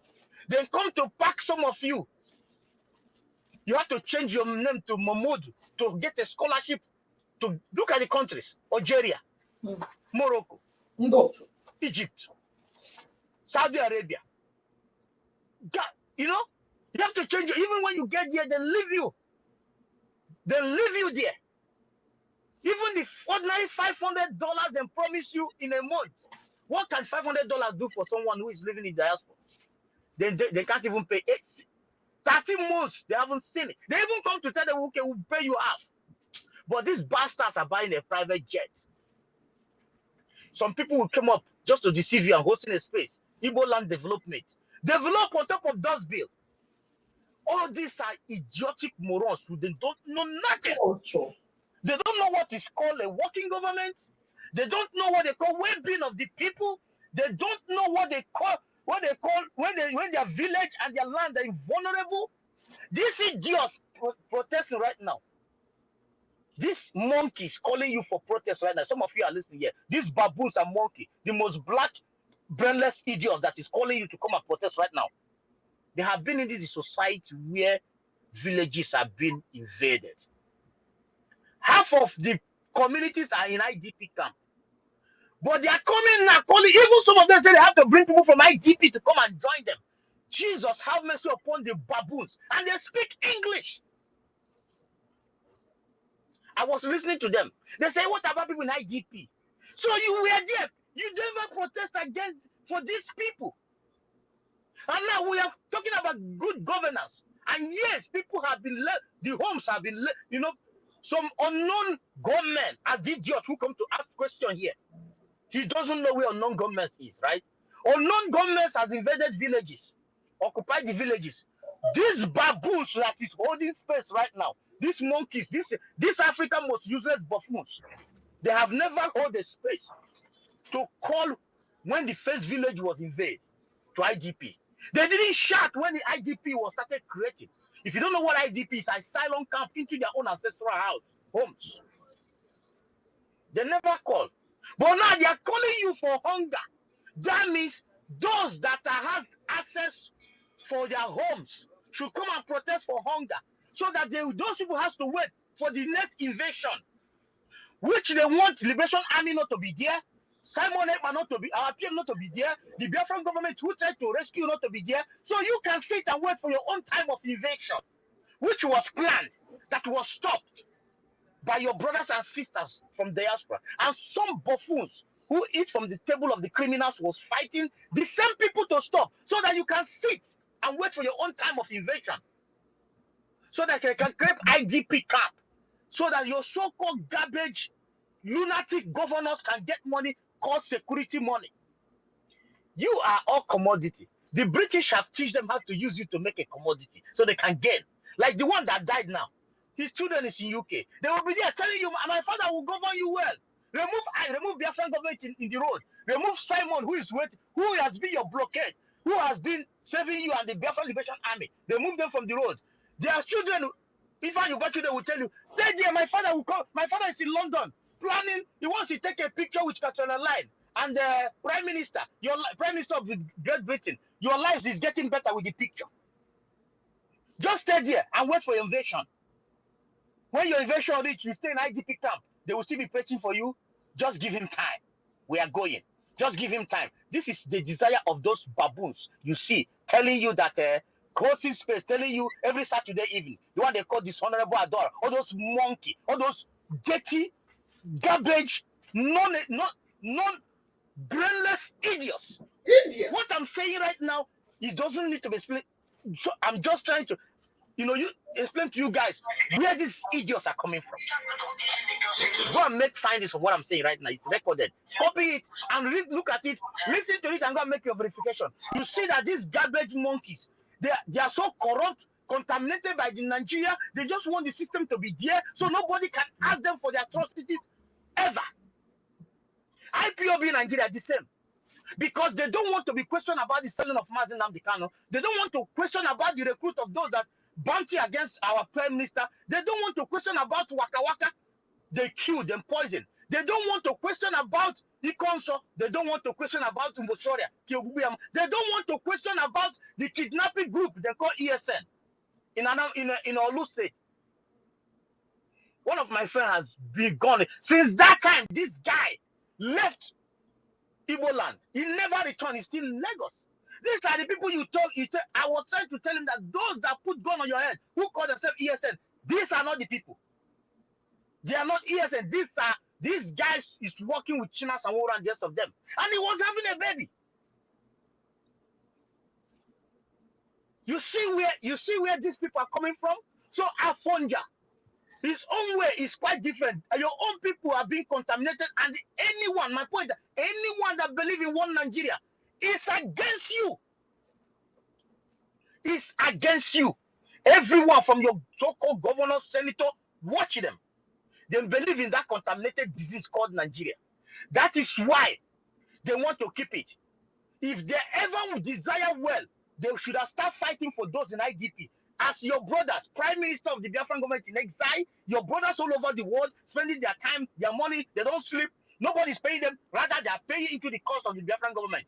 Then come to pack some of you. You have to change your name to Mahmoud to get a scholarship to look at the countries. Algeria, Morocco, Egypt, Saudi Arabia. You know, you have to change it. Even when you get there, they leave you. They leave you there. Even the ordinary $500 they promise you in a month. What can $500 do for someone who is living in diaspora? They can't even pay 30 months. They haven't seen it. They even come to tell them, okay, we'll pay you half. But these bastards are buying a private jet. Some people will come up just to deceive you and hosting a space. Igbo land development. Develop on top of those bill. All these are idiotic morons who they don't know nothing. They don't know what is called a working government. They don't know what they call well-being of the people. They don't know what they call when their village and their land are vulnerable. These idiots protesting right now. These monkeys calling you for protest right now. Some of you are listening here. These baboons are monkey, the most black, brainless idiot that is calling you to come and protest right now. They have been into the society where villages have been invaded. Half of the communities are in IDP camp. But they are coming now, calling. Even some of them say they have to bring people from IDP to come and join them. Jesus, have mercy upon the baboons. And they speak English. I was listening to them. They say, what about people in IDP? So you were there. You never protest against for these people. And now we are talking about good governance. And yes, people have been left, the homes have been left, you know, some unknown gunmen are the idiots who come to ask questions here. He doesn't know where unknown gunmen is, right? Unknown gunmen has invaded villages, occupied the villages. These baboons that is holding space right now, these monkeys, this African most useless buffoons, they have never held a space to call when the first village was invaded to IDP. They didn't shout when the IDP was started creating. If you don't know what IDP is, asylum camp into their own ancestral homes. They never call. But now they are calling you for hunger. That means those that have access for their homes should come and protest for hunger. So that those people have to wait for the next invasion. Which they want Liberation Army not to be there, Simon Ekman not to be, our PM not to be there, the Biafran government who tried to rescue not to be there. So you can sit and wait for your own time of invasion, which was planned, that was stopped by your brothers and sisters from diaspora. And some buffoons who eat from the table of the criminals was fighting the same people to stop, so that you can sit and wait for your own time of invasion. So that you can create IDP camp. So that your so-called garbage, lunatic governors can get money called security money. You are all commodity. The British have teach them how to use you to make a commodity so they can gain. Like the one that died now. His children is in UK. They will be there telling you, my father will govern you well. Remove Biafran government in the road. Remove Simon, who has been your blockade, who has been saving you and the Biafran Liberation Army. Remove them from the road. Their children, if you got to, they will tell you, stay there, my father will come. My father is in London, planning. He wants to take a picture with Catriona Line and the Prime Minister, Prime Minister of the Great Britain. Your life is getting better with the picture. Just stay there and wait for your invasion. When your invasion reach, you stay in IDP camp. They will still be preaching for you. Just give him time. We are going. Just give him time. This is the desire of those baboons you see, telling you that quoting space, telling you every Saturday evening, the one they call dishonorable adore, all those monkey, all those dirty, garbage, non-brainless idiots. Idiot. What I'm saying right now, it doesn't need to be split. So I'm just trying to, you explain to you guys where these idiots are coming from. Go and make findings of what I'm saying right now. It's recorded. Copy it and look at it, listen to it, and go and make your verification. You see that these garbage monkeys, they are so corrupt, contaminated by the Nigeria. They just want the system to be there so nobody can ask them for their atrocities ever. IPOB Nigeria, the same. Because they don't want to be questioned about the selling of Mazi Nnamdi Kanu. They don't want to question about the recruit of those that bounty against our Prime Minister. They don't want to question about Waka Waka. They killed and poisoned. They don't want to question about IKOM. They don't want to question about Umbosoria. They don't want to question about the kidnapping group they call ESN in Olu State. One of my friends has been gone. Since that time, this guy left Igbo land. He never returned. He's still in Lagos. These are the people you talk. I was trying to tell him that those that put gun on your head, who call themselves ESN, these are not the people. They are not ESN. These guys is working with China Samora and the rest of them. And he was having a baby. You see where these people are coming from? So Afonja, his own way is quite different. Your own people are being contaminated, and anyone, my point, anyone that believes in one Nigeria is against you. Is against you. Everyone from your so-called governor, senator, watch them. They believe in that contaminated disease called Nigeria. That is why they want to keep it. If they ever desire well, they should have started fighting for those in IDP. As your brothers, Prime Minister of the Biafran government in exile, your brothers all over the world, spending their time, their money, they don't sleep, nobody's paying them, rather they are paying into the cost of the Biafran government.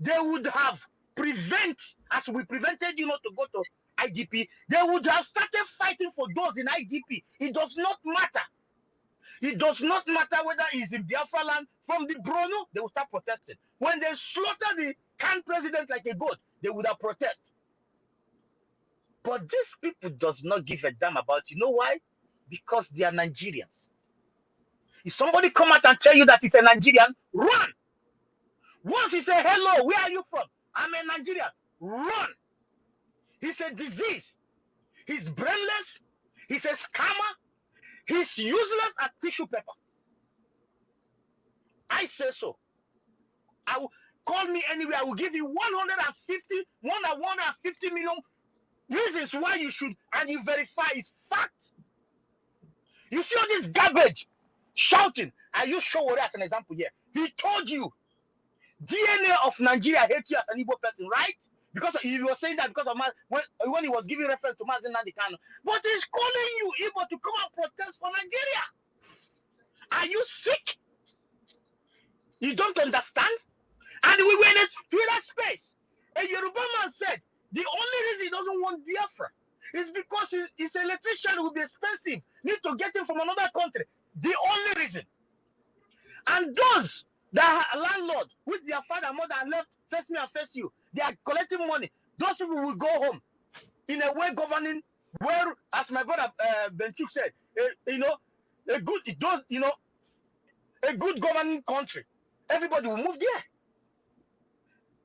They would have as we prevented you not to go to IDP, they would have started fighting for those in IDP. It does not matter. It does not matter whether it's in Biafra land. From the Bruno, they will start protesting. When they slaughter the Khan president like a goat, they would have protest. But these people does not give a damn about, you know why? Because they are Nigerians. If somebody come out and tell you that he's a Nigerian, run. Once he say, hello, where are you from? I'm a Nigerian. Run. He's a disease. He's brainless. He's a scammer. He's useless as tissue paper. I say so. I will call me anywhere. I will give you 150 million reasons why you should, and you verify it's fact. You see all this garbage shouting. I use Showore as an example here. He told you DNA of Nigeria hates you as an Igbo person, right? Because he was saying that because of when he was giving reference to Mazi Nnamdi Kanu. But he's calling you Igbo to come and protest for Nigeria. Are you sick? You don't understand? And we went to that space. A Yoruba man said the only reason he doesn't want Biafra is because his electrician will be expensive. Need to get him from another country. The only reason. And those that are landlord with their father and mother and left face me and face you, they are collecting money. Those people will go home in a way governing where, as my brother Benchuk said, a good governing country. Everybody will move there.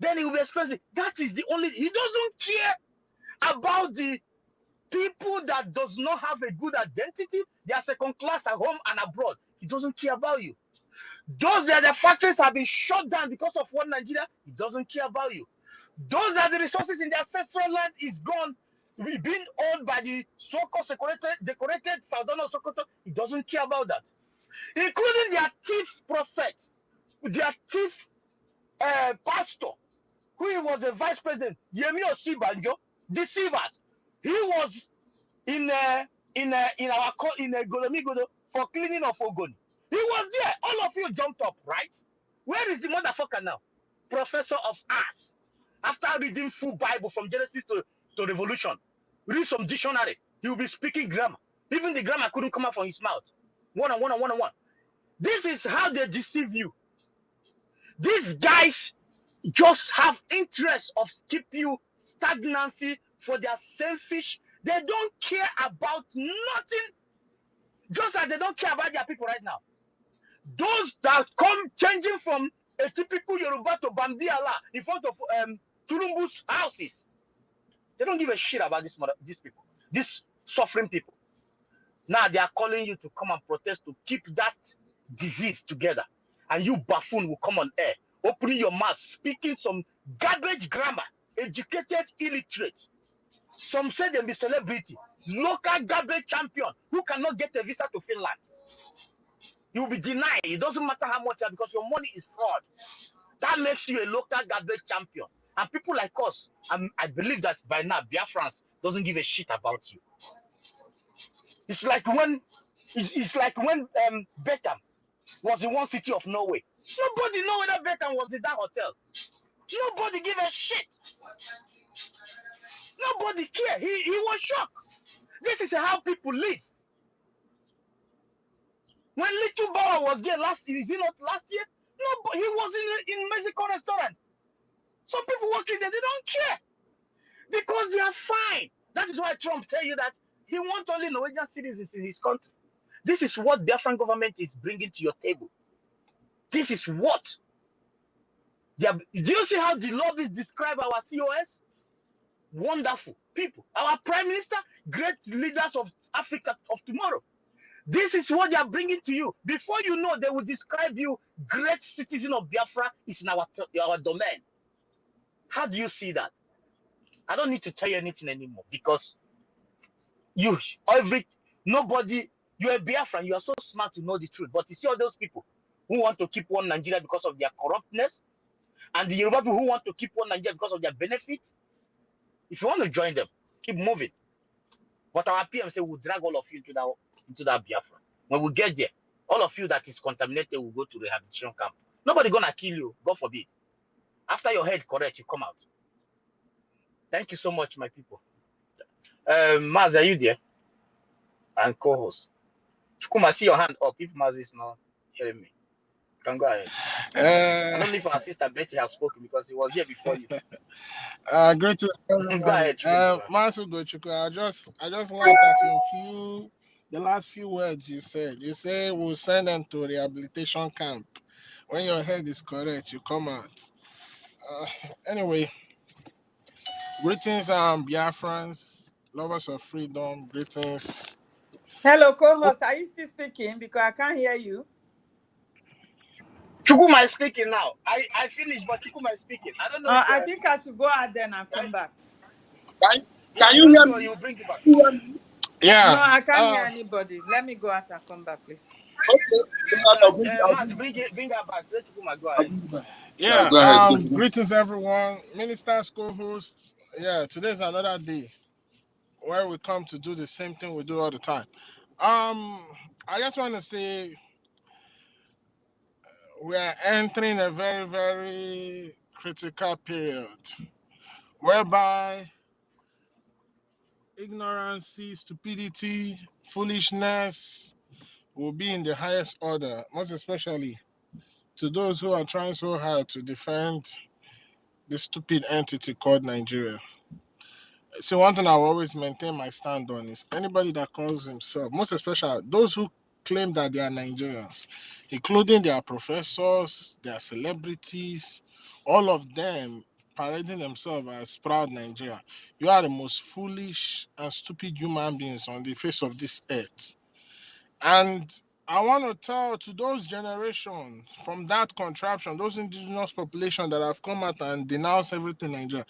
Then it will be expensive. That is the only. He doesn't care about the people that does not have a good identity. They are second class at home and abroad. He doesn't care about you. Those that the factories have been shut down because of one Nigeria, he doesn't care about you. Those that the resources in their ancestral land is gone, being owned by the so-called decorated Southern Sokoto, he doesn't care about that. Including their thief prophet, their thief pastor, who was a vice president, Yemi Osibanjo, deceivers. He was in Golomigodo for cleaning of Ogoni. He was there. All of you jumped up, right? Where is the motherfucker now? Professor of Arts. After reading full Bible from Genesis to Revolution. Read some dictionary. He will be speaking grammar. Even the grammar couldn't come out from his mouth. One on one. This is how they deceive you. These guys just have interest of keep you stagnancy for their selfish. They don't care about nothing, just as they don't care about their people right now. Those that come changing from a typical Yoruba to Bambiala in front of Turumbu's houses, they don't give a shit about these people, these suffering people. Now they are calling you to come and protest to keep that disease together. And you buffoon will come on air, opening your mouth, speaking some garbage grammar, educated illiterate. Some say they be celebrity, local garbage champion who cannot get a visa to Finland. You will be denied. It doesn't matter how much, because your money is fraud. That makes you a local garbage champion. And people like us, I believe that by now, Biafrans doesn't give a shit about you. It's like when Beckham was in one city of Norway. Nobody know whether Beckham was in that hotel. Nobody give a shit. Nobody care. He was shocked. This is how people live. When Little Bauer was there last year, is it not last year? No, he was in Mexico restaurant. Some people working there, they don't care. Because they are fine. That is why Trump tell you that he wants only Norwegian citizens in his country. This is what the Afghan government is bringing to your table. This is what. Do you see how the lobbies describe our COS? Wonderful people. Our prime minister, great leaders of Africa of tomorrow. This is what they are bringing to you. Before you know, they will describe you, great citizen of Biafra is in our domain. How do you see that? I don't need to tell you anything anymore, because nobody, you're a Biafran, you are so smart to know the truth. But you see all those people who want to keep one Nigeria because of their corruptness, and the Yoruba people who want to keep one Nigeria because of their benefit. If you want to join them, keep moving. But our PM say we'll drag all of you into that Biafra. When we get there, all of you that is contaminated will go to rehabilitation camp. Nobody gonna kill you, God forbid. After your head correct, you come out. Thank you so much, my people. Maz, are you there? And co-host. Chukuma, see your hand up if Maz is not hearing me. You can go ahead. I don't know if our sister Betty has spoken because he was here before you. Greetings, everybody. Go ahead, Masu Gochuku, I just laughed at the last few words you said. You say we'll send them to rehabilitation camp. When your head is correct, you come out. Anyway, greetings, Biafrans, lovers of freedom. Greetings. Hello, co-host. Are you still speaking? Because I can't hear you. Chukuma is speaking now. I finished, but Chukuma is speaking. I don't know. I think I should go out then and come back. Can you hear me? You bring it back. Yeah. No, I can't hear anybody. Let me go out and come back, please. Okay. Bring her back. Let Chukuma go ahead. Yeah. Go ahead. Greetings, everyone. Ministers, co-hosts. Yeah, today's another day where we come to do the same thing we do all the time. I just want to say we are entering a very, very critical period whereby ignorance, stupidity, foolishness will be in the highest order, most especially to those who are trying so hard to defend this stupid entity called Nigeria. So one thing I will always maintain my stand on is anybody that calls himself, most especially those who claim that they are Nigerians, including their professors, their celebrities, all of them parading themselves as proud Nigeria. You are the most foolish and stupid human beings on the face of this earth. And I want to tell to those generations from that contraption, those indigenous population that have come out and denounced everything in Nigeria.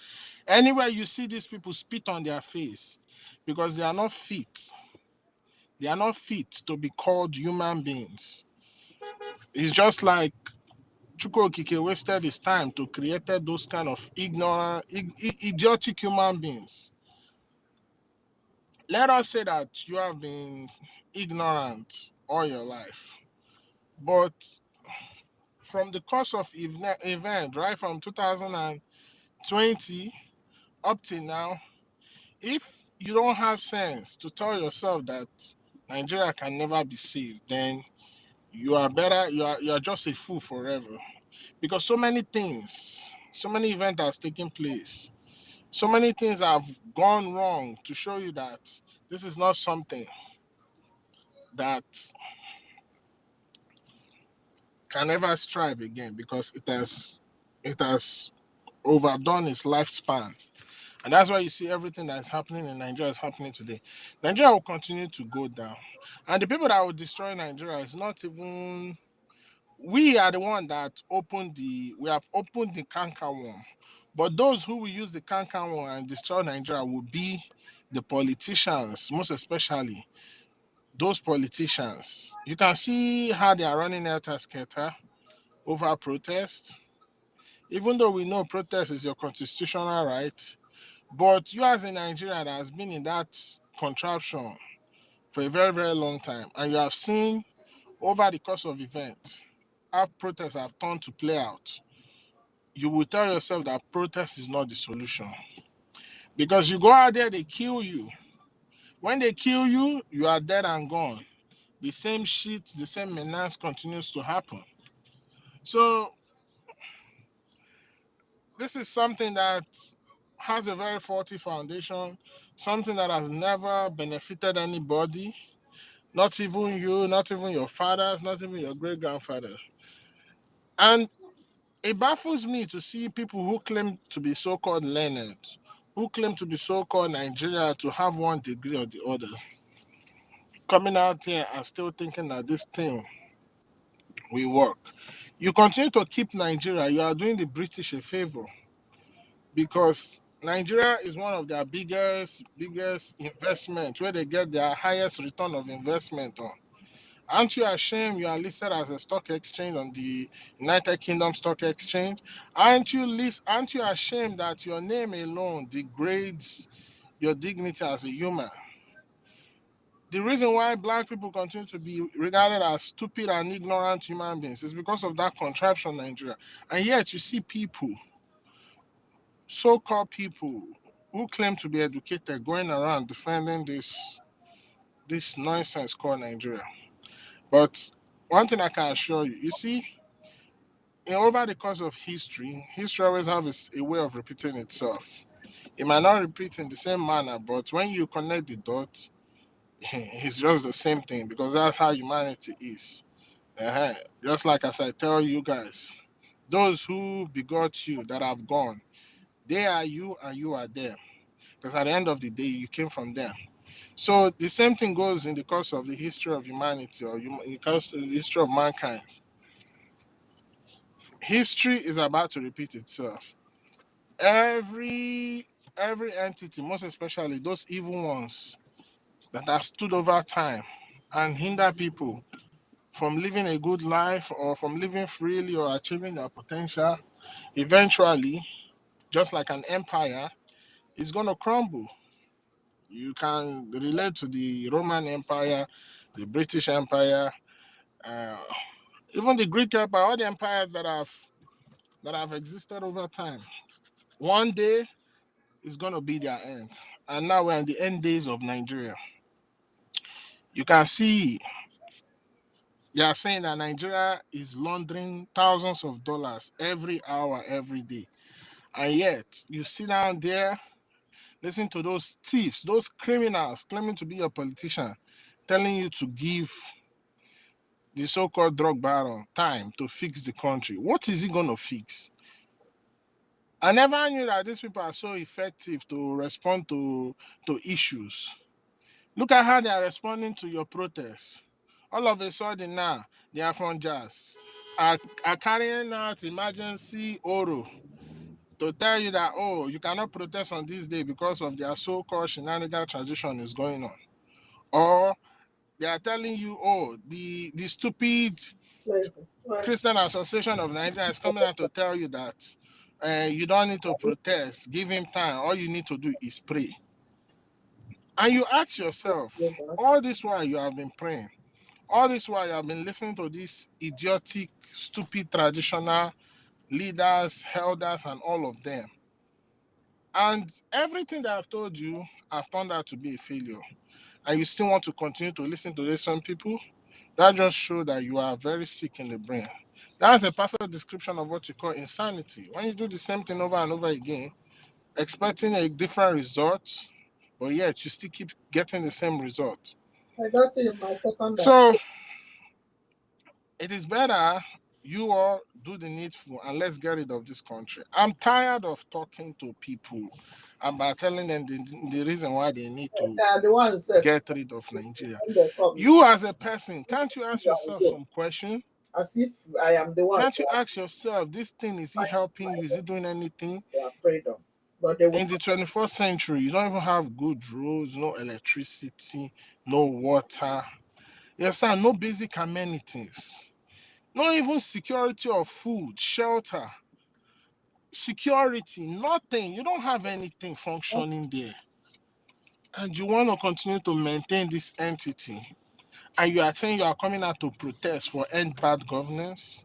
Anywhere you see these people, spit on their face because they are not fit. They are not fit to be called human beings. It's just like Chukwu Okike wasted his time to create those kind of ignorant, idiotic human beings. Let us say that you have been ignorant all your life. But from the course of event, right from 2020 up to now, if you don't have sense to tell yourself that Nigeria can never be saved, then you are better. You are just a fool forever, because so many things, so many events has taken place, so many things have gone wrong to show you that this is not something that can ever strive again, because it has overdone its lifespan. And that's why you see everything that is happening in Nigeria is happening today. Nigeria will continue to go down. And the people that will destroy Nigeria is not even, we are the one that we have opened the canker worm. But those who will use the canker worm and destroy Nigeria will be the politicians, most especially those politicians. You can see how they are running skelter over protest. Even though we know protest is your constitutional right, but you as a Nigerian that has been in that contraption for a very, very long time, and you have seen over the course of events how protests have turned to play out, you will tell yourself that protest is not the solution. Because you go out there, they kill you. When they kill you, you are dead and gone. The same shit, the same menace continues to happen. So this is something that has a very faulty foundation, something that has never benefited anybody, not even you, not even your fathers, not even your great grandfather. And it baffles me to see people who claim to be so-called learned, who claim to be so-called Nigeria, to have one degree or the other, coming out here and still thinking that this thing will work. You continue to keep Nigeria, you are doing the British a favor, because Nigeria is one of their biggest investment, where they get their highest return of investment on. Aren't you ashamed you are listed as a stock exchange on the United Kingdom Stock Exchange? Aren't you ashamed that your name alone degrades your dignity as a human? The reason why black people continue to be regarded as stupid and ignorant human beings is because of that contraption, Nigeria. And yet you see people, so-called people who claim to be educated, going around defending this nonsense called Nigeria. But one thing I can assure you, you see, over the course of history always has a way of repeating itself. It might not repeat in the same manner, but when you connect the dots, it's just the same thing, because that's how humanity is. Just like as I tell you guys, those who begot you that have gone, they are you and you are them. Because at the end of the day, you came from them. So the same thing goes in the course of the history of humanity, or in the course of the history of mankind. History is about to repeat itself. Every entity, most especially those evil ones that have stood over time and hinder people from living a good life or from living freely or achieving their potential, eventually, just like an empire, is going to crumble. You can relate to the Roman Empire, the British Empire, uh, even the Greek Empire, all the empires that have existed over time. One day is going to be their end. And now we're in the end days of Nigeria. You can see they are saying that Nigeria is laundering thousands of dollars every hour, every day. And yet, you sit down there, listen to those thieves, those criminals claiming to be a politician, telling you to give the so-called drug baron time to fix the country. What is he going to fix? I never knew that these people are so effective to respond to issues. Look at how they are responding to your protests. All of a sudden now, the Afronjas are carrying out emergency Oro to tell you that, oh, you cannot protest on this day because of their so-called shenanigan tradition is going on. Or they are telling you, oh, the stupid Christian Association of Nigeria is coming out to tell you that you don't need to protest, give him time. All you need to do is pray. And you ask yourself, all this while you have been praying, all this while you have been listening to these idiotic, stupid traditional leaders, elders, and all of them. And everything that I've told you, I've turned out to be a failure. And you still want to continue to listen to these some people? That just shows that you are very sick in the brain. That's a perfect description of what you call insanity. When you do the same thing over and over again, expecting a different result, but yet you still keep getting the same result. I got it in my second. So it is better you all do the needful and let's get rid of this country. I'm tired of talking to people about telling them the reason why they need to They are the ones get rid of Nigeria. when they come. You as a person, can't you ask yourself some question? As if I am the one. Can't you ask yourself, this thing, is it helping you? Is it doing anything? They are afraid of. But they will. In the 21st century, you don't even have good roads, no electricity, no water. Yes, sir, no basic amenities. Not even security of food, shelter, security, nothing. You don't have anything functioning there. And you want to continue to maintain this entity. And you are saying you are coming out to protest for end bad governance.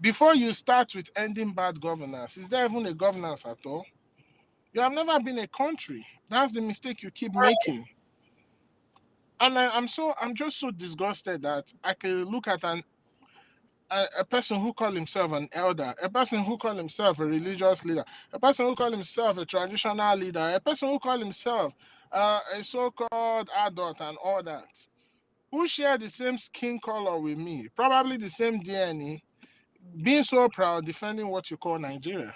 Before you start with ending bad governance, is there even a governance at all? You have never been a country. That's the mistake you keep making. And I'm just so disgusted that I can look at a person who call himself an elder, a person who call himself a religious leader, a person who call himself a traditional leader, a person who call himself a so-called adult and all that, who share the same skin color with me, probably the same DNA, being so proud, defending what you call Nigeria.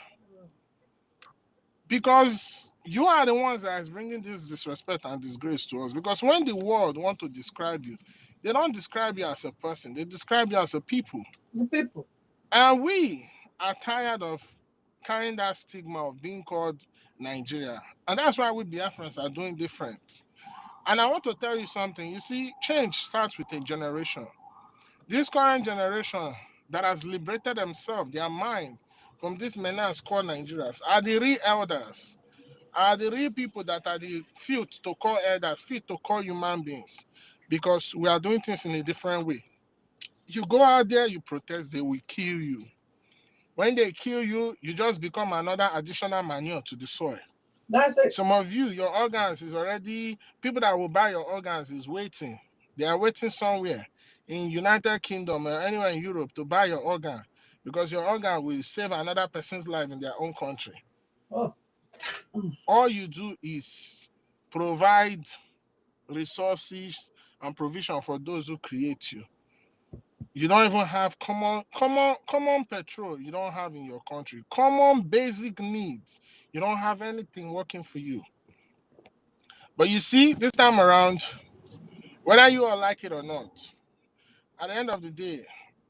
Because you are the ones that is bringing this disrespect and disgrace to us. Because when the world want to describe you, they don't describe you as a person. They describe you as a people. The people. And we are tired of carrying that stigma of being called Nigeria. And that's why we Biafrans are doing different. And I want to tell you something. You see, change starts with a generation. This current generation that has liberated themselves, their mind, from this menace called Nigerians, are the real elders, are the real people that are the fit to call elders, fit to call human beings, because we are doing things in a different way. You go out there, you protest, they will kill you. When they kill you, you just become another additional manure to the soil. That's it. Some of you, your organs is already, people that will buy your organs is waiting. They are waiting somewhere in United Kingdom or anywhere in Europe to buy your organ, because your organ will save another person's life in their own country. Oh. All you do is provide resources and provision for those who create you. You don't even have common petrol you don't have in your country. Common basic needs. You don't have anything working for you. But you see, this time around, whether you all like it or not, at the end of the day,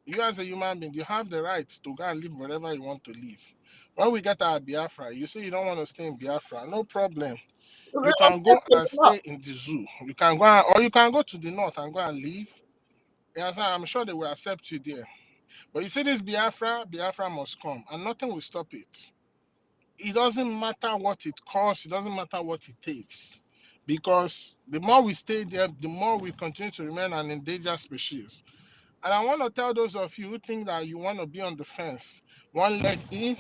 you as a human being, you have the right to go and live wherever you want to live. When we get our Biafra, you say you don't want to stay in Biafra, no problem. You can go and stay in the zoo. You can go or you can go to the north and go and live. Yes, I'm sure they will accept you there. But you see this Biafra must come, and nothing will stop it. It doesn't matter what it costs, it doesn't matter what it takes. Because the more we stay there, the more we continue to remain an endangered species. And I want to tell those of you who think that you want to be on the fence, one leg in,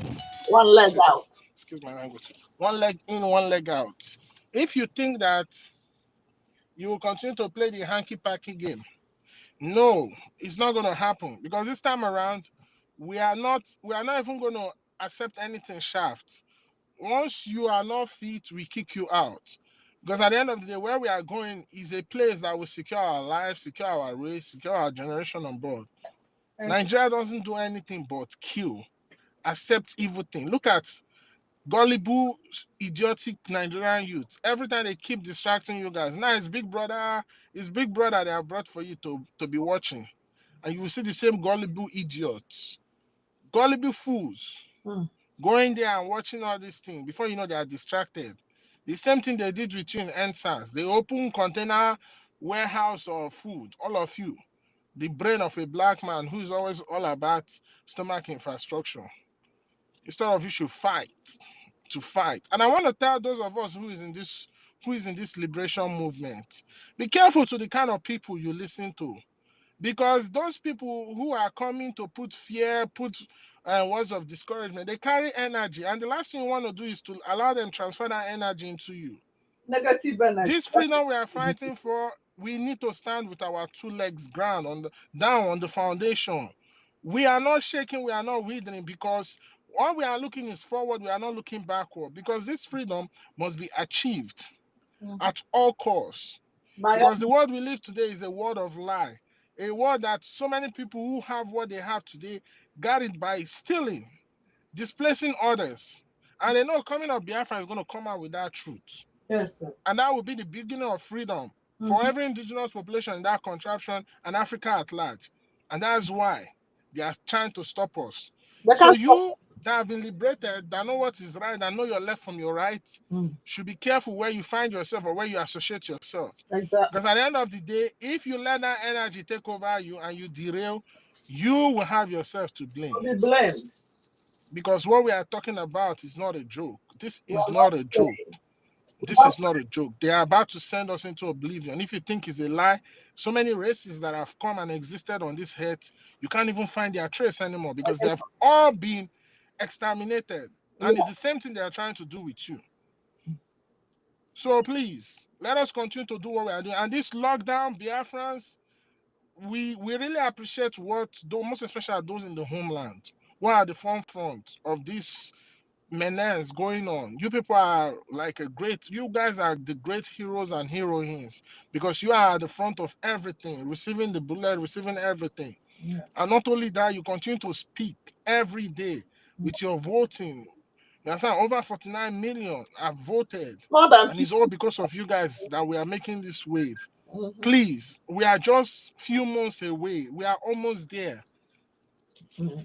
one leg out. Excuse my language. One leg in, one leg out. If you think that you will continue to play the hanky-panky game, no, it's not going to happen. Because this time around, we are not even going to accept anything shaft. Once you are not fit, we kick you out. Because at the end of the day, where we are going is a place that will secure our lives, secure our race, secure our generation on board. Nigeria doesn't do anything but kill, accept evil thing. Look at gullible, idiotic Nigerian youth. Every time they keep distracting you guys. Now it's Big Brother they have brought for you to be watching. And you will see the same gullible idiots, gullible fools, going there and watching all these things. Before you know, they are distracted. The same thing they did with you in NSAS. They open container warehouse of food, all of you. The brain of a black man who is always all about stomach infrastructure. Instead of you should fight. And I want to tell those of us who is in this liberation movement, be careful to the kind of people you listen to. Because those people who are coming to put fear, put and words of discouragement. They carry energy, and the last thing you want to do is to allow them transfer that energy into you. Negative energy. This freedom we are fighting for, we need to stand with our 2 legs ground down on the foundation. We are not shaking, we are not withering, because all we are looking is forward, we are not looking backward, because this freedom must be achieved at all costs. Because the world we live today is a world of lie, a world that so many people who have what they have today got it by stealing, displacing others. And they know coming up Biafra is going to come out with that truth. Yes, sir. And that will be the beginning of freedom for every indigenous population in that contraption and Africa at large. And that's why they are trying to stop us. So you that have been liberated, that know what is right, that know your left from your right, should be careful where you find yourself or where you associate yourself. Exactly. Because at the end of the day, if you let that energy take over you and you derail, you will have yourself to blame. Be blamed. Because what we are talking about is not a joke. This is not a joke. This is not a joke. They are about to send us into oblivion. If you think it's a lie, so many races that have come and existed on this earth, you can't even find their trace anymore because they have all been exterminated. And it's the same thing they are trying to do with you. So please, let us continue to do what we are doing. And this lockdown, Biafrans, we really appreciate what, most especially those in the homeland, what are the forefront of this menace going on. You people are like you guys are the great heroes and heroines because you are at the front of everything, receiving the bullet, receiving everything. Yes. And not only that, you continue to speak every day with your voting. You understand? Over 49 million have voted. And it's all because of you guys that we are making this wave. Please, we are just few months away. We are almost there.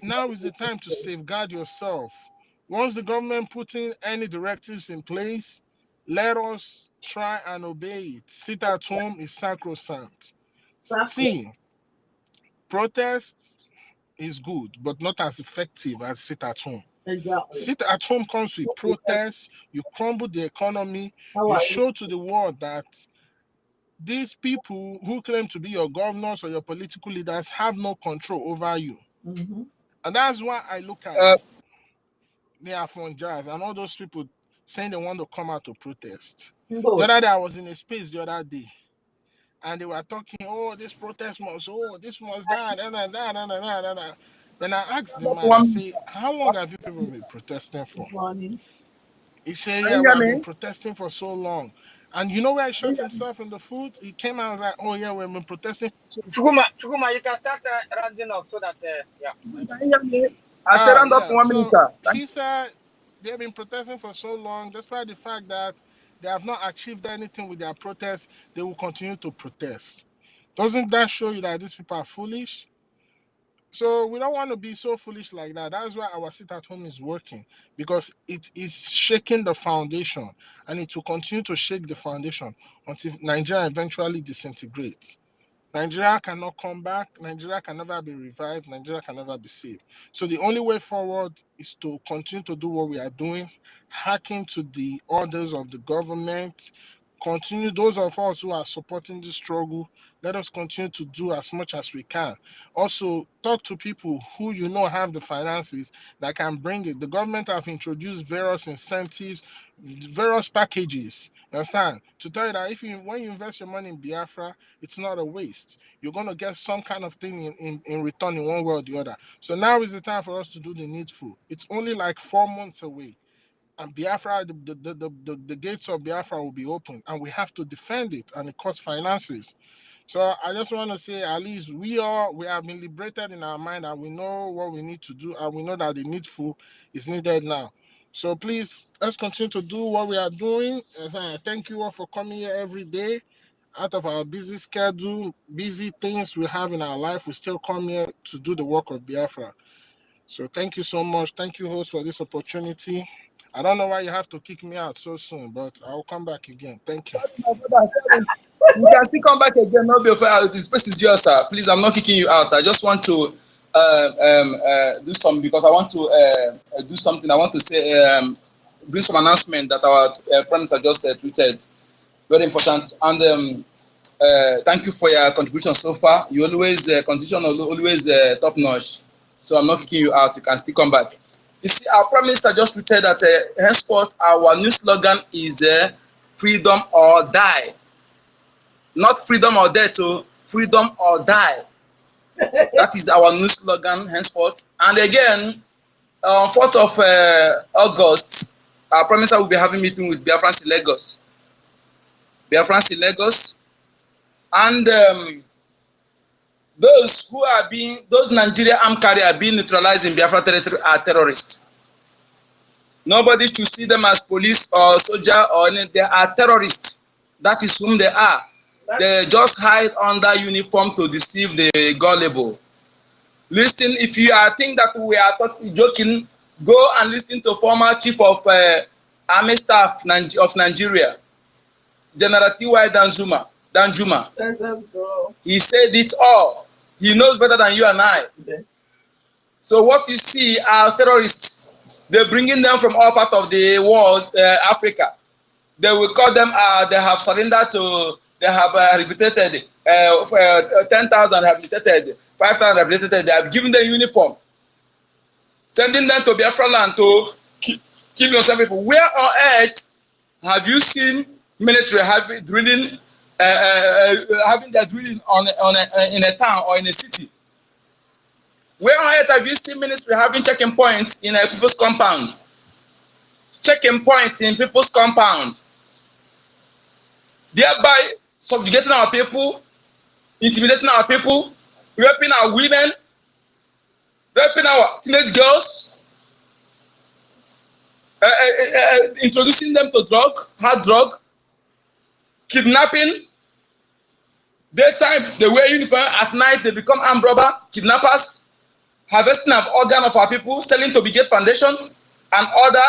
Now is the time to safeguard yourself. Once the government putting any directives in place, let us try and obey it. Sit at home is sacrosanct. See, protest is good, but not as effective as sit at home. Exactly. Sit at home comes with protest. You crumble the economy. You show to the world that these people who claim to be your governors or your political leaders have no control over you. And that's why I look at the Afon Jazz and all those people saying they want to come out to protest. The other day I was in a space the other day and they were talking, oh, this protest must, this must that, and. When I asked the man, I say, how long have you people been protesting for? He said, yeah, we have been protesting for so long. And you know where he shot himself in the foot? He came out and was like, oh yeah, we've been protesting. Sukuma, you can start rounding up so that, yeah. Can you hear me? I said round up in 1 minute, sir. He said they've been protesting for so long, despite the fact that they have not achieved anything with their protests, they will continue to protest. Doesn't that show you that these people are foolish? So we don't want to be so foolish like that. That's why our sit at home is working, because it is shaking the foundation and it will continue to shake the foundation until Nigeria eventually disintegrates. Nigeria cannot come back. Nigeria can never be revived. Nigeria can never be saved. So the only way forward is to continue to do what we are doing, hacking to the orders of the government, continue, those of us who are supporting the struggle, let us continue to do as much as we can. Also, talk to people who you know have the finances that can bring it. The government have introduced various incentives, various packages, you understand? To tell you that when you invest your money in Biafra, it's not a waste. You're going to get some kind of thing in return in one way or the other. So now is the time for us to do the needful. It's only like 4 months away. And Biafra, the gates of Biafra will be open, and we have to defend it, and it costs finances. So I just want to say, at least we have been liberated in our mind, and we know what we need to do, and we know that the needful is needed now. So please, let's continue to do what we are doing. I thank you all for coming here every day. Out of our busy schedule, busy things we have in our life, we still come here to do the work of Biafra. So thank you so much. Thank you, host, for this opportunity. I don't know why you have to kick me out so soon, but I'll come back again. Thank you. You can still come back again. No, before the space is yours, sir. Please, I'm not kicking you out. I just want to do something because I want to do something. I want to say, bring some announcement that our Prime Minister just tweeted. Very important. And thank you for your contribution so far. You always contribution always top notch. So I'm not kicking you out. You can still come back. You see, our Prime Minister just tweeted that henceforth our new slogan is freedom or die. Not freedom or death, freedom or die. That is our new slogan henceforth. And again, on 4th of August, our Prime Minister will be having a meeting with Biafrans in Lagos. Biafrans in Lagos. And those Nigerian armed carriers being neutralized in Biafra territory are terrorists. Nobody should see them as police or soldier or anything. They are terrorists. That is whom they are. They just hide under uniform to deceive the gullible. Listen, if you think that we are joking, go and listen to former chief of army staff of Nigeria, General T.Y. Danjuma. Let's go. He said it all. He knows better than you and I. Okay. So what you see are terrorists. They're bringing them from all parts of the world, Africa. They will call them, they have surrendered to, they have rehabilitated, 10,000 rehabilitated, 5,000 rehabilitated. They have given them uniform. Sending them to Biafra land to kill yourself people. Where on earth have you seen military having drilling, having their drilling in a town or in a city? Where on earth have you seen ministry having checking points in a people's compound? Checking points in people's compound. Thereby subjugating our people, intimidating our people, raping our women, raping our teenage girls, introducing them to hard drug, kidnapping. Daytime, they wear uniform. At night, they become armed robber, kidnappers, harvesting of organs of our people, selling to Brigade Foundation and other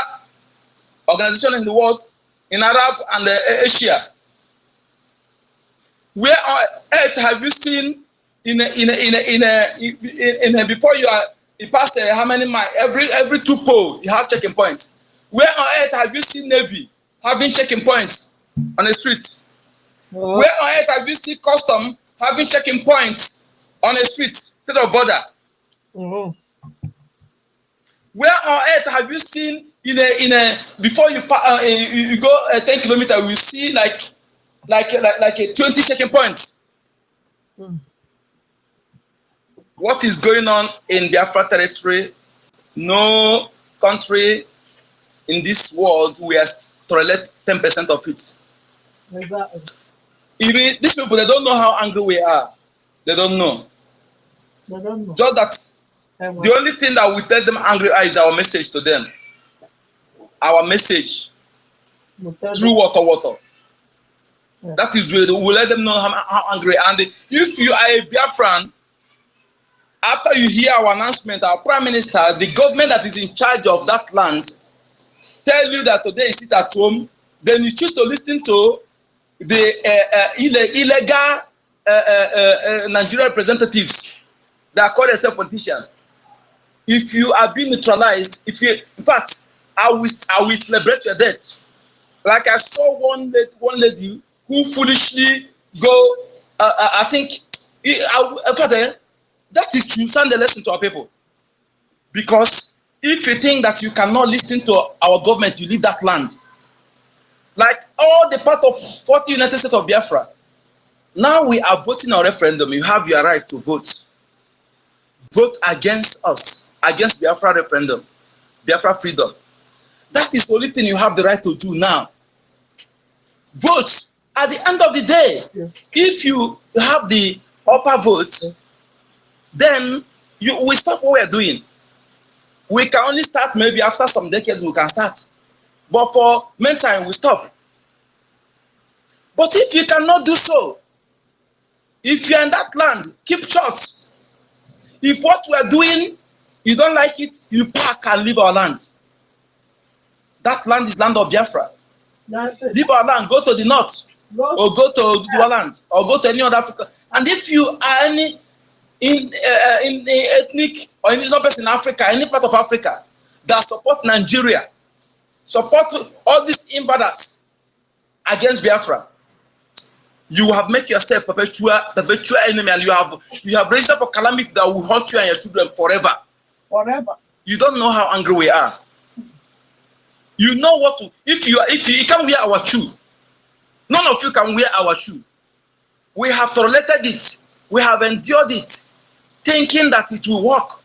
organizations in the world, in Arab and Asia. Where on earth have you seen before you pass how many miles? Every 2 poles you have checking points. Where on earth have you seen Navy having checking points on the streets? Oh. Where on earth have you seen custom having checking points on the streets instead of border? Oh. Where on earth have you seen before you go 10 kilometers, we see like a 20 checking points? Mm. What is going on in Biafra territory? No country in this world we are tolerate 10% of it. Exactly. Even these people, they don't know how angry we are. They don't know. They don't know. Just that the only thing that we tell them angry is our message to them. Our message through water. Yeah. That is where we let them know how angry. And if you are a Biafran, after you hear our announcement, our Prime Minister, the government that is in charge of that land, tell you that today you sit at home, then you choose to listen to the illegal Nigerian representatives that call themselves politicians. If you are being neutralized, in fact, I will celebrate your death. Like I saw one lady who foolishly go, I think, that is to send a lesson to our people. Because if you think that you cannot listen to our government, you leave that land. Like all the part of 40 United States of Biafra, now we are voting on referendum. You have your right to vote. Vote against us, against Biafra referendum, Biafra freedom. That is the only thing you have the right to do now. Vote. At the end of the day, if you have the upper votes, then we stop what we are doing. We can only start maybe after some decades we can start. But for meantime, we stop. But if you cannot do so, if you're in that land, keep short. If what we are doing, you don't like it, you pack and leave our land. That land is land of Biafra. Leave our land, go to the north, or go to Dualand, or go to any other Africa. And if you are any in ethnic or indigenous person in Africa, any part of Africa that support Nigeria, support all these invaders against Biafra, you have made yourself perpetual enemy, and you have registered for calamity that will haunt you and your children forever. Forever. You don't know how angry we are. You know what to, if you can wear our shoe. None of you can wear our shoe. We have tolerated it. We have endured it, thinking that it will work.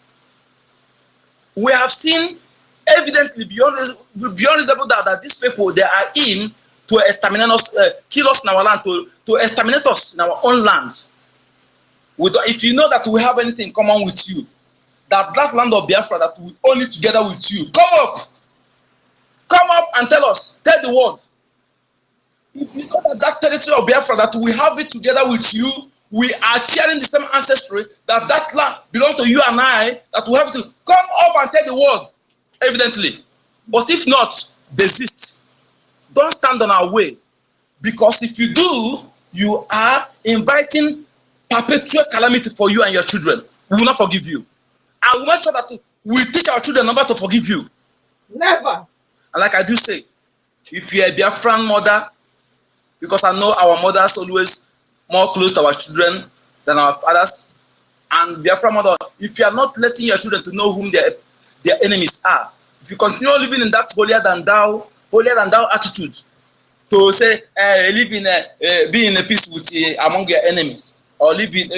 We have seen evidently beyond reasonable doubt that these people, they are in to exterminate us, kill us in our land, to exterminate us in our own land. If you know that we have anything in common with you, that land of Biafra, that we own it together with you, come up and tell us, tell the world. If you know that territory of Biafra, that we have it together with you, we are sharing the same ancestry, that land belongs to you and I, that we have to come up and tell the world, evidently. But if not, desist. Don't stand on our way. Because if you do, you are inviting perpetual calamity for you and your children. We will not forgive you. I will make sure that we teach our children never to forgive you. Never. And like I do say, if you're a Biafran mother, because I know our mothers always more close to our children than our fathers, and Biafran mother, if you are not letting your children to know whom their enemies are, if you continue living in that holier than thou attitude, to say live in be in a peace with among your enemies, or live in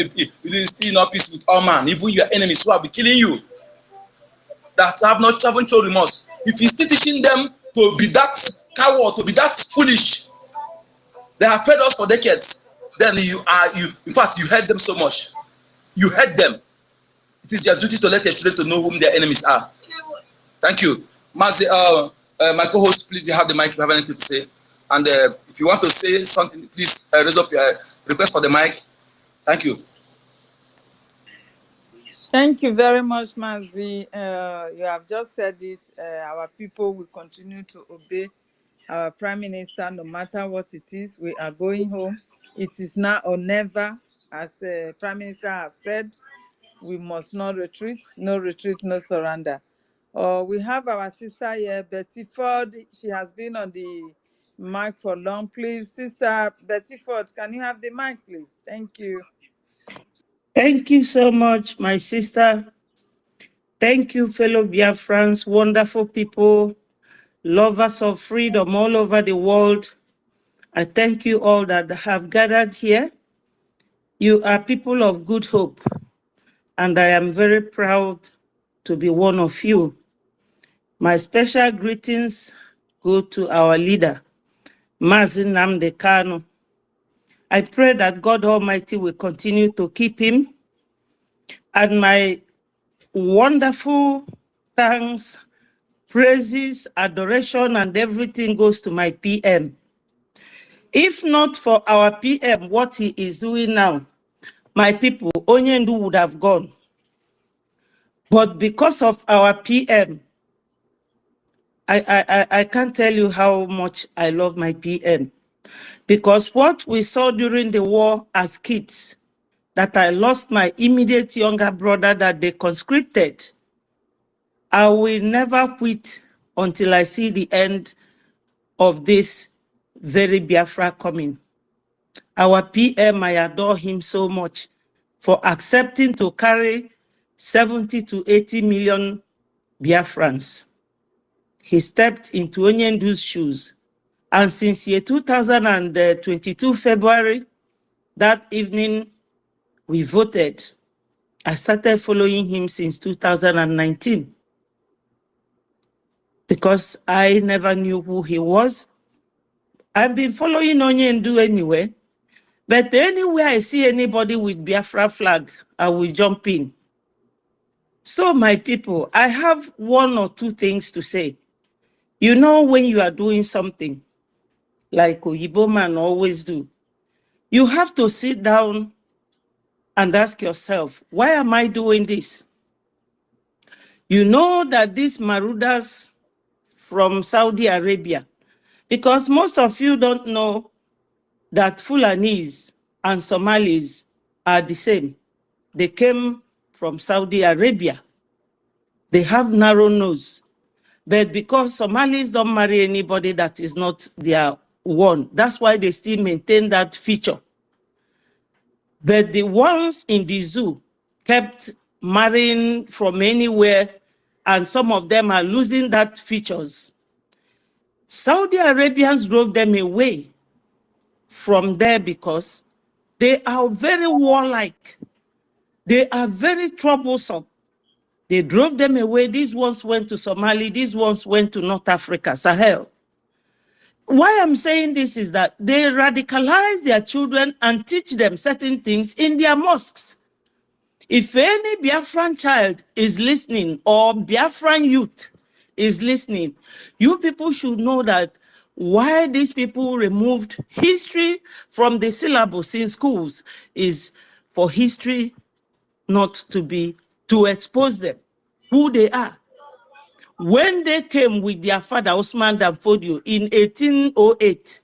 peace with all man, even your enemies who have been killing you, that haven't shown remorse. If you still teaching them to be that coward, to be that foolish, they have fed us for decades, then in fact you hate them so much. You hate them. It is your duty to let your children to know whom their enemies are. Thank you. Mazi, my co-host, please, you have the mic if you have anything to say. And if you want to say something, please raise up your request for the mic. Thank you. Thank you very much, Mazi. You have just said it. Our people will continue to obey our Prime Minister no matter what it is. We are going home. It is now or never, as Prime Minister have said. We must not retreat. No retreat, no surrender. We have our sister here, Betty Ford. She has been on the mic for long. Please, Sister Betty Ford, can you have the mic, please? Thank you. Thank you so much, my sister. Thank you, fellow Biafrans, wonderful people, lovers of freedom all over the world. I thank you all that have gathered here. You are people of good hope, and I am very proud to be one of you. My special greetings go to our leader, Mazi Nnamdi Kanu. I pray that God Almighty will continue to keep him. And my wonderful thanks, praises, adoration, and everything goes to my PM. If not for our PM, what he is doing now, my people, Onyendu would have gone. But because of our PM, I can't tell you how much I love my PM. Because what we saw during the war as kids, that I lost my immediate younger brother that they conscripted, I will never quit until I see the end of this very Biafra coming. Our PM, I adore him so much for accepting to carry 70 to 80 million Biafrans. He stepped into Onyendu's shoes. And since year 2022 February, that evening we voted. I started following him since 2019 because I never knew who he was. I've been following Onyendu anyway, but anywhere I see anybody with Biafra flag, I will jump in. So my people, I have one or two things to say. You know, when you are doing something, like Oyibo man always do, you have to sit down and ask yourself, why am I doing this? You know that these marauders from Saudi Arabia, because most of you don't know that Fulanis and Somalis are the same. They came from Saudi Arabia. They have narrow nose. But because Somalis don't marry anybody that is not their one, that's why they still maintain that feature. But the ones in the zoo kept marrying from anywhere and some of them are losing that features. Saudi Arabians drove them away from there because they are very warlike. They are very troublesome. They drove them away. These ones went to Somalia. These ones went to North Africa, Sahel. Why I'm saying this is that they radicalize their children and teach them certain things in their mosques. If any Biafran child is listening or Biafran youth is listening, you people should know that why these people removed history from the syllabus in schools is for history not to expose them, who they are. When they came with their father, Osman Danfodio, in 1808,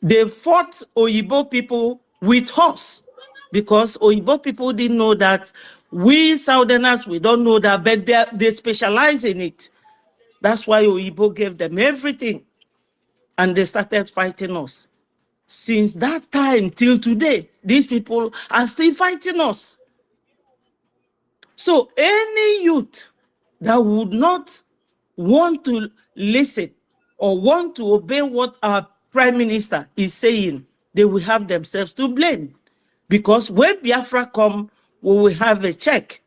they fought Oyibo people with horse because Oyibo people didn't know that. We Southerners, we don't know that, but they specialize in it. That's why Oyibo gave them everything and they started fighting us. Since that time till today, these people are still fighting us. So any youth that would not want to listen or want to obey what our Prime Minister is saying, they will have themselves to blame. Because when Biafra come, we will have a check.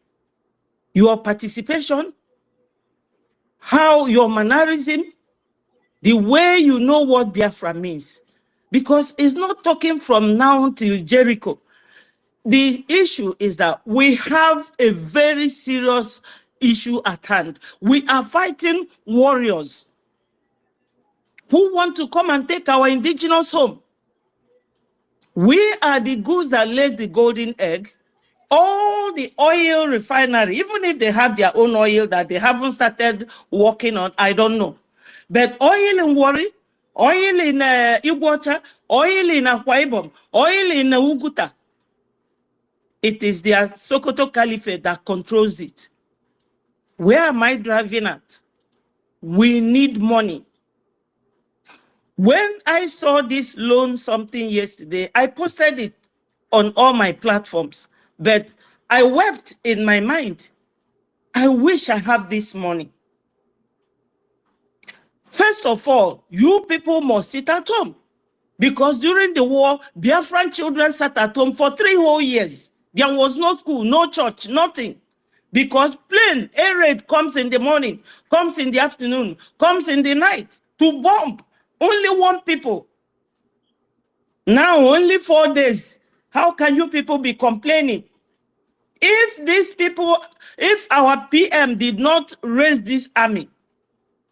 Your participation, how your mannerism, the way you know what Biafra means. Because it's not talking from now till Jericho. The issue is that we have a very serious issue at hand. We are fighting warriors who want to come and take our indigenous home. We are the goose that lays the golden egg. All the oil refinery, even if they have their own oil that they haven't started working on, I don't know. But oil in Warri, oil in Iguacha, oil in Akwa Ibom, oil in Uguta, it is their Sokoto Caliphate that controls it. Where am I driving at? We need money. When I saw this loan something yesterday, I posted it on all my platforms, but I wept in my mind. I wish I have this money. First of all, you people must sit at home because during the war, Biafran children sat at home for 3 whole years. There was no school, no church, nothing. Because plane, air raid comes in the morning, comes in the afternoon, comes in the night to bomb. Only 1 people. Now only 4 days. How can you people be complaining? If these people, if our PM did not raise this army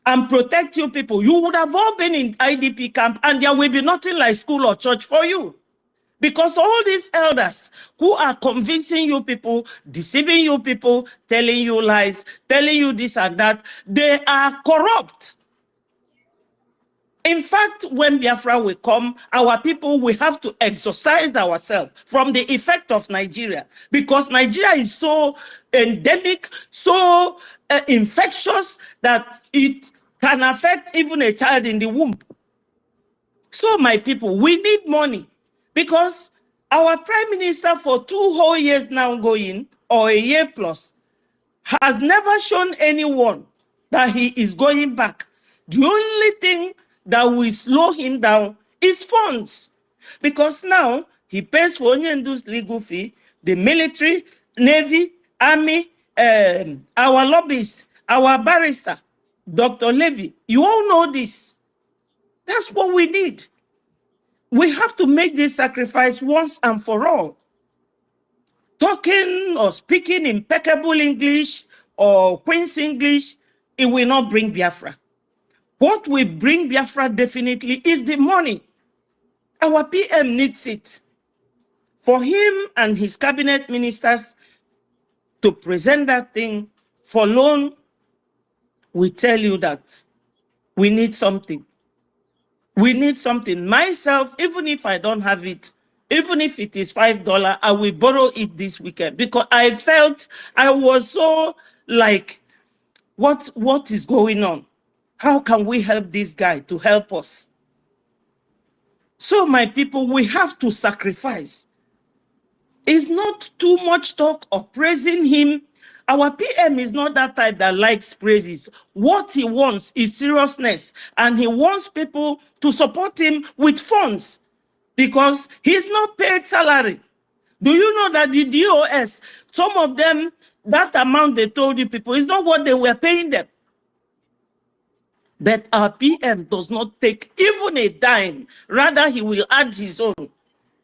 and protect you people, you would have all been in IDP camp and there will be nothing like school or church for you. Because all these elders who are convincing you people, deceiving you people, telling you lies, telling you this and that, they are corrupt. In fact, when Biafra will come, our people will have to exorcise ourselves from the effect of Nigeria. Because Nigeria is so endemic, so infectious that it can affect even a child in the womb. So my people, we need money. Because our Prime Minister for 2 whole years now going, or a year plus, has never shown anyone that he is going back. The only thing that will slow him down is funds. Because now he pays for Onyendu's legal fee, the military, navy, army, our lobbyists, our barrister, Dr. Levy. You all know this. That's what we need. We have to make this sacrifice once and for all. Talking or speaking impeccable English or Queen's English, it will not bring Biafra. What will bring Biafra definitely is the money. Our PM needs it. For him and his cabinet ministers to present that thing for loan, we tell you that we need something. We need something. Myself, even if I don't have it, even if it is $5, I will borrow it this weekend because I felt I was so like, what is going on? How can we help this guy to help us? So my people, we have to sacrifice. It's not too much talk of praising him Our PM is not that type that likes praises. What he wants is seriousness, and he wants people to support him with funds because he's not paid salary. Do you know that the DOS, some of them, that amount they told you people is not what they were paying them? But our PM does not take even a dime. Rather, he will add his own.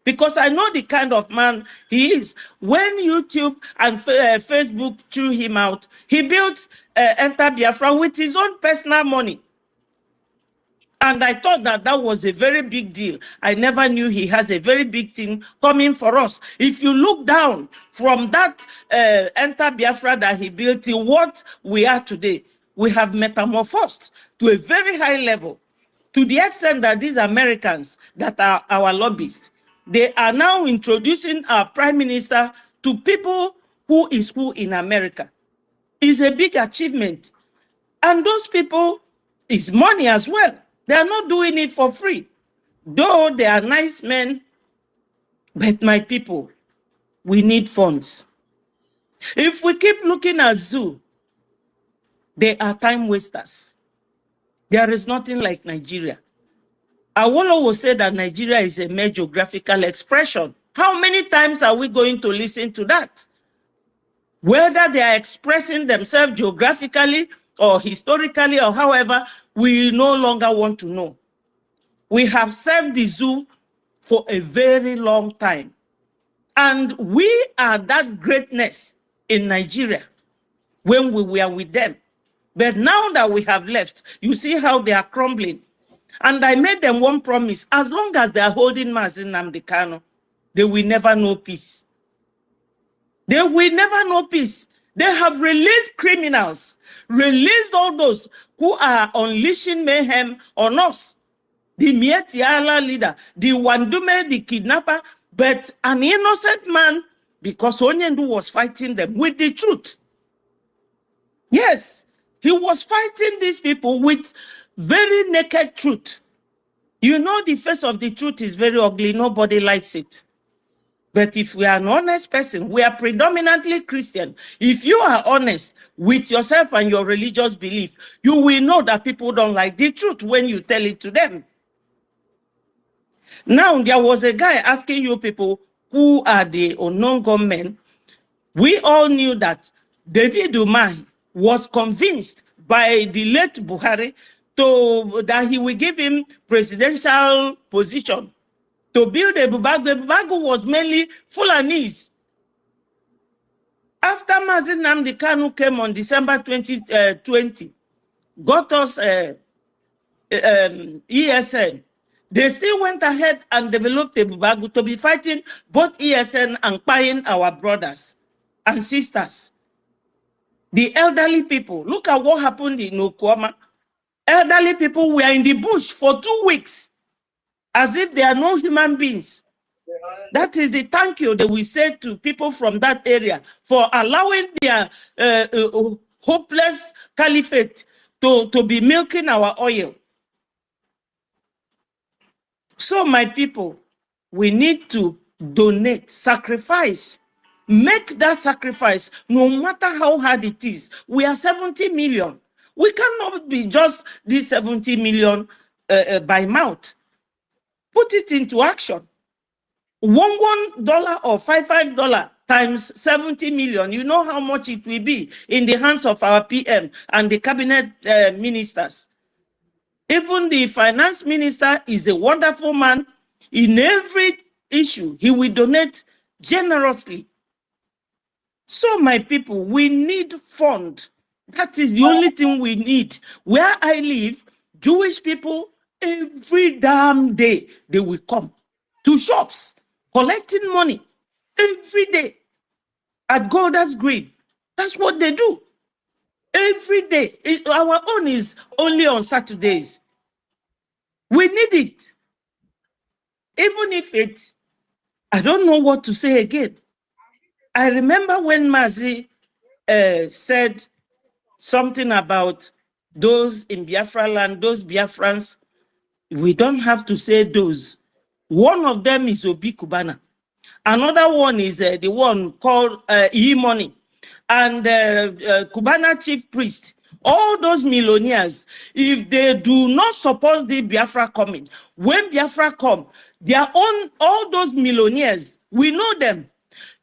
Because I know the kind of man he is. When YouTube and Facebook threw him out, he built Enter Biafra with his own personal money. And I thought that that was a very big deal. I never knew he has a very big thing coming for us. If you look down from that Enter Biafra that he built to what we are today, we have metamorphosed to a very high level, to the extent that these Americans that are our lobbyists, they are now introducing our prime minister to people who is who in America. It's a big achievement. And those people is money as well. They are not doing it for free. Though they are nice men, but my people, we need funds. If we keep looking at zoo, they are time wasters. There is nothing like Nigeria. Awolowo will say that Nigeria is a mere geographical expression. How many times are we going to listen to that? Whether they are expressing themselves geographically or historically or however, we no longer want to know. We have served the zoo for a very long time. And we are that greatness in Nigeria when we were with them. But now that we have left, you see how they are crumbling. And I made them one promise: as long as they are holding Mazi Nnamdi Kanu, they will never know peace. They will never know peace. They have released criminals, released all those who are unleashing mayhem on us. The Mietiala leader, the Wandume, the kidnapper, but an innocent man, because Onyendu was fighting them with the truth. Yes, he was fighting these people with very naked truth. You know, the face of the truth is very ugly. Nobody likes it. But if we are an honest person, we are predominantly Christian. If you are honest with yourself and your religious belief, you will know that people don't like the truth when you tell it to them. Now, there was a guy asking you people who are the unknown gunmen. We all knew that David Umahi was convinced by the late Buhari that he will give him presidential position to build a Bubago. Bubago was mainly Fulanese. After Mazi Nnamdi Kanu came on December 2020, got us ESN, they still went ahead and developed a Bubago to be fighting both ESN and buying our brothers and sisters. The elderly people, look at what happened in Okwama. Elderly people were in the bush for 2 weeks, as if they are no human beings. That is the thank you that we say to people from that area for allowing their hopeless caliphate to be milking our oil. So my people, we need to donate, sacrifice. Make that sacrifice, no matter how hard it is. We are 70 million. We cannot be just this 70 million by mouth. Put it into action. $1 or $5 times 70 million. You know how much it will be in the hands of our PM and the cabinet ministers. Even the finance minister is a wonderful man. In every issue, he will donate generously. So my people, we need fund. That is the only thing we need. Where I live, Jewish people, every damn day, they will come to shops, collecting money every day at Golders Green. That's what they do. Every day. Our own is only on Saturdays. We need it. Even if it's, I don't know what to say again. I remember when Mazi said something about those in Biafra land, those Biafrans. We don't have to say those. One of them is Obi Kubana. Another one is the one called E-Money. and Cubana chief priest, all those millionaires, if they do not support the Biafra coming, when Biafra come, their own, all those millionaires, we know them.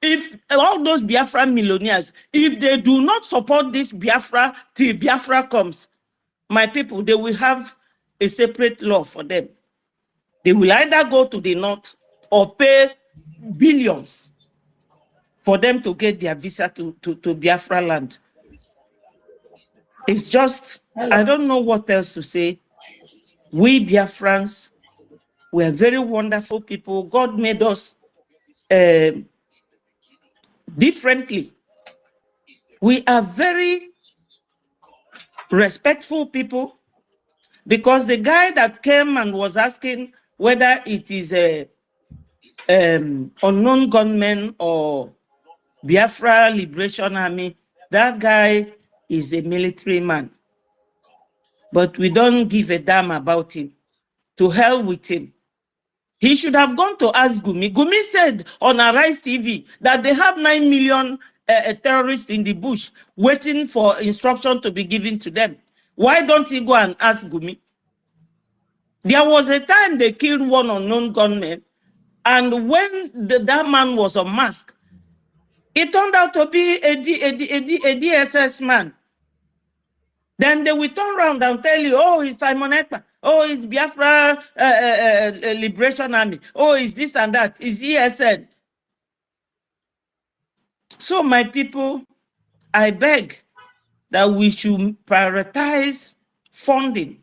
If all those Biafra millionaires, if they do not support this Biafra till Biafra comes, my people, they will have a separate law for them. They will either go to the north or pay billions for them to get their visa to Biafra land. It's just, I don't know what else to say. We Biafrans, we are very wonderful people. God made us differently. We are very respectful people, because the guy that came and was asking whether it is a unknown gunman or Biafra Liberation Army, that guy is a military man. But we don't give a damn about him. To hell with him. He should have gone to ask Gumi. Gumi said on Arise TV that they have 9 million terrorists in the bush waiting for instruction to be given to them. Why don't he go and ask Gumi? There was a time they killed one unknown gunman, and when that man was unmasked, it turned out to be a DSS man. Then they will turn around and tell you, oh, it's Simon Ekpa, oh, it's Biafra Liberation Army, oh, it's this and that, it's ESN. So my people, I beg that we should prioritize funding.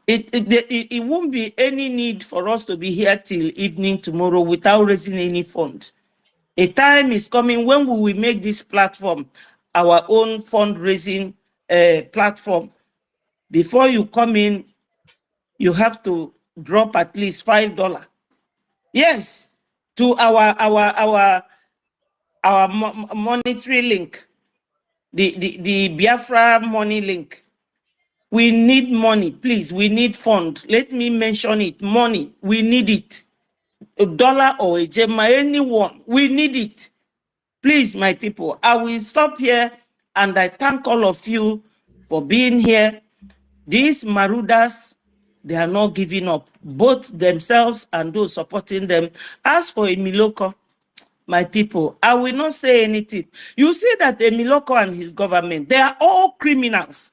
It won't be any need for us to be here till evening tomorrow without raising any funds. A time is coming when we will make this platform our own fundraising platform. Before you come in, you have to drop at least $5. Yes, to our monetary link, the Biafra money link. We need money, please. We need funds. Let me mention it. Money. We need it. $1 or a gem, anyone. We need it. Please, my people, I will stop here, and I thank all of you for being here. These Marudas, they are not giving up, both themselves and those supporting them. As for Emiloko, my people, I will not say anything. You see that Emiloko and his government, they are all criminals.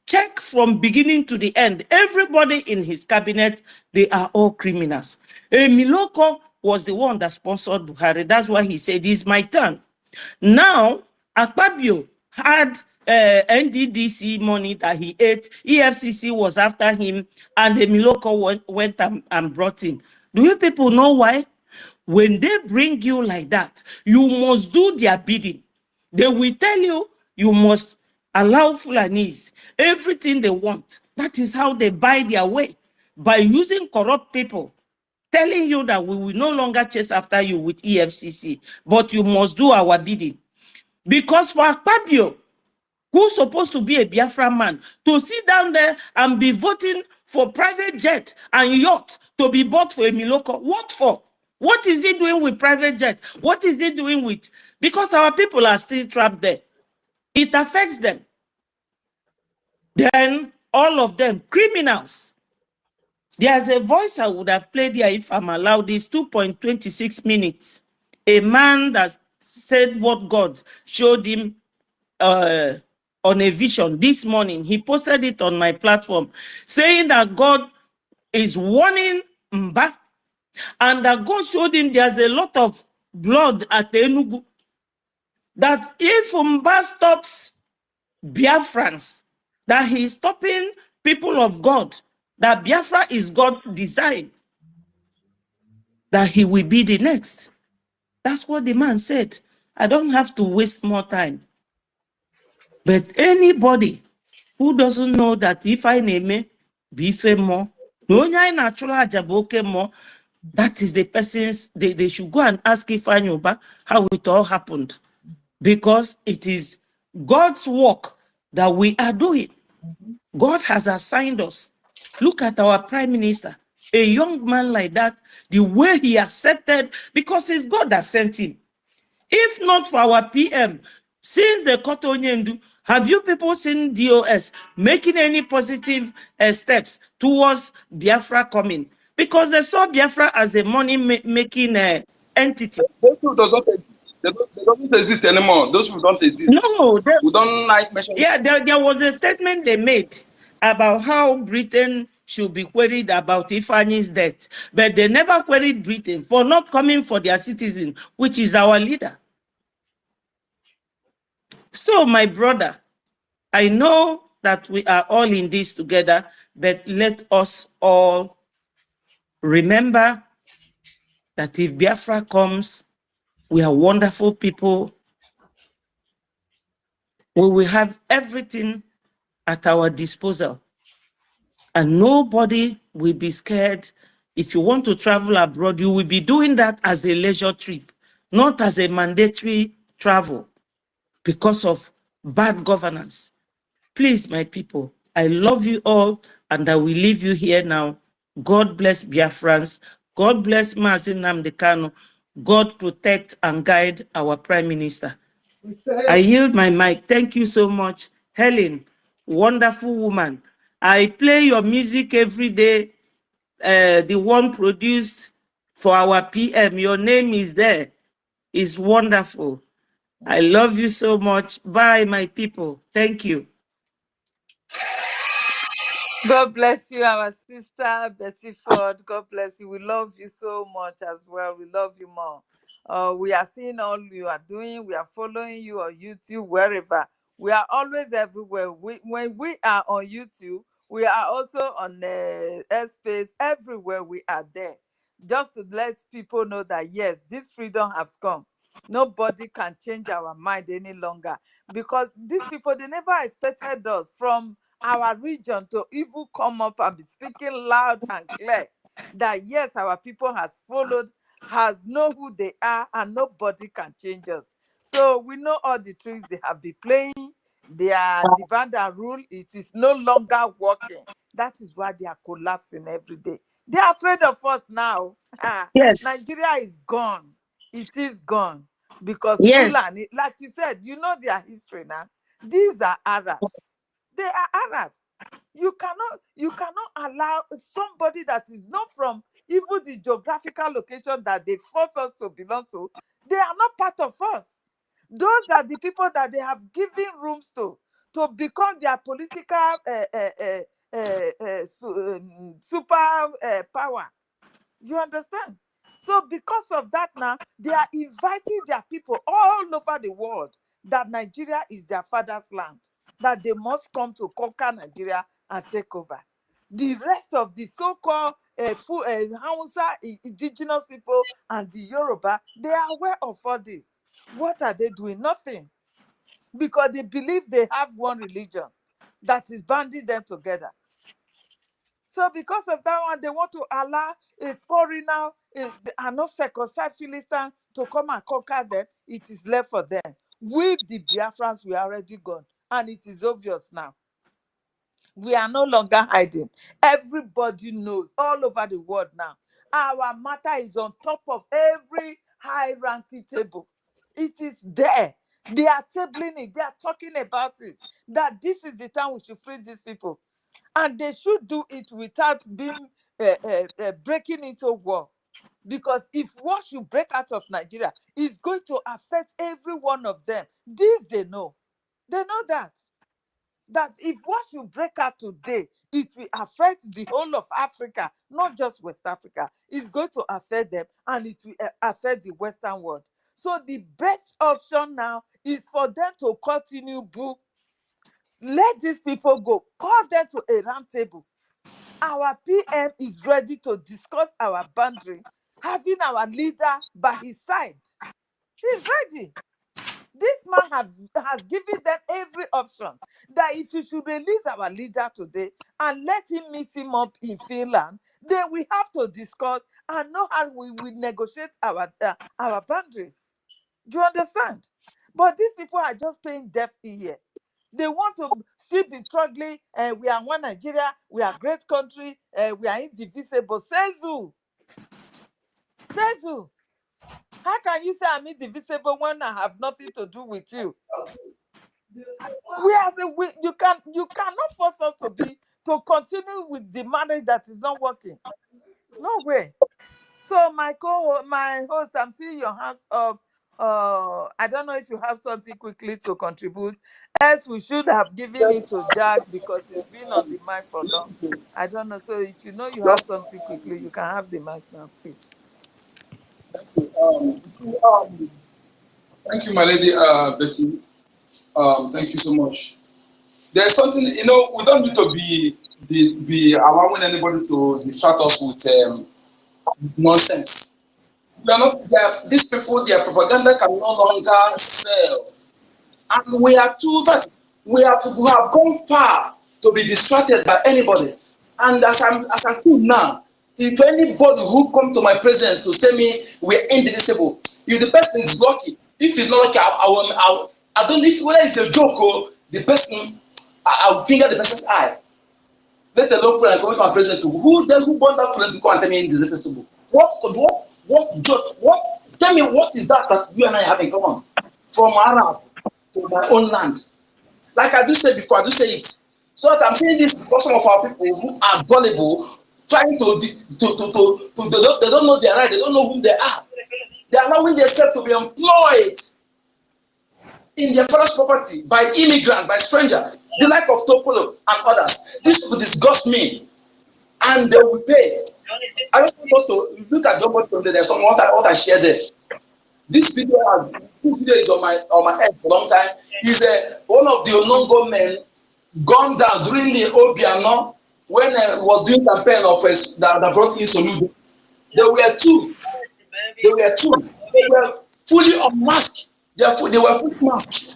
Check from beginning to the end. Everybody in his cabinet, they are all criminals. Emiloko was the one that sponsored Buhari. That's why he said, it's my turn. Now, Akpabio had NDDC money that he ate. EFCC was after him, and Emiloko went and brought him. Do you people know why? When they bring you like that, you must do their bidding. They will tell you, you must allow Fulanis everything they want. That is how they buy their way, by using corrupt people, telling you that we will no longer chase after you with EFCC, but you must do our bidding. Because for Akpabio, who's supposed to be a Biafra man, to sit down there and be voting for private jet and yacht to be bought for Emiloko, what for? What is he doing with private jet? What is he doing with? Because our people are still trapped there. It affects them. Then all of them criminals. There's a voice I would have played here if I'm allowed. This 2.26 minutes. A man that said what God showed him on a vision this morning. He posted it on my platform, saying that God is warning Mba, and that God showed him there's a lot of blood at Enugu. That if Mba stops Biafrans, that he is stopping people of God, that Biafra is God's design, that he will be the next. That's what the man said. I don't have to waste more time. But anybody who doesn't know that if I name Bife more, that is the person's, they should go and ask Ifanyoba how it all happened. Because it is God's work that we are doing. God has assigned us. Look at our Prime Minister. A young man like that, the way he accepted, because it's God that sent him. If not for our PM, since the Kotonyendu, have you people seen DOS making any positive steps towards Biafra coming? Because they saw Biafra as a money-making entity. Those people does not exist. They don't exist anymore. Those people don't exist. No, We don't like mention. yeah, there was a statement they made about how Britain should be queried about Ifani's death, but they never queried Britain for not coming for their citizen, which is our leader. So, my brother, I know that we are all in this together, but let us all remember that if Biafra comes, we are wonderful people. We will have everything at our disposal. And nobody will be scared. If you want to travel abroad, you will be doing that as a leisure trip, not as a mandatory travel because of bad governance. Please, my people, I love you all, and I will leave you here now. God bless Biafrans. God bless Mazi Nnamdi Kanu. God protect and guide our Prime Minister. I yield my mic. Thank you so much. Helen, wonderful woman. I play your music every day, the one produced for our PM. Your name is there. It's wonderful. I love you so much. Bye, my people. Thank you. God bless you, our sister Betty Ford. God bless you. We love you so much as well. We love you more. We are seeing all you are doing. We are following you on YouTube, wherever. We are always everywhere. When we are on YouTube, we are also on Airspace. Everywhere we are there. Just to let people know that, yes, this freedom has come. Nobody can change our mind any longer. Because these people, they never expected us from our region to even come up and be speaking loud and clear that yes, our people has followed, has know who they are, and nobody can change us. So we know all the tricks they have been playing. Their divide and rule, it is no longer working. That is why they are collapsing every day. They are afraid of us now. Yes. Nigeria is gone. It is gone. Because Yes. Fulani, like you said, you know their history now. These are Arabs. They are Arabs. You cannot allow somebody that is not from even the geographical location that they force us to belong to. They are not part of us. Those are the people that they have given rooms to become their political super power. You understand? So because of that now, they are inviting their people all over the world that Nigeria is their father's land, that they must come to conquer Nigeria and take over. The rest of the so-called Hausa indigenous people and the Yoruba, they are aware of all this. What are they doing? Nothing. Because they believe they have one religion that is banding them together. So because of that one, they want to allow a foreigner, and not circumcised Philistine, to come and conquer them. It is left for them. We, the Biafrans, we are already gone. And it is obvious now. We are no longer hiding. Everybody knows all over the world now. Our matter is on top of every high-ranking table. It is there. They are tabling it. They are talking about it. That this is the time we should free these people. And they should do it without being breaking into war. Because if war should break out of Nigeria, it's going to affect every one of them. This they know. They know that if war should break out today, it will affect the whole of Africa, not just West Africa. It's going to affect them, and it will affect the Western world. So the best option now is for them to continue. Let these people go. Call them to a round table. Our PM is ready to discuss our boundary, having our leader by his side. He's ready. This man has given them every option that if you should release our leader today and let him meet him up in Finland, then we have to discuss and know how we will negotiate our boundaries. Do you understand? But these people are just paying deaf ear. They want to still be struggling. We are one Nigeria. We are great country. We are indivisible. Says who? Says who? How can you say I'm indivisible when I have nothing to do with you? You cannot force us to continue with the marriage that is not working. No way. So my host, I'm seeing your hands up. I don't know if you have something quickly to contribute. Else we should have given it to Jack because he's been on the mic for long. I don't know. So if you know you have something quickly, you can have the mic now, please. Thank you, my lady, Bessie. Thank you so much. There's something, we don't need to be allowing anybody to distract us with nonsense. We are not, these people, their propaganda can no longer sell. And we have gone far to be distracted by anybody. And as I feel now, if anybody who come to my presence to say me we're indivisible, if the person is lucky, if he's not lucky, I don't know whether it's a joke or the person, I'll finger the person's eye. Let alone friend go to my presence to who want that friend to come and tell me indivisible? Tell me what is that you and I have in common? From Arab to my own land. Like I do say before, I do say it. So that I'm saying this because some of our people who are gullible, trying to they don't know their right, they don't know who they are. They are allowing themselves to be employed in their father's property by immigrant, by stranger, the like of Topolo and others. This will disgust me, and they will pay. I just want us to look at your body. There's some what I share there. This video is on my head for a long time. Is one of the Onongo men gone down during the Obiano when he was doing campaign of that brought in Soludo. There were two. They were fully unmasked. They were fully masked.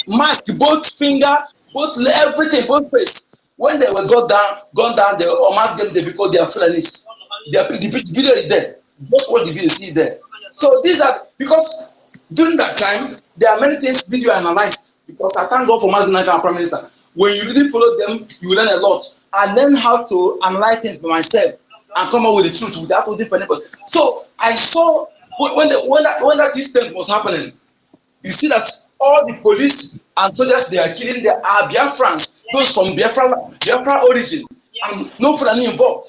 Masked, both finger, both everything, both face. When they were gone down, they unmasked them because they are Fulanis. The video is there. Just what the video see there. So these are because during that time there are many things video analyzed. Because I thank God for Mazinaka and Prime Minister. When you really follow them, you will learn a lot. I learned how to analyze things by myself and come up with the truth without waiting for anybody. So I saw when that incident was happening, you see that all the police and soldiers they are killing, they are Biafrans, those from Biafra origin, and no Fulani involved.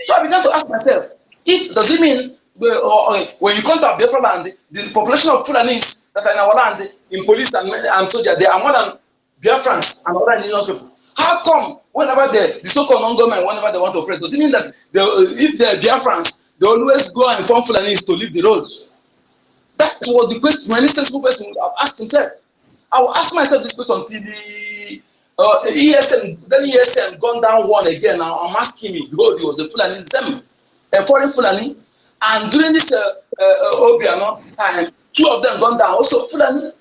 So I began to ask myself, does it mean when you come to Biafra land, the population of Fulanis that are in our land, in police and soldiers, they are more than Biafrans and other indigenous people? How come whenever the so-called non-government, whenever they want to operate, does it mean that if they're Biafrans, they always go and inform Fulanis to leave the roads? That was the question any sensible person would have asked himself. I will ask myself this question until the ESM gone down one again. I'm asking me because it was a Fulani, a foreign Fulani, and during this Obiano time, two of them gone down, also Fulani.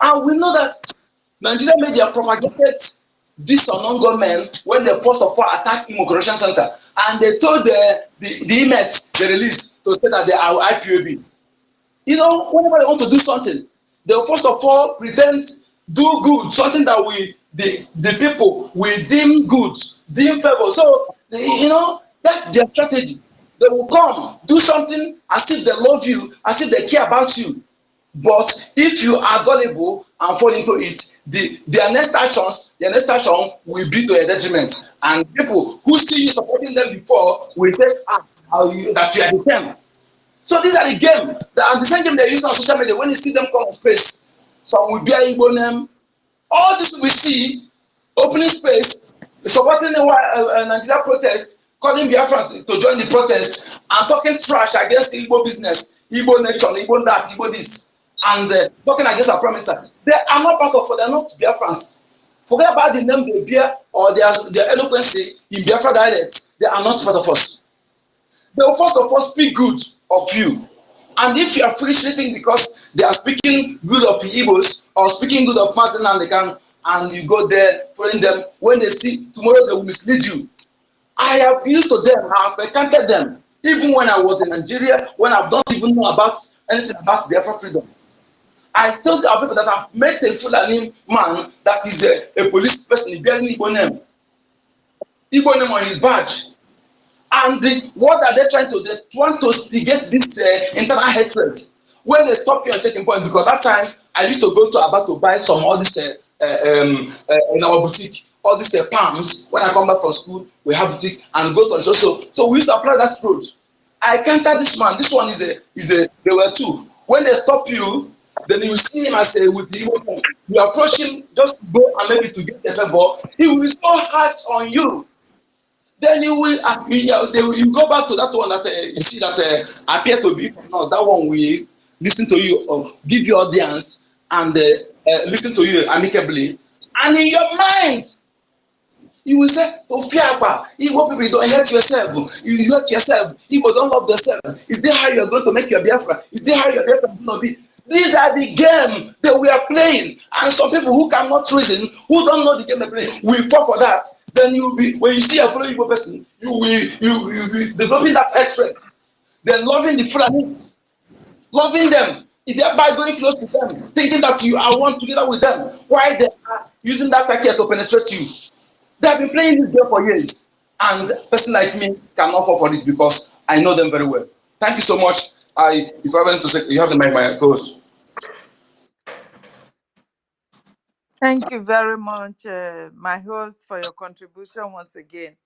And we know that Nigeria media propagated this unknown government when they first of all attacked Imo Correction Center, and they told the inmates they released to say that they are IPOB. Whenever they want to do something, they first of all pretend do good, something that the people will deem good, deem favor. So that's their strategy. They will come, do something as if they love you, as if they care about you. But if you are gullible and fall into it, their next action will be to your detriment. And people who see you supporting them before will say, that you are the same. So these are the game. And the same game they use on social media. When you see them come on space, some will be a Igbo name. All this we see, opening space, supporting a Nigeria protest, calling Biafrans to join the protest, and talking trash against Igbo business, Igbo nation, Igbo that, Igbo this, and talking against our Prime Minister. They are not part of it. They are not Biafrans. Forget about the name they bear or their eloquency in Biafra dialects. They are not part of us. They will first of all speak good of you. And if you are foolishly thinking because they are speaking good of Igbos or speaking good of Mazin and you go there following them, when they see tomorrow they will mislead you. I have used to them, I have encountered them, even when I was in Nigeria, when I don't even know about anything about Biafra freedom. I still have people that have met a Fulani man that is a police person bearing Igbo name on his badge. And what are they trying to do? They want to get this internal hatred. When they stop you on checking point, because that time I used to go to Aba to buy some all this in our boutique, all these palms. When I come back from school, we have boutique and go to the show. So we used to apply that road. I counter this man. This one is a. There were two. When they stop you, then you see him as with the Igbo. You approach him just to go and maybe to get a favor. He will be so harsh on you. Then you will you go back to that one that you see that appear to be now. That one will listen to you, give you audience, and listen to you amicably. And in your mind, you will say, "Tofiaba, Igbo people, you don't hurt yourself. You hurt yourself. Igbo don't love themselves. Is this how you are going to make your Biafra? Is this how your Biafra is going to be?" These are the game that we are playing, and some people who cannot reason, who don't know the game they're playing, will fall for that. Then you will be, when you see a fellow Igbo person, you will be developing that hatred. Then loving the Fulanis, loving them, thereby going close to them, thinking that you are one together with them. Why they are using that tactic to penetrate you? They have been playing this game for years, and a person like me cannot fall for it because I know them very well. Thank you so much. If I want to say, you have the mic, my host. Thank you very much, my host, for your contribution once again.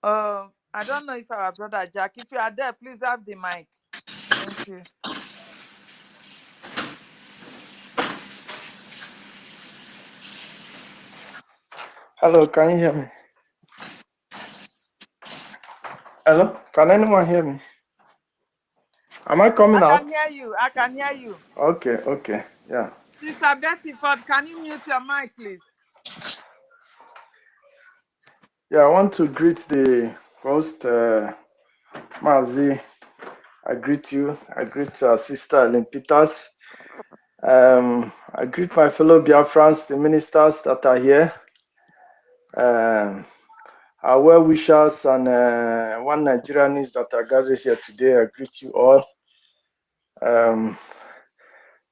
I don't know if our brother Jack, if you are there, please have the mic. Thank you. Hello, can you hear me? Hello, can anyone hear me? Am I coming out? I can hear you. I can hear you. Okay, yeah. Sister Betty Ford, can you mute your mic, please? Yeah, I want to greet the host, Mazi. I greet you. I greet Sister Ellen Peters. I greet my fellow Biafrans, the ministers that are here. Our well-wishers and one Nigerians that are gathered here today. I greet you all.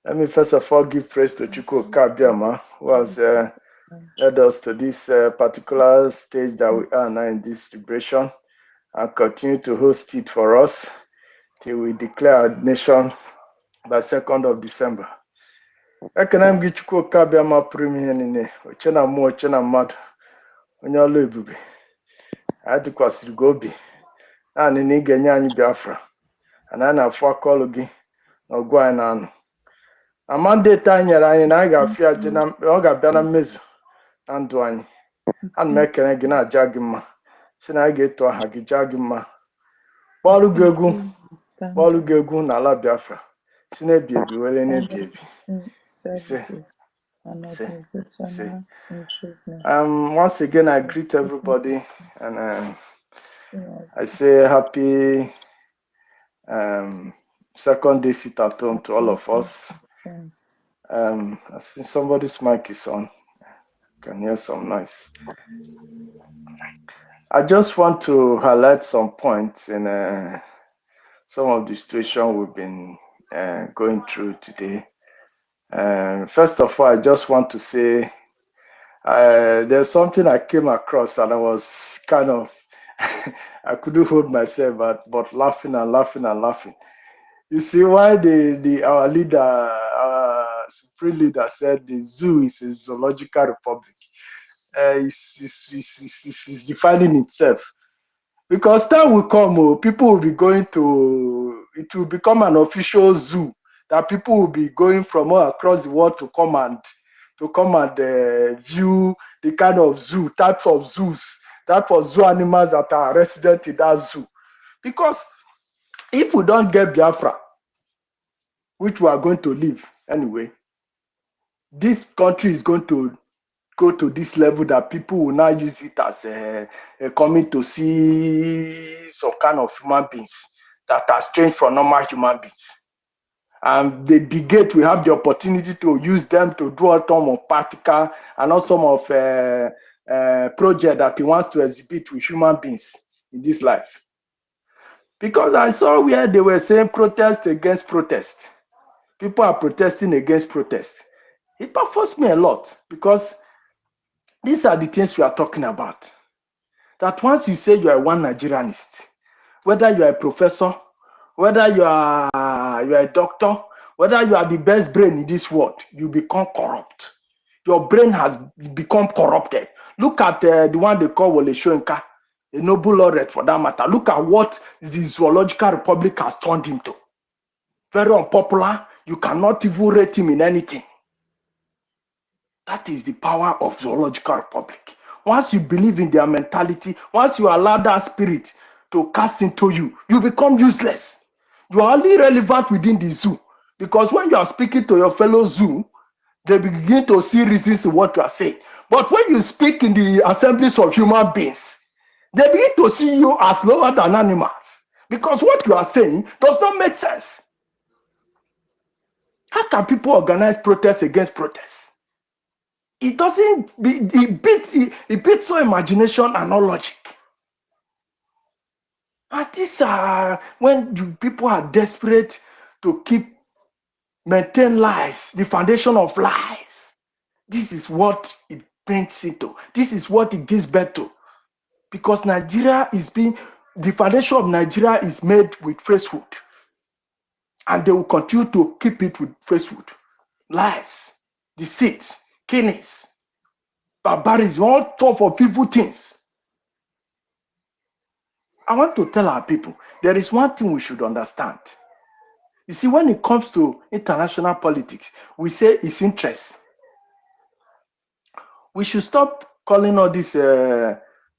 Let me first of all give praise to Chukwu Kabiama, who has led us to this particular stage that we are now in this celebration, and continue to host it for us till we declare our nation by 2nd of December. Ekene m gị Chukwu Kabiama pụrụ ime ihe niile, oche na mmụọ, oche na mmadụ, onye ọlụ ebube. Anyị tụkwasịrị gị obi, naanị na ị ga-enye anyị Biafra, na anyị na-afụ aka ọlụ gị na ọgụ anyị na-anụ. Na mandate anyị nyere anyị na anyị ga-afịa je na ọ ga-abịa na mmezu na ndụ anyị. Ana m ekene gị na-aja gị mma, si na anyị ga-eto aha gị jaa gị mma. Kpọọlụ gị egwu n'ala Biafra, si na-ebi ebi were na-ebi ebi. Once again, I greet everybody, and I say happy second day sit at home to all of us. I see somebody's mic is on. I can hear some noise. I just want to highlight some points in some of the situation we've been going through today. First of all, I just want to say there's something I came across and I was kind of, I couldn't hold myself, but laughing and laughing and laughing. You see why our leader, our supreme leader said the zoo is a zoological republic. It's defining itself. Because time will come, people will be going to, it will become an official zoo that people will be going from all across the world to come and view the kind of zoo, type of zoo animals that are resident in that zoo. Because if we don't get Biafra, which we are going to live anyway, this country is going to go to this level that people will now use it as coming to see some kind of human beings that are strange from normal human beings. And the brigade will have the opportunity to use them to do a ton of practical and also some of project that he wants to exhibit with human beings in this life. Because I saw where they were saying protest against protest. People are protesting against protest. It baffles me a lot because these are the things we are talking about. That once you say you are one Nigerianist, whether you are a professor, whether you are a doctor, whether you are the best brain in this world, you become corrupt. Your brain has become corrupted. Look at the one they call Wole Soyinka, a Nobel laureate for that matter. Look at what the Zoological Republic has turned him to. Very unpopular. You cannot even rate him in anything. That is the power of Zoological Republic. Once you believe in their mentality, once you allow that spirit to cast into you, you become useless. You are only relevant within the zoo. Because when you are speaking to your fellow zoo, they begin to see reasons in what you are saying. But when you speak in the assemblies of human beings, they begin to see you as lower than animals. Because what you are saying does not make sense. How can people organize protests against protests? It doesn't, it beats your imagination and not logic. And these are when people are desperate to maintain lies, the foundation of lies. This is what it brings into. This is what it gives birth to. Because Nigeria the foundation of Nigeria is made with falsehood. And they will continue to keep it with falsehood. Lies, deceit, killings, barbarism, all sorts of evil things. I want to tell our people, there is one thing we should understand. You see, when it comes to international politics, we say it's interest. We should stop calling all these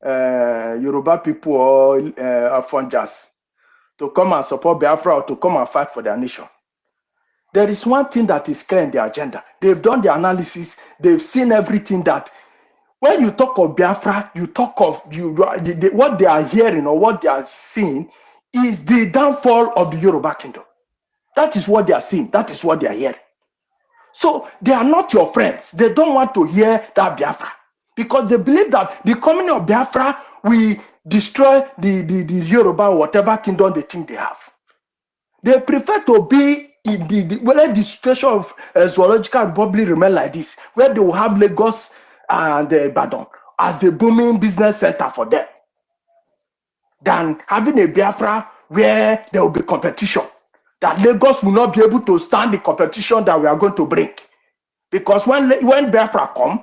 Yoruba people or Afonjas to come and support Biafra or to come and fight for their nation. There is one thing that is clear in the agenda. They've done the analysis. They've seen everything that when you talk of Biafra, you talk of what they are hearing or what they are seeing is the downfall of the Yoruba kingdom. That is what they are seeing. That is what they are hearing. So they are not your friends. They don't want to hear that Biafra because they believe that the coming of Biafra will destroy the Yoruba or whatever kingdom they think they have. They prefer to be in whether the situation of Zoological Republic remain like this, where they will have Lagos and Ibadan as a booming business center for them, than having a Biafra where there will be competition. That Lagos will not be able to stand the competition that we are going to bring. Because when Biafra come,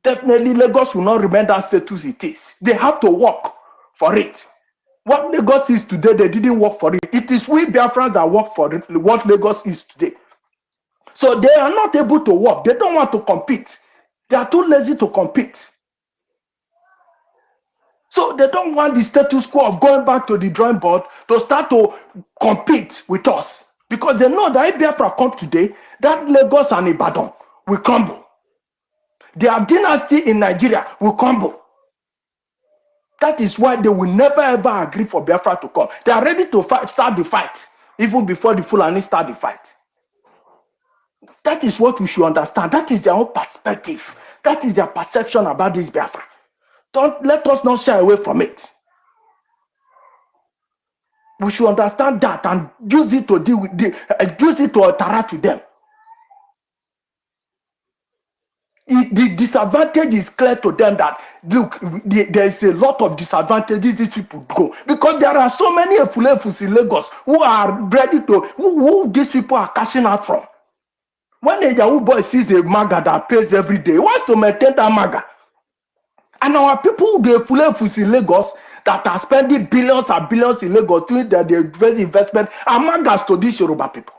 definitely Lagos will not remain that status it is. They have to work for it. What Lagos is today, they didn't work for it. It is we Biafrans that work for it, what Lagos is today. So they are not able to work. They don't want to compete. They are too lazy to compete. So they don't want the status quo of going back to the drawing board to start to compete with us. Because they know that if Biafra come today, that Lagos and Ibadan will crumble. Their dynasty in Nigeria will crumble. That is why they will never ever agree for Biafra to come. They are ready to start the fight, even before the Fulani start the fight. That is what we should understand. That is their own perspective. That is their perception about this Biafra. Let us not shy away from it. We should understand that and use it to deal with use it to interact with them. The disadvantage is clear to them that look, there is a lot of disadvantages these people go because there are so many Efulefus in Lagos who are ready to who these people are cashing out from. When a Yahoo boy sees a maga that pays every day, he wants to maintain that maga. And our people, the Efulefus in Lagos that are spending billions and billions in Lagos doing their investment are magas to these Yoruba people.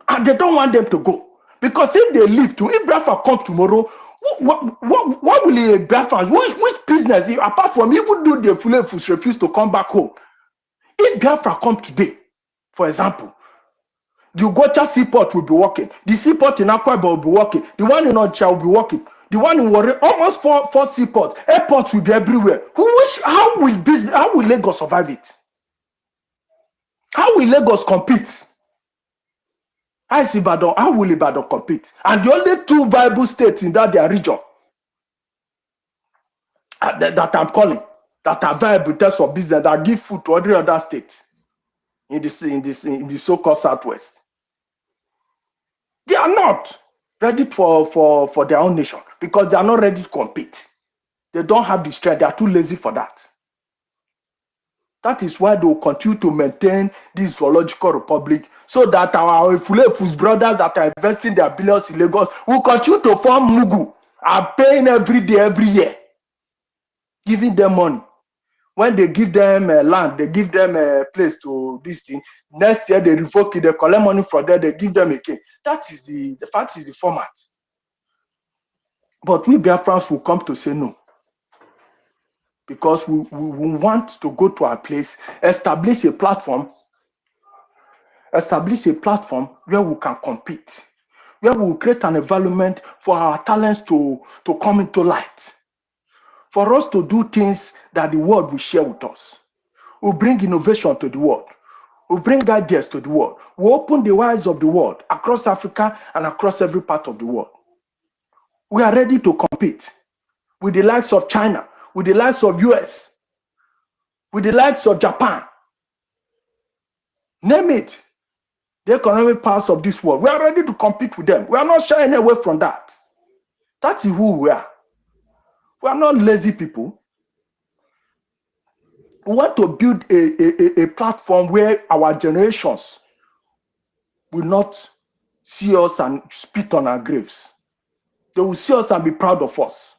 And they don't want them to go. Because if they leave to, if Biafra come tomorrow, what will a Biafra, which business, apart from even though the Fulefus refuse to come back home, if Biafra come today, for example, the OGOJA seaport will be working, the seaport in Akwa Ibom will be working, the one in Onitsha will be working, the one in Warri, almost four seaports, airports will be everywhere. How will Lagos survive it? How will Lagos compete? How will Ibadan compete? And the only two viable states in that their region that I'm calling, that are viable in terms of business, that give food to every other state in the so-called Southwest. They are not ready for their own nation because they are not ready to compete. They don't have the strength. They are too lazy for that. That is why they will continue to maintain this zoological republic so that our Ifulefus brothers that are investing their billions in Lagos will continue to form Mugu and paying every day, every year, giving them money. When they give them land, they give them a place to this thing. Next year, they revoke it, they collect money from there, they give them again. That is the fact is the format. But we Biafrans will come to say no. Because we want to go to our place, establish a platform where we can compete, where we will create an environment for our talents to come into light, for us to do things that the world will share with us. We'll bring innovation to the world. We'll bring ideas to the world. We'll open the eyes of the world across Africa and across every part of the world. We are ready to compete with the likes of China, with the likes of US, with the likes of Japan. Name it. The economic powers of this world. We are ready to compete with them. We are not shying away from that. That is who we are. We are not lazy people. We want to build a platform where our generations will not see us and spit on our graves. They will see us and be proud of us.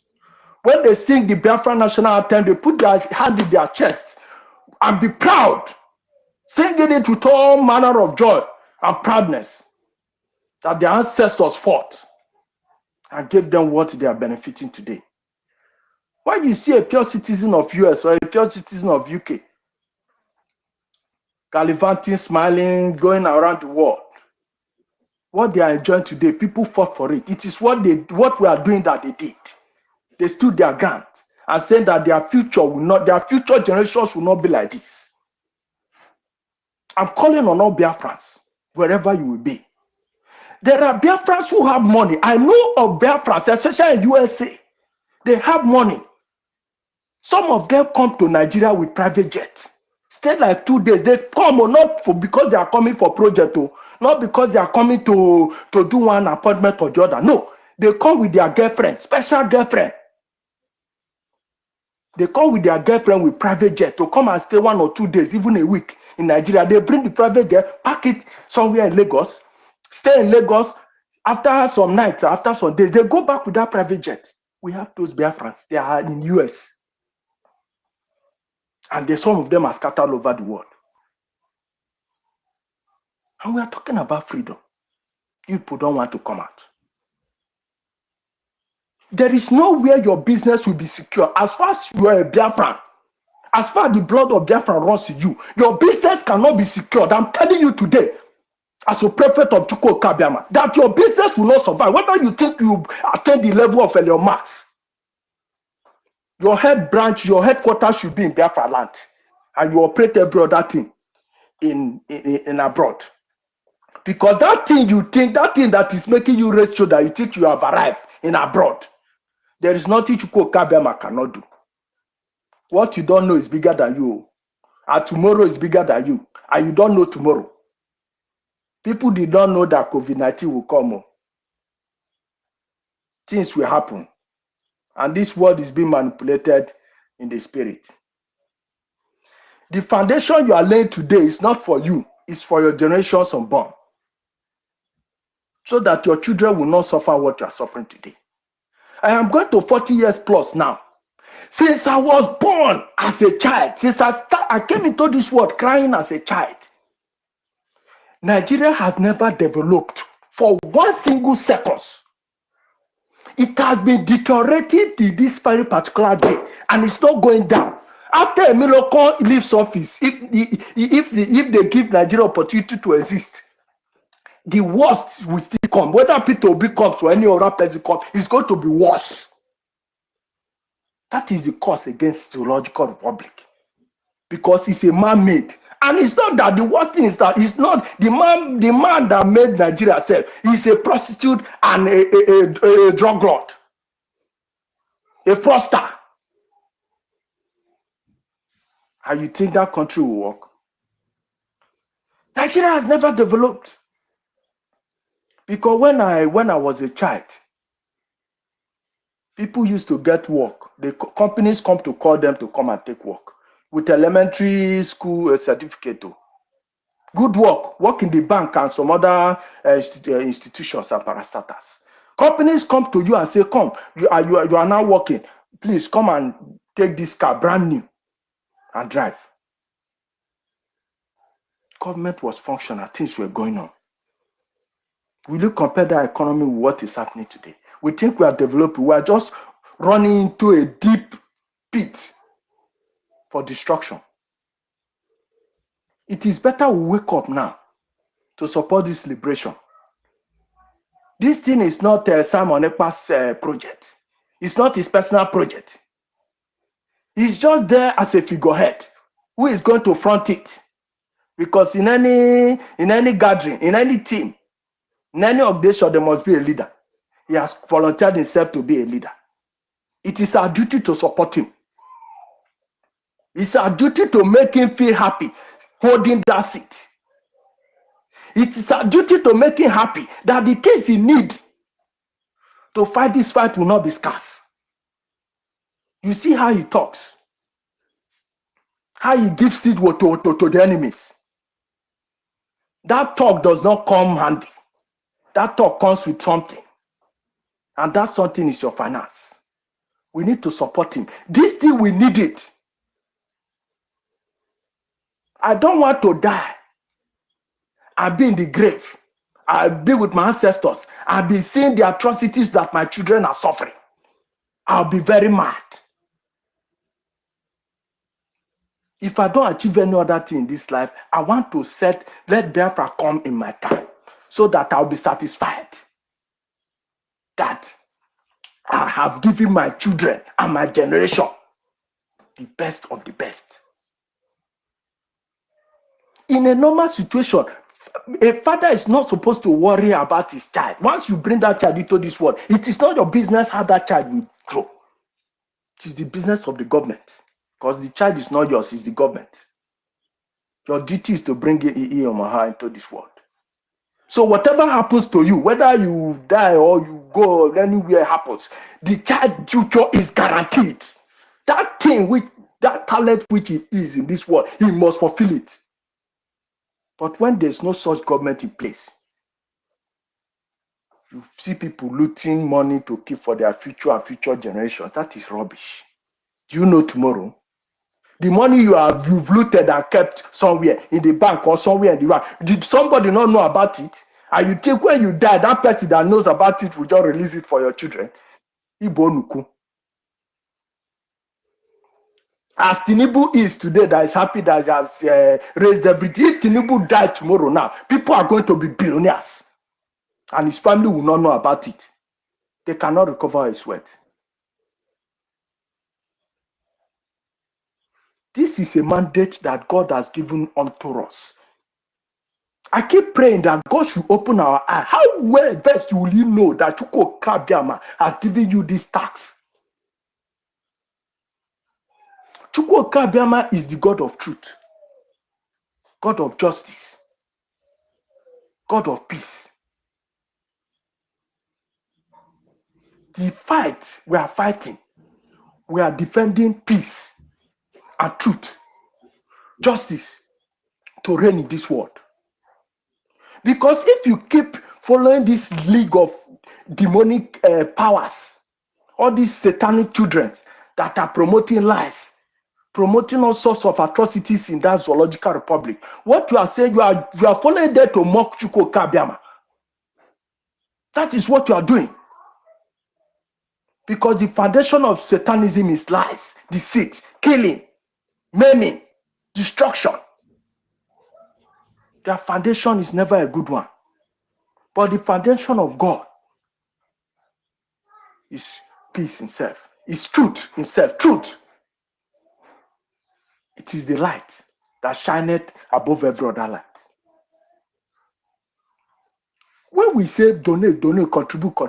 When they sing the Biafra national anthem, they put their hand in their chest and be proud, singing it with all manner of joy and proudness that their ancestors fought and gave them what they are benefiting today. When you see a pure citizen of US or a pure citizen of UK gallivanting, smiling, going around the world, what they are enjoying today, people fought for it. It is what we are doing that they did. They stood their ground and said that their future generations will not be like this. I'm calling on all Biafrans, wherever you will be. There are Biafrans who have money. I know of Biafrans, especially in USA. They have money. Some of them come to Nigeria with private jets. Stay like 2 days. They come not because they are coming for project, not because they are coming to do one appointment or the other. No, they come with their girlfriend, special girlfriend. They come with their girlfriend with private jet to come and stay 1 or 2 days, even a week in Nigeria. They bring the private jet, pack it somewhere in Lagos, stay in Lagos. After some nights, after some days, they go back with that private jet. We have those Biafrans. They are in US. And some of them are scattered all over the world. And we are talking about freedom. People don't want to come out. There is nowhere your business will be secure. As far as you are a Biafran, as far as the blood of Biafra runs in you, your business cannot be secured. I'm telling you today, as a prefect of Chukwu Kabiama, that your business will not survive. Whether you think you attain the level of Elon Musk, your headquarters should be in Biafra land, and you operate every other thing in abroad. Because that thing that is making you raise shoulder, you think you have arrived in abroad. There is nothing Chukwu Kabiama cannot do. What you don't know is bigger than you. And tomorrow is bigger than you. And you don't know tomorrow. People did not know that COVID-19 will come. Things will happen. And this world is being manipulated in the spirit. The foundation you are laying today is not for you. It's for your generations unborn. So that your children will not suffer what you are suffering today. I am going to 40 years plus now. Since I was born as a child, since I came into this world crying as a child, Nigeria has never developed for 1 single second. It has been deteriorating to this very particular day, and it's not going down. After Emiloko leaves office, if they give Nigeria opportunity to exist, the worst will still come. Whether Peter Obi comes or any other person comes, it's going to be worse. That is the cause against zoological republic, because it's a man-made. And it's not that the worst thing is that it's not the man that made Nigeria self. He's a prostitute and a drug lord, a fraudster. And you think that country will work? Nigeria has never developed Because when I was a child, people used to get work. The companies come to call them to come and take work with elementary school certificate. Good work in the bank and some other institutions and parastatals. Companies come to you and say, come, you are now working. Please come and take this car, brand new, and drive. Government was functional, things were going on. Will you compare the economy with what is happening today? We think we are developing. We are just running into a deep pit for destruction. It is better we wake up now to support this liberation. This thing is not Simon Ekpa's project. It's not his personal project. He's just there as a figurehead. Who is going to front it? Because in any gathering, in any team, in any organization, there must be a leader. He has volunteered himself to be a leader. It is our duty to support him. It's our duty to make him feel happy holding that seat. It is our duty to make him happy that the things he needs to fight this fight will not be scarce. You see how he talks, how he gives it to the enemies. That talk does not come handy. That talk comes with something. And that something is your finance. We need to support him. This thing, we need it. I don't want to die. I'll be in the grave. I'll be with my ancestors. I'll be seeing the atrocities that my children are suffering. I'll be very mad. If I don't achieve any other thing in this life, I want to let Biafra come in my time so that I'll be satisfied that I have given my children and my generation the best of the best. In a normal situation, a father is not supposed to worry about his child. Once you bring that child into this world, it is not your business how that child will grow. It is the business of the government. Because the child is not yours, it's the government. Your duty is to bring him or her into this world. So whatever happens to you, whether you die or you go anywhere happens, the child future is guaranteed. That thing, that talent which he is in this world, he must fulfill it. But when there's no such government in place, you see people looting money to keep for their future and future generations. That is rubbish. Do you know tomorrow? The money you've looted and kept somewhere in the bank or somewhere in the bank, did somebody not know about it? And you think when you die, that person that knows about it will just release it for your children. Ibonuku. As Tinubu is today, that is happy that he has raised everything. If Tinubu died tomorrow now, people are going to be billionaires. And his family will not know about it. They cannot recover his wealth. This is a mandate that God has given unto us. I keep praying that God should open our eyes. How well best will you know that Chukwuka has given you this task? Chukwuka is the God of truth, God of justice, God of peace. The fight we are fighting, we are defending peace and truth, justice to reign in this world. Because if you keep following this league of demonic powers, all these satanic children that are promoting lies, promoting all sorts of atrocities in that zoological republic, what you are saying, you are following there to mock Chukwuka. That is what you are doing. Because the foundation of Satanism is lies, deceit, killing, maiming, destruction. Their foundation is never a good one. But the foundation of God is peace himself, is truth himself, truth. It is the light that shineth above every other light. When we say donate, contribute,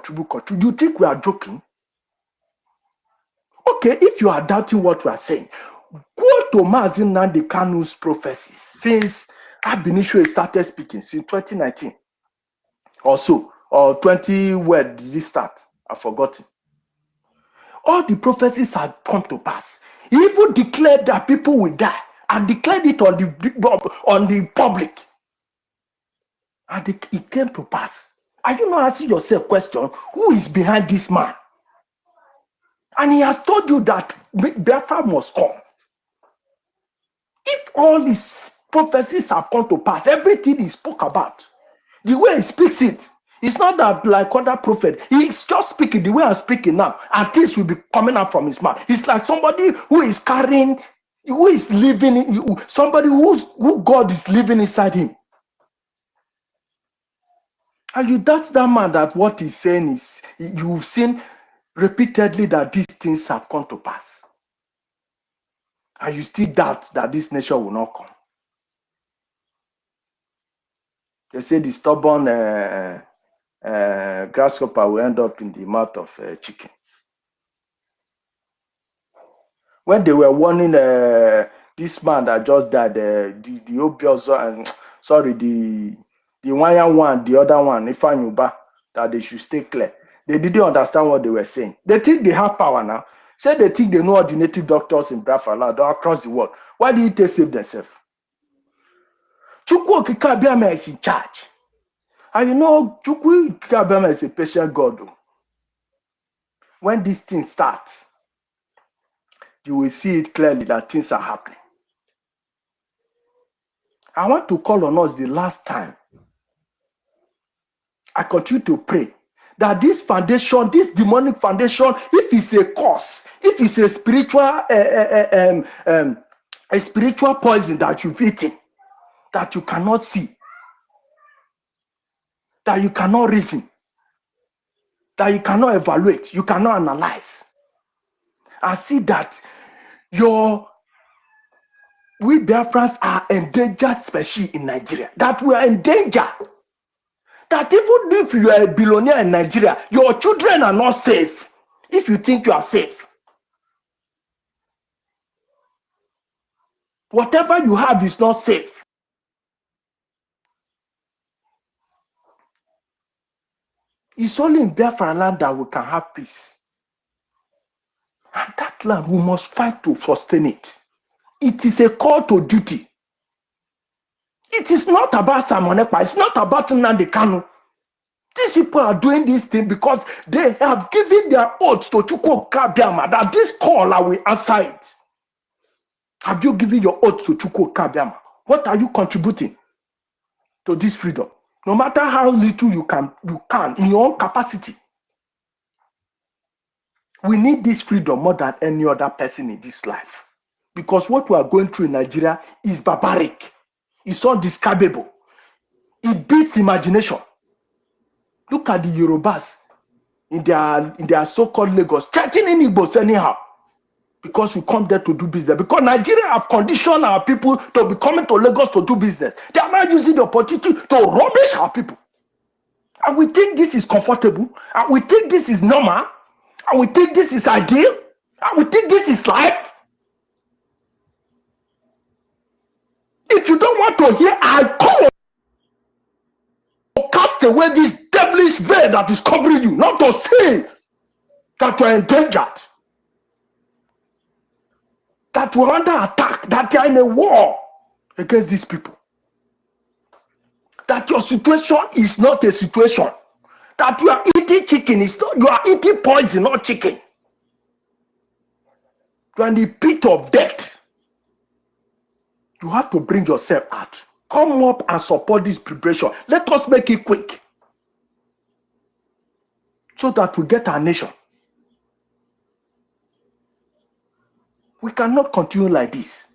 you think we are joking? Okay, if you are doubting what we are saying, go to Mazi Nnamdi Kanu's prophecies since Abinishwe started speaking, since 2019 or so, or 20, where did it start? I've forgotten. All the prophecies had come to pass. He even declared that people will die and declared it on the public. And it came to pass. Are you not asking yourself question, who is behind this man? And he has told you that Biafra must come. If all his prophecies have come to pass, everything he spoke about, the way he speaks it, it's not that like other prophet. He's just speaking the way I'm speaking now, and things will be coming out from his mouth. It's like somebody who is carrying, who is living, somebody who God is living inside him. And you doubt that man that what he's saying is, you've seen repeatedly that these things have come to pass. And you still doubt that this nation will not come. They say the stubborn grasshopper will end up in the mouth of chicken. When they were warning this man that just died, the obvious, sorry, the one, the other one, Ifanyuba, that they should stay clear. They didn't understand what they were saying. They think they have power now. Say they think they know all the native doctors in Biafra across the world. Why did they save themselves? Chukwu Okike-Abiyama is in charge. And you know, Chukwu Okike-Abiyama is a patient God. When this thing starts, you will see it clearly that things are happening. I want to call on us the last time. I continue to pray that this foundation, this demonic foundation, if it's a curse, if it's a spiritual poison that you've eaten, that you cannot see, that you cannot reason, that you cannot evaluate, you cannot analyze, I see that we Biafrans are endangered species in Nigeria, that we are in danger. That even if you are a billionaire in Nigeria, your children are not safe if you think you are safe. Whatever you have is not safe. It's only in Biafra land that we can have peace. And that land, we must fight to sustain it. It is a call to duty. It is not about Samonepa. It's not about Nnamdi Kanu. These people are doing this thing because they have given their oath to Chukwu Okike-Abiyama that this call I will answer it. Have you given your oath to Chukwu Okike-Abiyama? What are you contributing to this freedom? No matter how little you can in your own capacity. We need this freedom more than any other person in this life. Because what we are going through in Nigeria is barbaric. It's undescribable. It beats imagination. Look at the Yorubas in their so-called Lagos, threatening Igbos anyhow. Because we come there to do business. Because Nigeria have conditioned our people to be coming to Lagos to do business. They are not using the opportunity to rubbish our people. And we think this is comfortable. And we think this is normal. And we think this is ideal. And we think this is life. If you don't want to hear, I come to cast away this devilish veil that is covering you. Not to say that you are endangered. That you are under attack. That you are in a war against these people. That your situation is not a situation. That you are eating chicken. You are eating poison, not chicken. You are in the pit of death. You have to bring yourself out. Come up and support this preparation. Let us make it quick. So that we get our nation. We cannot continue like this.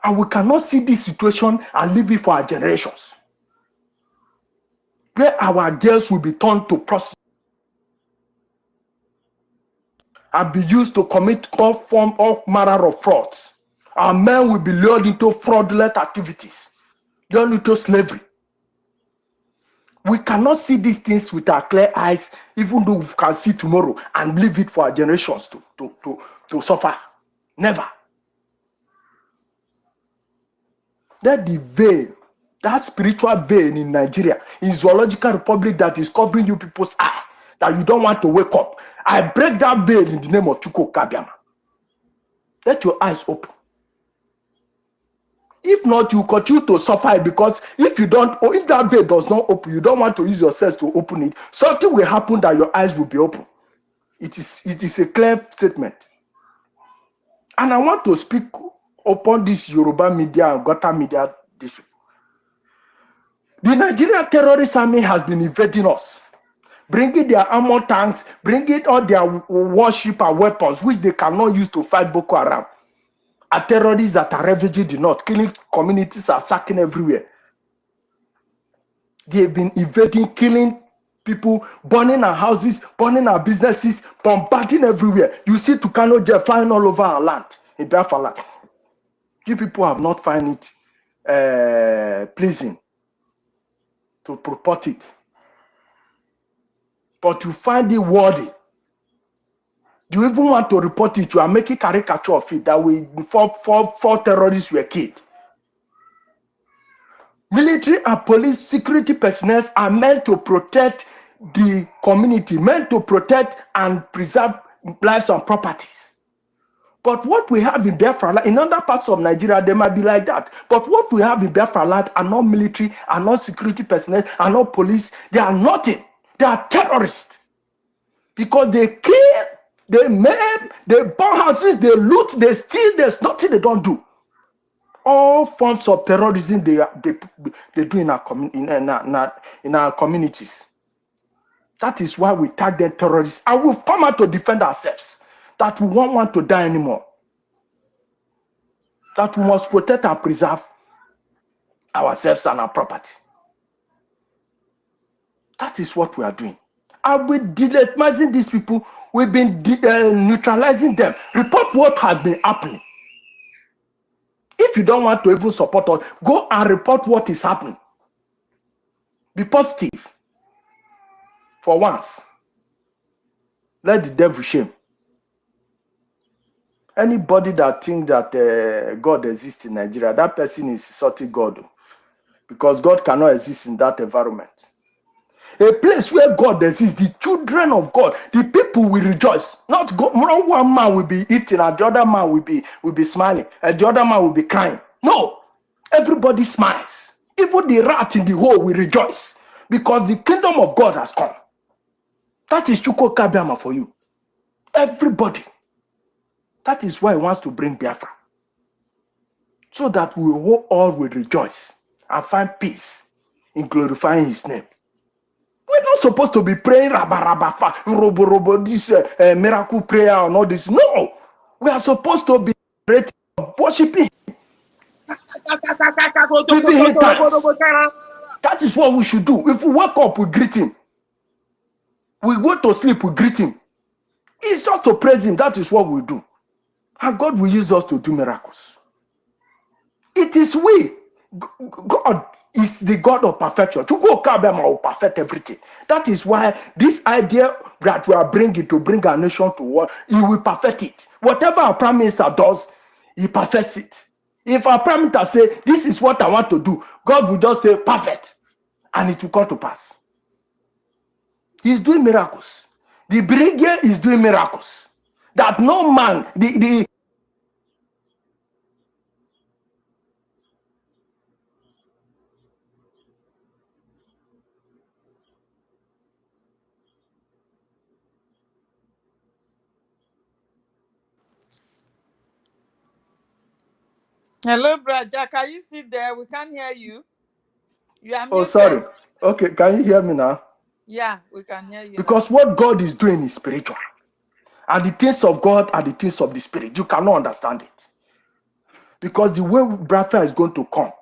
And we cannot see this situation and leave it for our generations. Where our girls will be turned to prostitutes and be used to commit all manner of frauds. Our men will be lured into fraudulent activities, lured into slavery. We cannot see these things with our clear eyes, even though we can see tomorrow and leave it for our generations to suffer. Never. Let the veil That spiritual veil in Nigeria, in Zoological Republic, that is covering you people's eye, that you don't want to wake up. I break that veil in the name of Chukwu Kabiama. Let your eyes open. If not, you continue to suffer, because if you don't, or if that veil does not open, you don't want to use your sense to open it, something will happen that your eyes will be open. It is a clear statement. And I want to speak upon this Yoruba media and Gota media this week. The Nigerian terrorist army has been invading us, bringing their armor tanks, bringing all their warship and weapons, which they cannot use to fight Boko Haram. A terrorists that are ravaging the north, killing communities, are sacking everywhere. They've been invading, killing people, burning our houses, burning our businesses, bombarding everywhere. You see Tucano Jet flying all over our land, in Biafra land. You people have not found it pleasing to purport it, but you find it worthy. Do you even want to report it? You are making caricature of it, that four terrorists were killed. Military and police security personnel are meant to protect the community, meant to protect and preserve lives and properties. But what we have in Biafra land, in other parts of Nigeria, they might be like that. But what we have in Biafra land are not military, are not security personnel, are not police. They are nothing. They are terrorists. Because they kill, they maim, they burn houses, they loot, they steal. There's nothing they don't do. All forms of terrorism they do in our communities. That is why we tag them terrorists, and we've come out to defend ourselves. That we won't want to die anymore. That we must protect and preserve ourselves and our property. That is what we are doing. And we imagine these people. We've been neutralizing them. Report what has been happening. If you don't want to even support us, go and report what is happening. Be positive. For once. Let the devil shame. Anybody that thinks that God exists in Nigeria, that person is insulting God. Because God cannot exist in that environment. A place where God exists, the children of God, the people will rejoice. Not one man will be eating and the other man will be smiling and the other man will be crying. No, everybody smiles. Even the rat in the hole will rejoice because the kingdom of God has come. That is Chukwu Kabiama for you. Everybody. That is why he wants to bring Biafra. So that we all will rejoice and find peace in glorifying his name. We're not supposed to be praying this miracle prayer and all this. No, we are supposed to be worshiping, giving him thanks. That is what we should do. If we wake up, we greet him. We go to sleep, we greet him. It's just to praise him. That is what we do, and God will use us to do miracles. It is we. God is the God of perfection. To go Kabema will perfect everything. That is why this idea that we are bringing to bring our nation to war, he will perfect it. Whatever our prime minister does, he perfects it. If our prime minister say, this is what I want to do, God will just say, perfect. And it will come to pass. He's doing miracles. The brigade is doing miracles. That no man, Hello, Brother. Can you sit there? We can't hear you. You are Oh, muted. sorry. Okay, can you hear me now? Yeah, we can hear you Because now. what God is doing is spiritual. And the things of God are the things of the spirit. You cannot understand it. Because the way Biafra is going to come,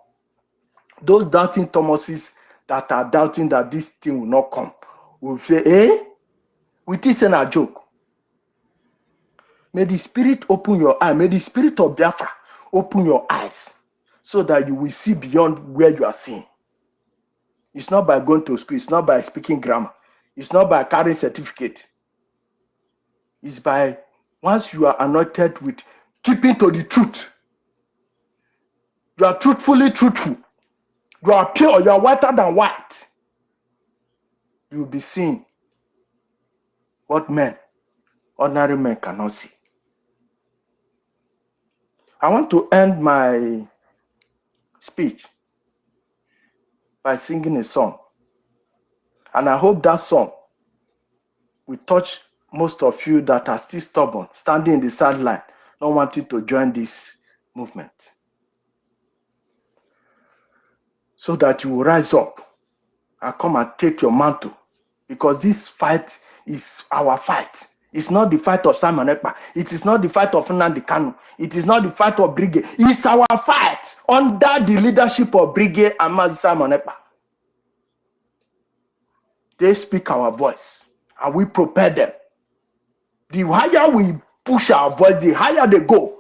those doubting Thomases that are doubting that this thing will not come, will say, eh? With this and a joke. May the spirit open your eye. May the spirit of Biafra open your eyes so that you will see beyond where you are seeing. It's not by going to school. It's not by speaking grammar. It's not by carrying certificate. It's by, once you are anointed with keeping to the truth. You are truthfully truthful. You are pure, you are whiter than white. You will be seeing what ordinary men cannot see. I want to end my speech by singing a song. And I hope that song will touch most of you that are still stubborn, standing in the sideline, not wanting to join this movement. So that you will rise up and come and take your mantle. Because this fight is our fight. It's not the fight of Simon Ekpa. It is not the fight of Nnamdi Kanu. It is not the fight of Brigade. It's our fight under the leadership of Brigade and Mazi Simon Ekpa. They speak our voice and we prepare them. The higher we push our voice, the higher they go.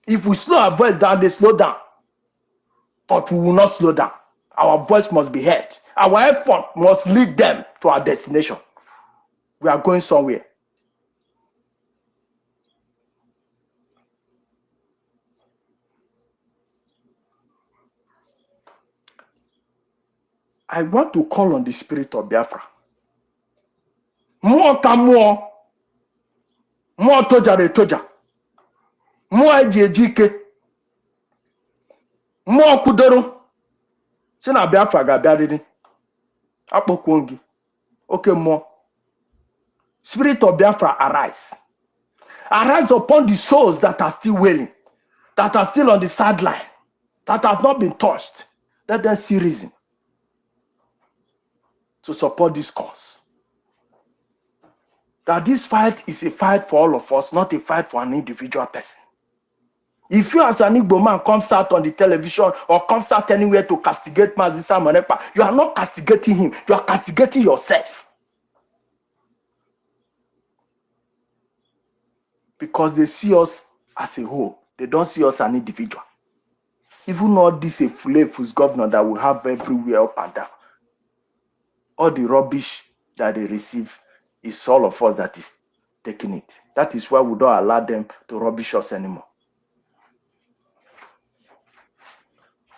If we slow our voice down, they slow down. But we will not slow down. Our voice must be heard. Our effort must lead them to our destination. We are going somewhere. I want to call on the spirit of Biafra. More ka more. More tojare toja. More ejike. More kudoro. Sina Biafra ga-abịarịrị. Akpọkwuo gị. Okay, more. Spirit of Biafra, arise. Arise upon the souls that are still wailing, that are still on the sideline, that have not been touched. Let them see reason to support this cause. That this fight is a fight for all of us, not a fight for an individual person. If you as an Igbo man comes out on the television or comes out anywhere to castigate Mazi Simon Ekpa, you are not castigating him, you are castigating yourself. Because they see us as a whole, they don't see us as an individual. Even all this a full governor that we have everywhere up and down. All the rubbish that they receive is all of us that is taking it. That is why we don't allow them to rubbish us anymore.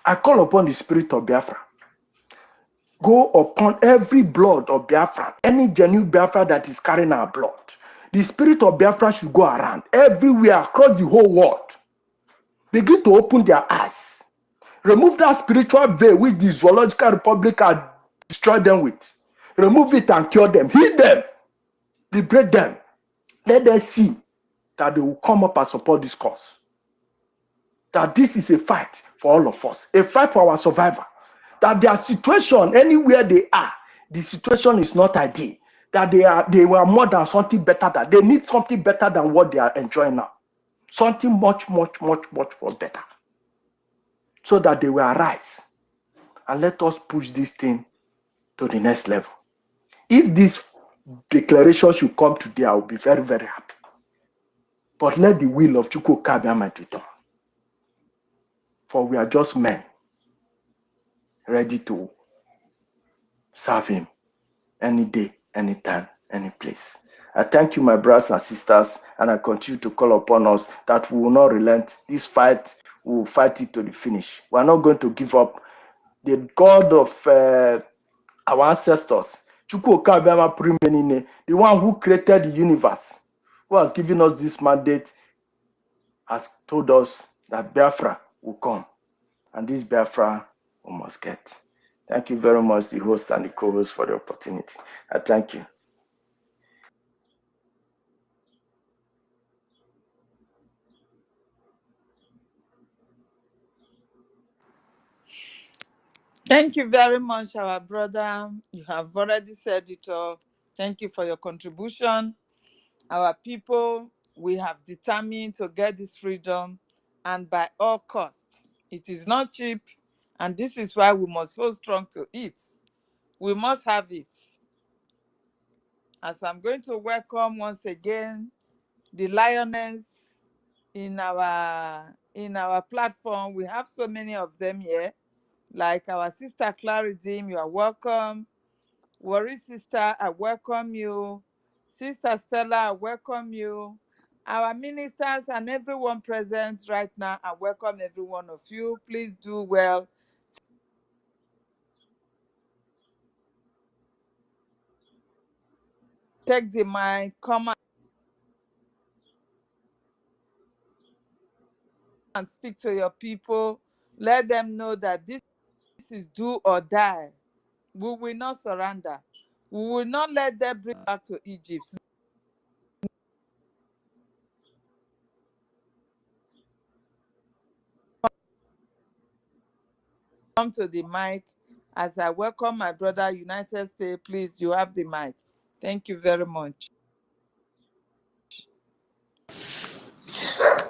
I call upon the spirit of Biafra. Go upon every blood of Biafra, any genuine Biafra that is carrying our blood. The spirit of Biafra should go around everywhere across the whole world. Begin to open their eyes. Remove that spiritual veil which the zoological republic had destroyed them with. Remove it and cure them. Heal them. Liberate them. Let them see that they will come up and support this cause. That this is a fight for all of us. A fight for our survival. That their situation, anywhere they are, the situation is not ideal. That they were more than something better than. They need something better than what they are enjoying now. Something much more better. So that they will arise. And let us push this thing to the next level. If this declaration should come today, I will be very, very happy. But let the will of Chukwu Kabiama be done. For we are just men ready to serve him any day, anytime, any place. I thank you, my brothers and sisters, and I continue to call upon us that we will not relent. This fight, we will fight it to the finish. We are not going to give up. The God of our ancestors, Chukwu Kabiama Primenine, the one who created the universe, who has given us this mandate, has told us that Biafra will come. And this Biafra we must get. Thank you very much, the host and the co-host, for the opportunity. I thank you. Thank you very much, our brother. You have already said it all. Thank you for your contribution. Our people, we have determined to get this freedom, and by all costs. It is not cheap, and this is why we must hold strong to it. We must have it. As I'm going to welcome once again the lioness in our platform. We have so many of them here, like our sister Claridim, you are welcome. Worry sister, I welcome you. Sister Stella, I welcome you. Our ministers and everyone present right now, I welcome every one of you. Please do well. take the mic, come and speak to your people. Let them know that this is do or die. We will not surrender. We will not let them bring back to Egypt. Come to the mic as I welcome my brother, United States. Please, you have the mic. Thank you very much.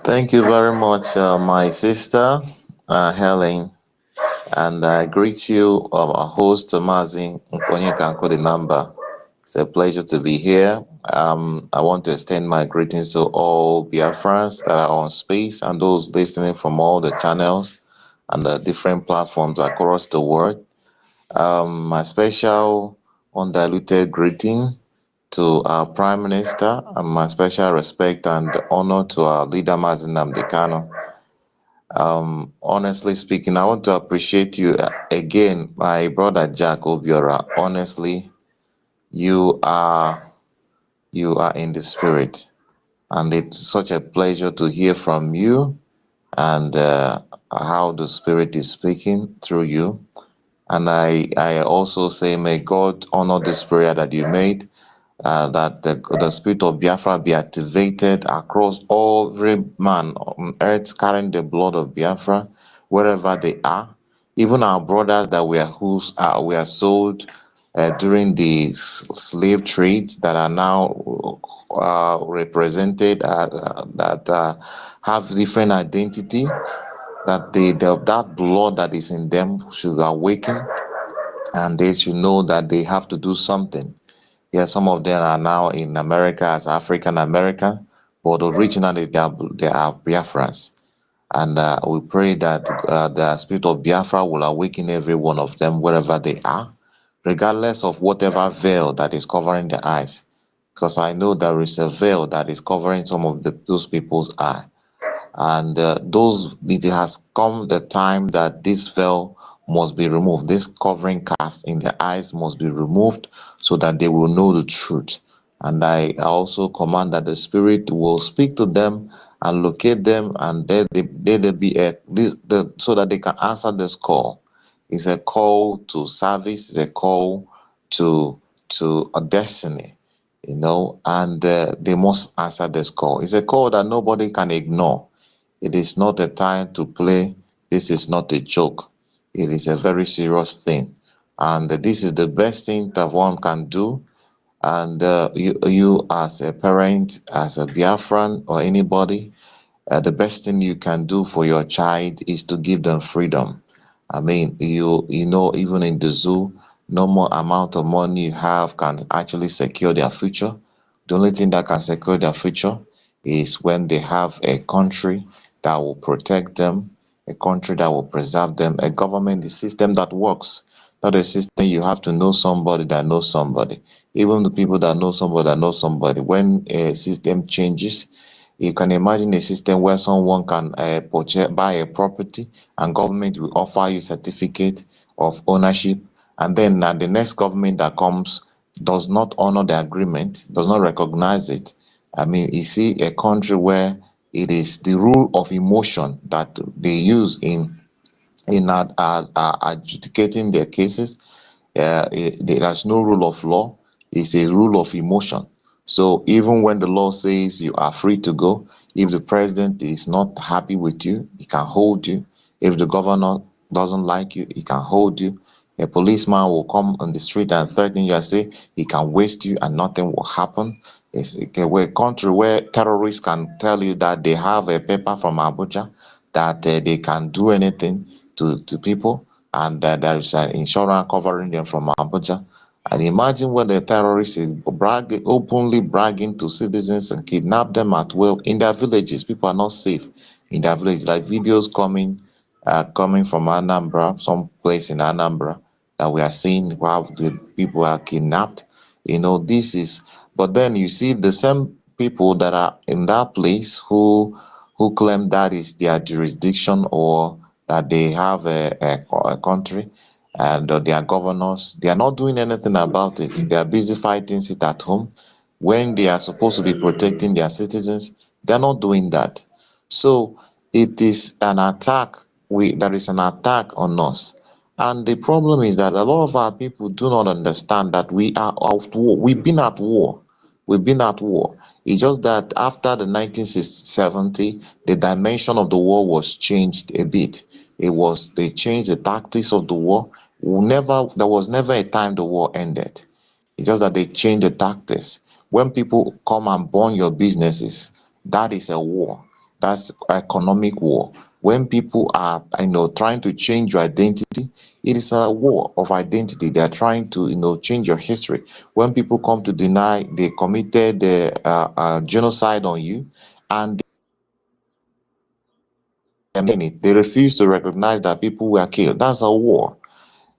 Thank you very much, my sister, Helen. And I greet you, our host, Mazi Nkonye number. It's a pleasure to be here. I want to extend my greetings to all Biafrans that are on space and those listening from all the channels and the different platforms across the world. My special undiluted greeting to our Prime Minister and my special respect and honor to our leader, Mazi Nnamdi Kanu. Honestly speaking, I want to appreciate you again, my brother Jack Obiora. Honestly, you are in the spirit, and it's such a pleasure to hear from you and how the spirit is speaking through you. And I also say, may God honor this prayer that you made, that the spirit of Biafra be activated across every man on earth carrying the blood of Biafra, wherever they are. Even our brothers that were sold during the slave trade that are now represented, that have different identity, that that blood that is in them should awaken, and they should know that they have to do something. Yeah, some of them are now in America as African American, but originally they are Biafrans. And we pray that the spirit of Biafra will awaken every one of them wherever they are, regardless of whatever veil that is covering their eyes. Because I know there is a veil that is covering some of those people's eye. And it has come the time that this veil must be removed. This covering cast in their eyes must be removed so that they will know the truth. And I also command that the Spirit will speak to them and locate them, and so that they can answer this call. It's a call to service. It's a call to a destiny, and they must answer this call. It's a call that nobody can ignore. It is not a time to play. This is not a joke. It is a very serious thing. And this is the best thing that one can do. And you as a parent, as a Biafran or anybody, the best thing you can do for your child is to give them freedom. I mean, even in the zoo, no more amount of money you have can actually secure their future. The only thing that can secure their future is when they have a country that will protect them, a country that will preserve them, a government, a system that works. Not a system you have to know somebody that knows somebody. Even the people that know somebody that knows somebody, when a system changes, you can imagine a system where someone can buy a property and government will offer you certificate of ownership, and then the next government that comes does not honor the agreement, does not recognize it. I mean, you see a country where it is the rule of emotion that they use in adjudicating their cases. There's no rule of law. It's a rule of emotion. So even when the law says you are free to go, if the president is not happy with you, he can hold you. If the governor doesn't like you, he can hold you. A policeman will come on the street and threaten you and say he can waste you and nothing will happen. It's a country where terrorists can tell you that they have a paper from Abuja that they can do anything to people, and there is an insurance covering them from Abuja. And imagine when the terrorists is openly bragging to citizens and kidnap them at will in their villages. People are not safe in their village. Like videos coming from Anambra, some place in Anambra, that we are seeing how the people are kidnapped. But then you see the same people that are in that place who claim that is their jurisdiction, or that they have a country, and their governors, they are not doing anything about it. They are busy fighting it at home. when they are supposed to be protecting their citizens. They're not doing that. So it is an attack. There is an attack on us. And the problem is that a lot of our people do not understand that we are at war. We've been at war. We've been at war. It's just that after the 1970, the dimension of the war was changed a bit. They changed the tactics of the war. There was never a time the war ended. It's just that they changed the tactics. When people come and burn your businesses, that is a war. That's economic war. When people are, trying to change your identity, it is a war of identity. They are trying to, change your history. When people come to deny they committed genocide on you, and they refuse to recognize that people were killed, that's a war.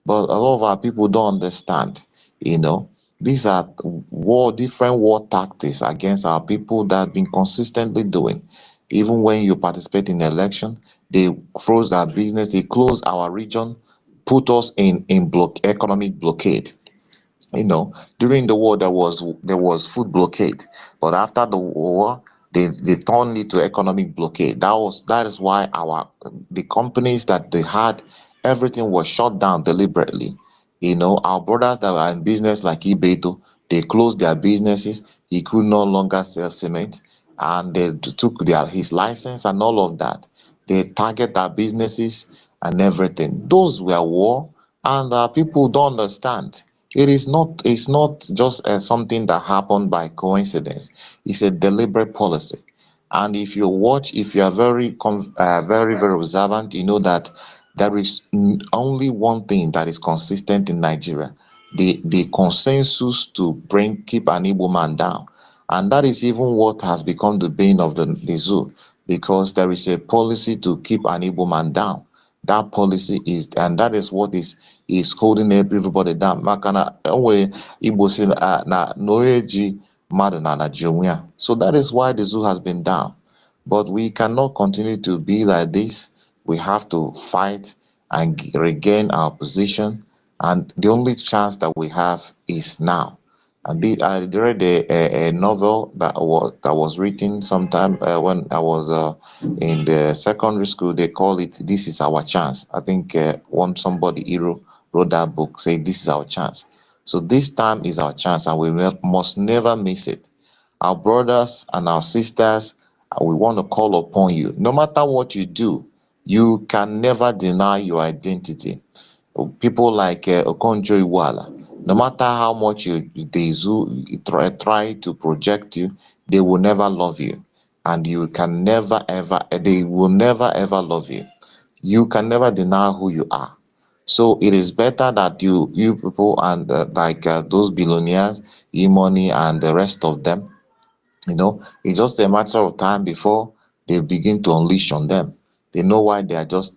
But a lot of our people don't understand, these are different war tactics against our people that have been consistently doing. Even when you participate in the election, they froze our business, they close our region, put us in economic blockade. During the war there was food blockade, but after the war they turned it to economic blockade. That is why the companies that they had, everything was shut down deliberately. Our brothers that were in business like Ibeto, they closed their businesses. He could no longer sell cement, and they took his license and all of that. They target our businesses and everything. Those were war, and people don't understand. It's not just something that happened by coincidence. It's a deliberate policy. And if you are very, very observant, you know that there is only one thing that is consistent in Nigeria: the consensus to keep an Igbo man down. And that is even what has become the bane of the zoo, because there is a policy to keep an Igbo man down. That policy and that is what is holding everybody down. Makana Igbo si na noeji mmadụ na Nigeria. So that is why the zoo has been down. But we cannot continue to be like this. We have to fight and regain our position. And the only chance that we have is now. And I read a novel that was written sometime when I was in the secondary school. They call it "This Is Our Chance." I think somebody wrote that book, saying this is our chance. So this time is our chance, and we must never miss it. Our brothers and our sisters, we want to call upon you. No matter what you do, you can never deny your identity. People like Okonjo Iweala, no matter how much try to project you, they will never love you. And they will never ever love you. You can never deny who you are. So it is better that you people and those billionaires, E-Money and the rest of them, it's just a matter of time before they begin to unleash on them. They know why they are just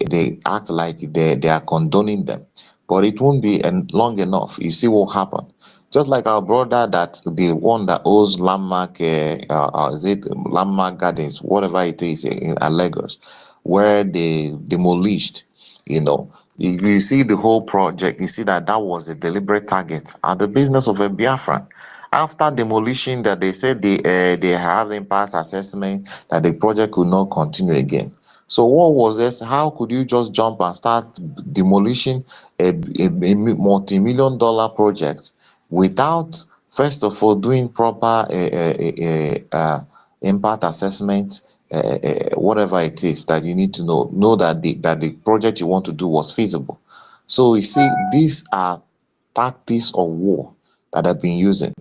they act like they are condoning them, but it won't be long enough. You see what happened. Just like our brother, that the one that owes Landmark, is it Landmark Gardens, whatever it is in Lagos, where they demolished. If you see the whole project, you see that was a deliberate target at the business of a Biafran. After demolition, that they said they have impasse assessment that the project could not continue again. So what was this? How could you just jump and start demolishing a multi-million-dollar project without, first of all, doing proper impact assessment, whatever it is that you need to know that the project you want to do was feasible? So you see, these are tactics of war that have been using.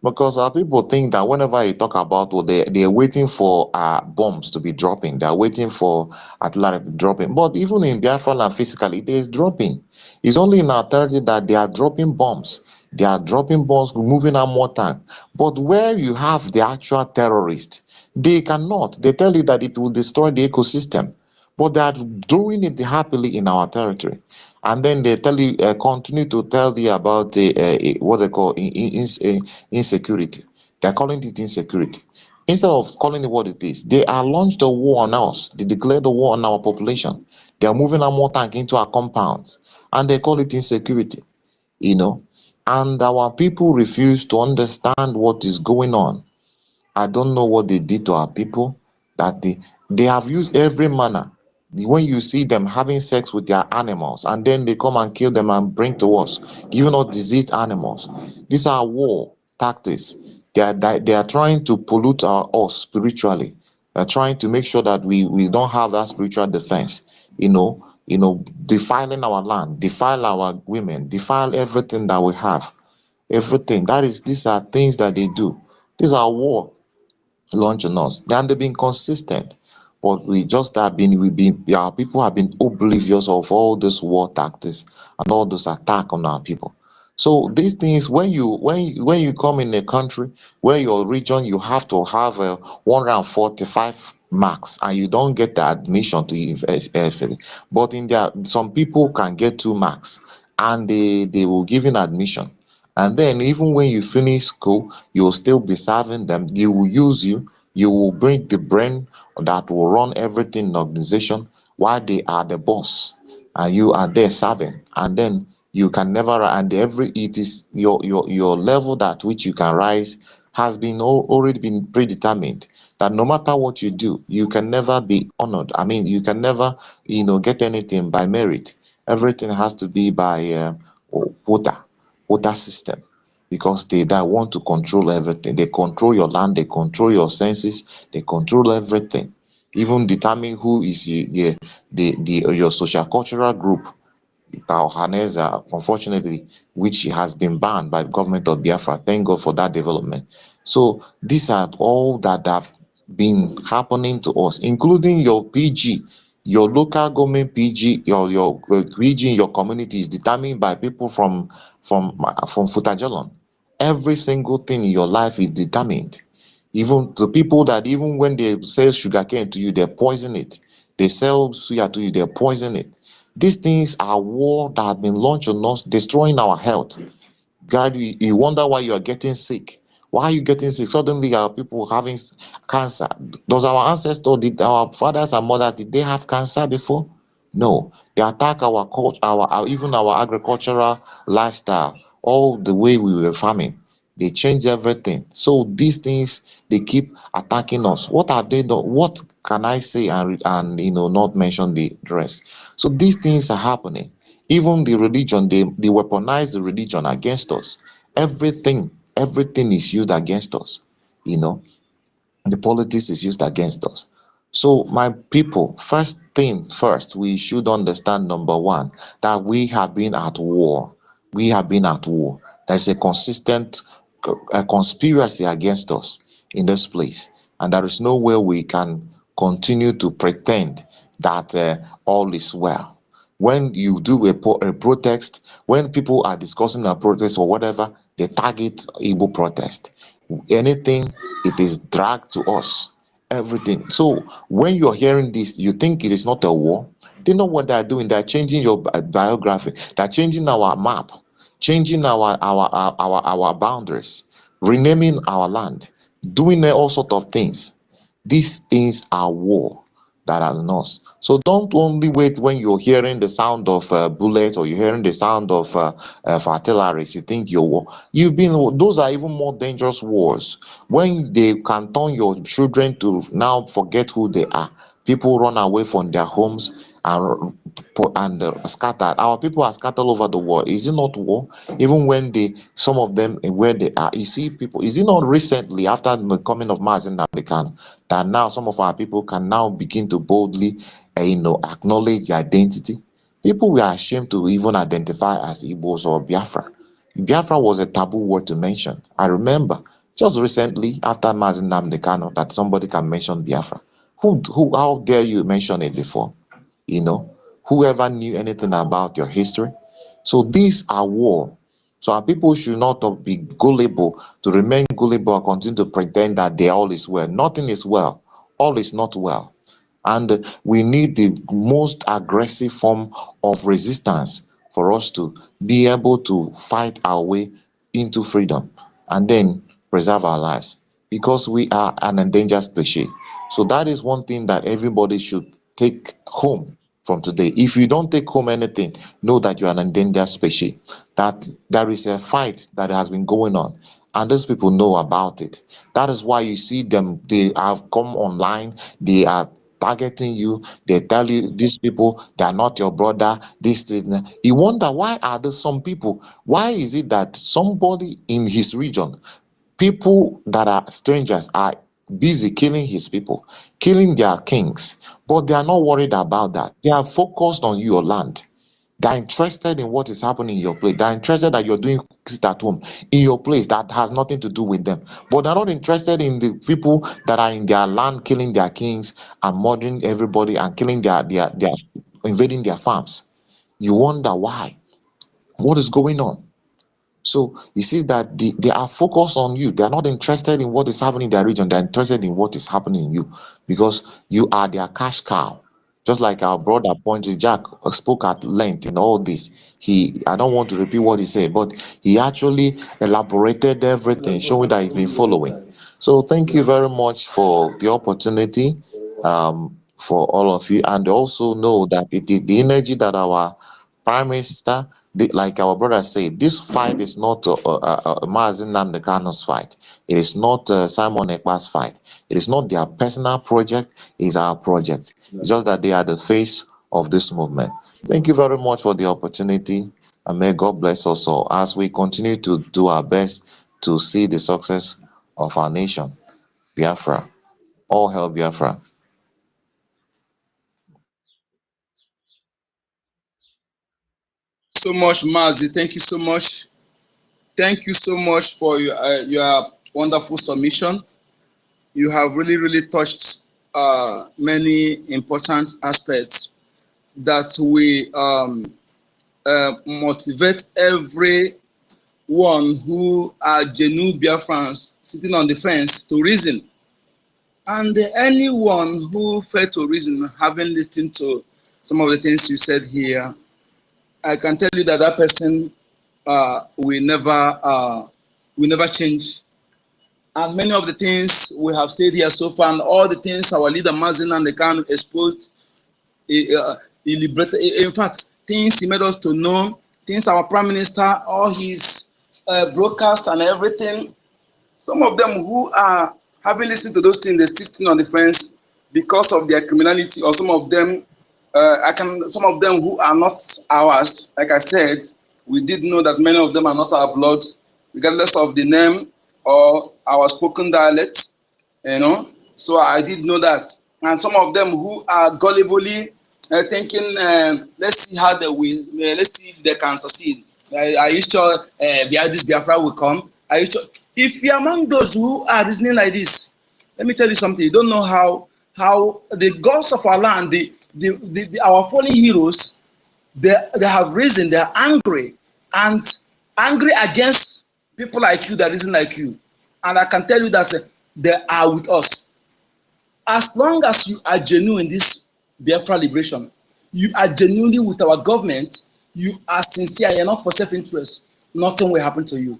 Because our people think that whenever you talk about war, they are waiting for bombs to be dropping. They are waiting for artillery to be dropping. But even in Biafra land, physically, it is dropping. It's only in our territory that they are dropping bombs. They are dropping bombs, moving our mortar tank. But where you have the actual terrorists, they cannot. They tell you that it will destroy the ecosystem. But they are doing it happily in our territory. And then they tell you, continue to tell you about what they call insecurity. They're calling it insecurity. Instead of calling it what it is, they are launched a war on us. They declared a war on our population. They are moving our more tank into our compounds, and they call it insecurity. And our people refuse to understand what is going on. I don't know what they did to our people, that they have used every manner. When you see them having sex with their animals, and then they come and kill them and bring to us, giving us diseased animals. These are war tactics. They are trying to pollute us spiritually. They're trying to make sure that we don't have that spiritual defense. Defiling our land, defile our women, defile everything that we have. Everything. These are things that they do. These are war launch on us. And they've been consistent. But our people have been oblivious of all these war tactics and all those attack on our people. So these things, when you come in a country where your region, you have to have 145 marks and you don't get the admission to university. But in there, some people can get 2 marks and they will give you admission. And then even when you finish school, you'll still be serving them. They will use you. You will bring the brain that will run everything in the organization while they are the boss. And you are there serving. And then you can never, and it is your level that which you can rise has been already been predetermined. That no matter what you do, you can never be honored. I mean, you can never, get anything by merit. Everything has to be by quota system, because they that want to control everything. They control your land, they control your senses, they control everything, even determine who is your social cultural group. Haneza, unfortunately, which has been banned by the government of Biafra. Thank God for that development. So these are all that have been happening to us, including your PG, your local government PG, your PG in your community is determined by people from Futajalon. Every single thing in your life is determined. Even the people that even when they sell sugarcane to you, they poison it. They sell suya to you, they poison it. These things are war that have been launched on us, destroying our health. God, you wonder why you are getting sick. Why are you getting sick? Suddenly, our people having cancer. Does our ancestors, did our fathers and mothers, did they have cancer before? No. They attack our culture, even our agricultural lifestyle, all the way we were farming. They change everything. So these things, they keep attacking us. What have they done? What can I say and not mention the rest? So these things are happening. Even the religion, they weaponize the religion against us. Everything is used against us. The politics is used against us. So my people, first thing first, we should understand, number one, that we have been at war. We have been at war. There's a consistent conspiracy against us in this place. And there is no way we can continue to pretend that all is well. When you do a protest, when people are discussing a protest or whatever, they target Igbo protest. Anything, it is dragged to us. Everything. So when you're hearing this, you think it is not a war. They know what they're doing. They're changing your biography. They're changing our map, changing our boundaries, renaming our land, doing all sort of things. These things are war that are in us. So don't only wait when you're hearing the sound of bullets or you're hearing the sound of artillery. You think you're war. Those are even more dangerous wars. When they can turn your children to now forget who they are. People run away from their homes and scattered. Our people are scattered all over the world. Is it not war? Even when some of them where they are, you see people. Is it not recently after the coming of Mazi Nnamdi Kanu that now some of our people can now begin to boldly, acknowledge their identity? People were ashamed to even identify as Igbos or Biafra. Biafra was a taboo word to mention. I remember just recently after Mazi Nnamdi Kanu that somebody can mention Biafra. How dare you mention it before? Whoever knew anything about your history? So these are war. So our people should not be gullible, to remain gullible and continue to pretend that they all is well. Nothing is well. All is not well. And we need the most aggressive form of resistance for us to be able to fight our way into freedom and then preserve our lives, because we are an endangered species. So that is one thing that everybody should take home from today. If you don't take home anything, know that you are an endangered species. That there is a fight that has been going on, and those people know about it. That is why you see them, they have come online, they are targeting you, they tell you these people, they are not your brother, this thing. You wonder, why are there some people, why is it that somebody in his region, people that are strangers, are busy killing his people, killing their kings, but they are not worried about that. They are focused on your land. They're interested in what is happening in your place. They're interested that you're doing things at home in your place that has nothing to do with them. But they're not interested in the people that are in their land killing their kings and murdering everybody and killing their invading their farms. You wonder why. What is going on? So you see that they are focused on you. They are not interested in what is happening in their region. They're interested in what is happening in you, because you are their cash cow. Just like our brother Pointed Jack spoke at length in all this. I don't want to repeat what he said, but he actually elaborated everything, showing that he's been following. So thank you very much for the opportunity, for all of you. And also know that it is the energy that our Prime Minister, like our brother said, this fight is not Mazen Namdekano's fight. It is not Simon Ekpa's fight. It is not their personal project. It's our project. It's just that they are the face of this movement. Thank you very much for the opportunity, and may God bless us all as we continue to do our best to see the success of our nation, Biafra. All hail Biafra. So much, Mazi. Thank you so much. Thank you so much for your wonderful submission. You have really, really touched many important aspects that we motivate everyone who are genuine Biafrans sitting on the fence to reason. And anyone who failed to reason, having listened to some of the things you said here, I can tell you that that person will never change. And many of the things we have said here so far, and all the things our leader Mazin and the can exposed, he liberated. In fact, things he made us to know, things our prime minister, all his broadcast and everything. Some of them who are having listened to those things, they're still sitting on the fence because of their criminality, or some of them, some of them who are not ours. Like I said, we did know that many of them are not our blood, regardless of the name or our spoken dialects, you know. So I did know that. And some of them who are gullibly thinking, let's see how they will, let's see if they can succeed. Are you sure this Biafra will come? Are you sure? If you're among those who are reasoning like this, let me tell you something. You don't know how the gods of our land, our fallen heroes, they have risen. They're angry, and angry against people like you that reason like you. And I can tell you that they are with us. As long as you are genuine in this Biafra liberation, you are genuinely with our government, you are sincere, you're not for self-interest, nothing will happen to you.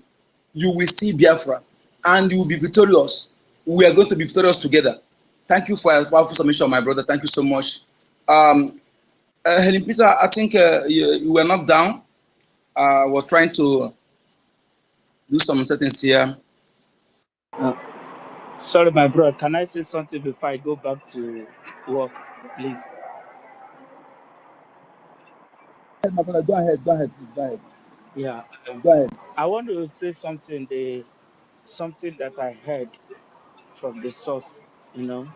You will see Biafra and you will be victorious. We are going to be victorious together. Thank you for your powerful submission, my brother. Thank you so much. Helen Peter, I think you were knocked down. We're trying to do some settings here. Sorry, my brother. Can I say something before I go back to work, please? My brother, go ahead, please, go ahead. Yeah. Go ahead. I want to say something. Something that I heard from the source. You know,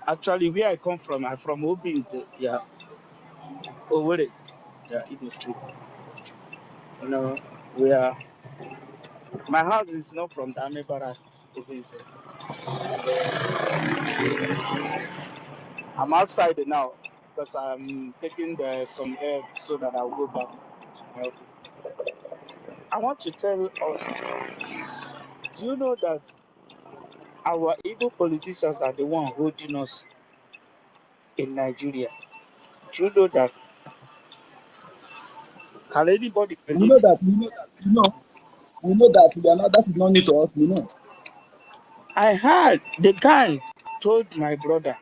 actually, where I come from, I'm from Obis. Yeah. Oh, wait. Yeah, in the streets. You know, we are. My house is not from the Amebara. I'm outside now because I'm taking some air so that I'll go back to my office. I want to tell us, do you know that our Igbo politicians are the one holding us in Nigeria? Do you know that? Can anybody believe? We know that. We know that we are not. That is not new to us. We know. I heard the guy told my brother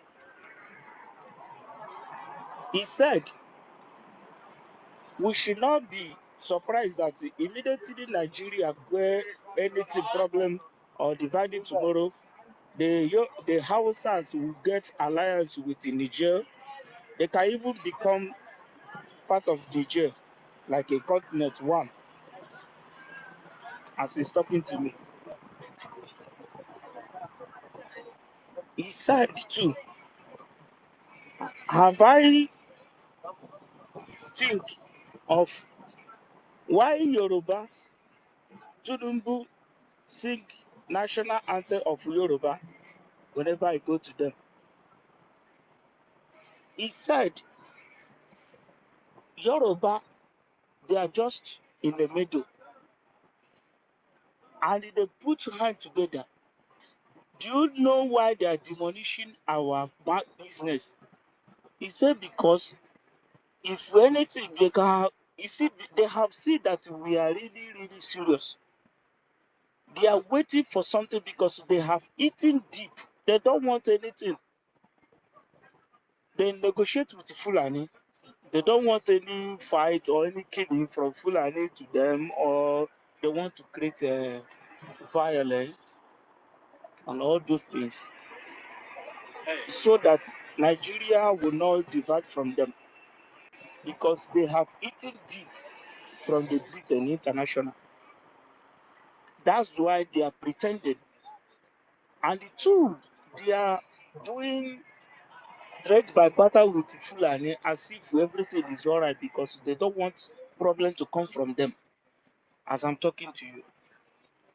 He said we should not be surprised that immediately Nigeria where anything problem or divided tomorrow, the Hausas will get alliance with Niger. They can even become part of Niger, like a continent one, as he's talking to me. He said too, have I think of why Yoruba Tudumbu sing national anthem of Yoruba whenever I go to them. He said Yoruba, they are just in the middle and they put hands together. Do you know why they are demolishing our business? He said because if anything they can, you see, they have seen that we are really, really serious. They are waiting for something because they have eaten deep. They don't want anything. They negotiate with Fulani. They don't want any fight or any killing from Fulani to them, or they want to create violence and all those things so that Nigeria will not divide from them because they have eaten deep from the Britain International. That's why they are pretending. And the two, they are doing trade by barter with Fulani as if everything is all right because they don't want problem to come from them. As I'm talking to you,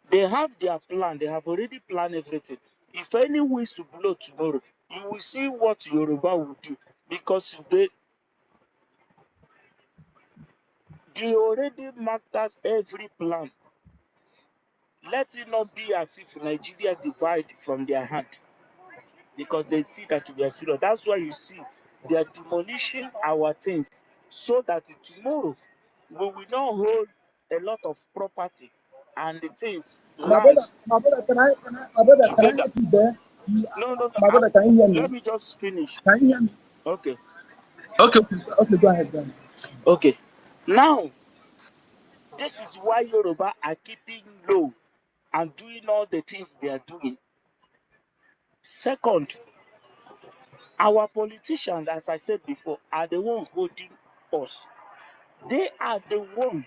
they have their plan. They have already planned everything. If any wind to blow tomorrow, you will see what Yoruba will do because they already marked out every plan. Let it not be as if Nigeria divide from their hand because they see that we are serious. That's why you see they are demolishing our things so that tomorrow we will not hold a lot of property and the things, lands My brother, can I together. help you there? No, My brother, can you hear me? let me just finish. Can you hear me? Okay. Okay, go ahead, go ahead. Okay. Now, this is why Yoruba are keeping low and doing all the things they are doing. Second, our politicians, as I said before, are the ones holding us. They are the one.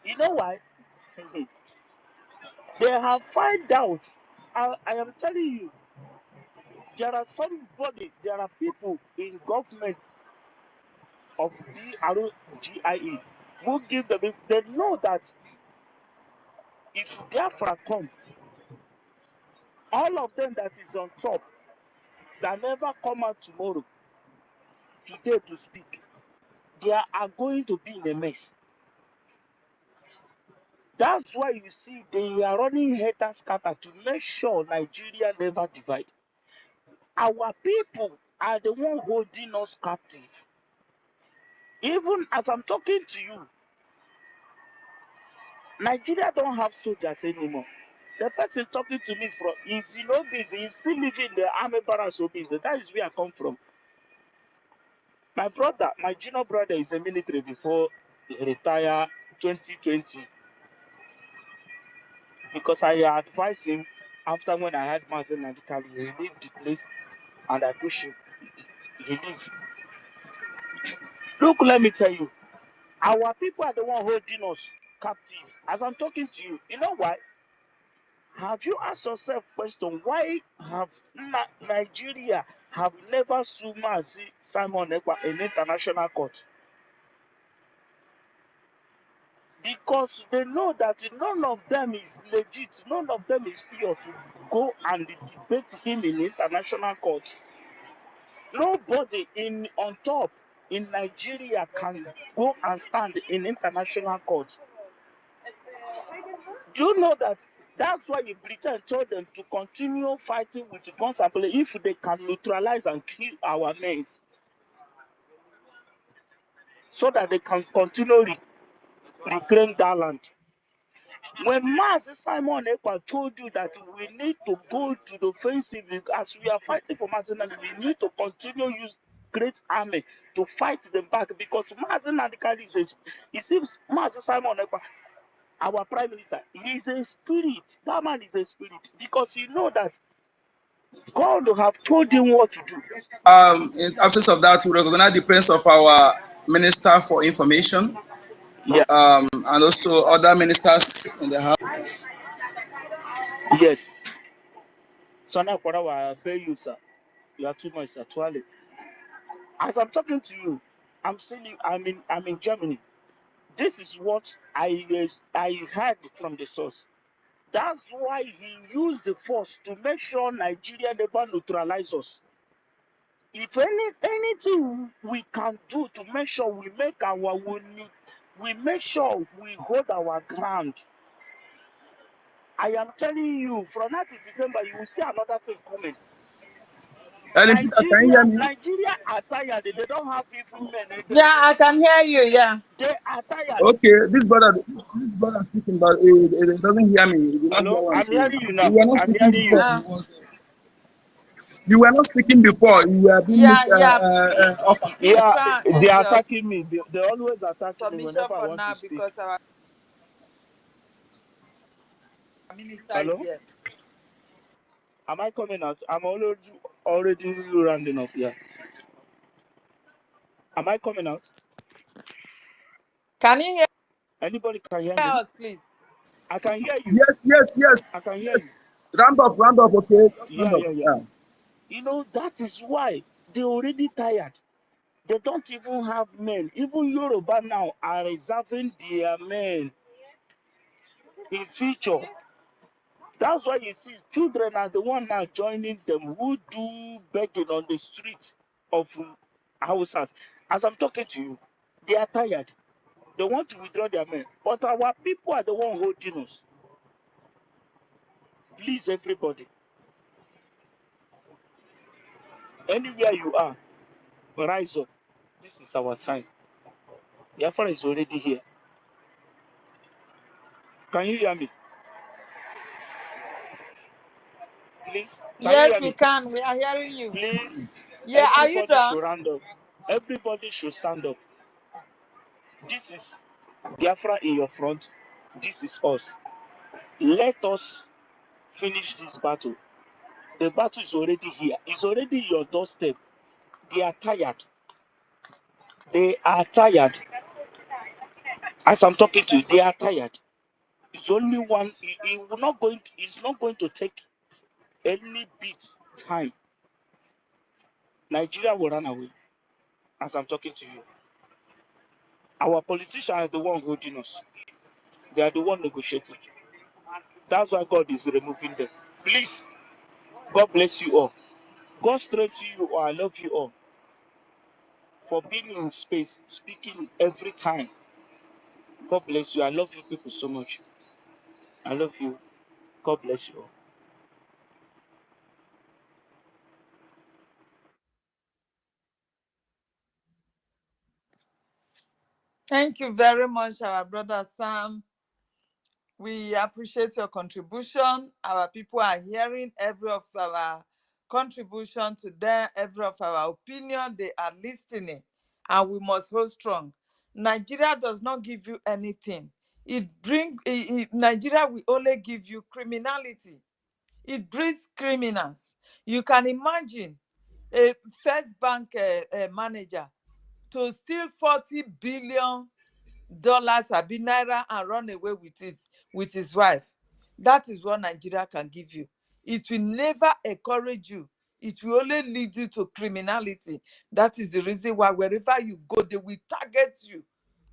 You know why? They have found out. I am telling you, there are somebody, there are people in government of BROGIE who give them. They know that if Biafra come, all of them that is on top, that never come out tomorrow, today to speak, they are going to be in a mess. That's why you see they are running head and scatter to make sure Nigeria never divide. Our people are the one holding us captive. Even as I'm talking to you, Nigeria don't have soldiers anymore. The person talking to me from is in Obis, he's still living in the army barracks Obis. That is where I come from. My brother, my junior brother is a military before he retired 2020. Because I advised him after when I had Martin medically, he left the place and I pushed him. He left. Look, let me tell you, our people are the one holding us captive. As I'm talking to you, you know why? Have you asked yourself question why have Nigeria have never sued Simon Ekpa in international court? Because they know that none of them is legit, none of them is pure to go and debate him in international court. Nobody on top in Nigeria can go and stand in international court. Do you know that? That's why Britain told them to continue fighting with guns and bullets if they can neutralize and kill our men, so that they can continue reclaim that land. When Simon Ekpa told you that we need to go to the offensive as we are fighting for Macedonia, we need to continue use great army to fight them back because Mazen Adikali is a, it seems Mazen Simon Ekpa, our prime minister, he is a spirit. That man is a spirit because you know that God will have told him what to do. In absence of that, we recognize the presence of our Minister for Information, yeah, and also other ministers in the house. Yes. So now, I pay you, sir. You are too much, actually. As I'm talking to you, I'm saying I'm in Germany. This is what I heard from the source. That's why he used the force to make sure Nigeria never neutralize us. If anything we can do to make sure we make sure we hold our ground. I am telling you, from now to December, you will see another thing coming. Nigeria are tired. They don't have people men. Yeah, I can hear you. Yeah. They are tired. Okay, this brother speaking, but he doesn't hear me. He did not hear Hello, what I'm I'm saying. hearing you now. You were not I'm speaking hearing you. before. You were not speaking before. You were being Yeah, Please they are just attacking me. They always attacking me submission whenever I for want now to speak. because our minister is Hello, here. am I coming out? I'm already rounding up. Yeah. Am I coming out? Can you hear Anybody can hear me? us, please? I can hear you. Yes. I can hear you. Round up, okay? Just round up. Yeah. You know, that is why they already tired. They don't even have men. Even Yoruba now are reserving their men in future. That's why you see children are the one now joining them who do begging on the streets of houses. As I'm talking to you, they are tired. They want to withdraw their men. But our people are the one holding us. Please, everybody, anywhere you are, rise up. This is our time. Biafra is already here. Can you hear me? Please, can you Yes, hear we me? can. We are hearing you. Please, Yeah, are you everybody done? should round up. Everybody should stand up. This is Biafra in your front. This is us. Let us finish this battle. The battle is already here. It's already your doorstep. They are tired. They are tired. As I'm talking to you, they are tired. It's only one. It's not going to take any bit time. Nigeria will run away. As I'm talking to you, our politicians are the one holding us. They are the one negotiating. That's why God is removing them. Please, God bless you all. God straight to you all. I love you all for being in space, speaking every time. God bless you. I love you people so much. I love you. God bless you all. Thank you very much, our brother Sam. We appreciate your contribution. Our people are hearing every of our contribution to them, every of our opinion. They are listening, and we must hold strong. Nigeria does not give you anything. Nigeria will only give you criminality. It breeds criminals. You can imagine a First Bank manager to steal $40 billion abi naira and run away with it with his wife. That is what Nigeria can give you. It will never encourage you. It will only lead you to criminality. That is the reason why wherever you go, they will target you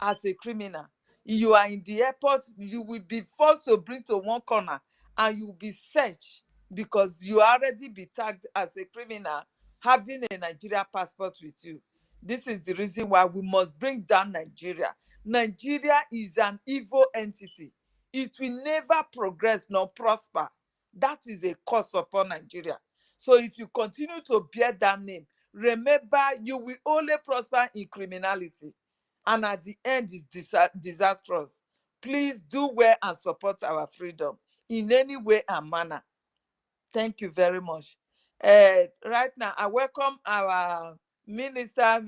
as a criminal. You are in the airport, you will be forced to bring to one corner and you will be searched because you already be tagged as a criminal having a Nigeria passport with you. This is the reason why we must bring down Nigeria. Nigeria is an evil entity. It will never progress nor prosper. That is a curse upon Nigeria. So if you continue to bear that name, remember you will only prosper in criminality. And at the end is disastrous. Please do well and support our freedom in any way and manner. Thank you very much. Right now, I welcome our Minister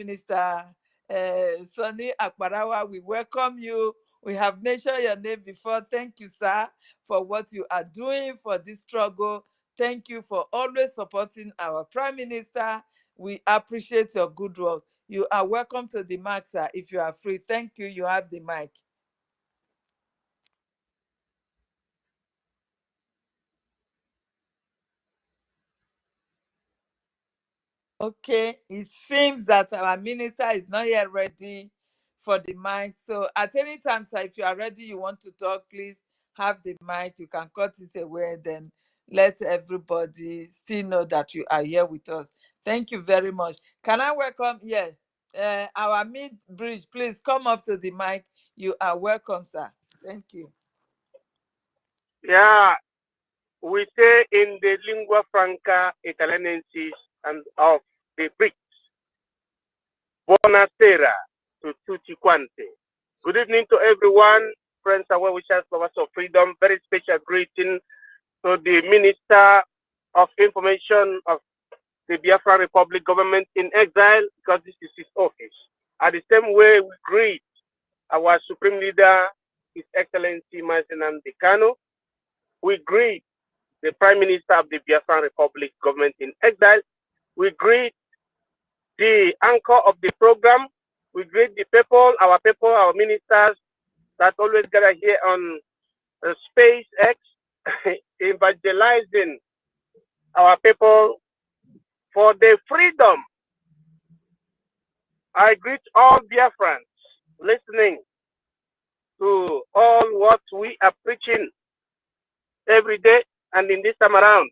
Sonny Akbarawa, we welcome you. We have mentioned your name before. Thank you, sir, for what you are doing for this struggle. Thank you for always supporting our Prime Minister. We appreciate your good work. You are welcome to the mic, sir, if you are free. Thank you. You have the mic. Okay, it seems that our minister is not yet ready for the mic. So at any time, sir, if you are ready, you want to talk, please have the mic. You can cut it away, then let everybody still know that you are here with us. Thank you very much. Can I welcome, our mid-bridge, please come up to the mic. You are welcome, sir. Thank you. Yeah, we say in the lingua franca italianensis and of the Greeks, buonasera to tutti quanti. Good evening to everyone, friends and well-wishers, lovers of freedom. Very special greeting to the Minister of Information of the Biafra Republic government in exile, because this is his office. At the same way, we greet our Supreme Leader, His Excellency Mazen Kano. We greet the Prime Minister of the Biafra Republic government in exile. We greet the anchor of the program. We greet the people, our ministers that always gather here on SpaceX, evangelizing our people for the freedom. I greet all Biafrans listening to all what we are preaching every day and in this time around.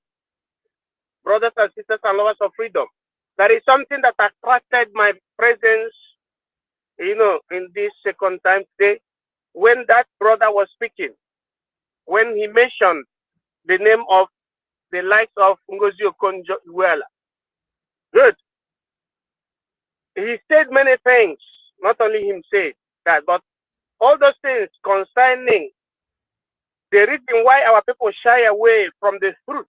Brothers and sisters and lovers of freedom, there is something that attracted my presence, in this second time today, when that brother was speaking, when he mentioned the name of the likes of Ngozi Okonjo-Iweala. Good. He said many things, not only him said that, but all those things concerning the reason why our people shy away from the truth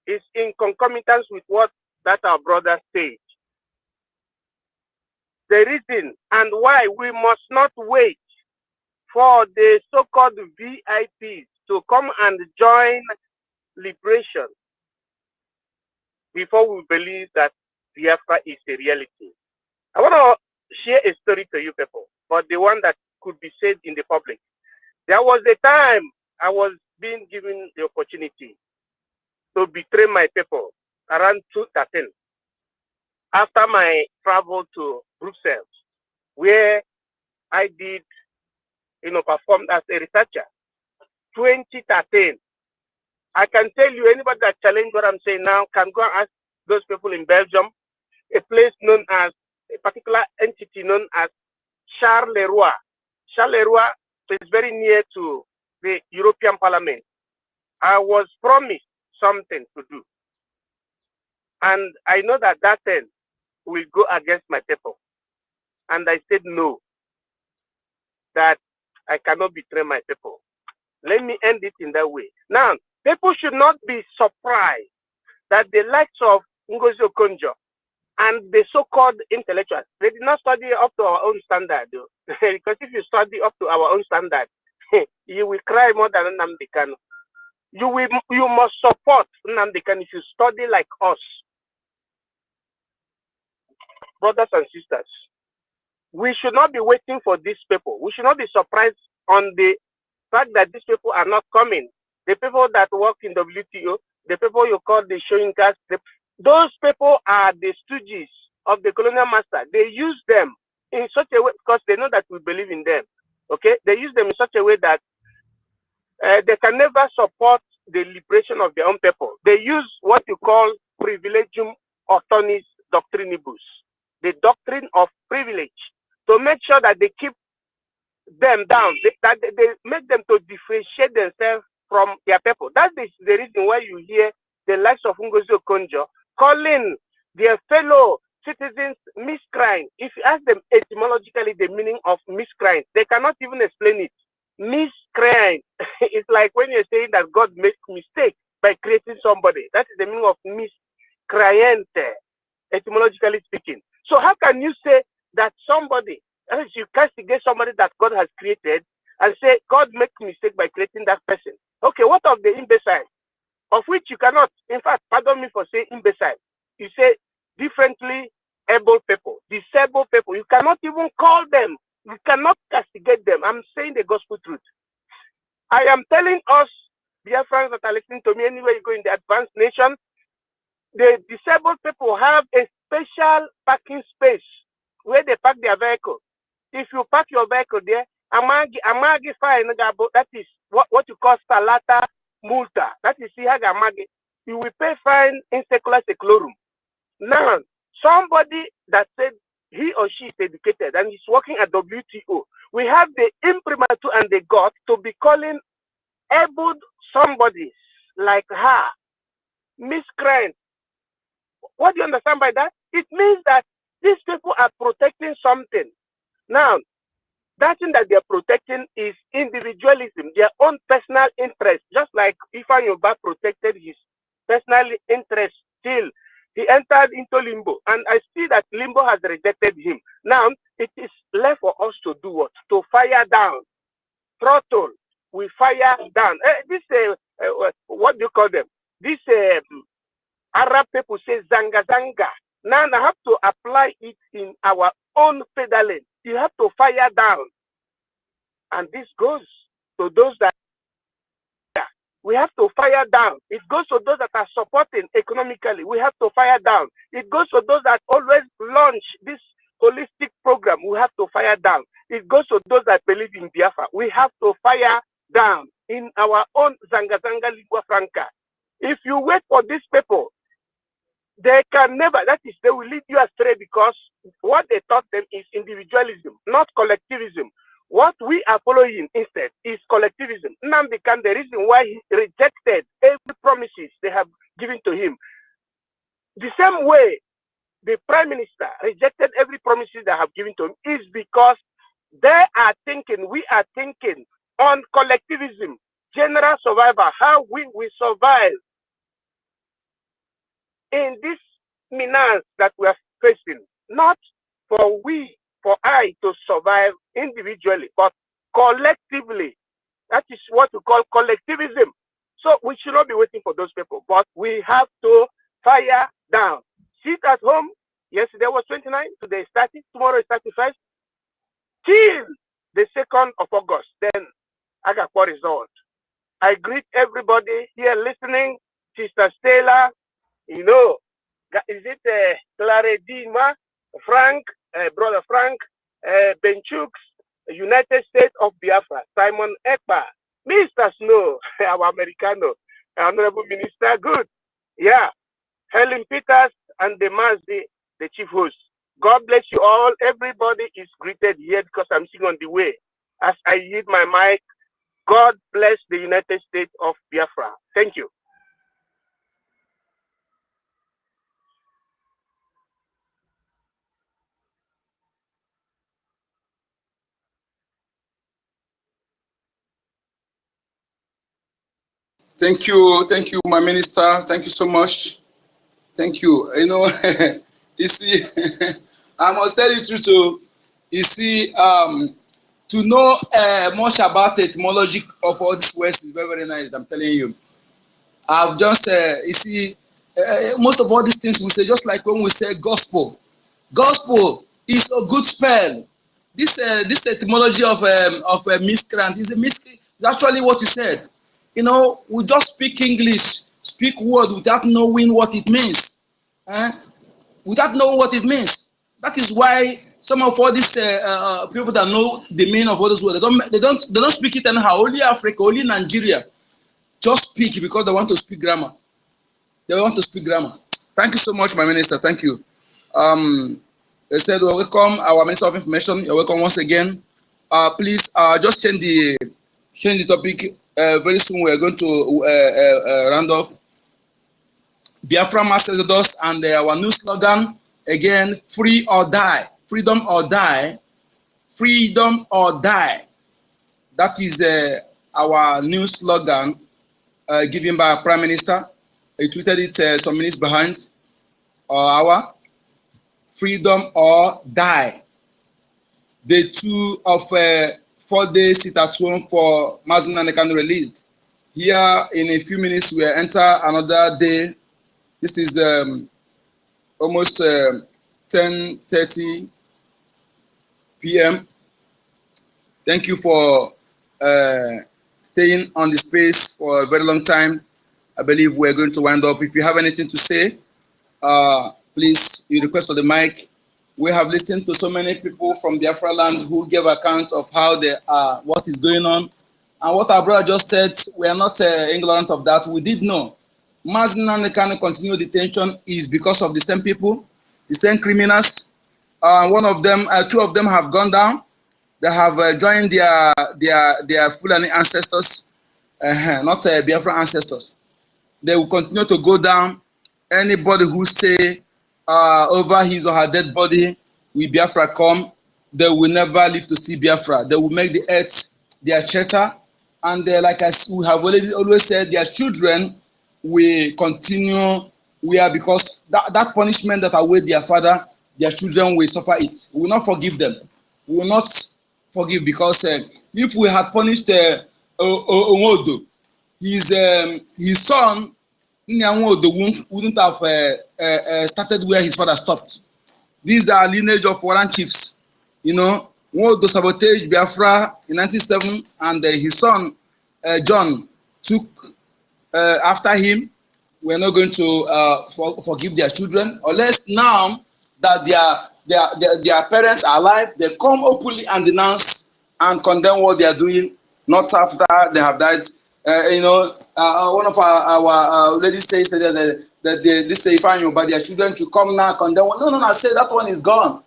is in concomitance with what that our brother said. The reason and why we must not wait for the so-called VIPs to come and join liberation before we believe that Biafra is a reality. I want to share a story to you people, but the one that could be said in the public. There was a time I was being given the opportunity to betray my people around 2013 after my travel to Brussels, where I did, performed as a researcher. 2013. I can tell you, anybody that challenge what I'm saying now can go and ask those people in Belgium, a place known as, a particular entity known as Charleroi. Charleroi is very near to the European Parliament. I was promised something to do. And I know that that thing will go against my people. And I said no, that I cannot betray my people. Let me end it in that way. Now, people should not be surprised that the likes of Ngozi Okonjo and the so-called intellectuals, they did not study up to our own standard. Because if you study up to our own standard, you will cry more than Nnamdi Kanu. You must support Nnamdi Kanu if you study like us. Brothers and sisters, we should not be waiting for these people. We should not be surprised on the fact that these people are not coming. The people that work in WTO, the people you call the showing cast, those people are the stooges of the colonial master. They use them in such a way because they know that we believe in them. Okay, they use them in such a way that they can never support the liberation of their own people. They use what you call privilegium autonis doctrinibus, the doctrine of privilege, to make sure that they keep them down, that they make them to differentiate themselves from their people. That is the reason why you hear the likes of Ngozi Okonjo calling their fellow citizens miscreants. If you ask them etymologically the meaning of miscreant, they cannot even explain it. Miscreant it's like when you're saying that God makes mistake by creating somebody. That is the meaning of miscreant. etymologically speaking. So how can you say that somebody, as you castigate somebody that God has created and say, God made mistake by creating that person? Okay, what of the imbecile? Of which you cannot, in fact, pardon me for saying imbecile. You say differently able people, disabled people. You cannot even call them. You cannot castigate them. I'm saying the gospel truth. I am telling us, Biafrans that are listening to me, anywhere you go in the advanced nation, the disabled people have a special parking space where they park their vehicle. If you park your vehicle there, amagi fine, that is what you call salata multa. That is amagi. You will pay fine in secular seclorum. Now, somebody that said he or she is educated and is working at WTO, we have the imprimatur and the God to be calling able somebody like her miscreant. What do you understand by that? It means that these people are protecting something. Now, that thing that they're protecting is individualism, their own personal interest, just like Ifan Yoba protected his personal interest till he entered into limbo. And I see that limbo has rejected him. Now, it is left for us to do what? To fire down. Throttle. We fire down. What do you call them? This Arab people say zanga zanga. Now I have to apply it in our own federal. You have to fire down. And this goes to those that we have to fire down. It goes to those that are supporting economically. We have to fire down. It goes to those that always launch this holistic program. We have to fire down. It goes to those that believe in Biafra. We have to fire down in our own zanga zanga lingua franca. If you wait for these people, they can never, that is, they will lead you astray because what they taught them is individualism, not collectivism. What we are following instead is collectivism. Nnamdi Kanu, the reason why he rejected every promises they have given to him. The same way the Prime Minister rejected every promises they have given to him is because they are thinking, we are thinking on collectivism, general survival, how we will survive in this menace that we are facing, not for I to survive individually, but collectively. That is what we call collectivism. So we should not be waiting for those people, but we have to fire down. Sit at home. Yesterday was 29, today is 30, tomorrow is 31st. Till the 2nd of August, then I got what result. I greet everybody here listening. Sister Stella, you know, is it Claredima, Frank, Brother Frank, Benchuk, United States of Biafra, Simon Ekpa, Mr. Snow, our Americano, Honorable Minister, good. Yeah, Helen Peters and the Mazdi, the chief host. God bless you all. Everybody is greeted here because I'm sitting on the way. As I yield my mic, God bless the United States of Biafra. Thank you. Thank you, my minister. Thank you so much. Thank you. You know, you see, I must tell you the truth. So, you see, to know much about the etymology of all this words is very, very nice. I'm telling you. I've just, you see, most of all these things we say, just like when we say gospel. Gospel is a good spell. This etymology of miscreant is a miscreant. It's actually what you said. You know, we just speak English, speak word without knowing what it means. Without knowing what it means. That is why some of all these people that know the meaning of all those words, they don't speak it anyhow. Only Africa, only Nigeria just speak because they want to speak grammar. They want to speak grammar. Thank you so much, my minister. Thank you. They said, well, welcome our Minister of Information. You're welcome once again. Please just change the topic. Very soon we're going to round off. Biafra Mass Exodus and our new slogan, again, free or die. Freedom or die. Freedom or die. That is our new slogan given by our Prime Minister. He tweeted it some minutes behind our hour. freedom or die. Day 2 of 4-day sit at home for Mazi Nnamdi Kanu released. Here in a few minutes we'll enter another day. This is almost 10:30 p.m. Thank you for staying on the space for a very long time. I believe we're going to wind up. If you have anything to say, please, you request for the mic. We have listened to so many people from Biafra land who gave accounts of how they are, what is going on. And what our brother just said, we are not ignorant of that. We did know. Mazi Nnamdi Kanu continued detention is because of the same people, the same criminals. One of them, 2 of them have gone down. They have joined their Fulani ancestors, not Biafra ancestors. They will continue to go down. Anybody who say over his or her dead body, will Biafra come, they will never live to see Biafra. They will make the earth their shelter. And like we have always said, their children will continue where, because that punishment that await their father, their children will suffer it. We will not forgive them. We will not forgive, because if we had punished Onwodo, his son wouldn't have started where his father stopped. These are lineage of warrant chiefs. You know, Nwodo sabotaged Biafra in 1997, and his son John took after him. We're not going to forgive their children unless now that their parents are alive, they come openly and denounce and condemn what they are doing. Not after they have died. One of our ladies says that this say fine, but their children should come now condemn. No, I say that one is gone.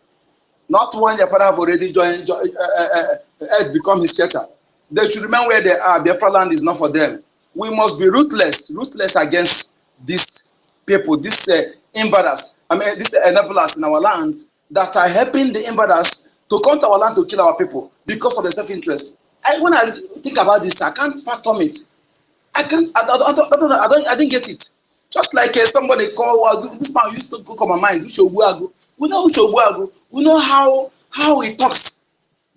Not when their father have already joined, earth become his shelter. They should remain where they are. Biafra land is not for them. We must be ruthless against these people, these invaders. I mean, these enablers in our lands that are helping the invaders to come to our land to kill our people because of their self-interest. When I think about this, I can't fathom it. I didn't get it. Just like somebody called, this man used to go on my mind, Ushobuagu. We know Ushobuagu. We know how he talks.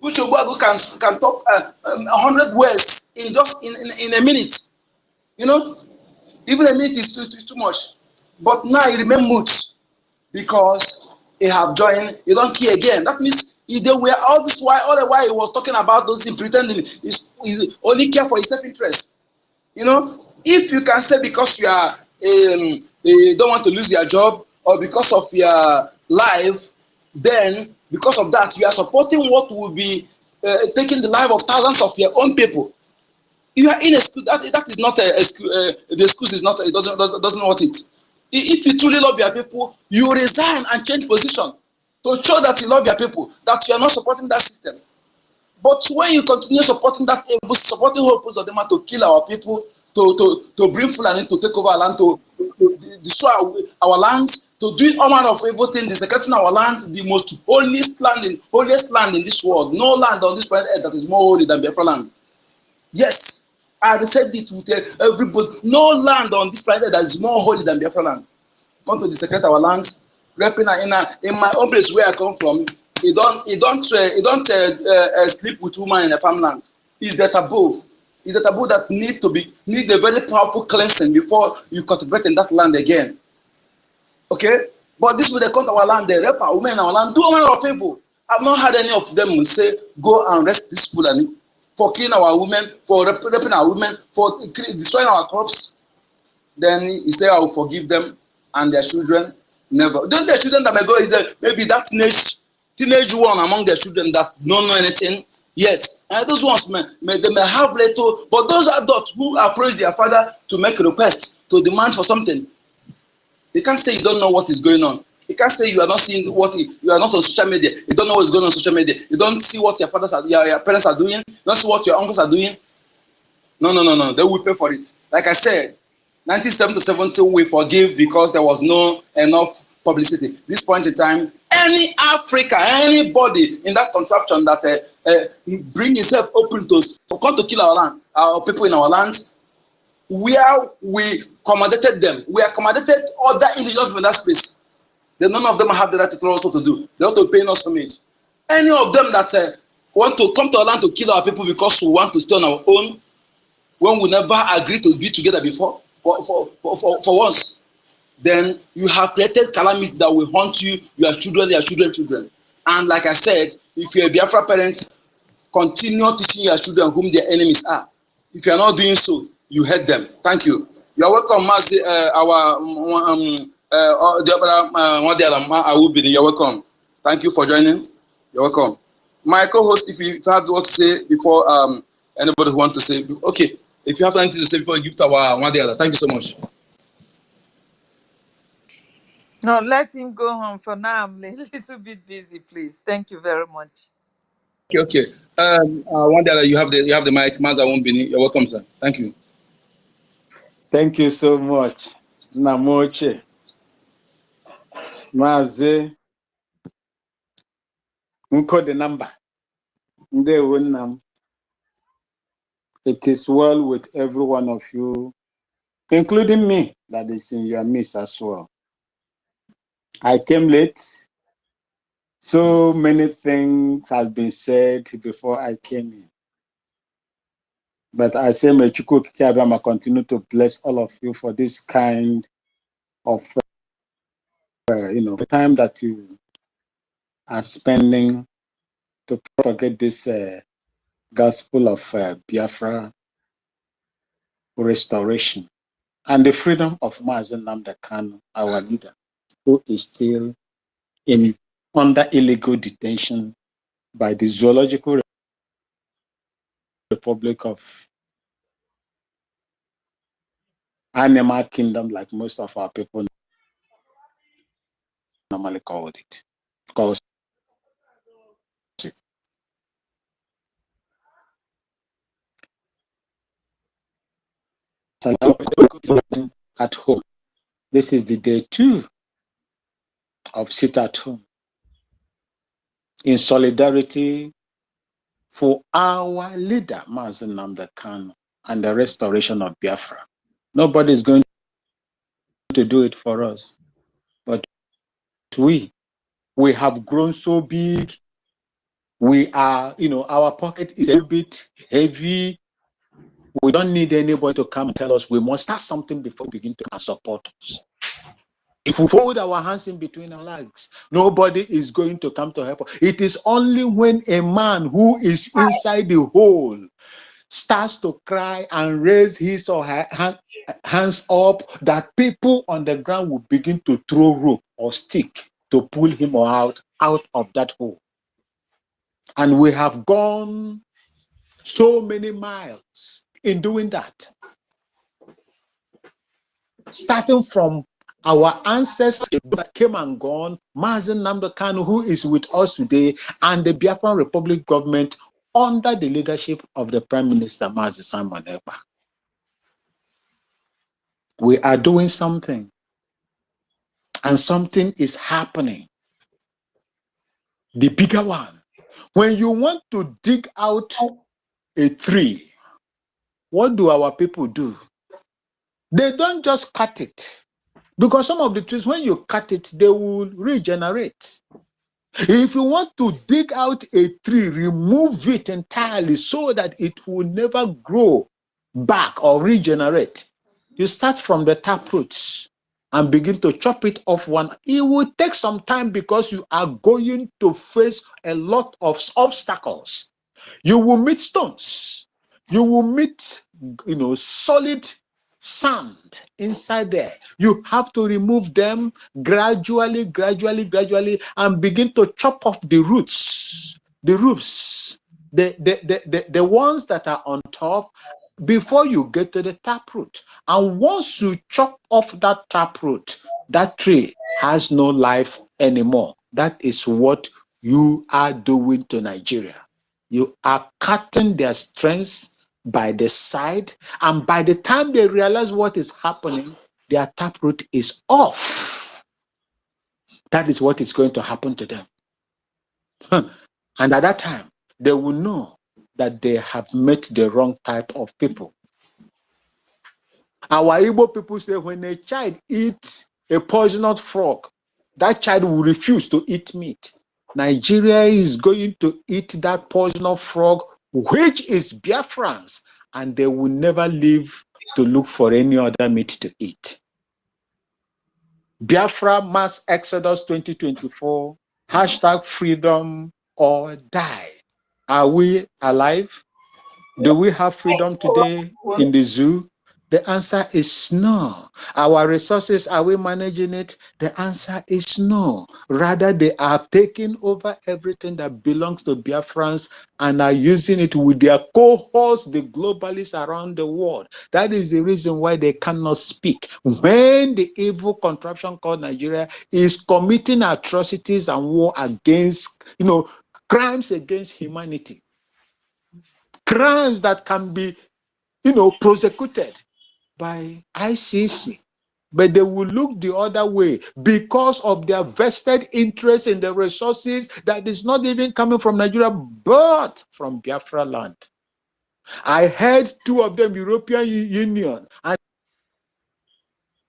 Ushobuagu can talk 100 words in just in a minute. You know, even a minute is too much. But now he remains mute because he have joined. He don't care again. That means they were all the while he was talking about those things, pretending he only care for his self-interest. You know, if you can say because you are you don't want to lose your job, or because of your life, then because of that you are supporting what will be taking the life of thousands of your own people. You are in a school that is not the excuse is not, it doesn't want it. If you truly love your people, you resign and change position to show that you love your people, that you are not supporting that system. But when you continue supporting that, supporting whole purpose of them to kill our people, to bring Fulani to take over our land, to destroy our lands, to do all manner of evil things, desecrating our land, the most holiest land in this world. No land on this planet Earth that is more holy than Biafra land. Yes, I said it with everybody. No land on this planet that is more holy than Biafra land. Come to desecrate our lands, raping in my own place where I come from. You don't sleep with women in a farmland. It's a taboo. It's a taboo that need a very powerful cleansing before you cultivate in that land again. Okay, but this way they come to our land, they rape our women in our land, do a manner of evil. I've not had any of them say go and arrest this Fulani for killing our women, for raping our women, for destroying our crops. Then he say I will forgive them and their children. Never. Those their children that may go is maybe that teenage one among their children that don't know anything yet. And those ones they may have little, but those adults who approach their father to make a request, to demand for something, you can't say you don't know what is going on. You can't say you are not seeing you are not on social media. You don't know what's going on social media. You don't see what your parents are doing. You don't see what your uncles are doing. No. They will pay for it. Like I said, 1970 we forgive because there was no enough publicity. This point in time, any Africa, anybody in that contraption that bring himself open to come to kill our land, our people in our lands, where we accommodated them. We accommodated other indigenous people in that space. then none of them have the right to tell us what to do. They want to pay us homage. Any of them that want to come to our land to kill our people because we want to stay on our own, when we never agreed to be together before, for once, then you have created calamity that will haunt you, your children. And like I said, if you're a Biafra parent, continue teaching your children whom their enemies are. If you are not doing so, you hate them. Thank you. You are welcome, Mazi. You're welcome. Thank you for joining. You're welcome. My co-host, if you have what to say before anybody who wants to say, okay. If you have anything to say before you give to our one day, thank you so much. No, let him go home for now. I'm a little bit busy, please. Thank you very much. Okay. One day you have the mic, Maza Wombini. You're welcome, sir. Thank you. Thank you so much. Namoche. Maze. Nko the number. It is well with every one of you, including me, that is in your midst as well. I came late. So many things have been said before I came in. But I say, may Chukwu Kikabama continue to bless all of you for this kind of, the time that you are spending to propagate this gospel of Biafra restoration and the freedom of Mazen Nnamdi Kanu, our leader, who is still under illegal detention by the Zoological Republic of Animal Kingdom, like most of our people normally called it. At home. This is the day 2 of sit at home in solidarity for our leader, Mazen Nnamdi Kanu, and the restoration of Biafra. Nobody is going to do it for us, but we have grown so big. We are, our pocket is a bit heavy. We don't need anybody to come and tell us we must start something before we begin to support us. If we fold our hands in between our legs, nobody is going to come to help us. It is only when a man who is inside the hole starts to cry and raise his or her hands up that people on the ground will begin to throw rope or stick to pull him or out of that hole. And we have gone so many miles in doing that. Starting from our ancestors that came and gone, Mazen Nnamdi Kanu, who is with us today, and the Biafran Republic government under the leadership of the Prime Minister, Mazi Simon Ekpa. We are doing something, and something is happening. The bigger one. When you want to dig out a tree, what do our people do? They don't just cut it. Because some of the trees, when you cut it, they will regenerate. If you want to dig out a tree, remove it entirely so that it will never grow back or regenerate. You start from the tap roots and begin to chop it off one. It will take some time because you are going to face a lot of obstacles. You will meet stones. You will meet, solid sand inside there. You have to remove them gradually, and begin to chop off the roots, the roots, the ones that are on top before you get to the taproot. And once you chop off that taproot, that tree has no life anymore. That is what you are doing to Nigeria. You are cutting their strengths by the side, and by the time they realize what is happening, their taproot is off. That is what is going to happen to them. And at that time, they will know that they have met the wrong type of people. Our Igbo people say when a child eats a poisonous frog, that child will refuse to eat meat. Nigeria is going to eat that poisonous frog, which is Biafrans, and they will never leave to look for any other meat to eat. Biafra Mass Exodus 2024, hashtag freedom or die. Are we alive? Do we have freedom today in the zoo? The answer is no. Our resources, are we managing it? The answer is no. Rather, they are taking over everything that belongs to Biafrans and are using it with their cohorts, the globalists around the world. That is the reason why they cannot speak. When the evil contraption called Nigeria is committing atrocities and war against, crimes against humanity, crimes that can be, prosecuted by ICC, but they will look the other way because of their vested interest in the resources that is not even coming from Nigeria, but from Biafra land. I heard two of them, European Union, and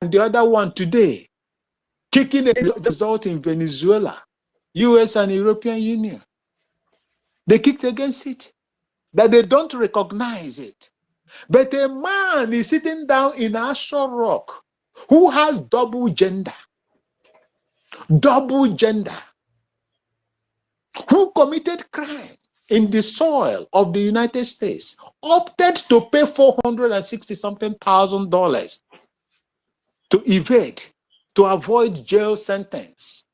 the other one today, kicking a result in Venezuela, US and European Union. They kicked against it, that they don't recognize it. But a man is sitting down in Aso Rock who has double gender, who committed crime in the soil of the United States, opted to pay $460-something thousand to evade, to avoid jail sentence.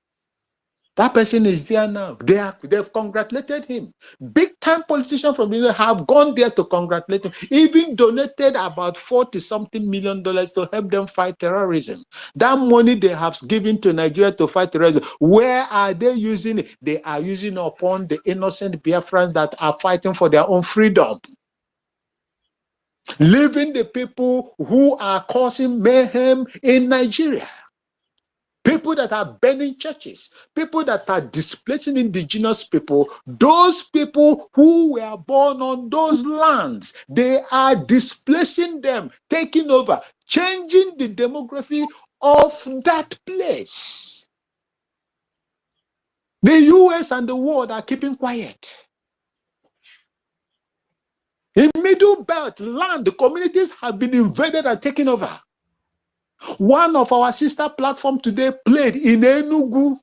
That person is there now. They've congratulated him. Big-time politicians from the Union have gone there to congratulate him, even donated about $40-something million to help them fight terrorism. That money they have given to Nigeria to fight terrorism, where are they using it? They are using it upon the innocent Biafrans that are fighting for their own freedom. Leaving the people who are causing mayhem in Nigeria. People that are burning churches, people that are displacing indigenous people, those people who were born on those lands, they are displacing them, taking over, changing the demography of that place. The US and the world are keeping quiet. In Middle Belt land, the communities have been invaded and taken over. One of our sister platforms today played in Enugu.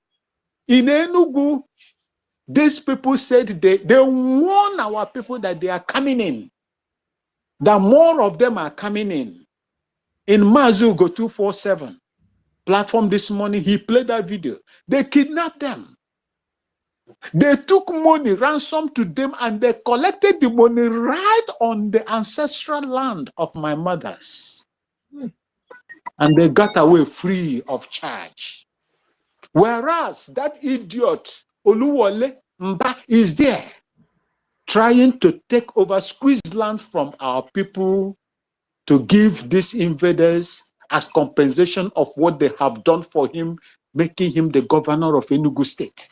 In Enugu, these people said they warn our people that they are coming in, that more of them are coming in. In Mazugo 247 platform this morning, he played that video. They kidnapped them. They took money, ransom to them, and they collected the money right on the ancestral land of my mothers. And they got away free of charge. Whereas that idiot, Oluwole Mba, is there, trying to take over, squeeze land from our people to give these invaders as compensation of what they have done for him, making him the governor of Enugu State.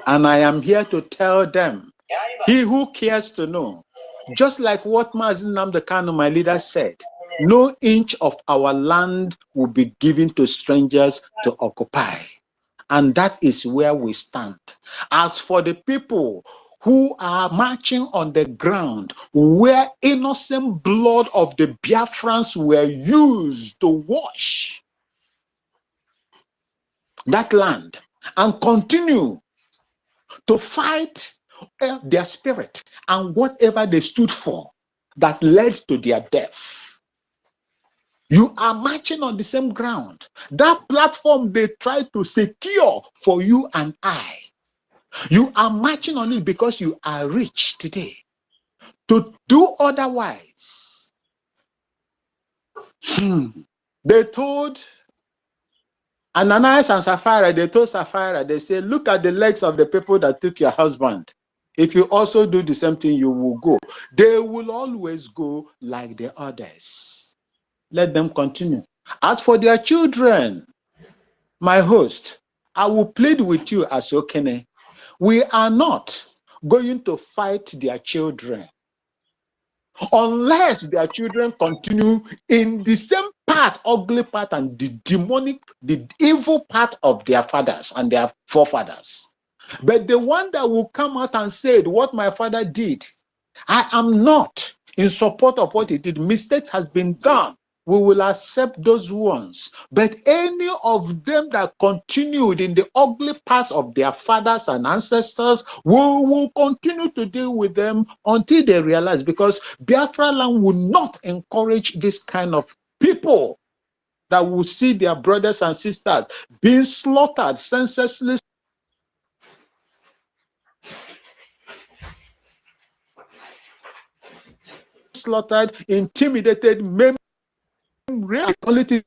And I am here to tell them, he who cares to know, just like what Mazi Nnamdi Kanu, my leader, said, no inch of our land will be given to strangers to occupy. And that is where we stand. As for the people who are marching on the ground where innocent blood of the Biafrans were used to wash that land and continue to fight their spirit and whatever they stood for that led to their death. You are marching on the same ground. That platform they try to secure for you and I. You are marching on it because you are rich today. To do otherwise, they told Ananias and Sapphira, they said, look at the legs of the people that took your husband. If you also do the same thing, you will go. They will always go like the others. Let them continue. As for their children, my host, I will plead with you as Okene. We are not going to fight their children unless their children continue in the same path part, ugly part, and the demonic, the evil part of their fathers and their forefathers. But the one that will come out and say, what my father did, I am not in support of what he did. Mistakes has been done. We will accept those ones. But any of them that continued in the ugly past of their fathers and ancestors, we will continue to deal with them until they realize, because Biafra land will not encourage this kind of people that will see their brothers and sisters being slaughtered senselessly, slaughtered, intimidated, maimed, reality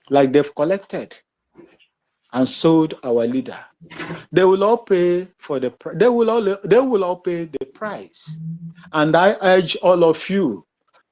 like they've collected and sold our leader. They will all pay for the they will all pay the price. And I urge all of you,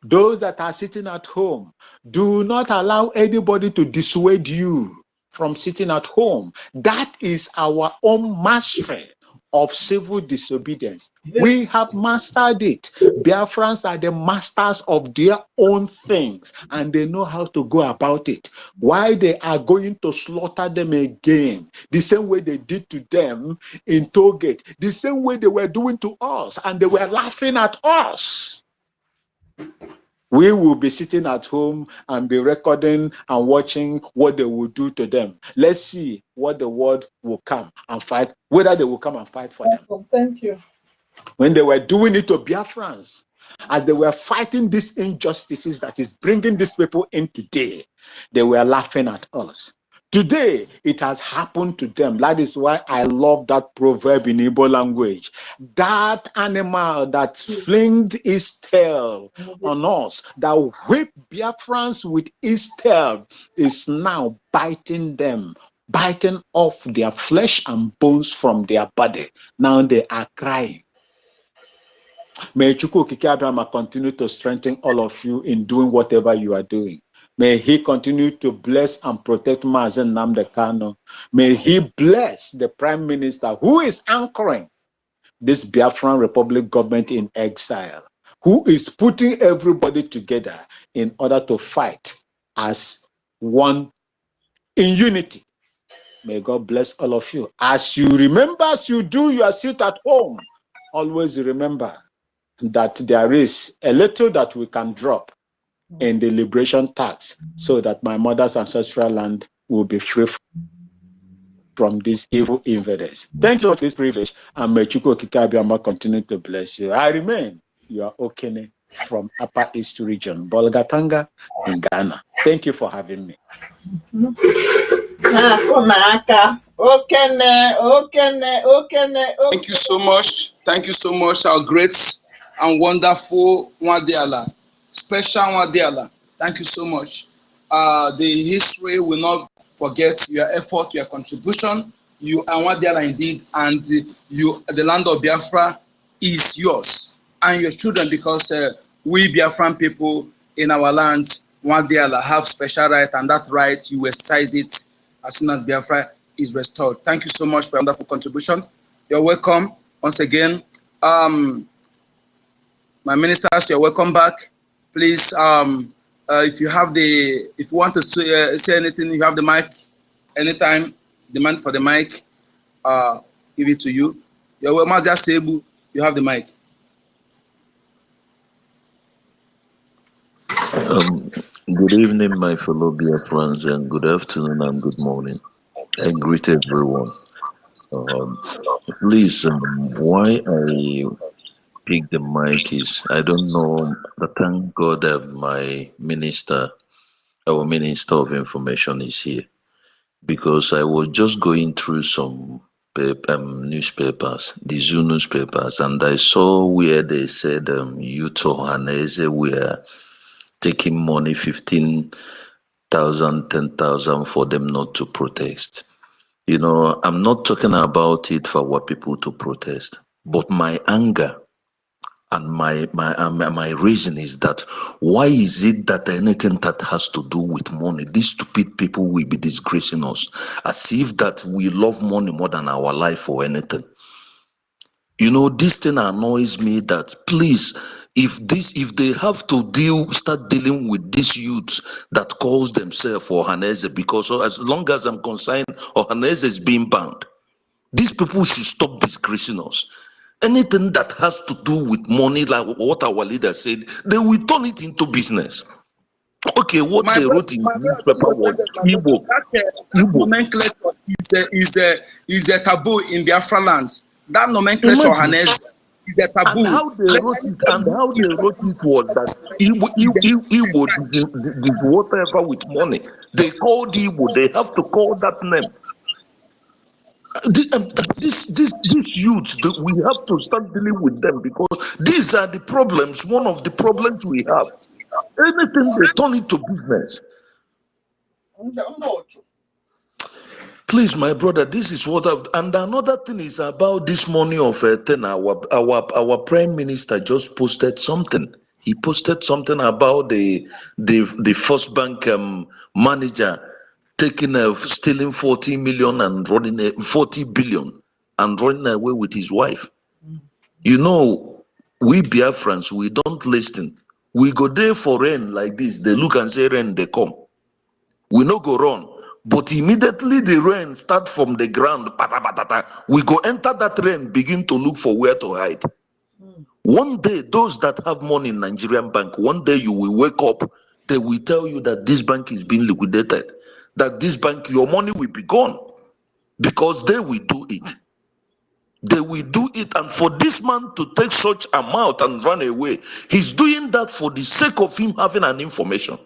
those that are sitting at home, do not allow anybody to dissuade you from sitting at home. That is our own mastery of civil disobedience. We have mastered it. Biafrans are the masters of their own things, and they know how to go about it. Why they are going to slaughter them again, the same way they did to them in Tollgate, the same way they were doing to us, and they were laughing at us. We will be sitting at home and be recording and watching what they will do to them. Let's see what the world will come and fight, whether they will come and fight for them. Thank you. When they were doing it to Biafrans, as they were fighting these injustices that is bringing these people in today, they were laughing at us. Today, it has happened to them. That is why I love that proverb in Igbo language. That animal that flinged his tail on us, that whipped Biafrans with his tail, is now biting them, biting off their flesh and bones from their body. Now they are crying. May Chukwu Okike Abiama continue to strengthen all of you in doing whatever you are doing. May he continue to bless and protect Mazen Nnamdi Kanu. May he bless the Prime Minister who is anchoring this Biafran Republic government in exile, who is putting everybody together in order to fight as one in unity. May God bless all of you. As you remember, as you do your sit at home, always remember that there is a little that we can drop in the liberation tax so that my mother's ancestral land will be free from these evil invaders. Thank you for this privilege, and may Chukwu Okike Abiama continue to bless you. I remain your Okene from Upper East Region, Bolgatanga in Ghana. Thank you for having me. Thank you so much. Thank you so much, our great and wonderful Nwadiala, special Nwadiala. Thank you so much. The history will not forget your effort, your contribution. You are Nwadiala indeed, and the land of Biafra is yours and your children, because we Biafran people in our land, Nwadiala, have special right, and that right you exercise it as soon as Biafra is restored. Thank you so much for a wonderful contribution. You're welcome once again. My ministers, you're welcome back. Please, if you want to say anything, you have the mic anytime. Demand for the mic. Give it to you. You're welcome, Mazia Sebu. You have the mic. Good evening, my fellow Biafrans, and good afternoon and good morning. I greet everyone. Please, why I pick the mic is I don't know, but thank God that my minister, our Minister of Information, is here, because I was just going through some newspapers, the Zoo newspapers, and I saw where they said Yuto Haneze were taking money, 15,000, 10,000 for them not to protest. You know, I'm not talking about it for our people to protest, but my anger and my reason is that why is it that anything that has to do with money, these stupid people will be disgracing us as if that we love money more than our life or anything. You know, this thing annoys me that, please, if they have to start dealing with these youths that calls themselves Ohanese, because as long as I'm concerned, Ohanese is being banned. These people should stop disgracing us. Anything that has to do with money, like what our leader said, they will turn it into business. Okay, what they wrote in the newspaper was Igbo. That nomenclature is a taboo in Biafra lands. That nomenclature, Hannes, is a taboo. And how they wrote it was that Igbo did whatever with money. They called Igbo. They have to call that name. These youths, we have to start dealing with them, because these are the problems. One of the problems we have. Anything they turn into business. Please, my brother, this is what I've, and another thing is about this money of 10. Our prime minister just posted something. He posted something about the First Bank manager stealing 40 million and running 40 billion and running away with his wife. You know, we Biafrans, we don't listen. We go there for rain like this. They look and say rain, they come. We no go run. But immediately the rain start from the ground, we go enter that rain, begin to look for where to hide. One day, those that have money in Nigerian bank, one day you will wake up, they will tell you that this bank is being liquidated, that this bank, your money will be gone, because they will do it. They will do it, and for this man to take such amount and run away, he's doing that for the sake of him having an information.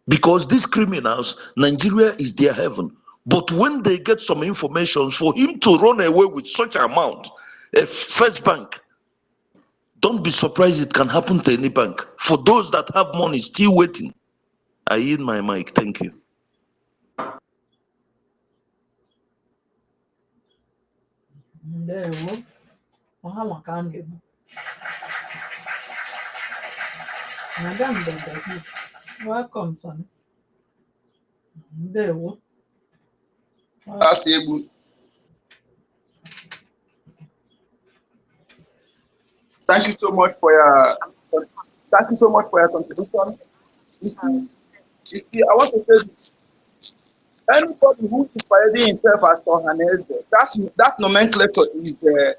Because these criminals, Nigeria is their heaven. But when they get some information, for him to run away with such amount, a First Bank, don't be surprised it can happen to any bank. For those that have money still waiting. I yield my mic. Thank you. Welcome, son. Thank you so much for your contribution. You see, I want to say this. Anybody who is parading himself as Ohanese, that nomenclature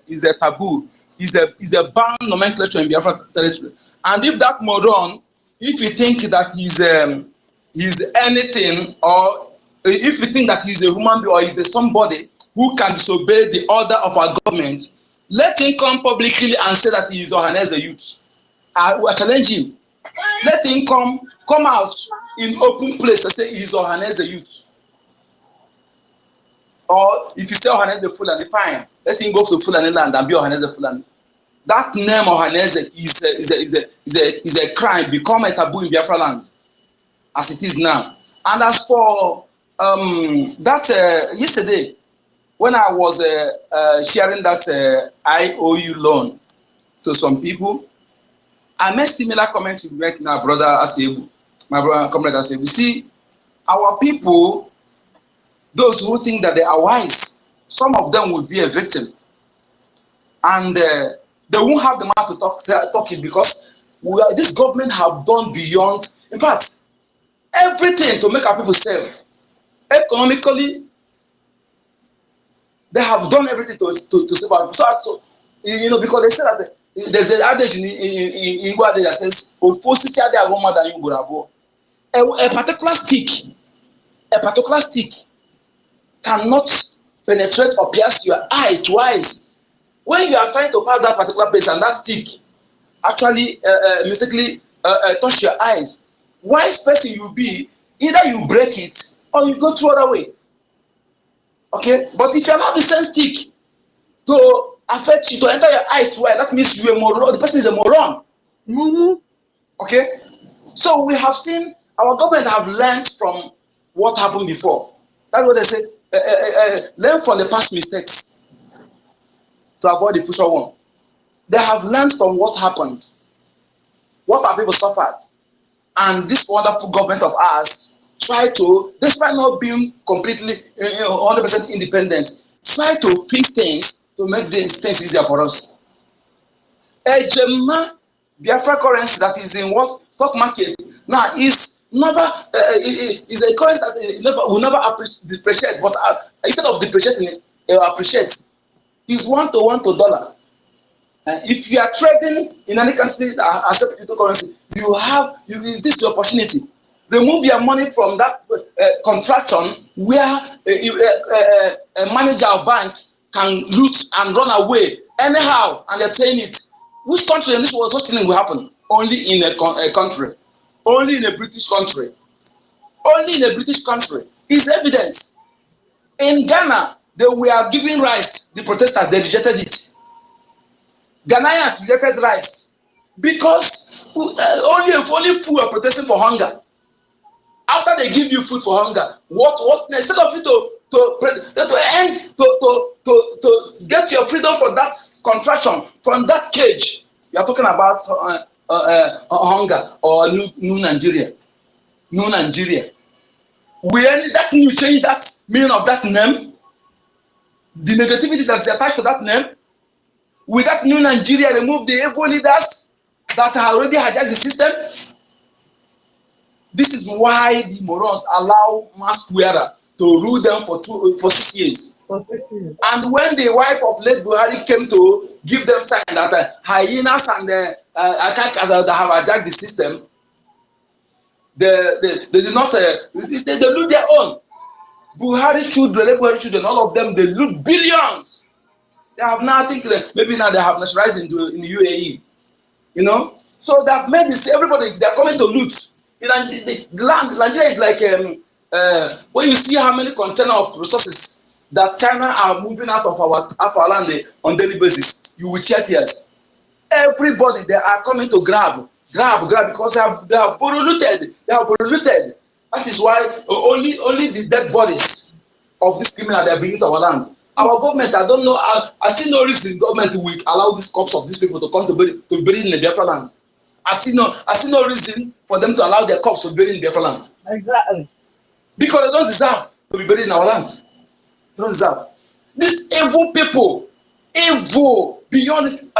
is a taboo, is a banned nomenclature in Biafra territory. And if that moron, if you think that he's anything, or if you think that he's a human being or he's a somebody who can disobey the order of our government, let him come publicly and say that he is Ohanese youth. I challenge him. Let him come out in open place and say he is Ohanese youth. Or if you say Ohanese Fulani, fine. Let him go to Fulani land and be Ohanese Fulani. That name Ohanese is a crime, become a taboo in Biafra land, as it is now. And as for yesterday, when I was sharing that IOU loan to some people, I made similar comments with make now, brother Asebu, my brother comrade Asebu. See, our people, those who think that they are wise, some of them will be a victim, and they won't have the mouth to talk it, because this government have done beyond, in fact, everything to make our people safe. Economically, they have done everything to save our people. So, you know, because they say that there's an adage in Igbo that says, a particular stick cannot penetrate or pierce your eyes twice. When you are trying to pass that particular place and that stick actually mistakenly touch your eyes, wise person you be, either you break it or you go through other way. Okay, but if you allow the same stick to affect you, to enter your eye twice, that means you are a moron. The person is a moron. Okay, so we have seen our government have learned from what happened before. That's what they say. Learn from the past mistakes to avoid the future one. They have learned from what happened, what our people suffered, and this wonderful government of ours try to, despite not being completely 100% independent, try to fix things to make these things easier for us. Ejema Biafra currency that is in what stock market now is never is a currency that will never depreciate, but instead of depreciating it will appreciate. Is 1 to 1 to dollar. If you are trading in any country that accepts cryptocurrency, this is your opportunity. Remove your money from that contraction where a manager of bank can loot and run away anyhow, and they're saying it. Which country in this world such thing will happen? Only in a country. Only in a British country. Only in a British country. It's evidence. In Ghana, they were giving rice. The protesters, they rejected it. Ghanaians rejected rice because only food are protesting for hunger. After they give you food for hunger, what instead of you to get your freedom from that contraction, from that cage, you are talking about hunger or new Nigeria. New Nigeria. That you change that meaning of that name, the negativity that's attached to that name. With that new Nigeria, remove the evil leaders that have already hijacked the system. This is why the morons allow mask wearer to rule them for 6 years. And when the wife of late Buhari came to give them sign that hyenas and attackers that have hijacked the system, they did not. They loot their own. Buhari children, all of them, they loot billions. They have nothing. Maybe now they have nationalized in the UAE, you know. So they've made this. Everybody, they're coming to loot. The land, Nigeria is like when you see how many containers of resources that China are moving out of our land on daily basis, you will check tears. Everybody, they are coming to grab because they have polluted. They have polluted. That is why only the dead bodies of this criminal they are bringing to our land. Our government, I don't know, I see no reason government will allow these corpses of these people to come to be buried in the Biafra land. I see no reason for them to allow their corpse to be buried in Biafra land. Exactly. Because they don't deserve to be buried in our land. They don't deserve. These evil people, evil beyond.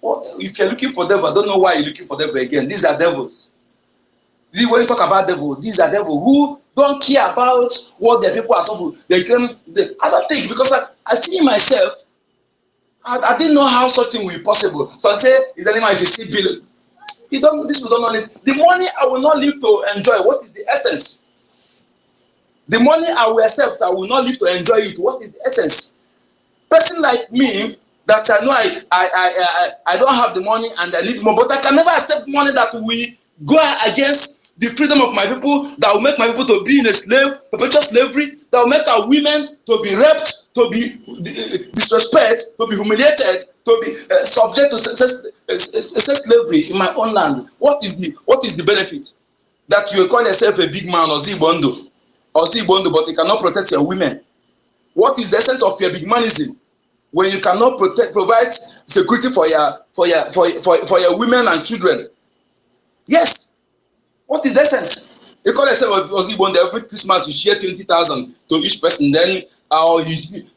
If you're looking for devil, I don't know why you're looking for devil again. These are devils. When you talk about devil, these are devil who don't care about what their people are suffering. They claim. I don't think, because I see myself. I didn't know how such thing will be possible. So I say, is there anyone if you see billion? This we don't know it. The money I will not live to enjoy. What is the essence? The money I will accept, I will not live to enjoy it. What is the essence? Person like me, that I know I don't have the money and I need more, but I can never accept money that will go against the freedom of my people, that will make my people to be in a perpetual slavery, that will make our women to be raped, to be disrespected, to be humiliated, to be subject to sex slavery in my own land. What is the benefit? That you call yourself a big man or Zibondo, but you cannot protect your women. What is the essence of your big manism when you cannot provide security for your women and children? Yes. What is the essence? You call yourself Ozibondo, every Christmas you share 20,000 to each person. Then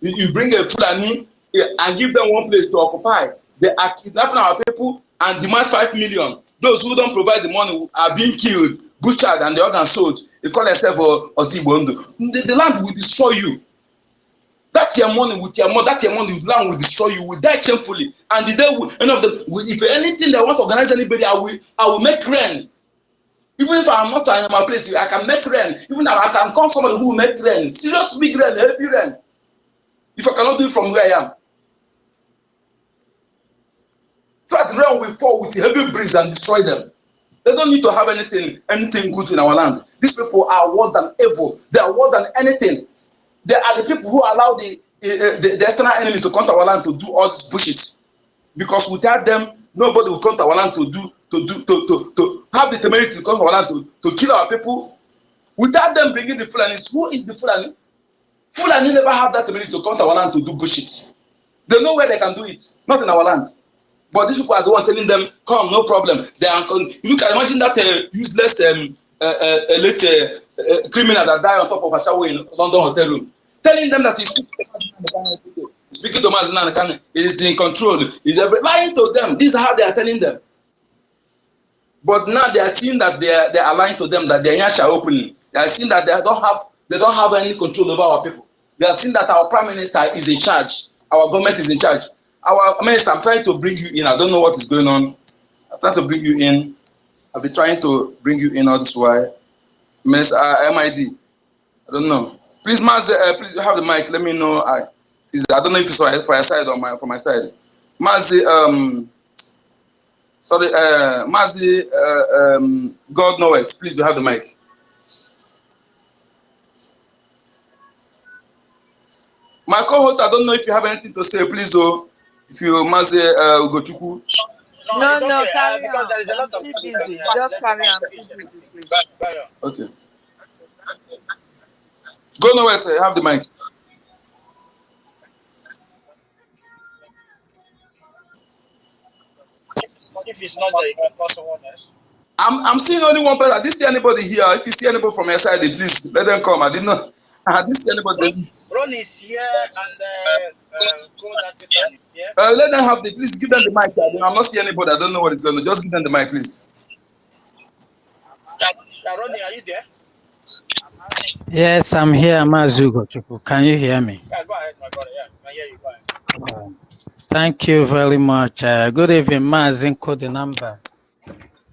you bring a Fulani and give them one place to occupy. They are kidnapping our people and demand 5 million. Those who don't provide the money are being killed, butchered, and the organs sold. You call yourself Ozibondo. The land will destroy you. That your money the land will destroy you. Will die shamefully. And the day if anything they want to organize anybody, I will make rain. Even if I'm not in my place, I can make rain. Even if I can call somebody who will make rain. Serious big rain, heavy rain. If I cannot do it from where I am. So that rain will fall with heavy breeze and destroy them. They don't need to have anything good in our land. These people are worse than evil. They are worse than anything. They are the people who allow the external enemies to come to our land to do all this bullshit. Because without them, nobody will come to our land to have the temerity to come to our land to kill our people. Without them bringing the Fulanis, who is the Fulani? Fulani never have that temerity to come to our land to do bullshit. They know where they can do it, not in our land. But these people are the one telling them, come, no problem. They are. You can imagine that useless criminal that died on top of a shower in London hotel room, telling them that he's speaking to Mazinan, is in control, is lying to them. This is how they are telling them. But now they are seeing that they're aligned to them, that their ears are opening. They are seeing that they don't have any control over our people. They have seen that our prime minister is in charge. Our government is in charge. Our minister, I'm trying to bring you in. I don't know what is going on. I'm trying to bring you in. I'll be trying to bring you in all this while. Minister MID. I don't know. Please, Maz, please have the mic. Let me know. I don't know if it's for your side or for my side. Mazi, sorry, Mazi, God knows. Please, you have the mic. My co-host, I don't know if you have anything to say. Please, though, if you Mazi Ugochukwu. No, it's no, okay. carry Because on. there is a lot I'm of still people busy. coming. Just Let carry on. I'm finish still them, busy, please. please. Carry on. Okay. Go nowhere, sir. Have the mic. If it's not there, you can call someone else. I'm seeing only one person. I didn't see anybody here. If you see anybody from your side, please let them come. I didn't see anybody. Ron is here and God Artisan is here. Let them have please give them the mic. I'm not seeing anybody. I don't know what is going on. Just give them the mic, please. Ronnie, are you there? Yes, I'm here, Mazugo. Can you hear me? Yeah, go ahead, my brother. Yeah, I can hear you. Go ahead. Thank you very much. Good evening, Mazinko, the number.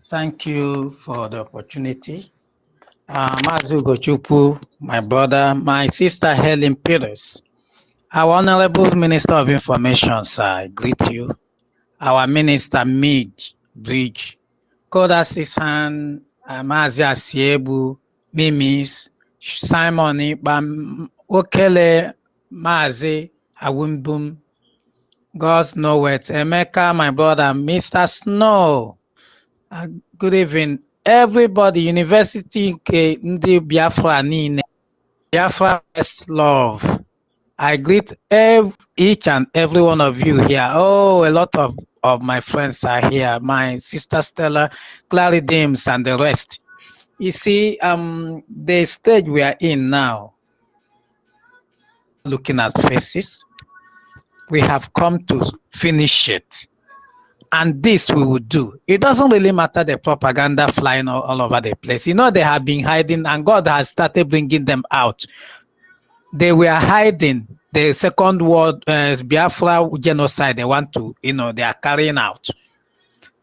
Thank you for the opportunity. Mazugo Chukwu, my brother, my sister Helen Peters, our Honorable Minister of Information, sir, I greet you. Our Minister Midge Bridge, Koda Sisan, Mazi Asiebu, Mimis, Simon Ibam, Okele, Mazi Awumbum, God's Nowhere, Emeka, my brother, Mr. Snow. Good evening, everybody. University nke ndị Biafra niile. Biafra best love. I greet each and every one of you here. Oh, a lot of my friends are here. My sister Stella, Clary Dims, and the rest. You see, the stage we are in now, looking at faces, we have come to finish it. And this we will do. It doesn't really matter the propaganda flying all over the place. You know, they have been hiding and God has started bringing them out. They were hiding the Second World Biafra genocide they want to, they are carrying out.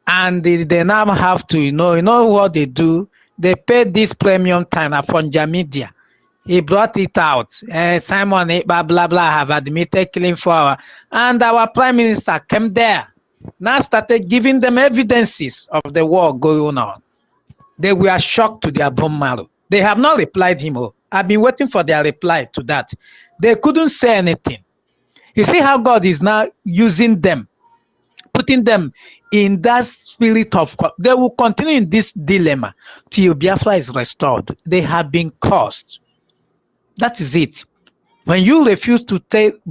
And they now have to, you know what they do? They pay this premium time at Fonja Media. He brought it out. Simon blah blah blah have admitted killing for and our prime minister came there. Now started giving them evidences of the war going on. They were shocked to their bone marrow. They have not replied him. I've been waiting for their reply to that. They couldn't say anything. You see how God is now using them, putting them in that spirit of, they will continue in this dilemma till Biafra is restored. They have been cursed. That is it. When you refuse to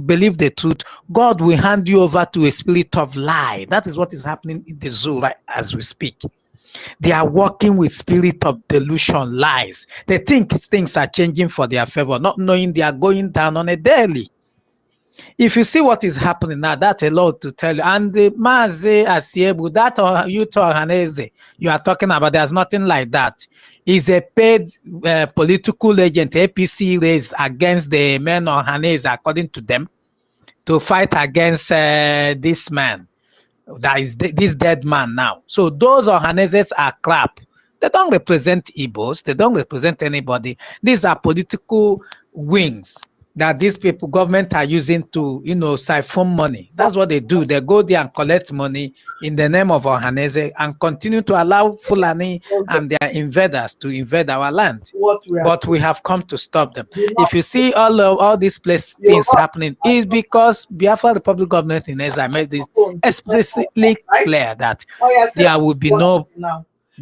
believe the truth, God will hand you over to a spirit of lie. That is what is happening in the zoo right as we speak. They are working with spirit of delusion, lies. They think things are changing for their favor, not knowing they are going down on a daily. If you see what is happening now, that's a lot to tell you. And the Mazi Asiebu, that youth organization you are talking about, there's nothing like that. Is a paid political agent APC raised against the men on Hanese, according to them, to fight against this man. That is this dead man now. So those Ohaneses are crap. They don't represent Igbos. They don't represent anybody. These are political wings that these people, government are using to, siphon money. That's what they do. They go there and collect money in the name of Ohanese and continue to allow Fulani and their invaders to invade our land. But we have come to stop them. If you see all these things happening, is because Biafra Republic government in Ezra made this explicitly clear that there will be no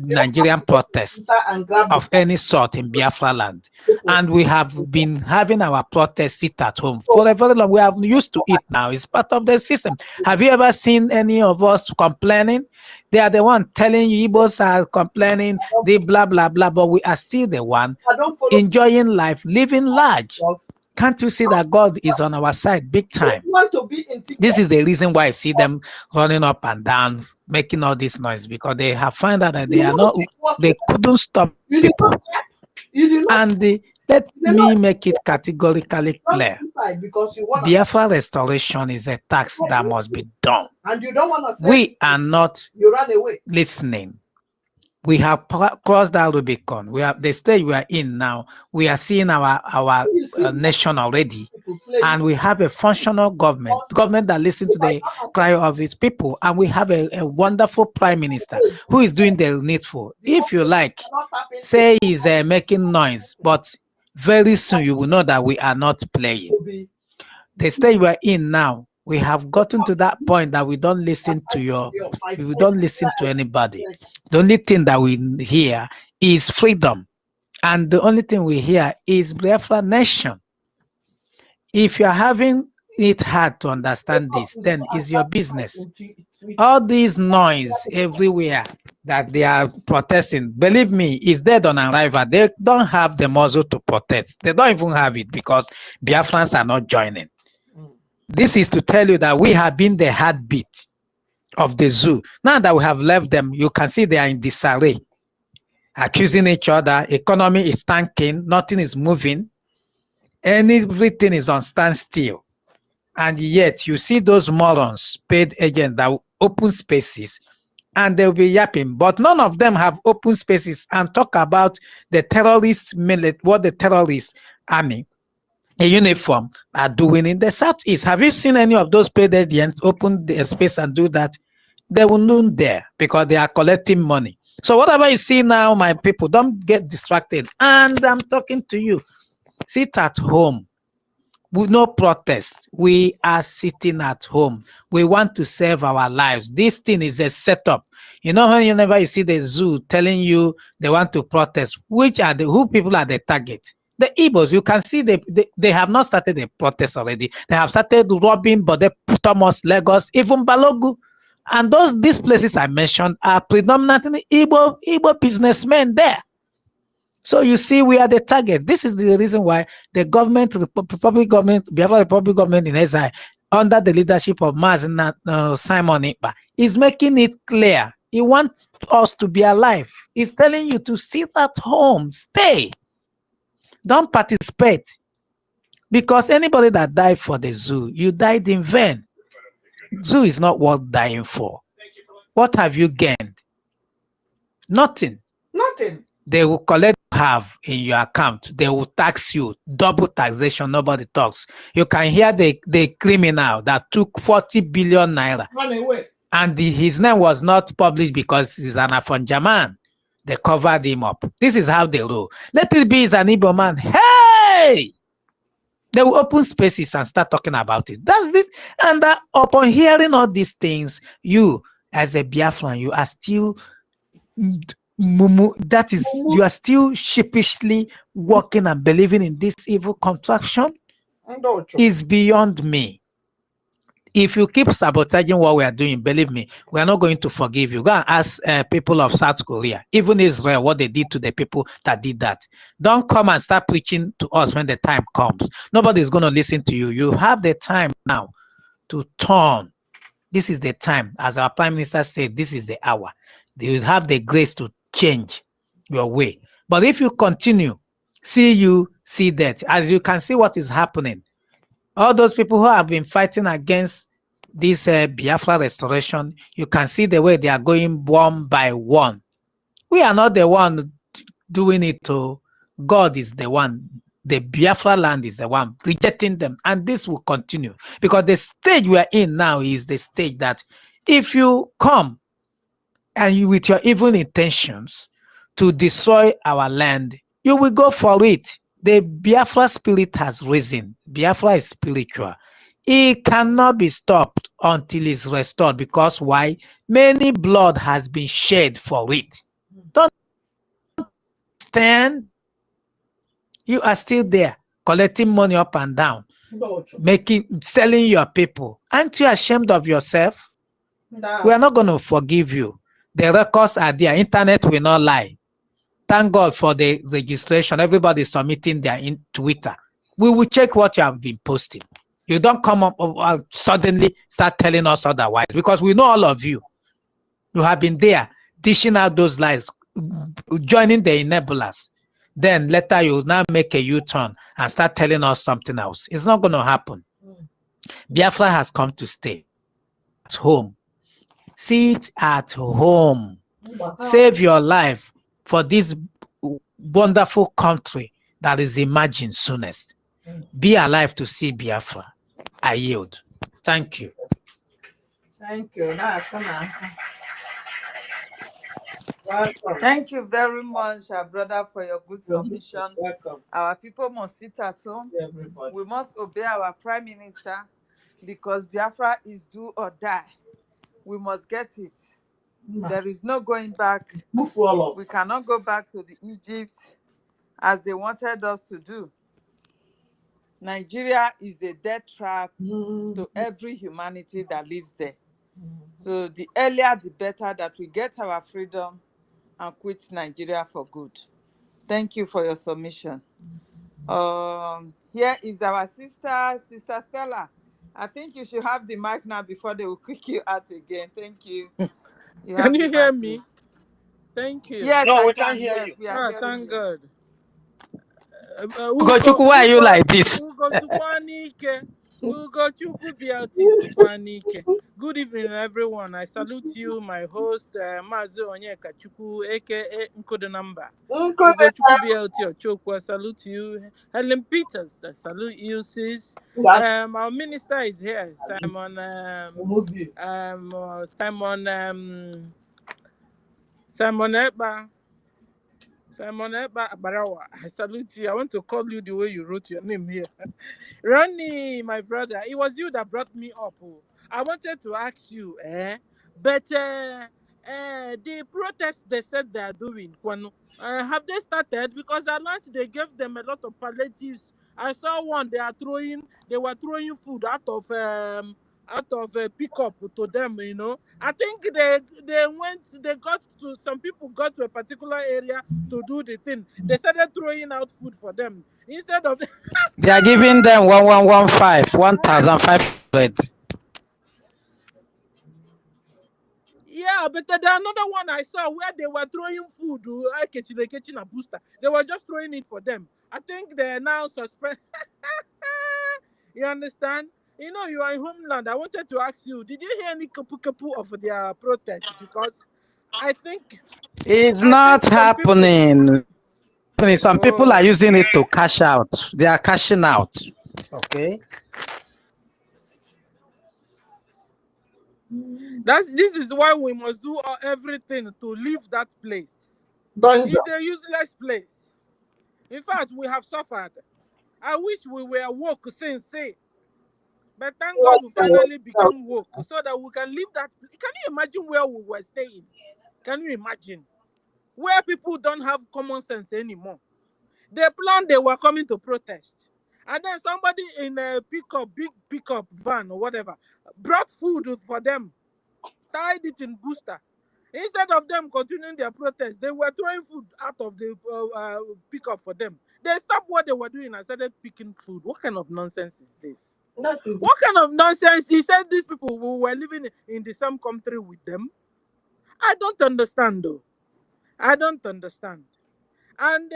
Nigerian protests of any sort in Biafra land. And we have been having our protests sit at home for a very long. We are used to it now. It's part of the system. Have you ever seen any of us complaining? They are the one telling you Igbos are complaining, they blah, blah, blah, but we are still the one enjoying life, living large. Can't you see that God is on our side big time? Want to be in This is the reason why I see them running up and down, making all this noise, because they have found out that they are not, they couldn't stop people. And let me make it categorically clear. Because you want Biafra restoration is a task that must be done. and you don't want to say We are not you run away. listening. We have crossed that Rubicon. We have the stage we are in now. We are seeing our nation already, and we have a functional government that listens to the cry of its people, and we have a wonderful prime minister who is doing the needful. If you like, say he's making noise, but very soon you will know that we are not playing. The stage we are in now, we have gotten to that point that we don't listen to we don't listen to anybody. The only thing that we hear is freedom. And the only thing we hear is Biafra nation. If you're having it hard to understand this, then it's your business. All this noise everywhere that they are protesting, believe me, is dead on arrival. They don't have the muzzle to protest. They don't even have it because Biafrans are not joining. This is to tell you that we have been the heartbeat of the zoo. Now that we have left them, you can see they are in disarray, accusing each other. Economy is tanking, nothing is moving, everything is on standstill. And yet you see those morons, paid agents that open spaces, and they'll be yapping. But none of them have open spaces and talk about the terrorist what the terrorist army, a uniform, are doing in the Southeast. Have you seen any of those paid agents open the space and do that? They will not there because they are collecting money. So whatever you see now, my people, don't get distracted. And I'm talking to you. Sit at home with no protest. We are sitting at home. We want to save our lives. This thing is a setup. You know, whenever you see the zoo telling you they want to protest, who people are the target? The Igbos. You can see they have not started the protest already. They have started robbing Bode, Thomas, Lagos, even Balogu. And these places I mentioned are predominantly Igbo businessmen there. So you see, we are the target. This is the reason why the government, Biafra Republic government in exile, under the leadership of Simon Ekpa, is making it clear. He wants us to be alive. He's telling you to sit at home, stay. Don't participate. Because anybody that died for the zoo, you died in vain. Zoo is not worth dying for. What have you gained? Nothing. Nothing. They will collect have in your account. They will tax you. Double taxation. Nobody talks. You can hear the criminal that took 40 billion naira. Run away. And his name was not published because he's an Afonja man. They covered him up. This is how they roll. Let it be, he's an Igbo man. Hey! They will open spaces and start talking about it. That's this. And upon hearing all these things, you, as a Biafran, you are still, you are still sheepishly walking and believing in this evil contraction. Is beyond me. If you keep sabotaging what we are doing, believe me, we are not going to forgive you. Go and ask people of South Korea, even Israel, what they did to the people that did that. Don't come and start preaching to us when the time comes. Nobody is going to listen to you. You have the time now to turn. This is the time. As our Prime Minister said, this is the hour. You have the grace to change your way. But if you continue, see that. As you can see what is happening. All those people who have been fighting against this Biafra restoration, you can see the way they are going one by one. We are not the one doing it. God is the one. The Biafra land is the one rejecting them. And this will continue. Because the stage we are in now is the stage that if you come and you with your evil intentions to destroy our land, you will go for it. The Biafra spirit has risen. Biafra is spiritual. It cannot be stopped until it's restored. Because why? Many blood has been shed for it. Don't stand. You are still there, collecting money up and down, selling your people. Aren't you ashamed of yourself? No. We are not going to forgive you. The records are there. Internet will not lie. Thank God for the registration. Everybody is submitting their in Twitter. We will check what you have been posting. You don't come up suddenly start telling us otherwise, because we know all of you. You have been there dishing out those lies, joining the enablers. Then later you now make a U-turn and start telling us something else. It's not going to happen. Biafra has come to stay at home. Sit at home. Save your life for this wonderful country that is emerging soonest. Be alive to see Biafra. I yield. Thank you. Thank you. Welcome. Thank you very much, our brother, for your good submission. Welcome. Our people must sit at home. Everybody. We must obey our Prime Minister, because Biafra is do or die. We must get it. There is no going back. We cannot go back to the Egypt as they wanted us to do. Nigeria is a death trap to every humanity that lives there. So the earlier the better that we get our freedom and quit Nigeria for good. Thank you for your submission. Here is our Sister Stella. I think you should have the mic now before they will kick you out again. Thank you. Can you hear me? Thank you. Yes, No, I we can. can't hear Yes, you. we are hearing Thank you. God. Ugochukwu, why are you like this? Ugochukwu BLT Sukwanike. Good evening, everyone. I salute you, my host, Mazo Onyeka Chukwu, aka Nkodenamba. Ugochukwu BLT Ochokwu, I salute you. Helen Peters, I salute you, sis. Our minister is here, Simon Eba. Simon Eba Barawa, I salute you. I want to call you the way you wrote your name here. Ronnie, my brother, it was you that brought me up. I wanted to ask you, but the protest they said they are doing, have they started? Because at lunch they gave them a lot of palliatives. I saw one they were throwing food out of pickup to them, you know. I think some people got to a particular area to do the thing. They started throwing out food for them instead of They are giving them 1,500. Yeah, but there's another one I saw where they were throwing food, kitchen booster. They were just throwing it for them. I think they're now suspended. You understand? You know, you are in homeland. I wanted to ask you, did you hear any kapu of their protest? Because I think It's not happening. Some people are using it to cash out. They are cashing out. Okay. This is why we must do everything to leave that place. It's a useless place. In fact, we have suffered. I wish we were woke since, but thank God we finally became woke so that we can leave that. Can you imagine where we were staying? Can you imagine? Where people don't have common sense anymore. They planned they were coming to protest. And then somebody in a big pickup van or whatever, brought food for them, tied it in booster. Instead of them continuing their protest, they were throwing food out of the pickup for them. They stopped what they were doing and started picking food. What kind of nonsense is this? What kind of nonsense? He said these people who were living in the same country with them. I don't understand though. I don't understand. And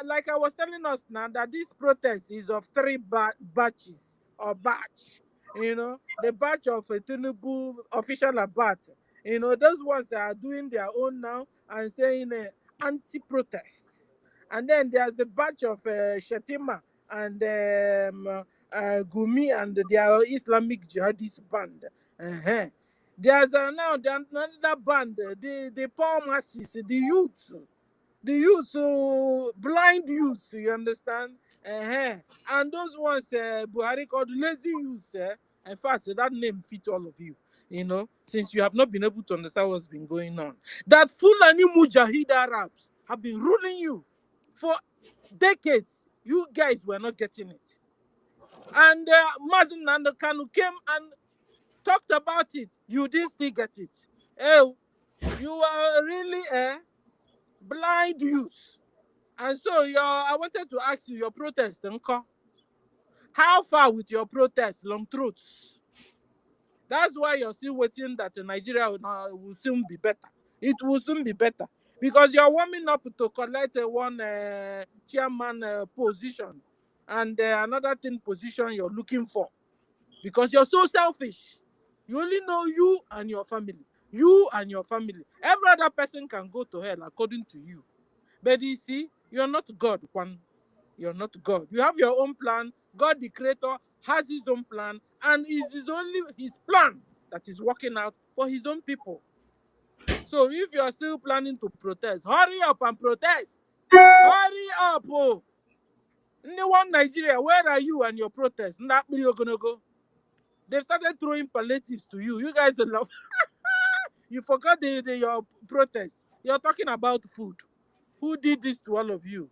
like I was telling us now, that this protest is of three batches or batch. You know, the batch of Tinubu official abat. You know, those ones that are doing their own now and saying anti-protest. And then there's the batch of Shetima and Gumi and their Islamic jihadist band. There's now another band, the poor masses, the youth. The youth, blind youths, you understand? And those ones Buhari called lazy youths. In fact, that name fits all of you, you know, since you have not been able to understand what's been going on. That Fulani Mujahid Arabs have been ruling you for decades. You guys were not getting it. And Mazen Nando Kanu came and talked about it. You didn't still get it. You are really blind youth. And so I wanted to ask you your protest, Uncle. How far with your protest, long truths? That's why you're still waiting that Nigeria will soon be better. It will soon be better. Because you're warming up to collect one chairman position and another thing position you're looking for. Because you're so selfish. You only know you and your family. You and your family. Every other person can go to hell according to you. But you see, you're not God, Juan. You're not God. You have your own plan. God, the creator, has his own plan, and it is only his plan that is working out for his own people. So if you're still planning to protest, hurry up and protest. Hurry up. Oh. One Nigeria, where are you and your protest? You're gonna go. They've started throwing palliatives to you. You guys love. You forgot your protest. You're talking about food. Who did this to all of you?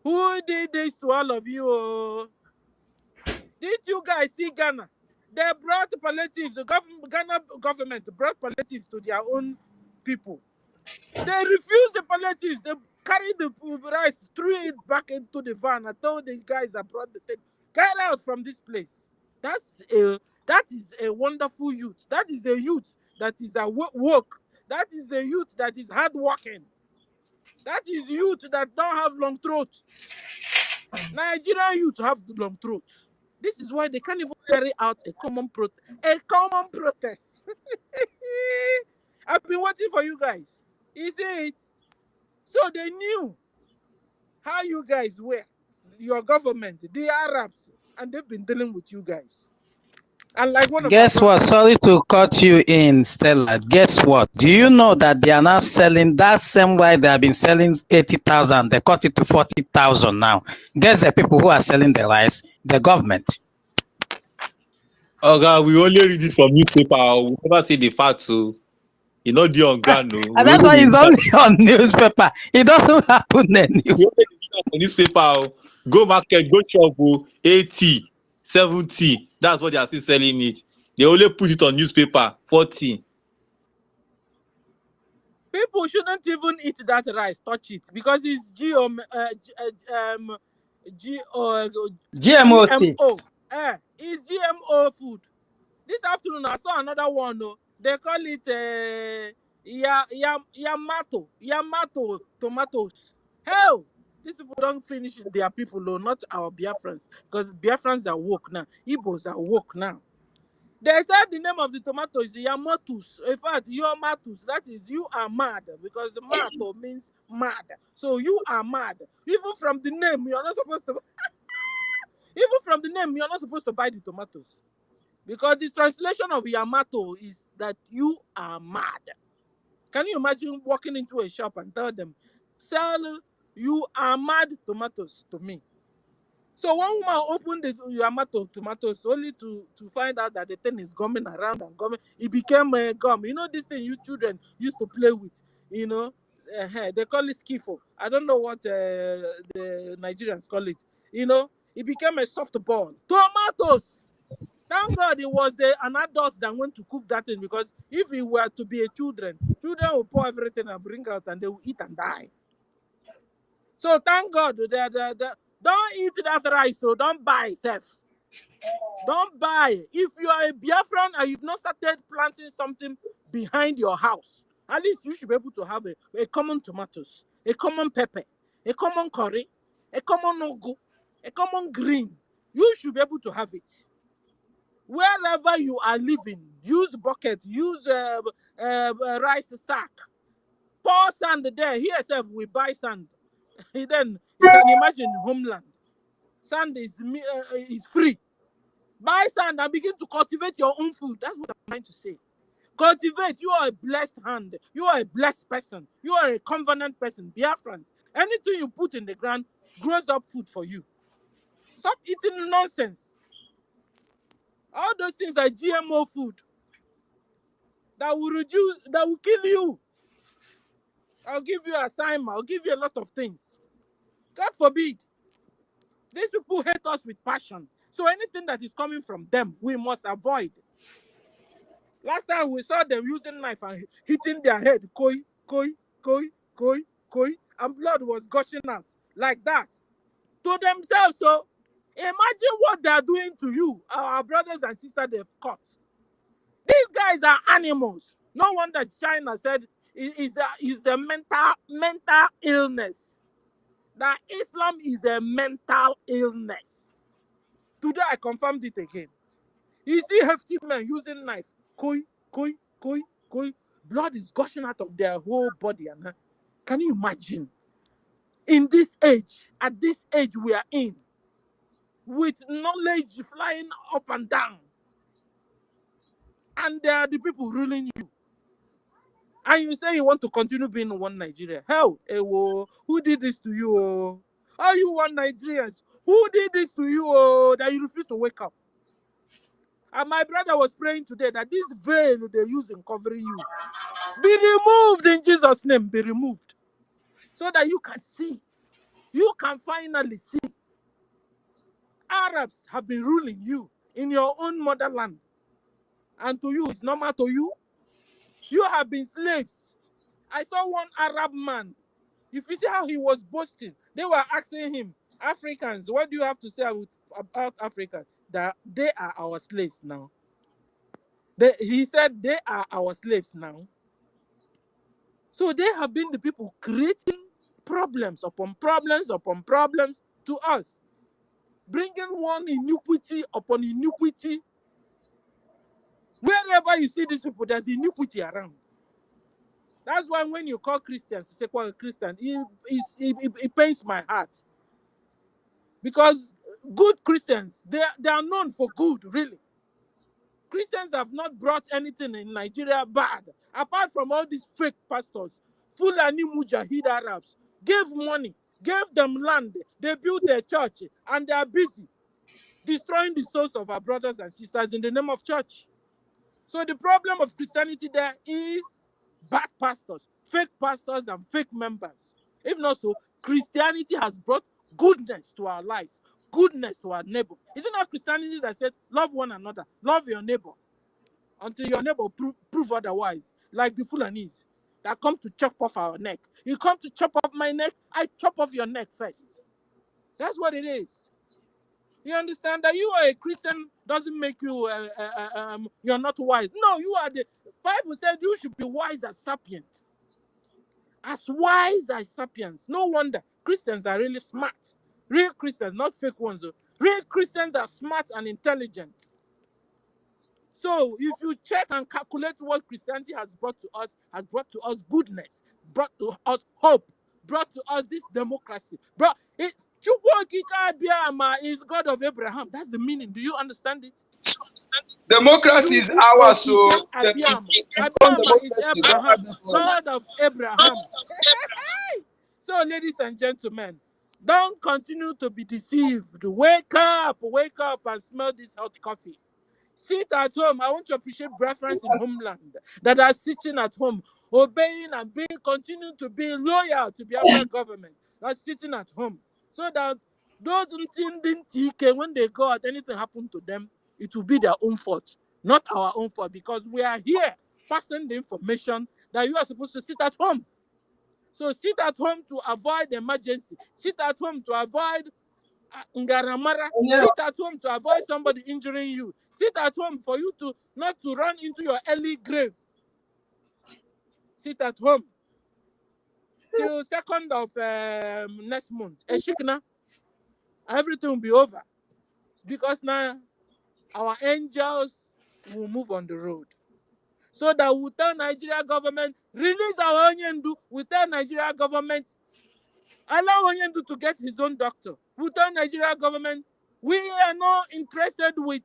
Who did this to all of you? Oh? Did you guys see Ghana? They brought palliatives. The Ghana government brought palliatives to their own people. They refused the palliatives. They carried the rice, threw it back into the van. I told the guys that brought the thing, get out from this place. That is a wonderful youth. That is a youth that is a work. That is a youth that is hardworking. That is youth that don't have long throat. Nigerian youth have long throat. This is why they can't even carry out a common protest. I've been waiting for you guys. Is it? So they knew how you guys were, your government, the Arabs, and they've been dealing with you guys. And like one of Guess what? Sorry to cut you in, Stella. Guess what? Do you know that they are now selling that same rice they have been selling 80,000? They cut it to 40,000 now. Guess the people who are selling the rice? The government. Oh God, we only read it from newspaper. We never see the facts. So you know the on ground. No. And that's why it's only on newspaper. It doesn't happen anywhere. We only read it on newspaper. Go market, go shop. 80, 70. That's what they are still selling it. They only put it on newspaper. 40. People shouldn't even eat that rice, touch it, because it's GMO. GMO. It's GMO food. This afternoon I saw another one. No, they call it Yamato tomatoes. Hell, these people don't finish their people, though, not our Biafrans, because Biafrans are woke now. Igbos are woke now. They said the name of the tomato is Yamatus. In fact, Yamatus, that is you are mad, because the mato means mad. So you are mad. Even from the name, you're not supposed to. Even from the name, you're not supposed to buy the tomatoes. Because the translation of Yamato is that you are mad. Can you imagine walking into a shop and tell them, sell you are mad tomatoes to me? So one woman opened the Yamato tomatoes only to find out that the thing is gumming around and gumming. It became a gum. You know this thing you children used to play with, you know? They call it skifo. I don't know what the Nigerians call it. You know? It became a soft ball. Tomatoes! Thank God it was an adult that went to cook that thing, because if it were to be a children will pour everything and bring out and they will eat and die. So thank God, don't eat that rice, so don't buy, Seth. Don't buy. If you are a Biafran and you've not started planting something behind your house, at least you should be able to have a common tomatoes, a common pepper, a common curry, a common ugu, a common green. You should be able to have it. Wherever you are living, use bucket, use rice sack, pour sand there. Here, sir, we buy sand. Then you can imagine homeland. Sand is free. Buy sand and begin to cultivate your own food. That's what I'm trying to say. Cultivate. You are a blessed hand. You are a blessed person. You are a covenant person. Biafrans. Anything you put in the ground grows up food for you. Stop eating nonsense. All those things are GMO food that will kill you. I'll give you assignment. I'll give you a lot of things. God forbid. These people hate us with passion. So anything that is coming from them, we must avoid. Last time we saw them using knife and hitting their head, koi, koi, koi, koi, koi, and blood was gushing out like that. To themselves, so Imagine what they are doing to you, our brothers and sisters they've caught. These guys are animals. No wonder China said is a mental illness. That Islam is a mental illness. Today I confirmed it again. You see hefty men using knife. Koi, koi, koi, koi. Blood is gushing out of their whole body. Can you imagine? In this age, at this age we are in, with knowledge flying up and down, and they are the people ruling you. And you say you want to continue being one Nigeria. Hell, who did this to you? Are you one Nigerians? Who did this to you that you refuse to wake up? And my brother was praying today that this veil they use in covering you be removed in Jesus' name, be removed. So that you can see. You can finally see. Arabs have been ruling you in your own motherland. And to you, it's normal to you. You have been slaves. I saw one Arab man. If you see how he was boasting, they were asking him, Africans, what do you have to say about Africa? That they are our slaves now. He said they are our slaves now. So they have been the people creating problems upon problems upon problems to us. Bringing one iniquity upon iniquity. Wherever you see these people, there's iniquity around. That's why when you call Christians, you say, well, Christian, it pains my heart. Because good Christians, they are known for good, really. Christians have not brought anything in Nigeria bad, apart from all these fake pastors, Fulani Mujahid Arabs, gave money, gave them land, they built their church, and they are busy destroying the souls of our brothers and sisters in the name of church. So the problem of Christianity there is bad pastors, fake pastors, and fake members. If not so, Christianity has brought goodness to our lives, goodness to our neighbor. Is it not Christianity that said, love one another, love your neighbor, until your neighbor prove otherwise, like the Fulanis that come to chop off our neck. You come to chop off my neck, I chop off your neck first. That's what it is. You understand that you are a Christian doesn't make you you're not wise. No, you are the Bible said you should be wise as sapiens. As wise as sapiens. No wonder Christians are really smart. Real Christians, not fake ones. Real Christians are smart and intelligent. So if you check and calculate what Christianity has brought to us goodness, brought to us hope, brought to us this democracy, brought it. Chukwu is God of Abraham. That's the meaning. Do you understand it? Democracy is ours, so Abiyama is Abraham, God of Abraham. So, ladies and gentlemen, don't continue to be deceived. Wake up and smell this hot coffee. Sit at home. I want to appreciate brethren in homeland that are sitting at home, obeying and continuing to be loyal to Biafra government. That's sitting at home. So that those when they go out, anything happen to them, it will be their own fault, not our own fault, because we are here passing the information that you are supposed to sit at home. So sit at home to avoid emergency. Sit at home to avoid Ngaramara. Sit at home to avoid somebody injuring you. Sit at home for you to not to run into your early grave. Sit at home till 2nd of next month. Eshikna, everything will be over. Because now our angels will move on the road. So that we tell Nigeria government, release our Onyendu. We tell Nigeria government, allow Onyendu to get his own doctor. We tell Nigeria government, we are not interested with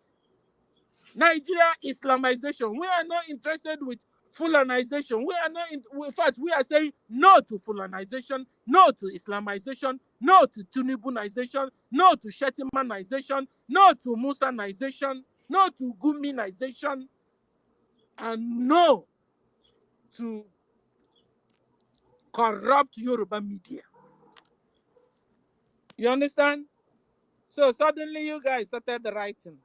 Nigeria Islamization. We are not interested with Fulanization. We are not, in fact, we are saying no to Fulanization, no to Islamization, no to Tunibunization, no to Shetimanization, no to Musanization, no to Guminization, and no to corrupt Yoruba media. You understand? So suddenly you guys started writing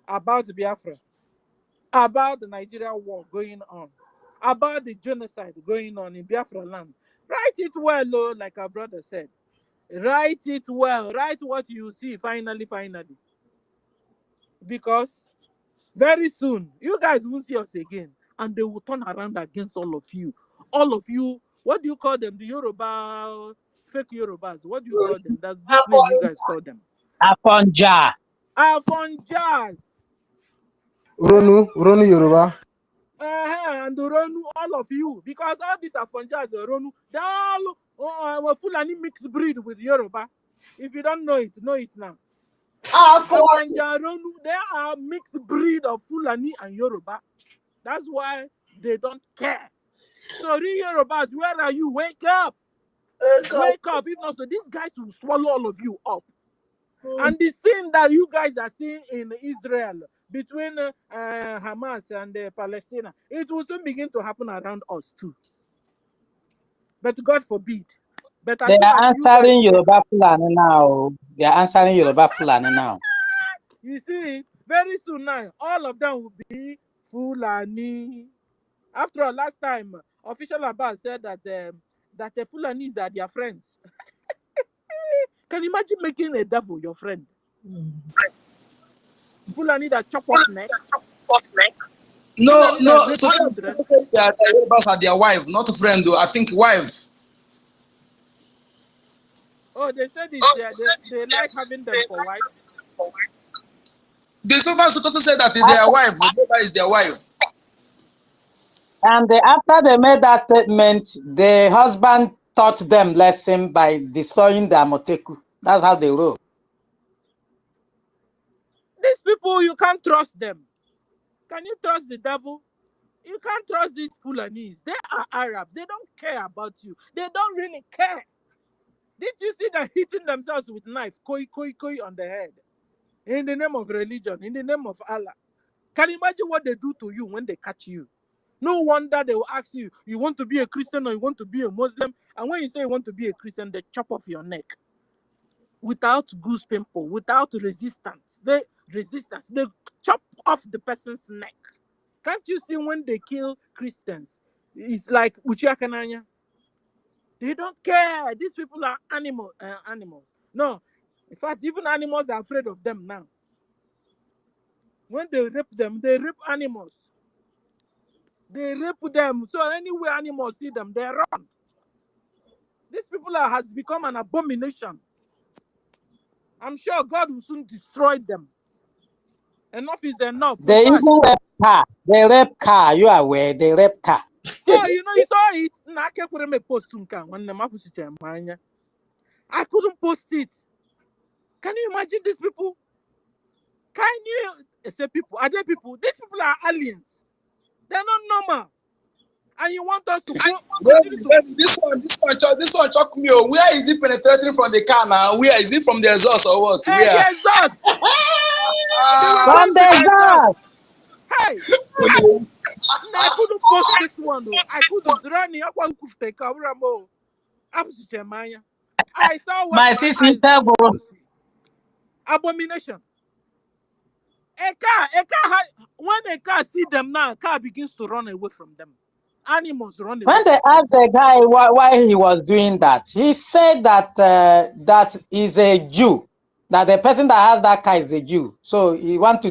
about Biafra, about the Nigeria war going on, about the genocide going on in Biafra land. Write it well, like our brother said. Write it well. Write what you see finally. Because very soon, you guys will see us again. And they will turn around against all of you. All of you, what do you call them? The Yoruba, fake Yorubas. What do you call them? That's this name you guys call them. Afonja. Afonjas. Uronu Yoruba. And Ronu, all of you. Because all these Afonjas, Ronu, they all Fulani mixed breed with Yoruba. If you don't know it now. Afonja Ronu, they are mixed breed of Fulani and Yoruba. That's why they don't care. So, real Yorubas, where are you? Wake up! Wake up! If not, so these guys will swallow all of you up. And the scene that you guys are seeing in Israel between Hamas and Palestine, it will soon begin to happen around us too. But God forbid. But as They soon are as you guys answering Yoruba Fulani now. They are answering Yoruba Fulani now. You see, very soon now, all of them will be Fulani. After all, last time, official Abbas said that the Fulanis are their friends. Can you imagine making a devil your friend? Fulani that chop off neck. No. Fulani So that people say that the Yorubas are their wife, not a friend. Though I think wife. Oh, they said they like having them for wives. The Sultan also said that their wife, Yoruba is their wife. And after they made that statement, the husband taught them lesson by destroying the Amoteku. That's how they roll. These people, you can't trust them. Can you trust the devil? You can't trust these Fulanis. They are Arabs. They don't care about you. They don't really care. Did you see them hitting themselves with knife, koi on the head? In the name of religion, in the name of Allah. Can you imagine what they do to you when they catch you? No wonder they will ask you, you want to be a Christian or you want to be a Muslim? And when you say you want to be a Christian, they chop off your neck. Without goose pimple, without resistance. They chop off the person's neck. Can't you see when they kill Christians? It's like Uchiakananya. They don't care. These people are animals. No. In fact, even animals are afraid of them now. When they rape them, they rape animals. They rape them. So anywhere animals see them, they run. These people has become an abomination. I'm sure God will soon destroy them. Enough is enough. They even rape car. They rape car. You are aware? They rape car. Oh, you saw it. I couldn't post it. Can you imagine these people? Can you say people? Are they people? These people are aliens. They're not normal. And you want us to continue to... This one shocked me. Where is it penetrating from the car now? Where is it from the exhaust or what? Where? The exhaust. From the exhaust. Hey. I couldn't post this one though. I couldn't run. I saw what my my sister eyes to see. Abomination. When a car see them now, car begins to run away from them. Animals run away. When they asked the guy why he was doing that, he said that that is a Jew. That the person that has that car is a Jew. So he want to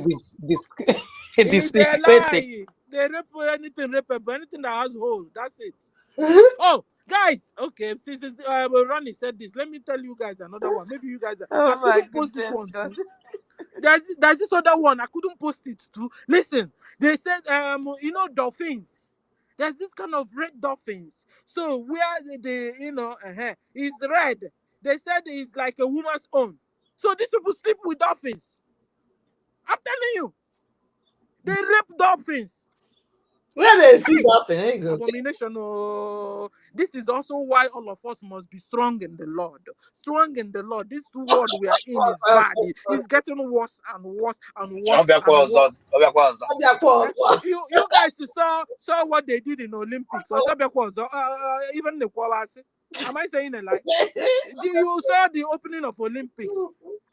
It's a lie. They rape anything that has hole. That's it. Oh, guys. Okay, since Ronnie said this, let me tell you guys another one. Maybe you guys. I couldn't post this one too. There's this other one. I couldn't post it too. Listen, they said dolphins. There's this kind of red dolphins. So where it's red. They said it's like a woman's own. So these people sleep with dolphins. I'm telling you. They rape dolphins. Where they see dolphin? Abomination. Oh, this is also why all of us must be strong in the Lord. Strong in the Lord. This world we are in is bad. It's getting worse and worse and worse and worse. You guys saw what they did in Olympics. Even the quality. Am I saying it like? You saw the opening of Olympics.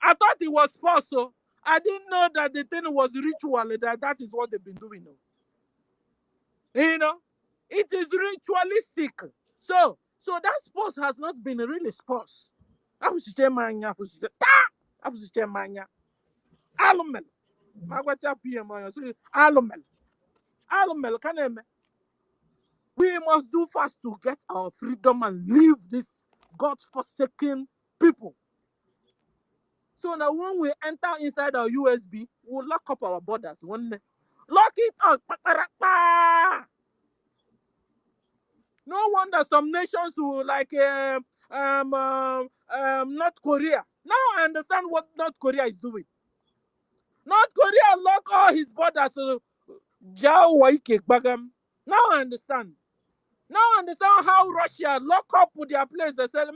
I thought it was sports, so I didn't know that the thing was ritual. That is what they've been doing. It is ritualistic. So that sports has not been really sports. Abusichemanya, Abusichemanya. Alumel. Magwacha PM, Alumel, Kaneme. We must do fast to get our freedom and leave this God-forsaken people. So now when we enter inside our USB, we'll lock up our borders. Lock it up. No wonder some nations will like North Korea. Now I understand what North Korea is doing. North Korea lock all his borders. Now I understand. Now I understand how Russia lock up with their place. They said,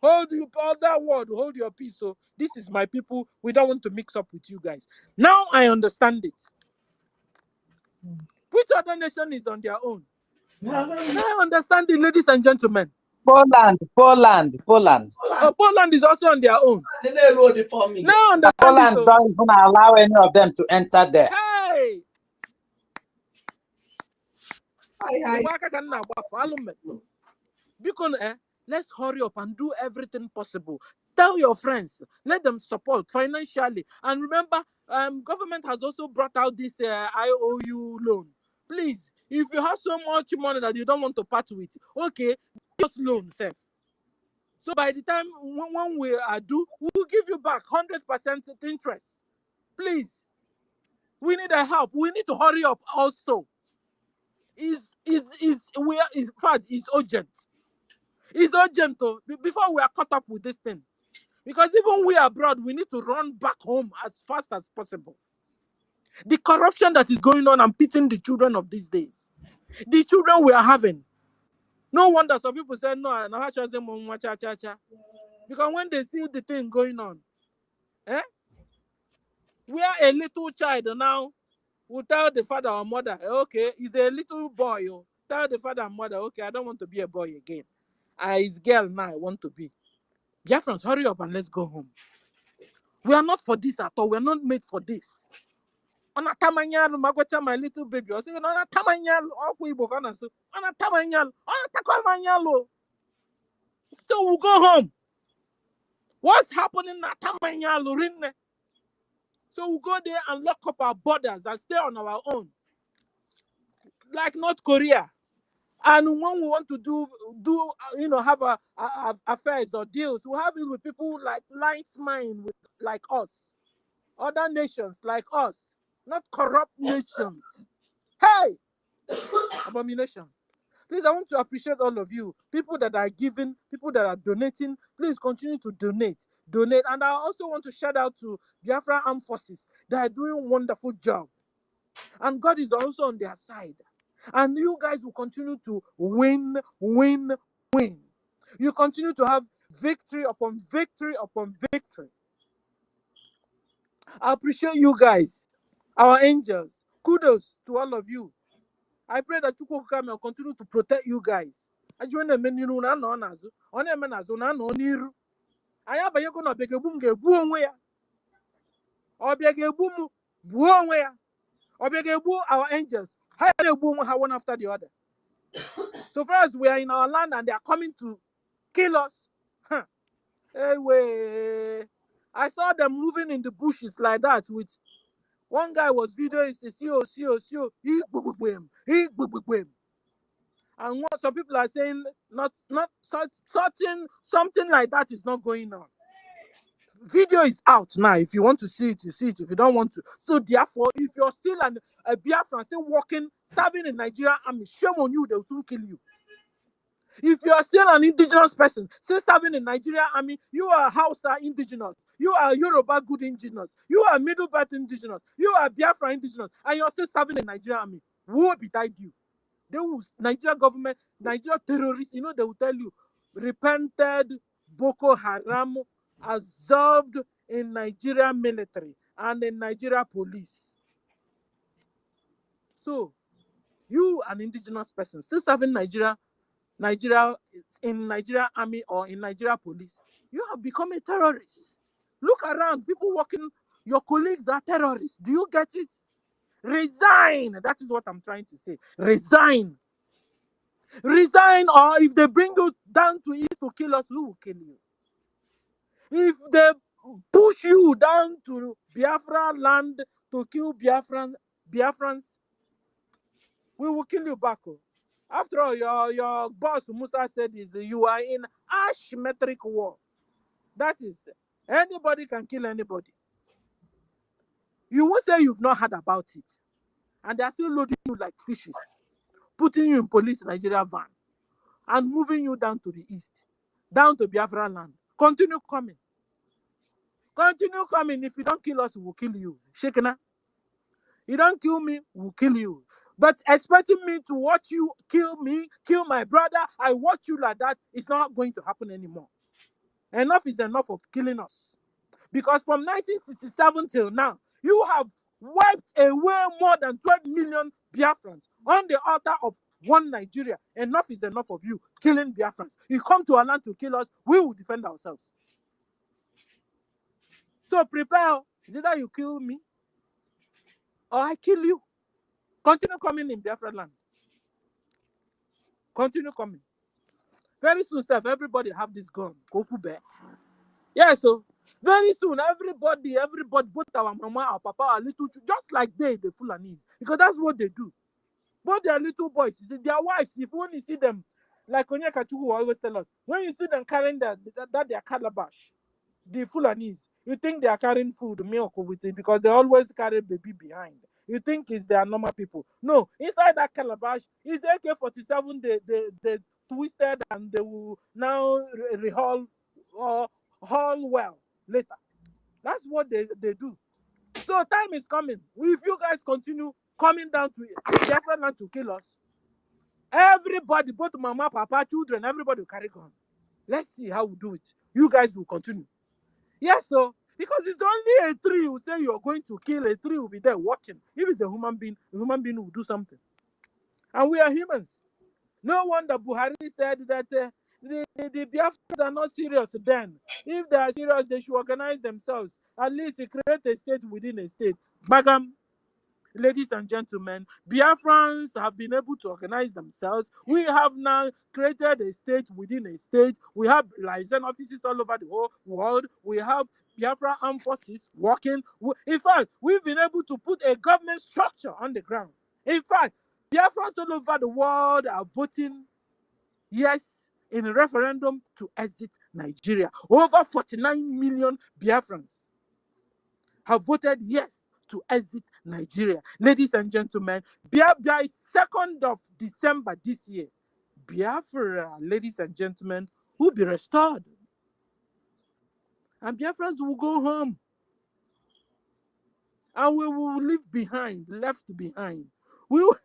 hold you, all that word, hold your peace. So this is my people. We don't want to mix up with you guys. Now I understand it. Which other nation is on their own? Now I understand it, ladies and gentlemen. Poland. Oh, Poland is also on their own. Now understand Poland don't even allow any of them to enter there. Hey! Let's hurry up and do everything possible. Tell your friends, let them support financially. And remember, government has also brought out this IOU loan. Please, if you have so much money that you don't want to part with, okay, just loan, sir. So by the time when we do, we'll give you back 100% interest. Please, we need a help. We need to hurry up also. In fact, it's urgent. It's urgent before we are caught up with this thing. Because even we abroad, we need to run back home as fast as possible. The corruption that is going on and pitting the children of these days. The children we are having. No wonder some people say, no, because when they see the thing going on, where a little child now will tell the father or mother, okay, he's a little boy. Tell the father and mother, okay, I don't want to be a boy again. He's girl now, I want to be. Biafrans, hurry up and let's go home. We are not for this at all. We are not made for this. My little baby. I say, so we'll go home. What's happening at So we'll go there and lock up our borders and stay on our own. Like North Korea. And when we want to have affairs or deals, we have it with people like mind like us. Other nations like us. Not corrupt nations. Hey! Abomination. Please, I want to appreciate all of you. People that are giving, people that are donating. Please continue to donate. And I also want to shout out to Biafra Armed Forces. They are doing a wonderful job. And God is also on their side. And you guys will continue to win. You continue to have victory upon victory upon victory. I appreciate you guys, our angels. Kudos to all of you. I pray that you will come and continue to protect you guys. I join the men you know on a menazo na no niru. I have a gonna beg a boom get boom where or beg a boom where or beg a boom our angels. How a boom one after the other. So far as we are in our land and they are coming to kill us. Anyway, I saw them moving in the bushes like that with one guy was videoing and what some people are saying not something like that is not going on. Video is out now. If you want to see it, you see it. If you don't want to, so therefore, if you're still a Biafran still working, serving in Nigerian army, shame on you, they'll soon kill you. If you are still an indigenous person, still serving in Nigerian army, you are Hausa indigenous, you are Yoruba good indigenous, you are Middle Belt indigenous, you are Biafra indigenous, and you're still serving in Nigerian army. Woe betide you. They will, Nigeria government, Nigeria terrorists, they will tell you, repented Boko Haram absorbed in Nigeria military and in Nigeria police. So, you, an indigenous person, still serving Nigeria in Nigeria army or in Nigeria police, you have become a terrorist. Look around, people working, your colleagues are terrorists. Do you get it? Resign. That is what I'm trying to say. Resign. Resign, or if they bring you down to east to kill us, who will kill you? If they push you down to Biafra land to kill Biafrans, we will kill you back. After all, your boss Musa said is you are in asymmetric war. That is, anybody can kill anybody. You won't say you've not heard about it. And they are still loading you like fishes, putting you in police Nigeria van, and moving you down to the east, down to Biafra land. Continue coming. Continue coming. If you don't kill us, we'll kill you. Shekina. You don't kill me, we'll kill you. But expecting me to watch you kill me, kill my brother, I watch you like that, it's not going to happen anymore. Enough is enough of killing us. Because from 1967 till now, you have wiped away more than 12 million Biafrans on the altar of one Nigeria. Enough is enough of you killing Biafrans. You come to our land to kill us, we will defend ourselves. So prepare. Is either you kill me or I kill you. Continue coming in Biafra land. Continue coming. Very soon, everybody have this gun. Kokube. Yeah, so very soon, everybody, both our mama, our papa, our little children, just like the Fulanis, because that's what they do. Both their little boys, you see, their wives, if you only see them, like Onyeka Chukwu always tell us, when you see them carrying their calabash, the Fulanis, you think they are carrying food, milk with it, because they always carry baby behind. You think it's their normal people. No, inside that calabash is AK-47 they twisted and they will now rehaul or haul well later. That's what they do. So time is coming. If you guys continue coming down to Biafra land to kill us, everybody, both mama, papa, children, everybody will carry gun. Let's see how we do it. You guys will continue. Yes, so because it's only a tree who say you're going to kill, a tree will be there watching. If it's a human being will do something. And we are humans. No wonder Buhari said that the Biafrans are not serious then. If they are serious, they should organize themselves. At least create a state within a state. Bagam, ladies and gentlemen, Biafrans have been able to organize themselves. We have now created a state within a state. We have liaison offices all over the whole world. We have Biafra armed forces working. In fact, we've been able to put a government structure on the ground. In fact, Biafrans all over the world are voting yes in a referendum to exit Nigeria. Over 49 million Biafrans have voted yes to exit Nigeria. Ladies and gentlemen, by 2nd of December this year, Biafra, ladies and gentlemen, will be restored. And Biafrans will go home. And we will leave behind, left behind. We will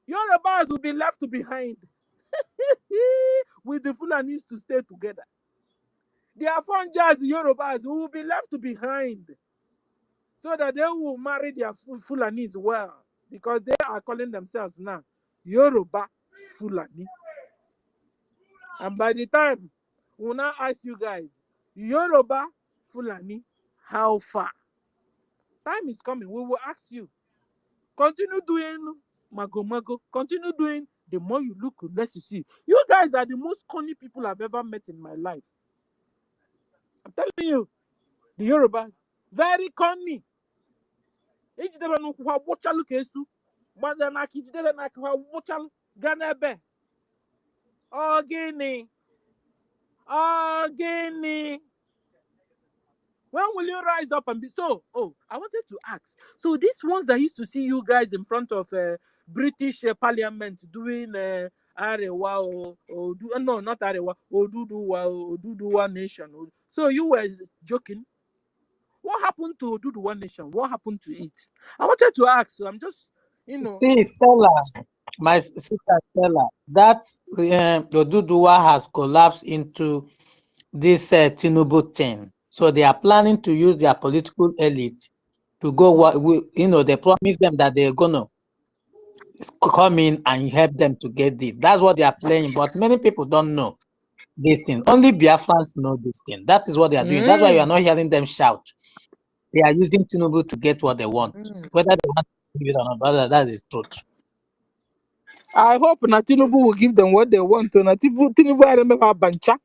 Yorubas will be left behind. With the Fulanis to stay together. The Afanjas, the Yorubas, will be left behind. So that they will marry their Fulanis well. Because they are calling themselves now Yoruba Fulani. And by the time we'll now ask you guys, Yoruba Fulani, how far? Time is coming. We will ask you. Continue doing mago. Continue doing. The more you look, the less you see. You guys are the most cunning people I've ever met in my life. I'm telling you, the Yorubas, very cunning. When will you rise up and be so? Oh, I wanted to ask. So these ones that used to see you guys in front of British Parliament doing Arewa or no, not Arewa, Oduduwa Nation. So you were joking. What happened to Oduduwa Nation? What happened to it? I wanted to ask. So I'm just, See, Stella, my sister Stella, that Oduduwa has collapsed into this Tinubu thing. So they are planning to use their political elite to go, they promise them that they're going to come in and help them to get this. That's what they are playing. But many people don't know this thing. Only Biafrans know this thing. That is what they are doing. That's why you are not hearing them shout. They are using Tinubu to get what they want. Whether they want to believe it or not, that is truth. I hope Tinubu will give them what they want. Tinubu, I remember Bancha.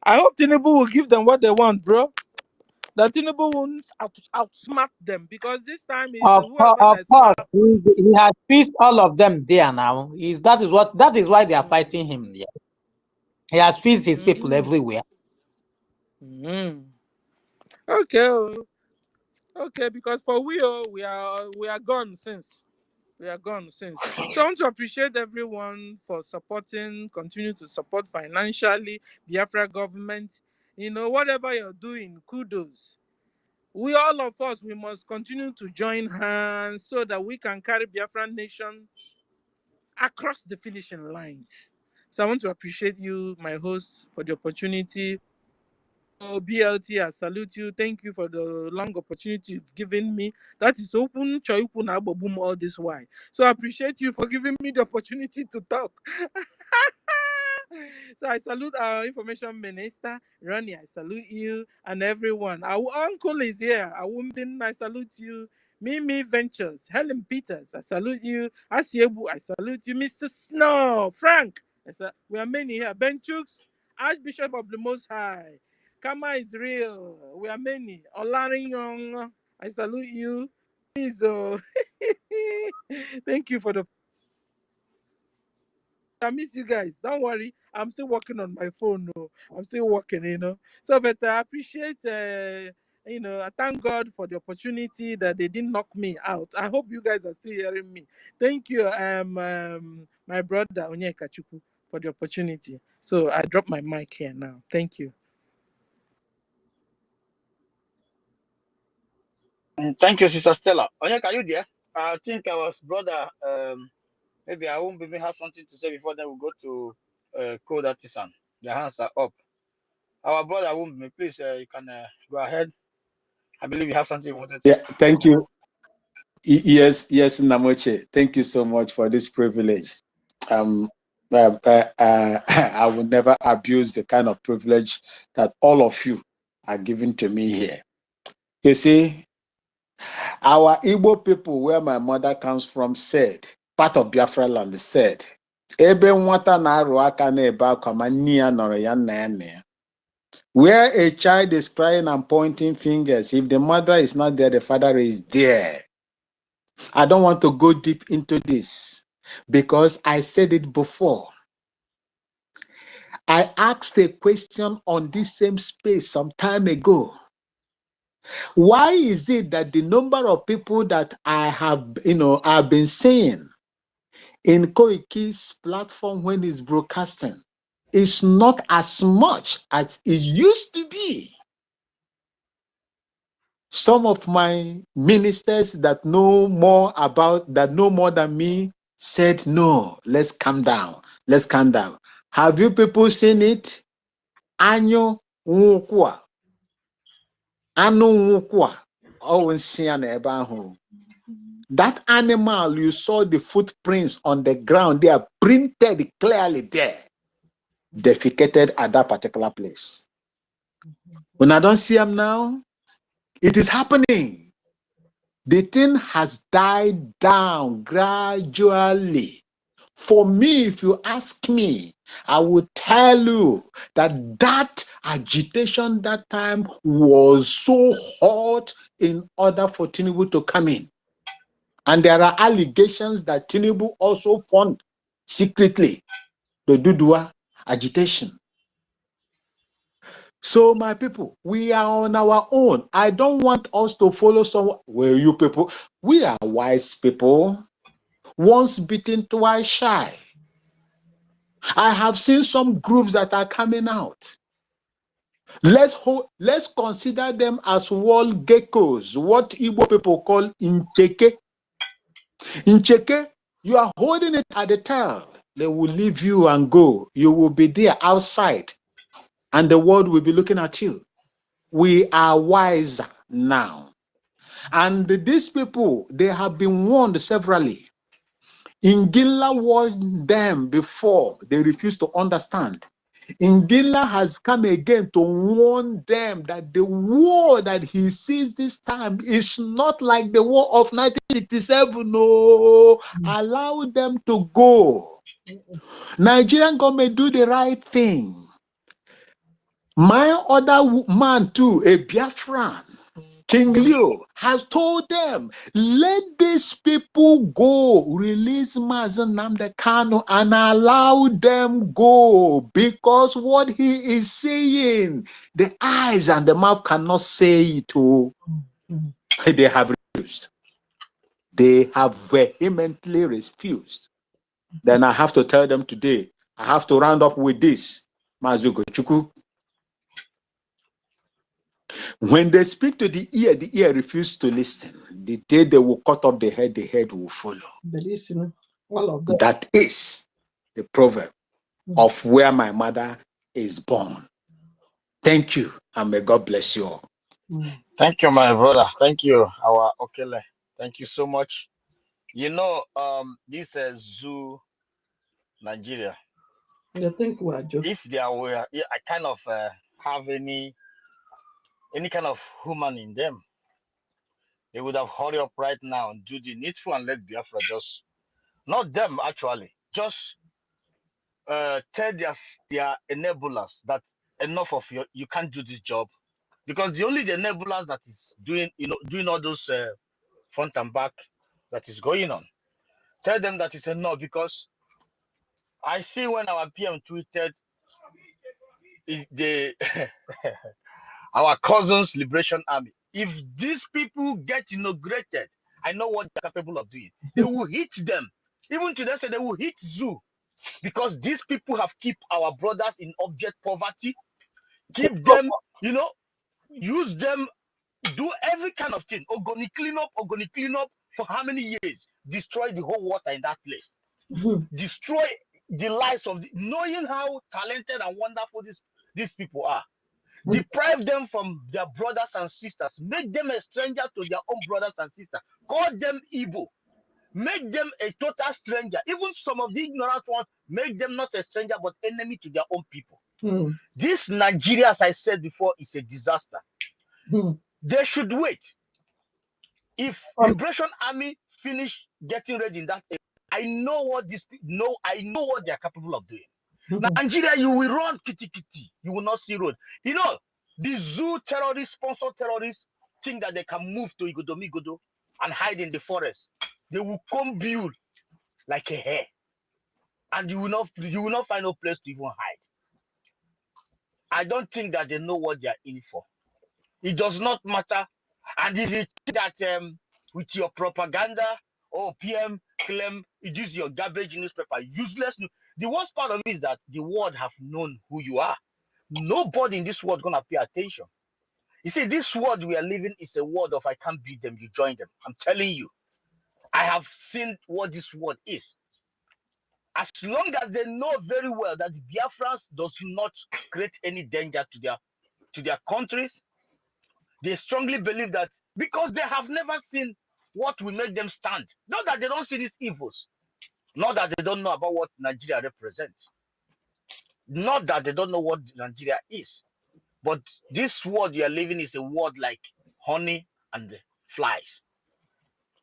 I hope Tinubu will give them what they want, bro. That Tinubu won't outsmart them because this time is whoever Of that's course, smart. he has fixed all of them there now. That is why they are fighting him. Yeah. He has fixed his people everywhere. Okay, okay, because for we are gone since. We are gone since. So I want to appreciate everyone for supporting, continue to support financially, Biafra government. Whatever you're doing, kudos. We all of us, we must continue to join hands so that we can carry Biafran nation across the finishing lines. So I want to appreciate you, my host, for the opportunity. Oh, BLT, I salute you. Thank you for the long opportunity you've given me. That is open all this while. So I appreciate you for giving me the opportunity to talk. So I salute our information minister, Ronnie. I salute you and everyone. Our uncle is here. Awumbin, I salute you. Mimi Ventures, Helen Peters, I salute you. Asiebu, I salute you. Mr. Snow, Frank, we are many here. Ben Chooks, Archbishop of the Most High. Kama is real. We are many. Olari Young, I salute you. Please, thank you for the. I miss you guys. Don't worry. I'm still working on my phone. No, I'm still working. So, but I appreciate, I thank God for the opportunity that they didn't knock me out. I hope you guys are still hearing me. Thank you, my brother Onyeka Chukwu, for the opportunity. So I drop my mic here now. Thank you. Thank you, Sister Stella. Onyeka, are you there? I think our brother, maybe I won't maybe have something to say before then we'll go to Code Artisan. The hands are up. Our brother won't be, please, you can go ahead. I believe you have something you wanted to say. Yeah, thank you. Yes, Namoche. Thank you so much for this privilege. I will never abuse the kind of privilege that all of you are giving to me here. You see, our Igbo people, where my mother comes from, said, part of Biafra land said, Ebe nwata na-arụ aka na-ebe akwa ma nne ya nọrọ ya nna ya nna ya. Where a child is crying and pointing fingers, if the mother is not there, the father is there. I don't want to go deep into this because I said it before. I asked a question on this same space some time ago. Why is it that the number of people that I have, I've been seeing in Koiki's platform when it's broadcasting is not as much as it used to be? Some of my ministers that know more than me said, no, let's calm down. Let's calm down. Have you people seen it? Anyo nwukwa. Anu nwukwa. That animal, you saw the footprints on the ground. They are printed clearly there. Defecated at that particular place. When I don't see them now, it is happening. The thing has died down gradually. For me, if you ask me, I would tell you that agitation that time was so hot in order for Tinubu to come in. And there are allegations that Tinubu also fund secretly the Dudua agitation. So, my people, we are on our own. I don't want us to follow someone. Well, you people, we are wise people. Once bitten, twice shy. I have seen some groups that are coming out. Let's consider them as wall geckos, what Igbo people call incheke. Incheke, you are holding it at the tail. They will leave you and go. You will be there outside, and the world will be looking at you. We are wiser now. And these people, they have been warned severally. Ingila warned them before. They refused to understand. Ngila has come again to warn them that the war that he sees this time is not like the war of 1967. No, allow them to go. Nigerian government do the right thing. My other man too, a Biafran, King Leo, has told them, let these people go, release Mazen Nnamdi Kanu and allow them go, because what he is saying, the eyes and the mouth cannot say it. Oh. They have refused. They have vehemently refused. Then I have to tell them today, I have to round up with this, Mazugo Chuku. When they speak to the ear refuses to listen. The day they will cut off the head will follow. That is the proverb of where my mother is born. Thank you, and may God bless you all. Thank you, my brother. Thank you, our Okele. Thank you so much. You know, this is Zoo Nigeria. I think we are just. If there were, I kind of have any kind of human in them, they would have hurried up right now and do the needful and let Biafra just, not them actually, just tell their enablers that enough of you can't do this job, because the only the enablers that is doing all those front and back that is going on. Tell them that it's enough, because I see when our PM tweeted the our cousins Liberation Army. If these people get inaugurated, I know what they're capable of doing. They will hit them. Even today, say they will hit Zoo, because these people have kept our brothers in abject poverty. Keep them, use them, do every kind of thing. Ogoni clean up for how many years? Destroy the whole water in that place. Destroy the lives of knowing how talented and wonderful these people are. Deprive them from their brothers and sisters. Make them a stranger to their own brothers and sisters. Call them evil. Make them a total stranger. Even some of the ignorant ones, make them not a stranger but enemy to their own people. This Nigeria, as I said before, is a disaster. They should wait. If Liberation Army finish getting ready in that area, I know what they are capable of doing. Nigeria, you will run kitty. You will not see road. The Zoo terrorists, sponsor terrorists, think that they can move to Igodomigodo and hide in the forest. They will come build like a hare, and you will not find no place to even hide. I don't think that they know what they are in for. It does not matter. And if you think that with your propaganda or PM claim it is your garbage newspaper, useless. The worst part of it is that the world have known who you are. Nobody in this world gonna pay attention. You see, this world we are living is a world of I can't beat them, you join them. I'm telling you, I have seen what this world is. As long as they know very well that the Biafrans does not create any danger to their countries, they strongly believe that, because they have never seen what will make them stand. Not that they don't see these evils, not that they don't know about what Nigeria represents, not that they don't know what Nigeria is, but this world you are living is a world like honey and flies.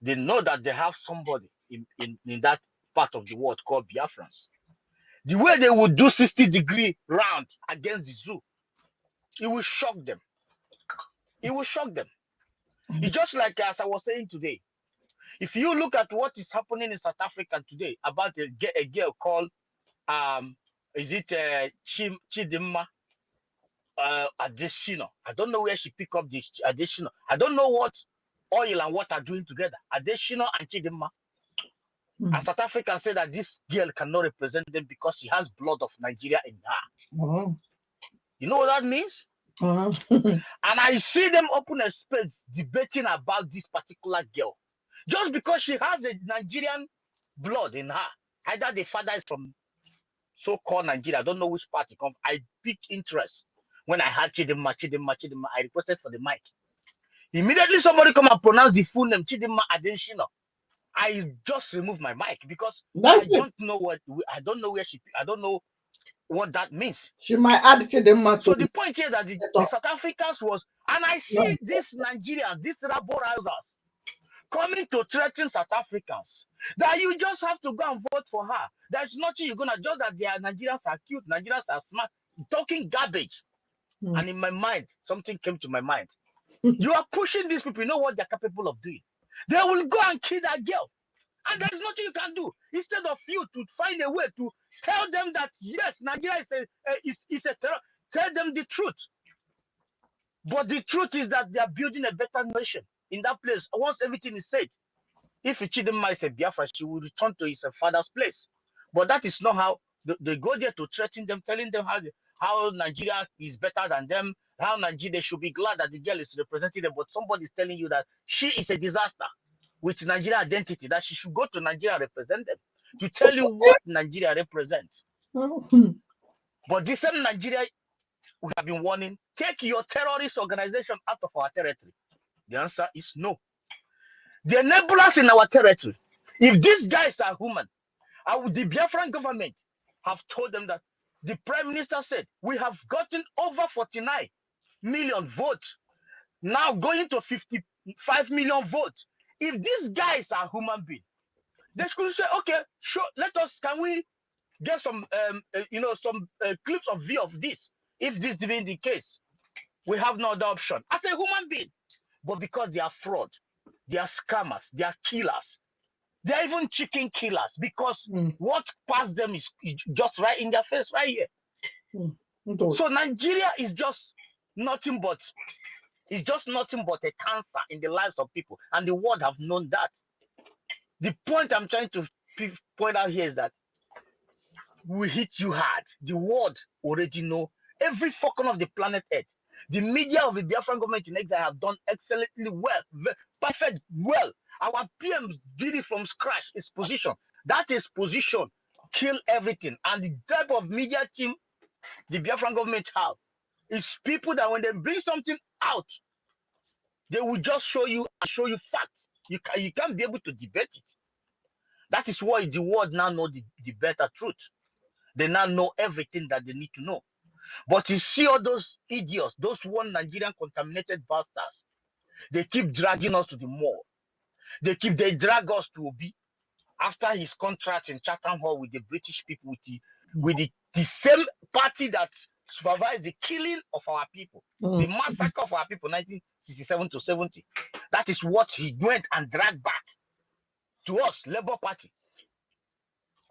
They know that they have somebody in that part of the world called Biafrans. The way they would do 60-degree round against the Zoo, it will shock them. It will shock them. It's just like, as I was saying today, if you look at what is happening in South Africa today about a girl called Chidimma Adesina. I don't know where she picked up this Adesina. I don't know what oil and water are doing together. Adesina and Chidimma. And South Africa said that this girl cannot represent them because she has blood of Nigeria in her. You know what that means? And I see them open a space debating about this particular girl. Just because she has a Nigerian blood in her. Either the father is from so-called Nigeria. I don't know which part he comes. I picked interest when I had Chidimma. I requested for the mic. Immediately somebody come and pronounce the full name, Chidimma Adesina. I just removed my mic because I don't know where she. I don't know what that means. She might add to the So the point here that the South Africans was, and I see this Nigeria, these rabble rousers coming to threaten South Africans that you just have to go and vote for her. There's nothing you're gonna, just that Nigerians are cute, Nigerians are smart, talking garbage. And in my mind, something came to my mind. You are pushing these people, you know what they're capable of doing. They will go and kill that girl. And there's nothing you can do. Instead of you to find a way to tell them that, yes, Nigeria is a terror, tell them the truth. But the truth is that they are building a better nation in that place. Once everything is said, if Chidinma is a Biafra, she will return to his father's place. But that is not how they go there to threaten them, telling them how Nigeria is better than them, how Nigeria, they should be glad that the girl is representing them. But somebody is telling you that she is a disaster with Nigeria identity, that she should go to Nigeria and represent them, to tell you what Nigeria represents. But this same Nigeria, we have been warning, take your terrorist organization out of our territory. The answer is no. The enablers in our territory, if these guys are human, the Biafran government have told them that the Prime Minister said, we have gotten over 49 million votes, now going to 55 million votes. If these guys are human beings, they could say, okay, sure, can we get some, some clips of view of this? If this is the case, we have no other option as a human being. But because they are fraud, they are scammers, they are killers, they are even chicken killers, because what passed them is just right in their face right here. So Nigeria is just nothing but a cancer in the lives of people, and the world have known that. The point I'm trying to point out here is that we hit you hard. The world already know. Every fucking of the planet Earth. The media of the Biafran government in exile have done excellently well, perfect well. Our PM did it from scratch. His position, that is position, kill everything. And the type of media team the Biafran government have is people that when they bring something out, they will just show you facts. You can't be able to debate it. That is why the world now know the better truth. They now know everything that they need to know. But you see all those idiots, those one Nigerian contaminated bastards, they keep dragging us to the mall. They drag us to Obi after his contract in Chatham Hall with the British people, with the same party that supervised the killing of our people, the massacre of our people, 1967 to 70. That is what he went and dragged back to us, Labour Party.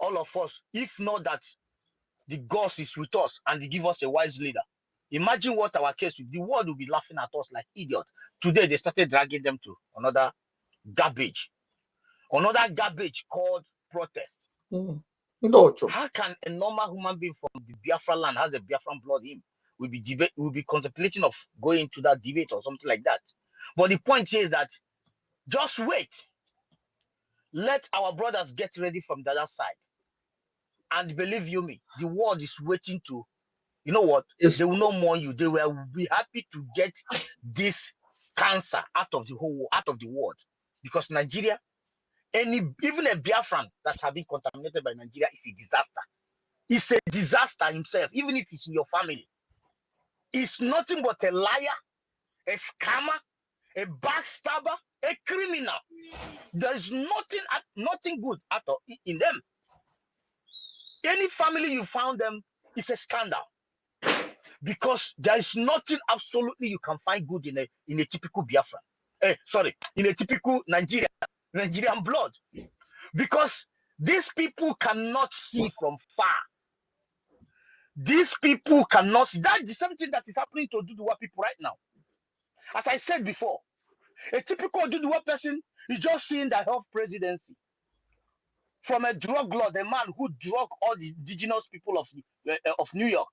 All of us, if not that the gods is with us and they give us a wise leader. Imagine what our case would be. The world will be laughing at us like idiots. Today, they started dragging them to another garbage called protest. How can a normal human being from the Biafra land, has a Biafran blood in him, will be contemplating of going to that debate or something like that? But the point here is that just wait. Let our brothers get ready from the other side. And believe you me, the world is waiting to, you know what? They will not mourn you. They will be happy to get this cancer out of the world. Because Nigeria, even a Biafran that has been contaminated by Nigeria is a disaster. It's a disaster himself, even if it's in your family. It's nothing but a liar, a scammer, a backstabber, a criminal. There's nothing good in them. Any family you found them is a scandal. Because there is nothing absolutely you can find good in a typical Biafran. In a typical Nigerian blood. Because these people cannot see from far. These people cannot see. That's something that is happening to Oduduwa people right now. As I said before, a typical Oduduwa person is just seeing the health presidency from a drug lord, a man who drugged all the indigenous people of New York.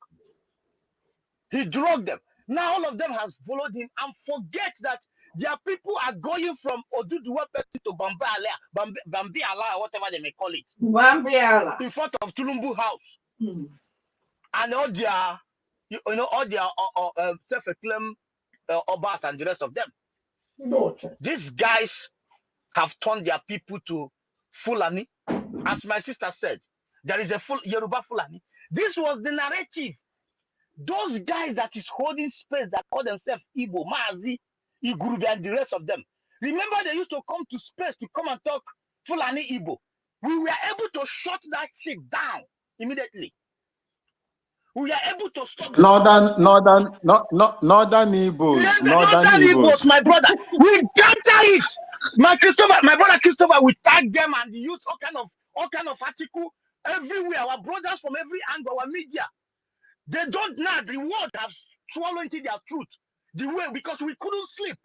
He drugged them. Now all of them has followed him and forget that their people are going from Oduduwa person to Bambiala, whatever they may call it. Bambiala. In front of Tulumbu House. And all their self-acclaimed Obas and the rest of them. These guys have turned their people to Fulani. As my sister said, there is a Yoruba Fulani, This was the narrative. Those guys that is holding space that call themselves Igbo, Mazi, Iguru, and the rest of them. Remember, they used to come to space to come and talk Fulani Igbo. We were able to shut that shit down immediately. We are able to stop Northern Igbos. Northern Igbos, my brother. We capture it. My brother Christopher, we tag them and use all kind of article everywhere. Our brothers from every angle, our media. They don't know the word has swallowed into their truth. The way, because we couldn't sleep.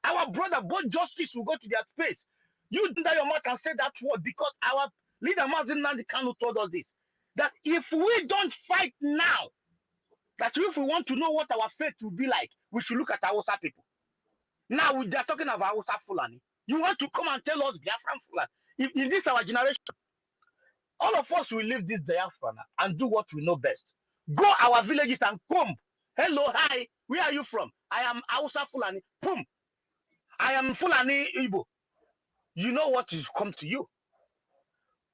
Our brother, both justice will go to their space. You under your mouth and say that word because our leader Mazin Nandi Kanu told us this. That if we don't fight now, that if we want to know what our fate will be like, we should look at Hausa people. Now they are talking about Hausa Fulani. You want to come and tell us Biafran Fulani? In this our generation, all of us will leave this Biafra and do what we know best. Go our villages and come. Hello, hi, where are you from? I am Hausa Fulani. Boom. I am Fulani Igbo. You know what is come to you.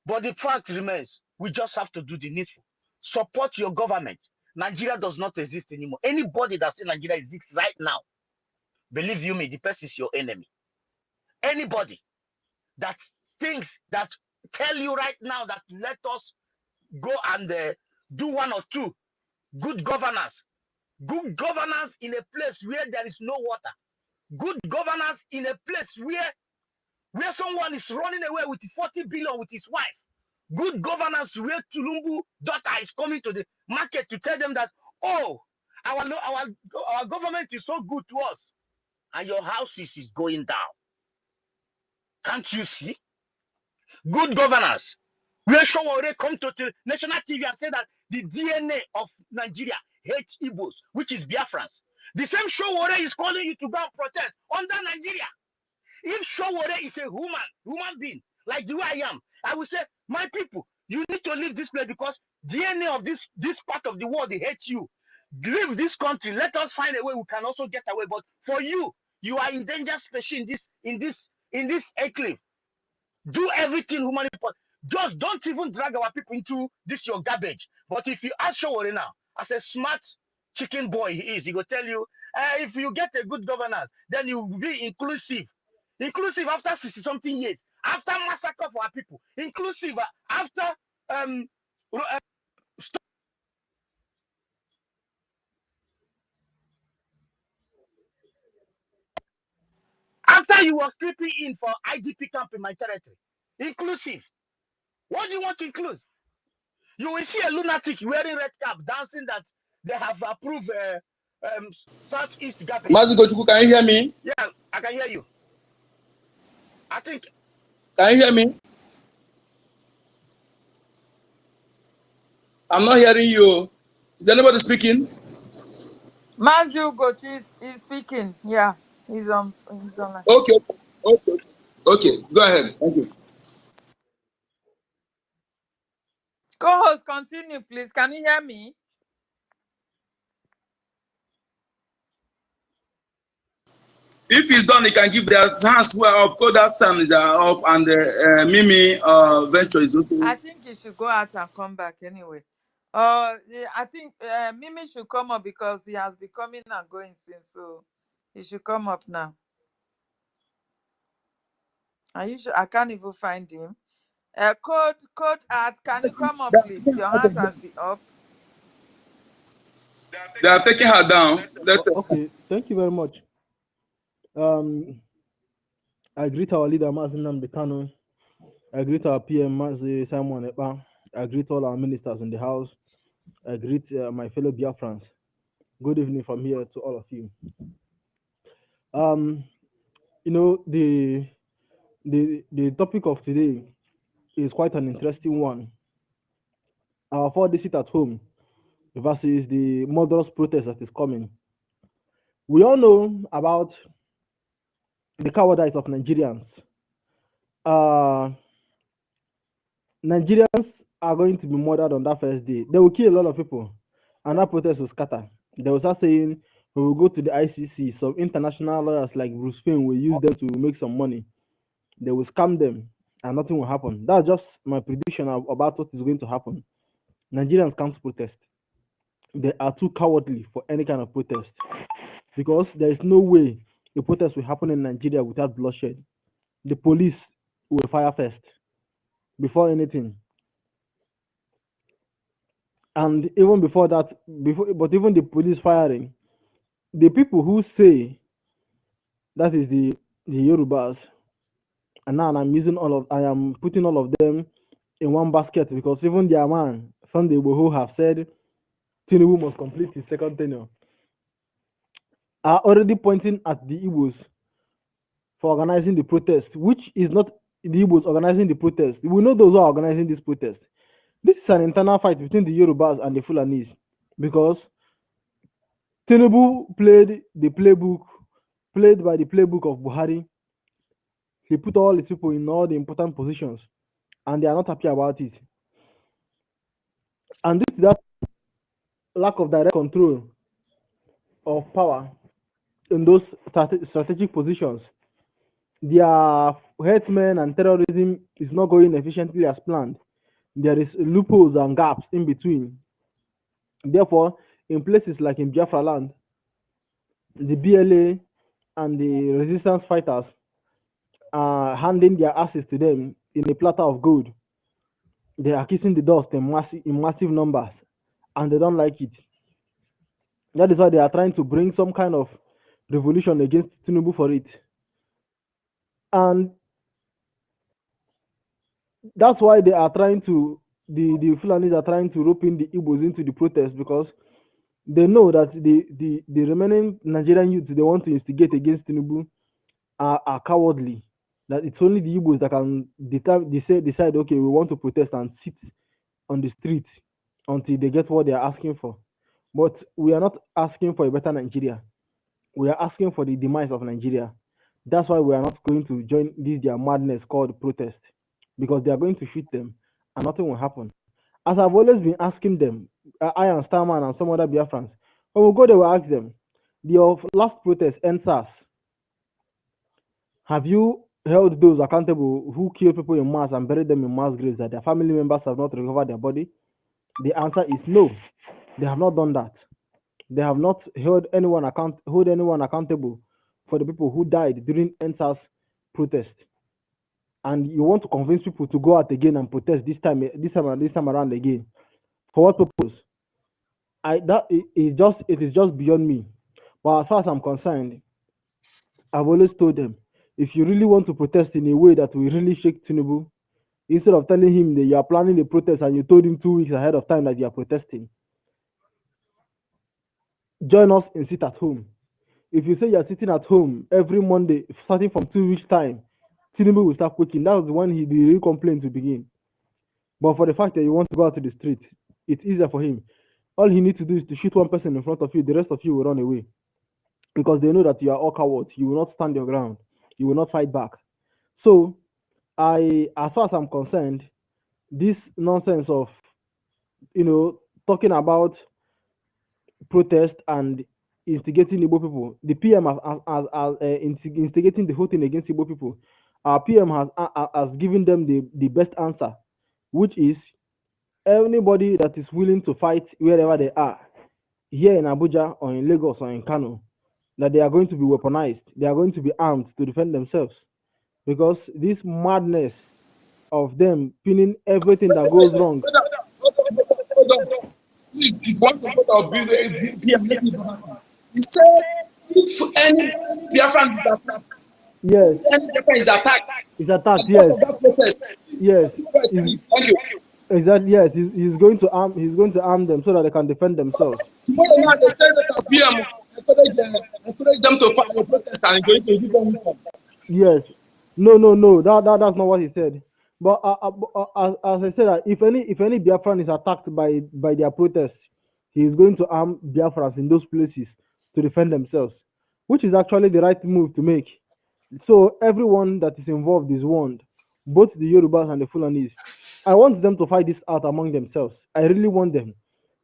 But the fact remains, we just have to do the needful. Support your government. Nigeria does not exist anymore. Anybody that says Nigeria exists right now, believe you me, the person is your enemy. Anybody that thinks that tell you right now that let us go and do one or two good governance in a place where there is no water, good governance in a place where someone is running away with 40 billion with his wife, good governance where Tulumbu daughter is coming to the market to tell them that, oh, our government is so good to us, and your house is going down. Can't you see? Good governance. Where Showore come to national TV and say that the DNA of Nigeria hates Igbos, which is Biafrans. The same Showore is calling you to go and protest under Nigeria. If Showore is a human being, like the way I am, I will say, my people, you need to leave this place because DNA of this part of the world, they hate you. Leave this country. Let us find a way we can also get away. But for you, you are in danger, especially in this enclave. Do everything humanly possible. Just don't even drag our people into this your garbage. But if you ask Showore now, as a smart chicken boy he is, he will tell you, if you get a good governance, then you will be inclusive. Inclusive after 60-something years, after massacre for our people. Inclusive after after you were creeping in for IDP camp in my territory. Inclusive. What do you want to include? You will see a lunatic wearing red cap dancing that they have approved Southeast garbage. Mazigochuku, can you hear me? Yeah, I can hear you. I think. Can you hear me? I'm not hearing you. Is anybody speaking? Mazu Gochi is speaking. Yeah, he's on. Okay. Go ahead. Thank you. Co-host, continue, please. Can you hear me? If he's done, he can give their hands well up. Koda's son is up, and Mimi venture is also. I think he should go out and come back anyway. I think Mimi should come up because he has been coming and going since, so he should come up now. Are you sure? I can't even find him. Code Art, can you come up, please? Your hands has been up. They are taking her down. Okay, thank you very much. I greet our leader, Mazin Namdekano. I greet our PM, Mazi Simon Ekpa. I greet all our ministers in the house. I greet my fellow Biafrans. Good evening from here to all of you. You know, the topic of today is quite an interesting one. Our 4D sit at home versus the murderous protest that is coming. We all know about the cowardice of Nigerians. Nigerians are going to be murdered on that first day. They will kill a lot of people, and that protest will scatter. They will start saying, we will go to the ICC. Some international lawyers like Bruce Finn will use them to make some money. They will scam them, and nothing will happen. That's just my prediction about what is going to happen. Nigerians can't protest. They are too cowardly for any kind of protest because there is no way a protest will happen in Nigeria without bloodshed. The police will fire first before anything. And even before that, but even the police firing, the people who say that is the Yorubas, and now I am putting all of them in one basket because even their man, Sunday Igboho, have said Tinubu must complete his second tenure, are already pointing at the Igbos for organizing the protest, which is not the Igbos organizing the protest. We know those who are organizing this protest. This is an internal fight between the Yorubas and the Fulanis because Tinubu played by the playbook of Buhari. He put all his people in all the important positions, and they are not happy about it. And due to that lack of direct control of power in those strategic positions, their herdsmen and terrorism is not going efficiently as planned. There is loopholes and gaps in between. Therefore, in places like in Biafra land, the BLA and the resistance fighters are handing their asses to them in a platter of gold. They are kissing the dust in massive numbers, and they don't like it. That is why they are trying to bring some kind of revolution against Tinubu for it. And that's why they are trying to, the Fulanis are trying to rope in the Igbos into the protest because they know that the remaining Nigerian youth they want to instigate against Tinubu are cowardly. That it's only the Igbos that can decide, okay, we want to protest and sit on the street until they get what they are asking for. But we are not asking for a better Nigeria. We are asking for the demise of Nigeria. That's why we are not going to join this their madness called protest, because they are going to shoot them and nothing will happen. As I've always been asking them, I and Starman and some other Biafrans, when we go there, we ask them, your last protest, NSAS, have you held those accountable who killed people in mass and buried them in mass graves that their family members have not recovered their body? The answer is no. They have not done that. They have not held anyone accountable for the people who died during NSAS protest. And you want to convince people to go out again and protest this time around again. For what purpose? It is just beyond me. But as far as I'm concerned, I've always told them, if you really want to protest in a way that will really shake Tinubu, instead of telling him that you are planning the protest and you told him 2 weeks ahead of time that you are protesting, join us and sit at home. If you say you are sitting at home every Monday, starting from 2 weeks' time, Tinubu will start quaking. That was when the real complaint will begin. But for the fact that you want to go out to the street, it's easier for him. All he needs to do is to shoot one person in front of you. The rest of you will run away. Because they know that you are all cowards. You will not stand your ground. You will not fight back. So, as far as I'm concerned, this nonsense of, talking about protest and instigating Igbo people, the PM has instigating the whole thing against Igbo people. Our PM has given them the best answer, which is anybody that is willing to fight wherever they are, here in Abuja or in Lagos or in Kano, that they are going to be weaponized. They are going to be armed to defend themselves. Because this madness of them pinning everything that goes wrong. Hold on. Please, if you want to go to PM, let me go back. He said, if any Biafran is attacked, yes, any Biafran is attacked, yes, that protest, yes, thank you. Exactly. Yes, he's going to arm them so that they can defend themselves. More than that, they said that PM encourage them to fight a protest and going to give them weapons. Yes, no. That's not what he said. But as I said, if any Biafran is attacked by their protests, he is going to arm Biafrans in those places to defend themselves, which is actually the right move to make. So everyone that is involved is warned, both the Yorubas and the Fulanis. I want them to fight this out among themselves. I really want them.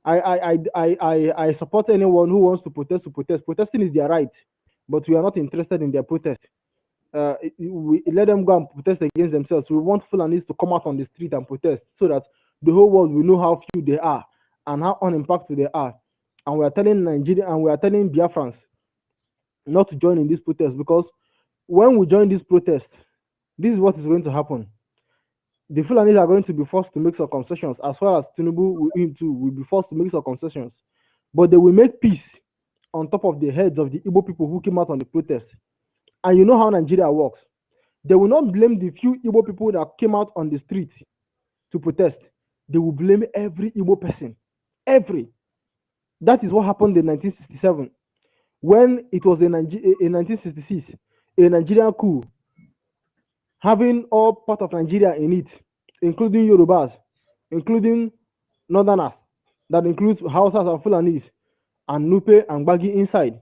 I support anyone who wants to protest. Protesting is their right, but we are not interested in their protest. We let them go and protest against themselves. We want Fulanis to come out on the street and protest so that the whole world will know how few they are and how unimpactful they are. And we are telling Nigeria and we are telling Biafrans not to join in this protest, because when we join this protest, this is what is going to happen. The Fulanis are going to be forced to make some concessions, as well as Tinubu will be forced to make some concessions. But they will make peace on top of the heads of the Igbo people who came out on the protest. And you know how Nigeria works. They will not blame the few Igbo people that came out on the street to protest. They will blame every Igbo person. Every. That is what happened in 1967. When it was in 1966, a Nigerian coup, having all part of Nigeria in it, including Yorubas, including Northerners, that includes Hausas and Fulanis, and Nupe and Bagi inside.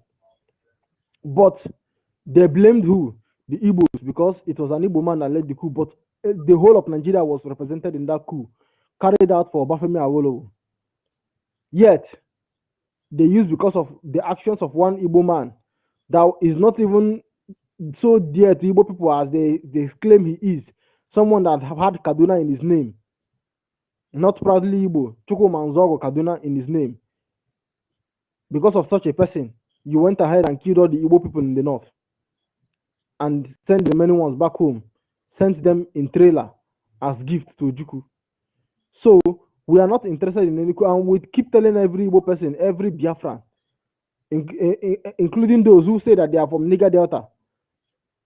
But they blamed who? The Igbos, because it was an Igbo man that led the coup, but the whole of Nigeria was represented in that coup, carried out for Bafemi Awolowo. Yet, they used, because of the actions of one Igbo man that is not even so dear to Igbo people as they claim he is, someone that have had Kaduna in his name, not proudly Igbo, Chukwumanzogo Kaduna in his name. Because of such a person, you went ahead and killed all the Igbo people in the north and sent the many ones back home, sent them in trailer as gift to Ojukwu. So we are not interested in any coup, and we keep telling every Igbo person, every Biafran, including those who say that they are from Niger Delta.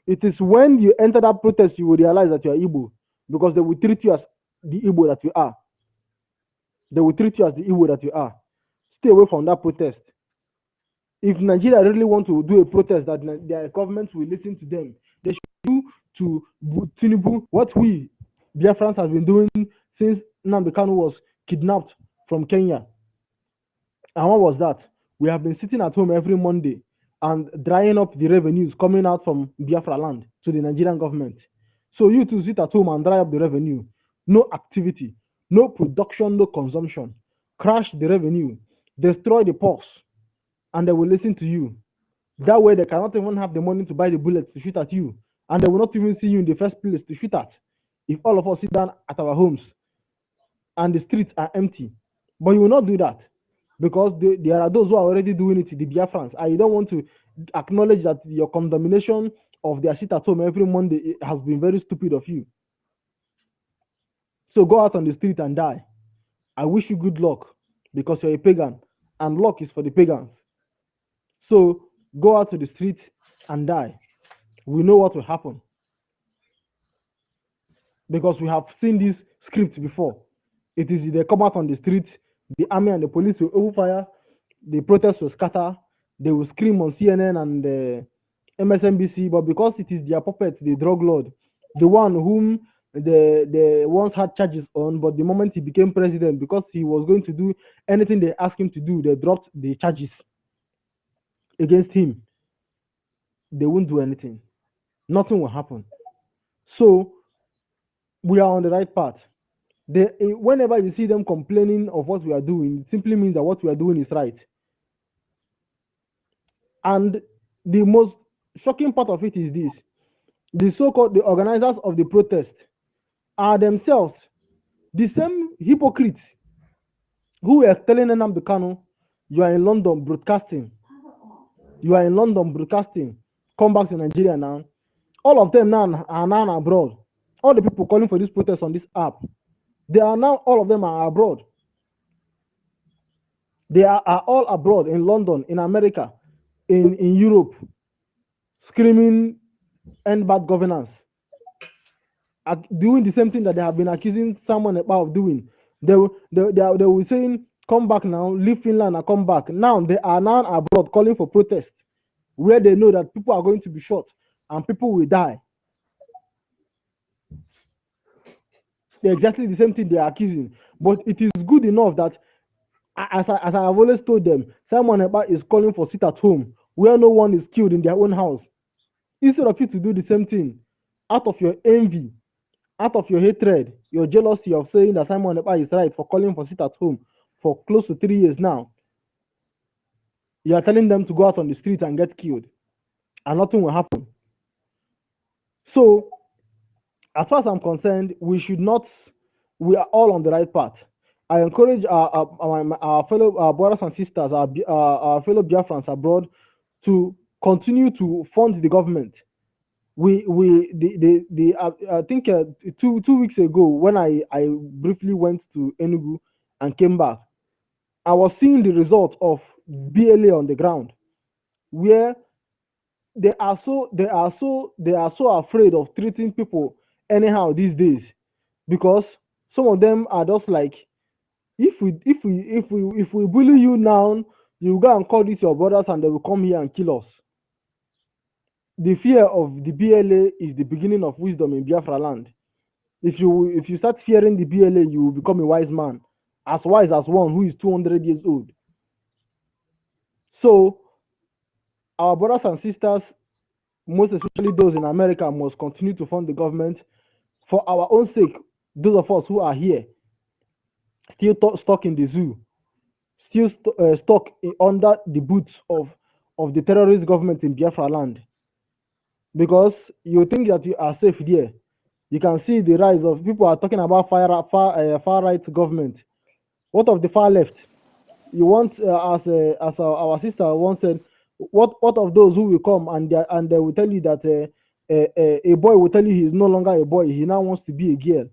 It is when you enter that protest you will realize that you are Igbo, because they will treat you as the Igbo that you are. They will treat you as the Igbo that you are. Stay away from that protest. If Nigeria really want to do a protest that their government will listen to them, they should do to Tinubu what we Biafrans have been doing since Nnamdi Kanu was kidnapped from Kenya. And what was that? We have been sitting at home every Monday and drying up the revenues coming out from Biafra land to the Nigerian government. So you to sit at home and dry up the revenue. No activity, no production, no consumption. Crash the revenue, destroy the pulse, and they will listen to you. That way they cannot even have the money to buy the bullets to shoot at you, and they will not even see you in the first place to shoot at. If all of us sit down at our homes and the streets are empty, but you will not do that, because there are those who are already doing it, the Biafrans, and you don't want to acknowledge that your condemnation of their sit at home every Monday has been very stupid of you. So go out on the street and die. I wish you good luck, because you're a pagan, and luck is for the pagans. So go out to the street and die. We know what will happen, because we have seen this script before. It is they come out on the street, the army and the police will open fire, the protests will scatter, they will scream on CNN and MSNBC, but because it is their puppet, the drug lord, the one whom they once had charges on, but the moment he became president, because he was going to do anything they asked him to do, they dropped the charges against him. They won't do anything. Nothing will happen. So we are on the right path. Whenever you see them complaining of what we are doing, it simply means that what we are doing is right. And the most shocking part of it is this: the so-called organizers of the protest are themselves the same hypocrites who were telling Nnamdi Kanu, you are in London broadcasting. You are in London broadcasting. Come back to Nigeria now. All of them now are now abroad. All the people calling for this protest on this app, they are now, all of them are abroad. They are all abroad, in London, in America, in Europe, screaming end bad governance, doing the same thing that they have been accusing someone of doing. They were saying, come back now, leave Finland and come back. Now they are now abroad calling for protest, where they know that people are going to be shot and people will die. They're exactly the same thing they are accusing. But it is good enough that, as I have always told them, Simon Ekpa is calling for sit at home, where no one is killed in their own house. Instead of you to do the same thing, out of your envy, out of your hatred, your jealousy of saying that Simon Ekpa is right for calling for sit at home for close to 3 years now, you are telling them to go out on the street and get killed, and nothing will happen. So, as far as I'm concerned, we should not we are all on the right path. I encourage our fellow brothers and sisters, our fellow Biafrans abroad, to continue to fund the government. I think 2 weeks ago, when I briefly went to Enugu and came back, I was seeing the result of BLA on the ground, where they are so afraid of treating people anyhow these days, because some of them are just like, if we bully you now, you go and call these your brothers and they will come here and kill us. The fear of the BLA is the beginning of wisdom in Biafra land. If you start fearing the BLA, you will become a wise man, as wise as one who is 200 years old. So our brothers and sisters, most especially those in America, must continue to fund the government for our own sake. Those of us who are here, still stuck in the zoo, still stuck under the boots of the terrorist government in Biafra land, because you think that you are safe there. You can see the rise of people are talking about far right government. What of the far left? You want, as our sister once said, what of those who will come and they will tell you that a boy will tell you he is no longer a boy, he now wants to be a girl,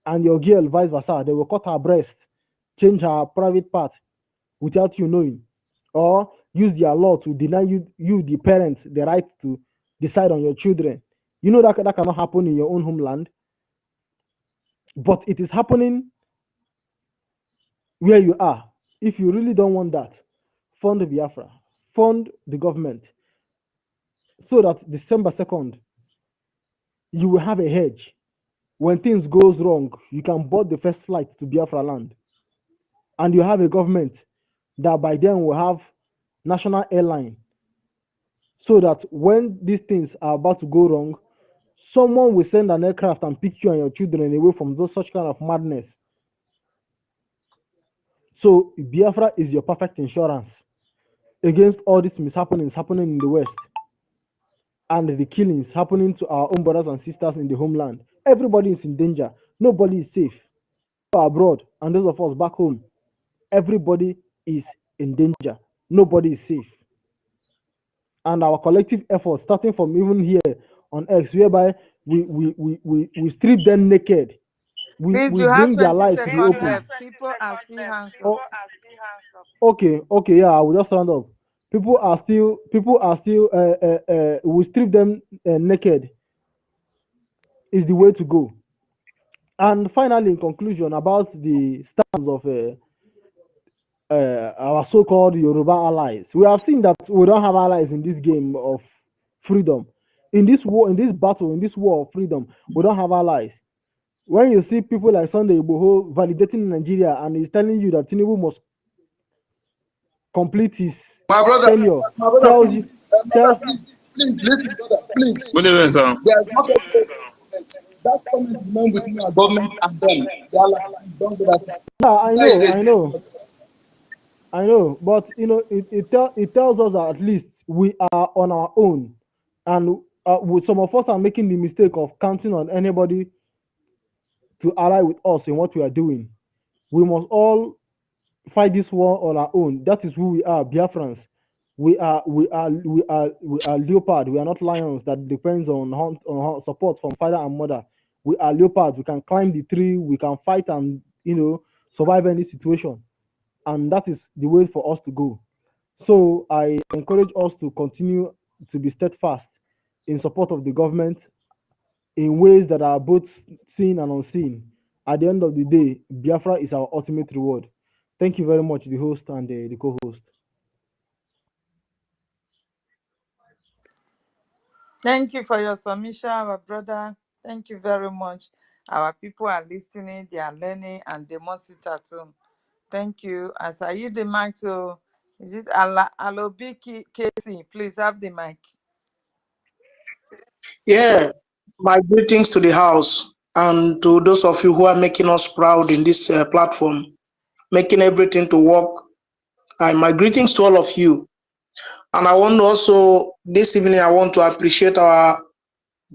and your girl vice versa. They will cut her breast, change her private part without you knowing, or use their law to deny you the parents the right to decide on your children. You know that cannot happen in your own homeland, but it is happening where you are. If you really don't want that, fund Biafra, fund the government, so that December 2nd, you will have a hedge. When things goes wrong, you can board the first flight to Biafra land, and you have a government that by then will have national airline, so that when these things are about to go wrong, someone will send an aircraft and pick you and your children away from such kind of madness. So Biafra is your perfect insurance against all these mishappenings happening in the West, and the killings happening to our own brothers and sisters in the homeland. Everybody is in danger. Nobody is safe. Abroad, and those of us back home, everybody is in danger. Nobody is safe. And our collective efforts, starting from even here on X, whereby we strip them naked. Please, We you have bring their 20 lives to the seconds open. left. People are still hands up. Okay, yeah, I will just round up. People are still we strip them naked is the way to go. And finally, in conclusion, about the stance of our so-called Yoruba allies, we have seen that we don't have allies in this game of freedom. In this war, in this battle, in this war of freedom, we don't have allies. When you see people like Sunday Igboho validating Nigeria and he's telling you that Tinubu must complete his tenure, tells you, please listen, brother, please. Good evening, sir. There's not that comment is known between our government and them. They are like, don't do that. Yeah, I know, but you know, it tells us that at least we are on our own, and some of us are making the mistake of counting on anybody to ally with us in what we are doing. We must all fight this war on our own. That is who we are, Biafrans. We are leopard. We are not lions that depends on support from father and mother. We are leopards. We can climb the tree. We can fight and survive any situation, and that is the way for us to go. So I encourage us to continue to be steadfast in support of the government in ways that are both seen and unseen. At the end of the day, Biafra is our ultimate reward. Thank you very much, the host and the co-host. Thank you for your submission, our brother. Thank you very much. Our people are listening, they are learning, and they must sit at home. Thank you. As I use the mic to, is it Alobi Casey? Please have the mic. Yeah, my greetings to the house and to those of you who are making us proud in this platform, making everything to work. And my greetings to all of you. And I want to also, this evening, I want to appreciate our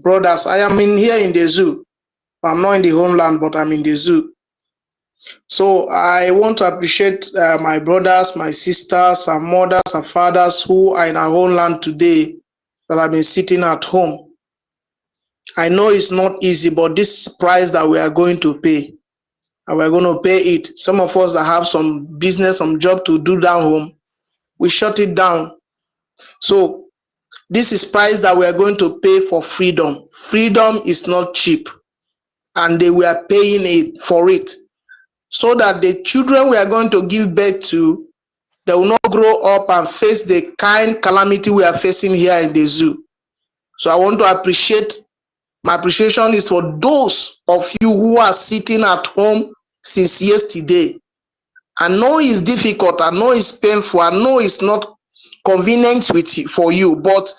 brothers. I am here in the zoo. I'm not in the homeland, but I'm in the zoo. So I want to appreciate my brothers, my sisters, our mothers, our fathers who are in our own land today that have been sitting at home. I know it's not easy, but this price that we are going to pay, and we're going to pay it. Some of us that have some business, some job to do down home, we shut it down. So this is price that we are going to pay for freedom. Freedom is not cheap, and we are paying it for it, so that the children we are going to give birth to, they will not grow up and face the kind calamity we are facing here in the zoo. So I want to appreciate, my appreciation is for those of you who are sitting at home since yesterday. I know it's difficult, I know it's painful, I know it's not convenient for you, but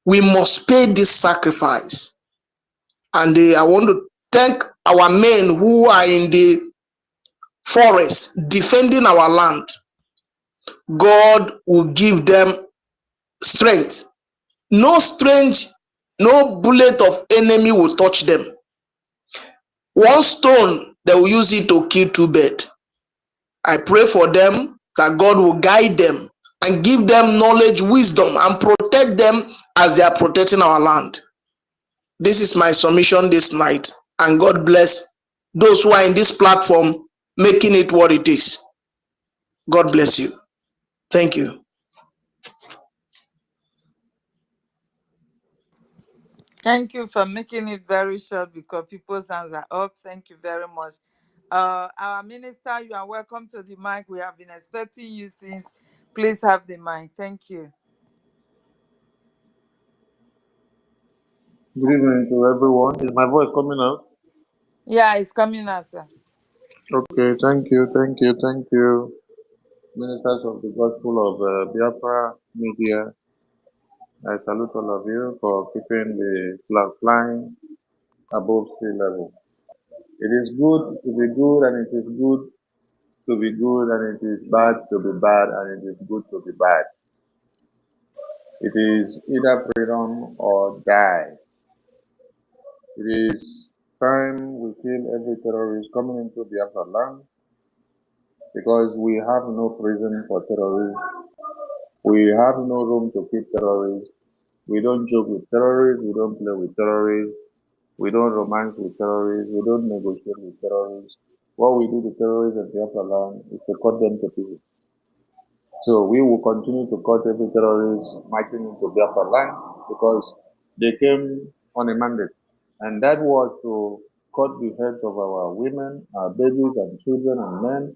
we must pay this sacrifice. And I want to thank our men who are in the forest defending our land. God will give them strength. No bullet of enemy will touch them. One stone, they will use it to kill two birds. I pray for them that God will guide them and give them knowledge, wisdom, and protect them as they are protecting our land. This is my submission this night, and God bless those who are in this platform making it what it is. God bless you. Thank you. Thank you for making it very short because people's hands are up. Thank you very much. Our minister, you are welcome to the mic. We have been expecting you since. Please have the mic. Thank you. Good evening to everyone. Is my voice coming out? Yeah, it's coming out, sir. Okay, thank you. Ministers of the Gospel of Biafra Media, I salute all of you for keeping the flag flying above sea level. It is good to be good, and it is good to be good, and it is bad to be bad, and it is good to be bad. It is either freedom or die. It is time we kill every terrorist coming into Biafra land, because we have no prison for terrorists. We have no room to keep terrorists. We don't joke with terrorists. We don't play with terrorists. We don't romance with terrorists. We don't negotiate with terrorists. What we do to terrorists in Biafra land is to cut them to pieces. So we will continue to cut every terrorist marching into Biafra land, because they came on a mandate. And that was to cut the heads of our women, our babies and children and men,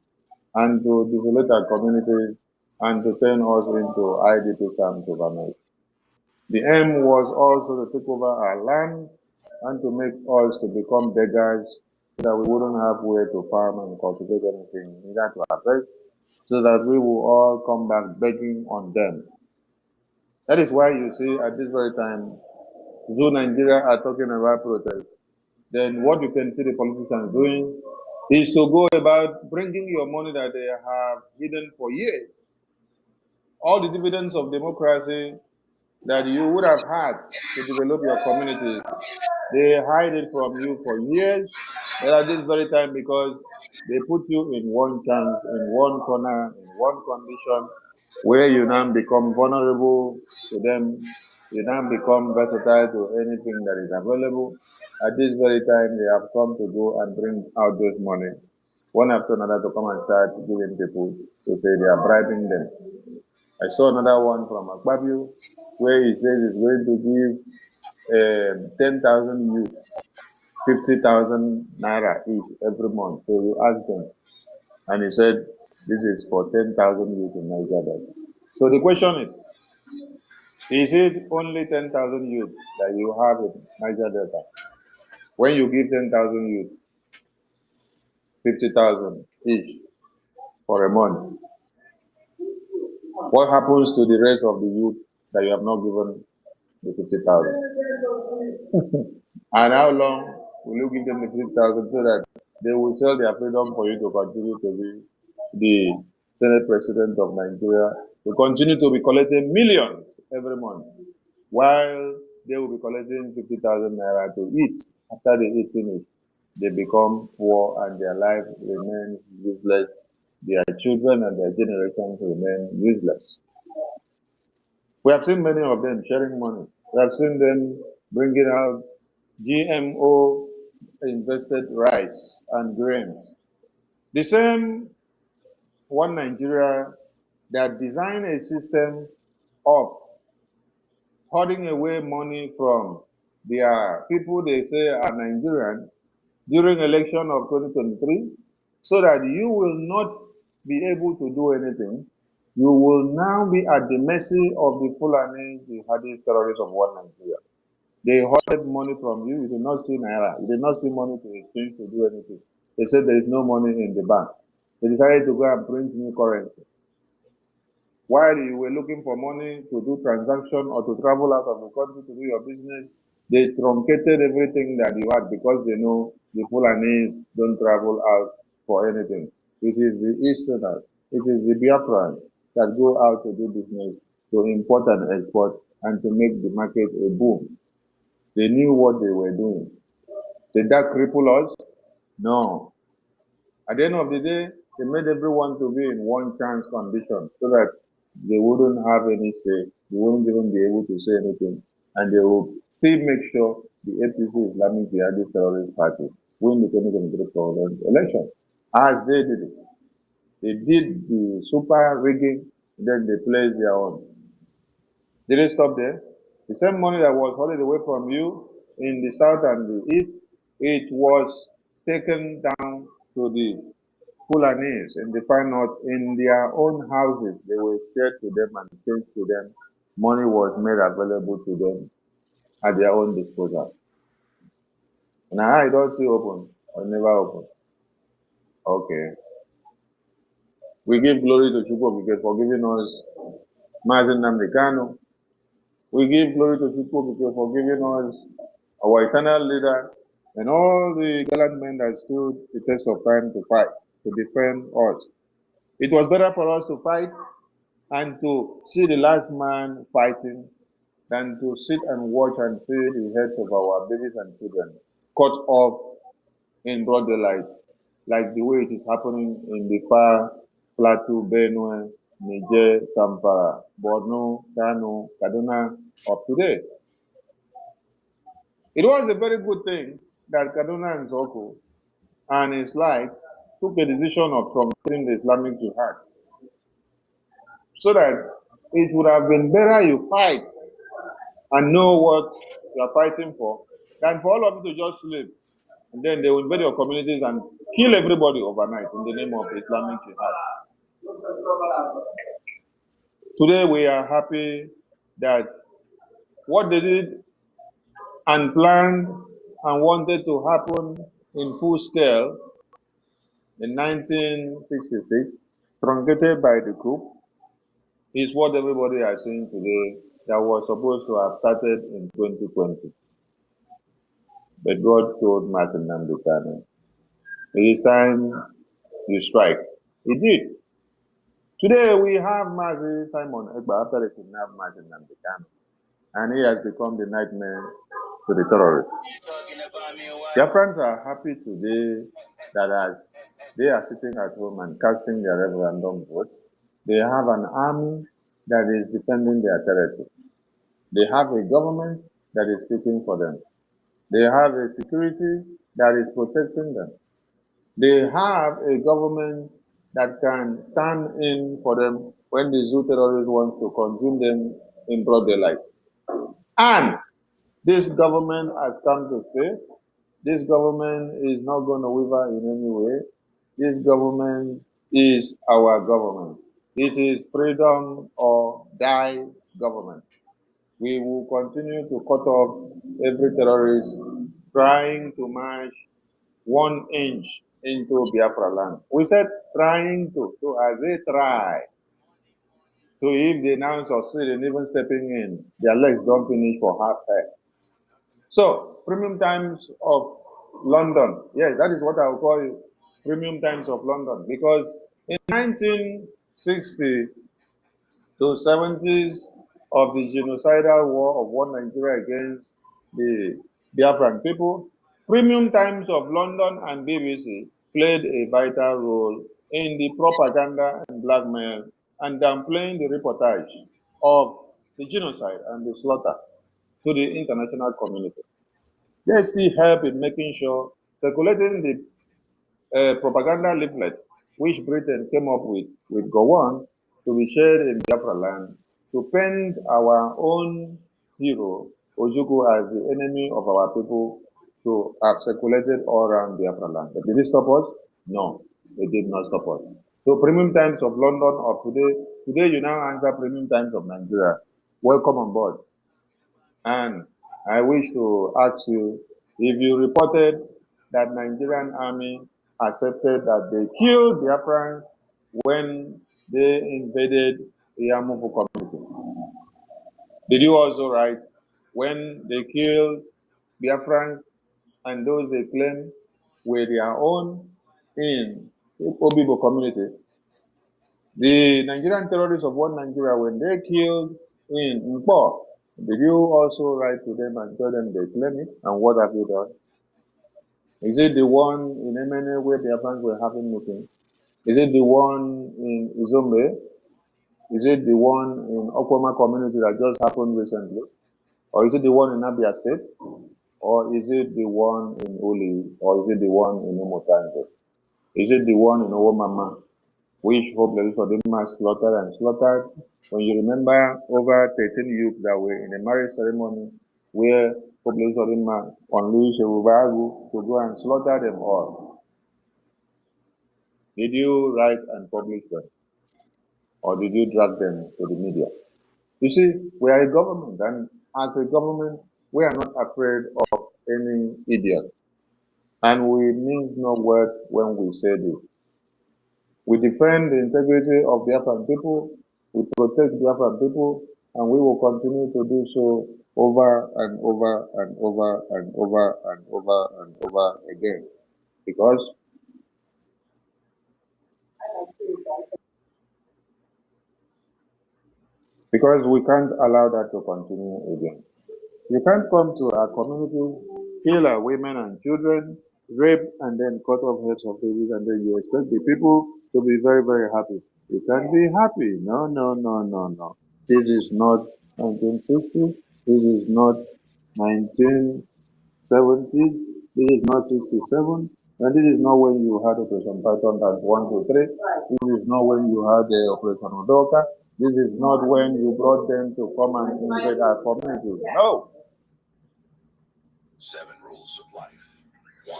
and to desolate our communities and to turn us into IDP camps overnight. The aim was also to take over our land and to make us to become beggars, so that we wouldn't have where to farm and cultivate anything, neither to harvest, so that we will all come back begging on them. That is why you see at this very time, though Nigeria are talking about protest, then what you can see the politicians doing is to go about bringing your money that they have hidden for years. All the dividends of democracy that you would have had to develop your community, they hide it from you for years. But at this very time, because they put you in one chance, in one corner, in one condition, where you now become vulnerable to them, you now become versatile to anything that is available. At this very time, they have come to go and bring out those money, one after another, to come and start giving people to say they are bribing them. I saw another one from Akpabio, where he says he's going to give 10,000 youth 50,000 naira each every month. So you ask them, and he said this is for 10,000 youth in Nigeria. So the question is it only 10,000 youth that you have in Niger Delta? When you give 10,000 youth 50,000 each for a month, what happens to the rest of the youth that you have not given the 50,000? And how long will you give them the 50,000 so that they will sell their freedom for you to continue to be the Senate President of Nigeria, to continue to be collecting millions every month, while they will be collecting 50,000 naira to eat after they eat finish? they become poor and their life remains useless. Their children and their generations remain useless. We have seen many of them sharing money. We have seen them bringing out GMO invested rice and grains. The same one Nigeria that designed a system of hoarding away money from their people they say are Nigerian during election of 2023 so that you will not be able to do anything. You will now be at the mercy of the Fulani jihadist terrorists of one Nigeria. They hoarded money from you. You did not see Naira. You did not see money to exchange to do anything. They said there is no money in the bank. They decided to go and print new currency. While you were looking for money to do transaction or to travel out of the country to do your business, they truncated everything that you had because they know the Fulanese don't travel out for anything. It is the Easterners, it is the Biafrans that go out to do business, to import and export, and to make the market a boom. They knew what they were doing. Did that cripple us? No. At the end of the day, they made everyone to be in one chance condition so that they wouldn't have any say, they wouldn't even be able to say anything, and they will still make sure the APC Islamic Jihadist Terrorist Party win the 2023 presidential election, as they did it. They did the super rigging, then they placed their own. Did it stop there? The same money that was hoarded away from you in the south and the east, it was taken down to the Fulanese in the far north in their own houses. They were shared to them and changed to them. Money was made available to them at their own disposal. Now I don't see open or never open. Okay. We give glory to Chukwu for giving us Mazen Namdekano. We give glory to Chukwu for giving us our eternal leader and all the gallant men that stood the test of time to fight, to defend us. It was better for us to fight and to see the last man fighting than to sit and watch and see the heads of our babies and children cut off in broad daylight, like the way it is happening in the far Plateau, Benue, Niger, Zamfara, Borno, Kano, Kaduna of today. It was a very good thing that Kaduna and Zoko and his light took a decision of trumpeting the Islamic Jihad, so that it would have been better you fight and know what you are fighting for than for all of you to just sleep and then they will invade your communities and kill everybody overnight in the name of Islamic Jihad. Today we are happy that what they did and planned and wanted to happen in full scale in 1966, truncated by the coup, is what everybody is seeing today that was supposed to have started in 2020. But God told Martin Namdekano, it is time you strike. He did. Today we have Mazi Simon Egba after they kidnapped Martin Namdekano, and he has become the nightmare to the terrorists. Their friends are happy today that as they are sitting at home and casting their referendum vote, they have an army that is defending their territory. They have a government that is speaking for them. They have a security that is protecting them. They have a government that can stand in for them when the zoo terrorists want to consume them in broad daylight. And this government has come to stay. This government is not going to waver in any way. This government is our government. It is freedom or die government. We will continue to cut off every terrorist trying to march 1 inch into Biafra land. We said trying to, so as they try. So if they now succeed in even stepping in, their legs don't finish for half head. So, premium times of London. Yes, that is what I will call it, premium times of London. Because in 1960 to 70s of the genocidal war of one Nigeria against the Biafran people, Premium Times of London and BBC played a vital role in the propaganda and blackmail and downplaying the reportage of the genocide and the slaughter to the international community. They still help in making sure circulating the propaganda leaflet which Britain came up with Gowon to be shared in Biafra land to paint our own hero, Ojukwu, as the enemy of our people to have circulated all around Biafra land. But did it stop us? No, it did not stop us. So Premium Times of London or today you now answer Premium Times of Nigeria. Welcome on board. And I wish to ask you, if you reported that Nigerian army accepted that they killed Biafrans when they invaded the Yamufu community, did you also write when they killed Biafrans and those they claim were their own in the Obibo community? The Nigerian terrorists of one Nigeria, when they killed in Nkpo, did you also write to them and tell them they claim it? And what have you done? Is it the one in Emene where the Biafrans were having meetings? Is it the one in Izombe? Is it the one in Okwama community that just happened recently? Or is it the one in Abia State? Or is it the one in Uli? Or is it the one in Imotanze? Is it the one in Owomama, which hopeless for them slaughtered and slaughtered? When you remember over 13 youths that were in a marriage ceremony where hopeless for them unleashed a Rubagu to go and slaughter them all. Did you write and publish them? Or did you drag them to the media? You see, we are a government, and as a government, we are not afraid of any idiot. And we mean no words when we say this. We defend the integrity of Biafran people, we protect Biafran people, and we will continue to do so over and over and over and over and over and over again. Because we can't allow that to continue again. You can't come to our community, kill our women and children, rape and then cut off heads of babies, and then you expect the people to be very, very happy. You can't be happy. No, no, no, no, no. This is not 1960. This is not 1970. This is not 67. And this is not when you had Operation Python that 1, 2, 3. This is not when you had the Operation Odoka. This is not when you brought them to come and invade our communities. No. 7 rules of life. 1.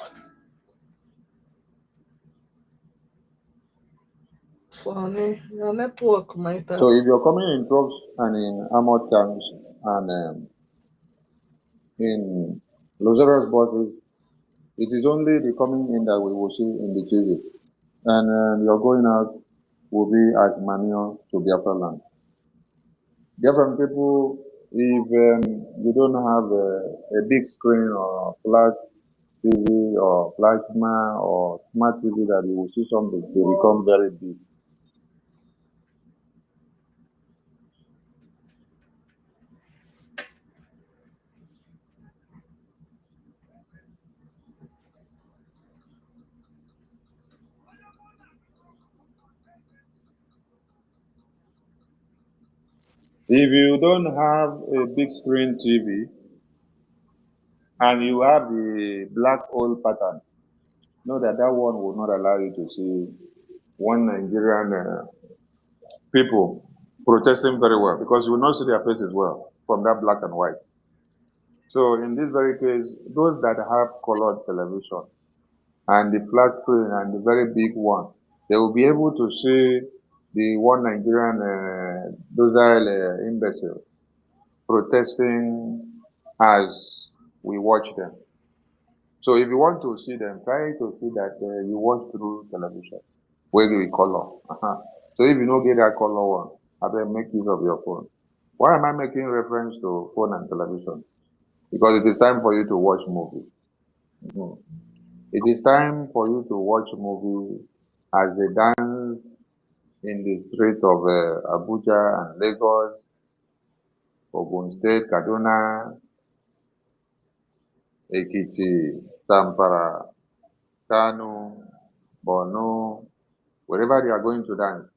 Funny, your network, my friend. So if you're coming in trucks and in armored tanks and in Lazarus buses, it is only the coming in that we will see in the TV. And your going out will be as manure to Biafra land. Biafran people, if you don't have a big screen or flat TV or plasma or smart TV that you will see something, they become very big. If you don't have a big screen TV and you have the black hole pattern, know that that one will not allow you to see one Nigerian people protesting very well, because you will not see their faces well from that black and white. So in this very case, those that have colored television and the flat screen and the very big one, they will be able to see the one Nigerian docile imbecile protesting as we watch them. So if you want to see them, try to see that you watch through television, where you color. So if you don't get that color one, I better make use of your phone. Why am I making reference to phone and television? Because it is time for you to watch movies. It is time for you to watch movies as they dance in the streets of Abuja and Lagos, Ogun State, Kaduna, EKID, Tampara, Kanu, Borno, wherever they are going to dance,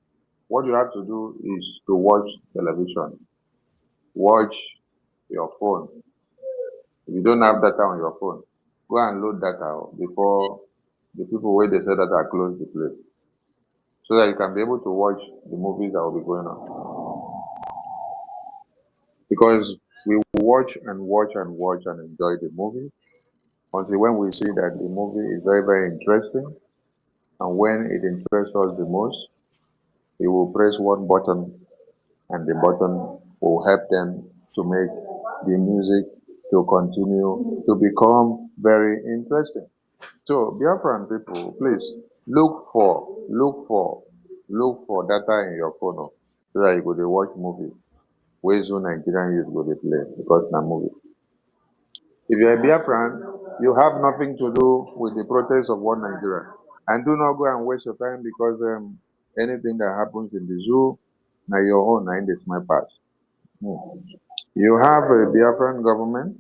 what you have to do is to watch television, watch your phone. If you don't have data on your phone, go and load data before the people where they say that are close the place, so that you can be able to watch the movies that will be going on. Because we watch and watch and watch and enjoy the movie until when we see that the movie is very, very interesting, and when it interests us the most, we will press one button and the button will help them to make the music to continue to become very interesting. So Biafran people, please look for data in your phone so that you go dey watch movie wey Zoo Nigerian youth go dey play because na movie. If you're a Biafran, you have nothing to do with the protest of one Nigeria. And do not go and waste your time because anything that happens in the zoo, now your own, in the small pass. You have a Biafran government,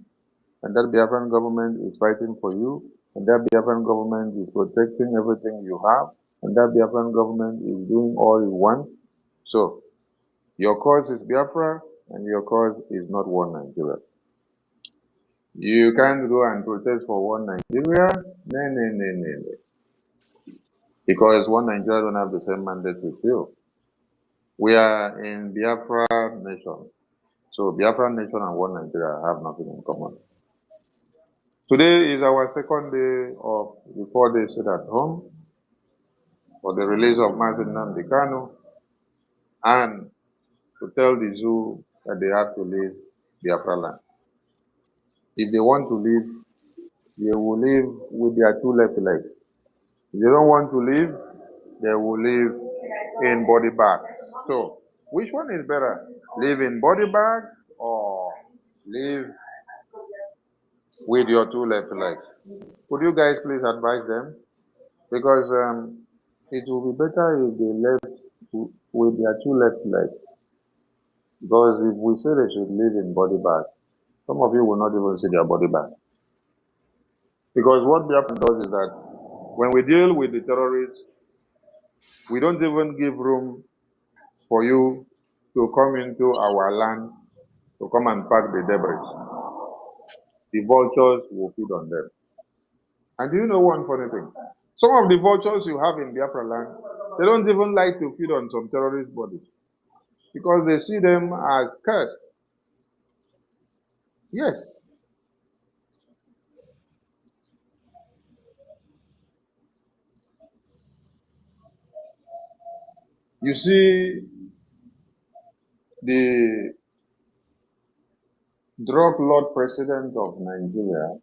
and that Biafran government is fighting for you, and that Biafran government is protecting everything you have, and that Biafran government is doing all you want. So, your cause is Biafra, and your cause is not one Nigeria. You can't go and protest for one Nigeria, no. Because one Nigeria don't have the same mandate with you. We are in Biafra nation. So Biafra nation and one Nigeria have nothing in common. Today is our second day of the 4-day sit at home for the release of Nnamdi Kanu and to tell the zoo that they have to leave Biafra land. If they want to leave, they will leave with their two left legs. If they don't want to leave, they will live in body bag. So, which one is better? Live in body bag or live with your two left legs? Could you guys please advise them? Because it will be better if they left with their two left legs. Because if we say they should live in body bag, some of you will not even see their body bag. Because what Biafra does is that when we deal with the terrorists, we don't even give room for you to come into our land to come and pack the debris. The vultures will feed on them. And do you know one funny thing? Some of the vultures you have in Biafra land, they don't even like to feed on some terrorist bodies because they see them as cursed. Yes. You see the drug lord president of Nigeria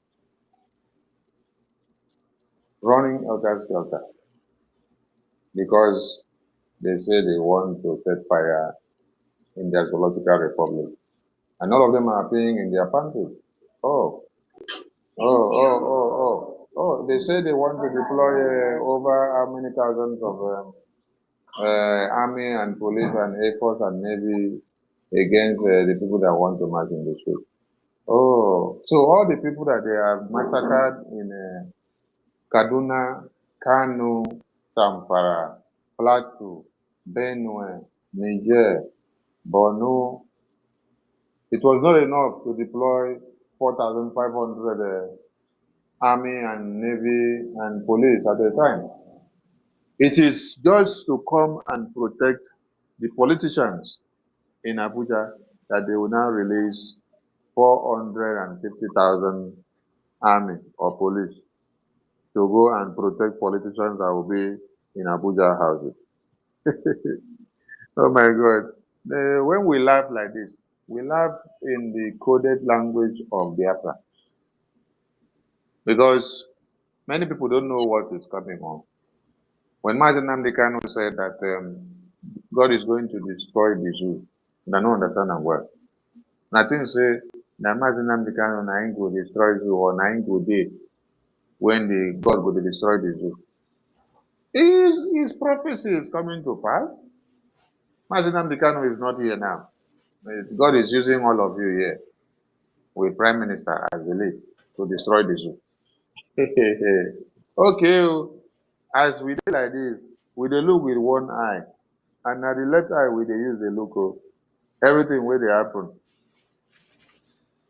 running helter-skelter because they say they want to set fire in their zoological republic. And all of them are paying in their pantries. They say they want to deploy over how many thousands of army and police and air force and navy against the people that want to march in the street. So all the people that they have massacred in Kaduna, Kanu, Zamfara, Plateau, Benue, Niger, Borno, it was not enough to deploy 4,500 army and navy and police at a time. It is just to come and protect the politicians in Abuja that they will now release 450,000 army or police to go and protect politicians that will be in Abuja houses. Oh my God. When we laugh like this, we laugh in the coded language of Biafra. Because many people don't know what is coming on. When Nnamdi Kanu said that God is going to destroy the zoo, I don't understand that word. And I think say, that Nnamdi Kanu na him go destroy zoo or na him go dey when the God will destroy the zoo. His prophecy is coming to pass. Nnamdi Kanu is not here now. God is using all of you here with Prime Minister as the lead to destroy the zoo. Okay, oh, as we dey like this, we dey look with one eye, and na the left eye we dey use dey look. Oh, everything wey dey happen.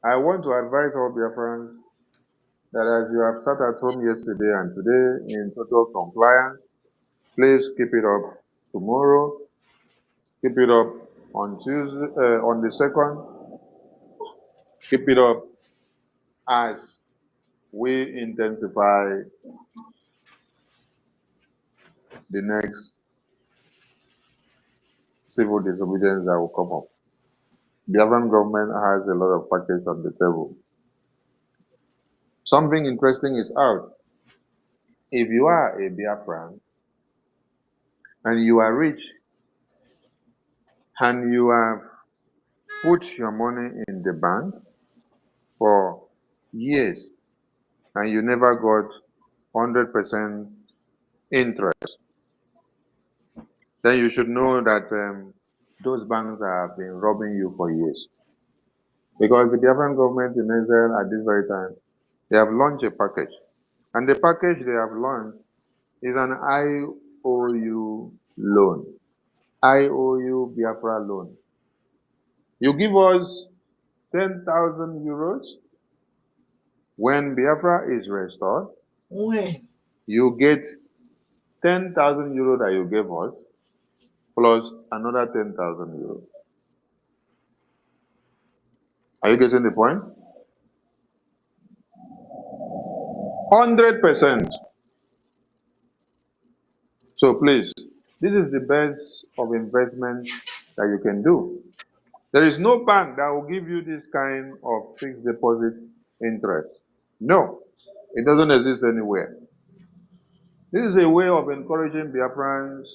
I want to advise all Biafrans that as you have sat at home yesterday and today in total compliance, please keep it up tomorrow. Keep it up on Tuesday, on the 2nd. Keep it up as we intensify the next civil disobedience that will come up. The Biafran government has a lot of package on the table. Something interesting is out. If you are a Biafran and you are rich and you have put your money in the bank for years and you never got 100% interest, then you should know that those banks have been robbing you for years. Because the Biafran government in Israel at this very time, they have launched a package. And the package they have launched is an IOU loan. IOU Biafra loan. You give us 10,000 euros. When Biafra is restored, When? you get 10,000 euros that you gave us, plus another 10,000 euros. Are you getting the point? 100%. So please, this is the best of investment that you can do. There is no bank that will give you this kind of fixed deposit interest. No, it doesn't exist anywhere. This is a way of encouraging Biafrans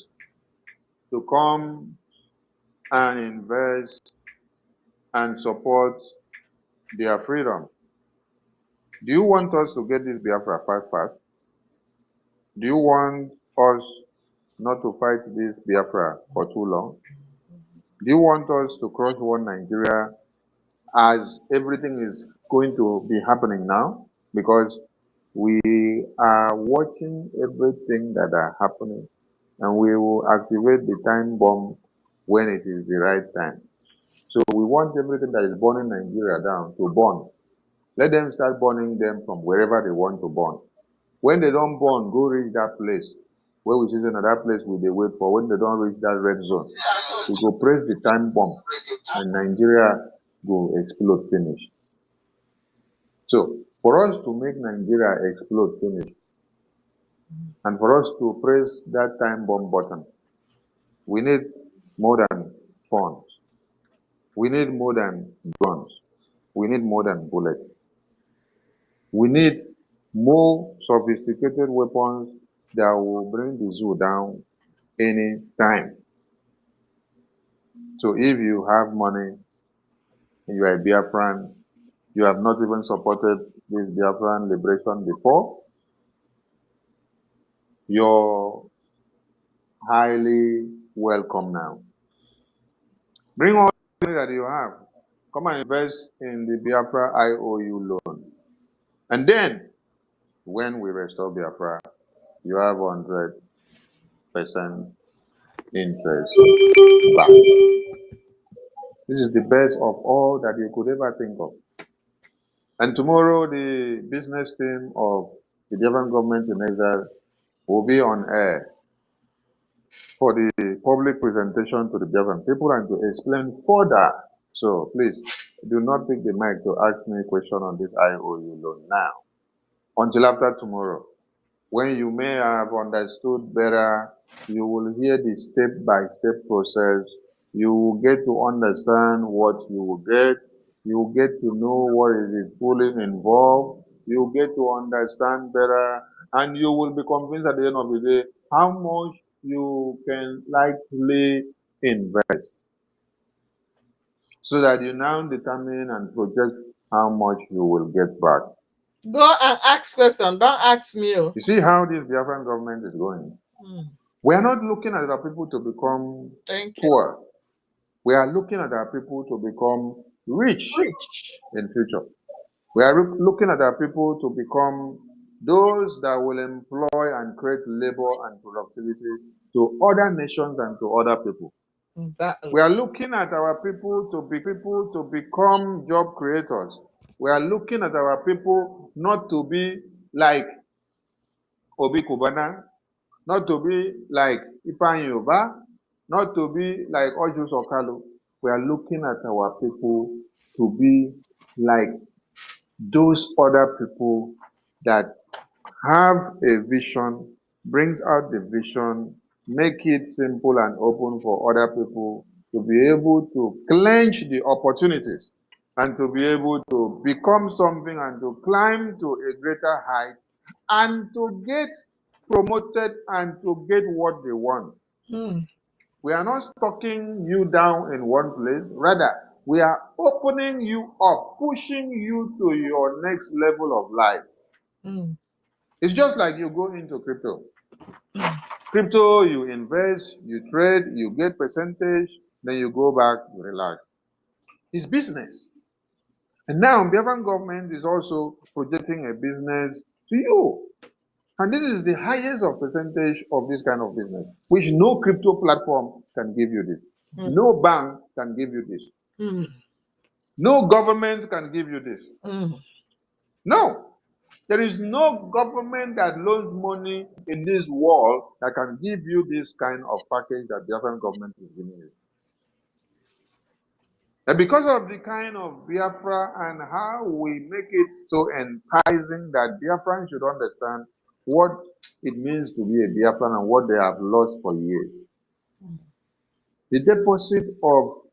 to come and invest and support their freedom. Do you want us to get this Biafra fast? Do you want us not to fight this Biafra for too long? Do you want us to crush one Nigeria as everything is going to be happening now? Because we are watching everything that are happening, and we will activate the time bomb when it is the right time. So we want everything that is burning Nigeria down to burn. Let them start burning them from wherever they want to burn. When they don't burn, go reach that place where we see that place we they wait for. When they don't reach that red zone, we go press the time bomb and Nigeria go explode finish. So for us to make Nigeria explode finish, and for us to press that time bomb button, we need more than funds. We need more than guns. We need more than bullets. We need more sophisticated weapons that will bring the zoo down any time. So if you have money, and you are a Biafran, you have not even supported this Biafran liberation before, you're highly welcome now. Bring all the money that you have. Come and invest in the Biafra IOU loan. And then, when we restore Biafra, you have 100% interest back. This is the best of all that you could ever think of. And tomorrow, the business team of the Biafran government in Israel will be on air for the public presentation to the Biafran people and to explain further. So please, do not pick the mic to ask me a question on this IOU loan now. Until after tomorrow, when you may have understood better, you will hear the step-by-step process. You will get to understand what you will get. You will get to know what is fully involved. You will get to understand better, and you will be convinced at the end of the day how much you can likely invest, so that you now determine and project how much you will get back. Go and ask questions. Don't ask me. You see how this Biafran government is going? We are not looking at our people to become poor. We are looking at our people to become rich in future. We are looking at our people to become those that will employ and create labor and productivity to other nations and to other people. Exactly. We are looking at our people to become job creators. We are looking at our people not to be like Obi Kubana, not to be like Ifeanyi Uba, not to be like Ojus Okalu. We are looking at our people to be like those other people that have a vision, brings out the vision, make it simple and open for other people to be able to clench the opportunities and to be able to become something and to climb to a greater height and to get promoted and to get what they want. We are not stucking you down in one place. Rather, we are opening you up, pushing you to your next level of life. It's just like you go into crypto. Crypto, you invest, you trade, you get percentage, then you go back, you relax. It's business. And now the Biafran government is also projecting a business to you. And this is the highest of percentage of this kind of business, which no crypto platform can give you this. No bank can give you this. No government can give you this. No. There is no government that loans money in this world that can give you this kind of package that the Biafran government is giving you. And because of the kind of Biafra and how we make it so enticing that Biafrans should understand what it means to be a Biafran and what they have lost for years. The deposit of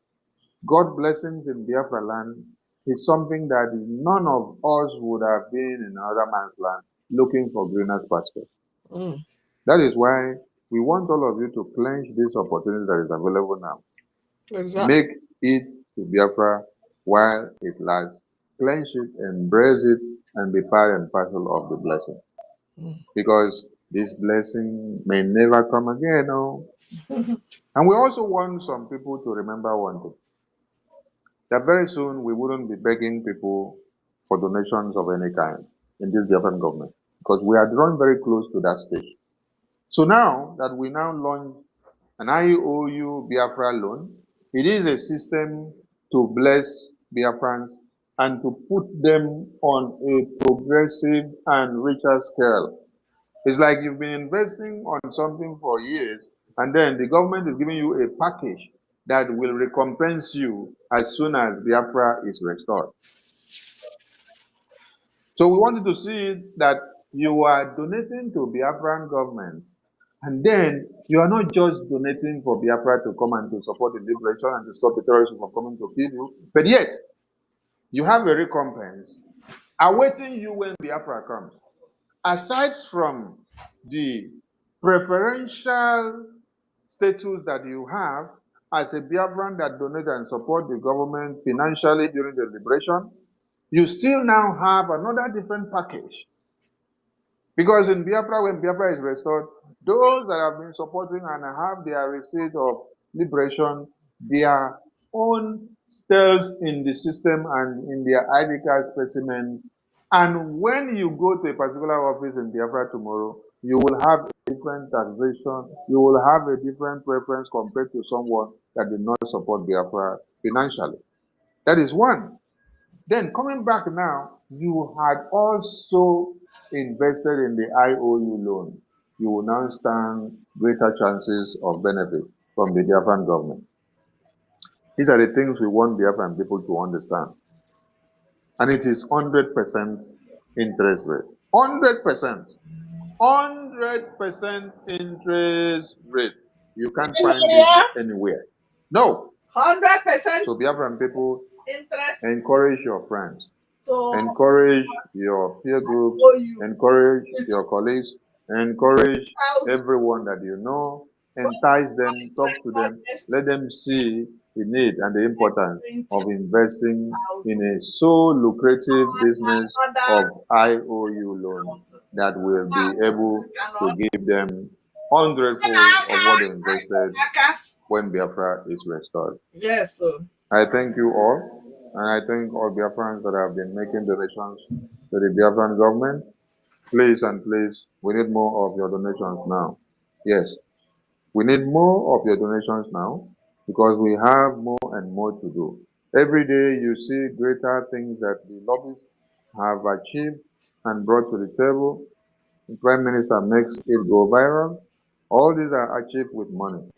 God blessings in Biafra land is something that none of us would have been in another man's land looking for greener pastures. That is why we want all of you to clench this opportunity that is available now. Exactly. Make it to Biafra while it lasts. Clench it, embrace it, and be part and parcel of the blessing. Because this blessing may never come again. No? And we also want some people to remember one thing. That very soon we wouldn't be begging people for donations of any kind in this Biafran government. Because we are drawn very close to that stage. So now that we now launch an IOU Biafra loan, it is a system to bless Biafrans and to put them on a progressive and richer scale. It's like you've been investing on something for years, and then the government is giving you a package that will recompense you as soon as Biafra is restored. So we wanted to see that you are donating to Biafran government, and then you are not just donating for Biafra to come and to support the liberation and to stop the terrorists from coming to kill you, but yet you have a recompense awaiting you when Biafra comes. Aside from the preferential status that you have as a Biafran that donates and support the government financially during the liberation, you still now have another different package. Because in Biafra, when Biafra is restored, those that have been supporting and have their receipt of liberation, their own stills in the system and in their ID card specimen. And when you go to a particular office in Biafra tomorrow, you will have a different taxation, you will have a different preference compared to someone that did not support Biafra financially. That is one. Then coming back now, you had also invested in the IOU loan. You will now stand greater chances of benefit from the Biafran government. These are the things we want Biafran people to understand. And it is 100% interest rate. 100%. 100% interest rate. You can't find it anywhere. No. 100%. So Biafran people, interest. encourage your friends. So, Encourage your peer groups. Encourage your colleagues. Encourage everyone that you know. Entice them, talk to them. Let them see the need and the importance of investing in a so lucrative business of IOU loans that will be able to give them hundredfold of what they invested when Biafra is restored. Yes, sir. I thank you all, and I thank all Biafrans that have been making donations to the Biafran government. Please and please, we need more of your donations now. Yes, we need more of your donations now because we have more and more to do. Every day you see greater things that the lobbyists have achieved and brought to the table. The Prime Minister makes it go viral. All these are achieved with money.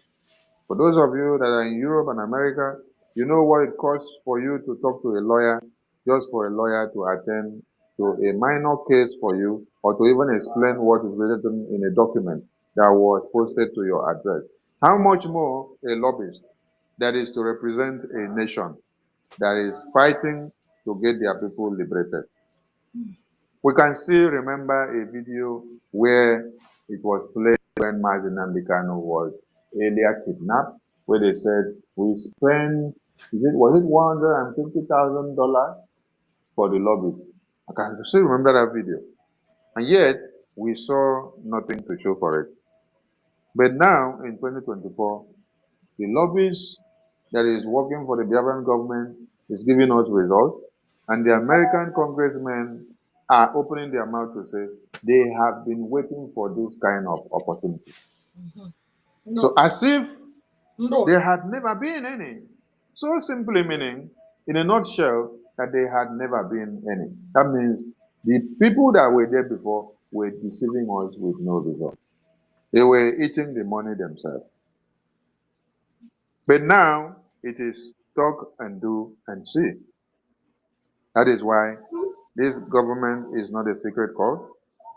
For those of you that are in Europe and America, you know what it costs for you to talk to a lawyer, just for a lawyer to attend to a minor case for you, or to even explain what is written in a document that was posted to your address. How much more a lobbyist that is to represent a nation that is fighting to get their people liberated? We can still remember a video where it was played when Mazi Nnamdi Kanu was earlier kidnapped, where they said we spent, was it $150,000 for the lobby? I can still remember that video. And yet, we saw nothing to show for it. But now, in 2024, the lobbies that is working for the Biafran government is giving us results, and the American congressmen are opening their mouth to say they have been waiting for this kind of opportunity. No. So as if No. there had never been any. So simply meaning, in a nutshell, that there had never been any. That means the people that were there before were deceiving us with no result. They were eating the money themselves. But now it is talk and do and see. That is why this government is not a secret cause.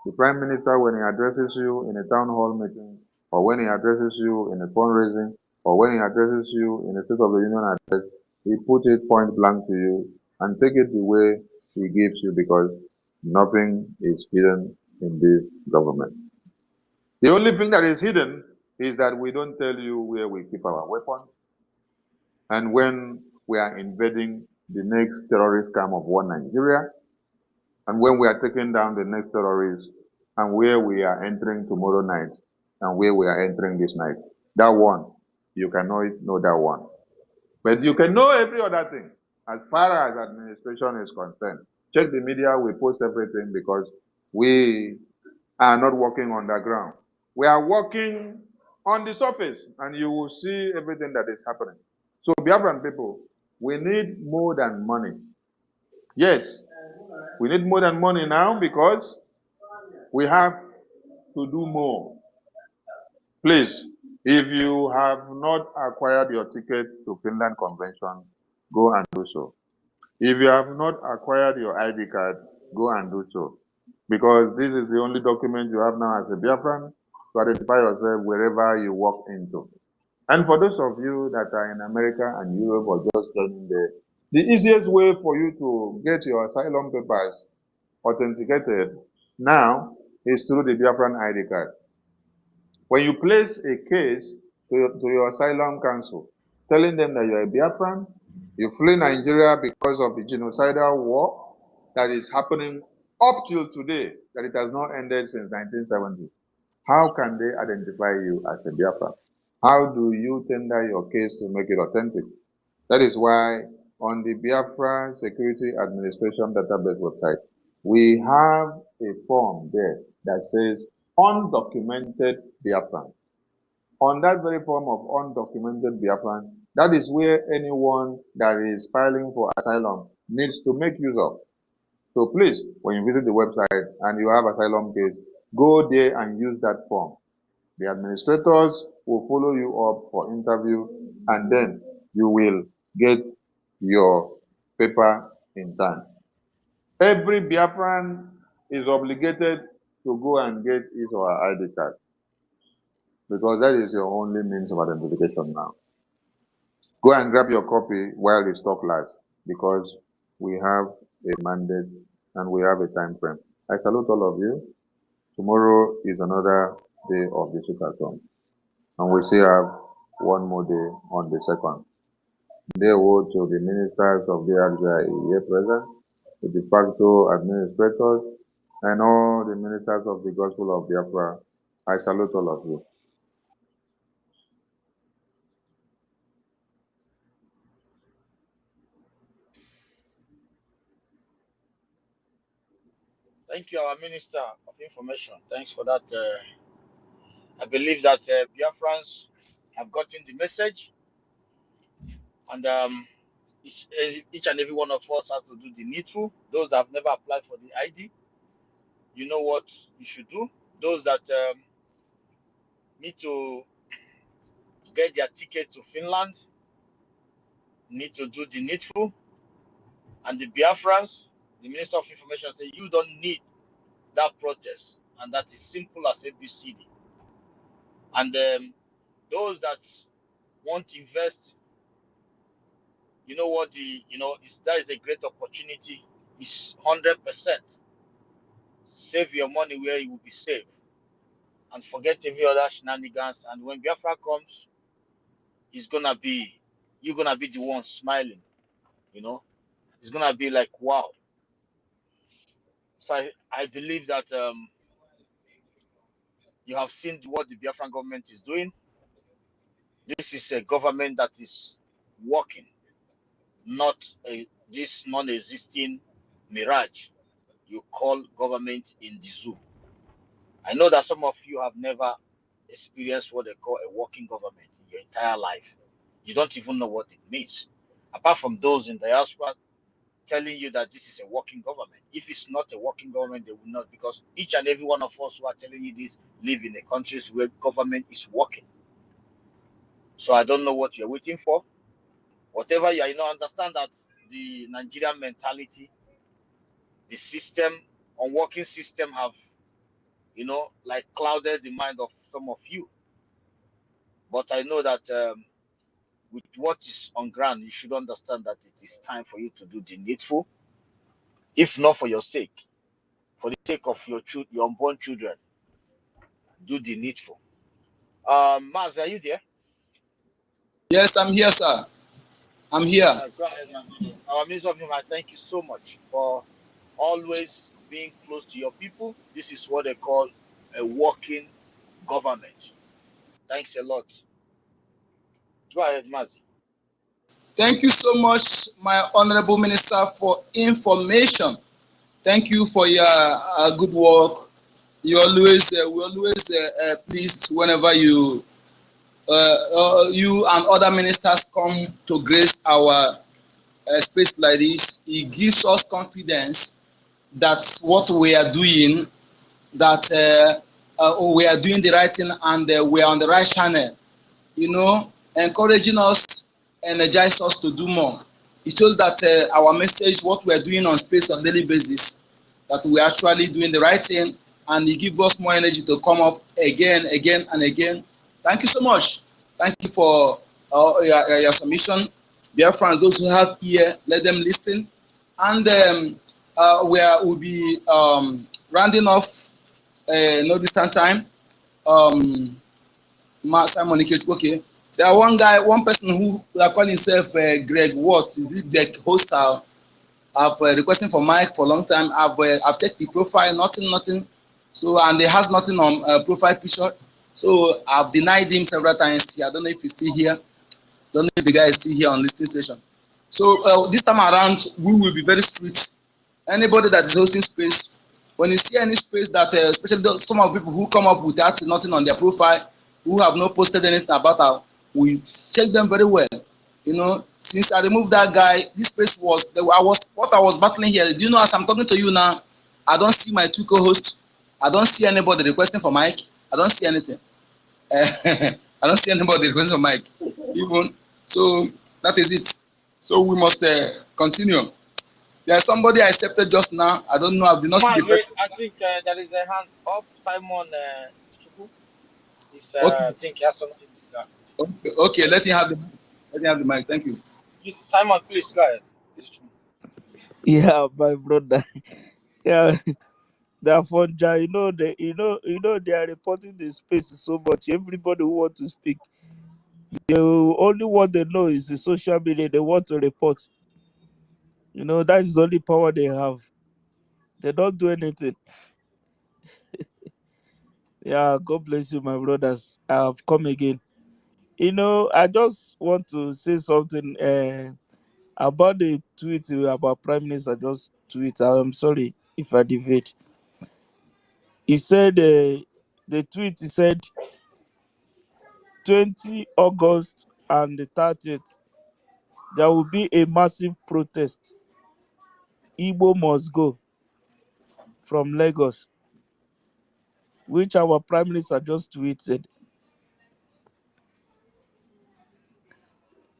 The Prime Minister, when he addresses you in a town hall meeting, or when he addresses you in a fundraising, or when he addresses you in a State of the Union address, he puts it point blank to you and take it the way he gives you, because nothing is hidden in this government. The only thing that is hidden is that we don't tell you where we keep our weapons, and when we are invading the next terrorist camp of one Nigeria, and when we are taking down the next terrorist, and where we are entering tomorrow night, and where we are entering this night. That one, you cannot know that one. But you can know every other thing. As far as administration is concerned, check the media, we post everything because we are not working underground. We are working on the surface, and you will see everything that is happening. So Biafran people, we need more than money. Yes, we need more than money now because we have to do more. Please, if you have not acquired your ticket to Finland Convention, go and do so. If you have not acquired your ID card, go and do so. Because this is the only document you have now as a Biafran to identify yourself wherever you walk into. And for those of you that are in America and Europe or just joining there, the easiest way for you to get your asylum papers authenticated now is through the Biafran ID card. When you place a case to your asylum council, telling them that you're a Biafran, you flee Nigeria because of the genocidal war that is happening up till today, that it has not ended since 1970, how can they identify you as a Biafran? How do you tender your case to make it authentic? That is why on the Biafra Security Administration database website, we have a form there that says undocumented Biafran. On that very form of undocumented Biafran, that is where anyone that is filing for asylum needs to make use of. So please, when you visit the website and you have asylum case, go there and use that form. The administrators will follow you up for interview, and then you will get your paper in time. Every Biafran is obligated to go and get his or her ID card, because that is your only means of identification now. Go and grab your copy while the stock lasts, because we have a mandate and we have a time frame. I salute all of you. Tomorrow is another day of the Super, and we still have one more day on the 2nd. They owe to the ministers of the RGI here present, the de facto administrators, and all the ministers of the Gospel of Biafra. I salute all of you. Thank you, our Minister of Information. Thanks for that. I believe that Biafrans have gotten the message, and each and every one of us has to do the needful. Those that have never applied for the ID, you know what you should do. Those that need to get their ticket to Finland need to do the needful. And the Biafrans, the Minister of Information said, you don't need that protest. And that is simple as ABCD. And those that want to invest, you know what, that is a great opportunity. It's 100%. Save your money where it will be safe. And forget every other shenanigans. And when Biafra comes, you're gonna be the one smiling, It's gonna be like, wow. So I believe that you have seen what the Biafran government is doing. This is a government that is working, not this non-existing mirage you call government in the zoo. I know that some of you have never experienced what they call a working government in your entire life. You don't even know what it means. Apart from those in diaspora telling you that this is a working government. If it's not a working government, they will not, because each and every one of us who are telling you this live in the countries where government is working. So I don't know what you're waiting for. Whatever you understand that the Nigerian mentality, the system, unworking system have, like clouded the mind of some of you. But I know that with what is on ground, you should understand that it is time for you to do the needful, if not for your sake, for the sake of your unborn children. Do the needful. Maz, are you there? Yes, I'm here, sir. I'm here. Go ahead, man. Our Minister of Human, thank you so much for always being close to your people. This is what they call a working government. Thanks a lot. Go ahead, Maz. Thank you so much, my Honorable Minister, for information. Thank you for your good work. We always pleased whenever you and other ministers come to grace our space like this. It gives us confidence that what we are doing, that we are doing the right thing, and we are on the right channel. Encouraging us, energize us to do more. It shows that our message, what we are doing on space on a daily basis, that we are actually doing the right thing, and it gives us more energy to come up again and again. Thank you so much. Thank you for your submission. Dear friends, those who have ear, let them listen. And we'll be rounding off no distant time. Simon, okay. There are one person who are calling himself Greg Watts. Is this Greg Hostile? I've requesting for Mike for a long time. I've checked the profile, nothing. So, and he has nothing on profile picture. So I've denied him several times. I don't know if he's still here. Don't know if the guy is still here on listening session. So this time around, we will be very strict. Anybody that is hosting space, when you see any space that, especially some of the people who come up without nothing on their profile, who have not posted anything about her, we check them very well. Since I removed that guy, this space what I was battling here. Do you know, as I'm talking to you now, I don't see my two co-hosts. I don't see anybody requesting for Mike. I don't see anything. I don't see anybody requesting for Mike. Even so, that is it. So we must continue. There's somebody I accepted just now. I don't know. I did not see the person. I think there is a hand up. Simon Chuku. Okay. I think he has something. Okay. Let him have the mic. Thank you. Simon, please go ahead. Yeah, my brother. Yeah, they are funja. They are reporting the space so much. Everybody who wants to speak, the only one they know is the social media. They want to report. That is the only power they have. They don't do anything. Yeah, God bless you, my brothers. I have come again. I just want to say something about the tweet about Prime Minister. Just tweet. I'm sorry if I deviate. He said, the tweet, he said, 20 August and the 30th, there will be a massive protest. Igbo must go from Lagos, which our Prime Minister just tweeted.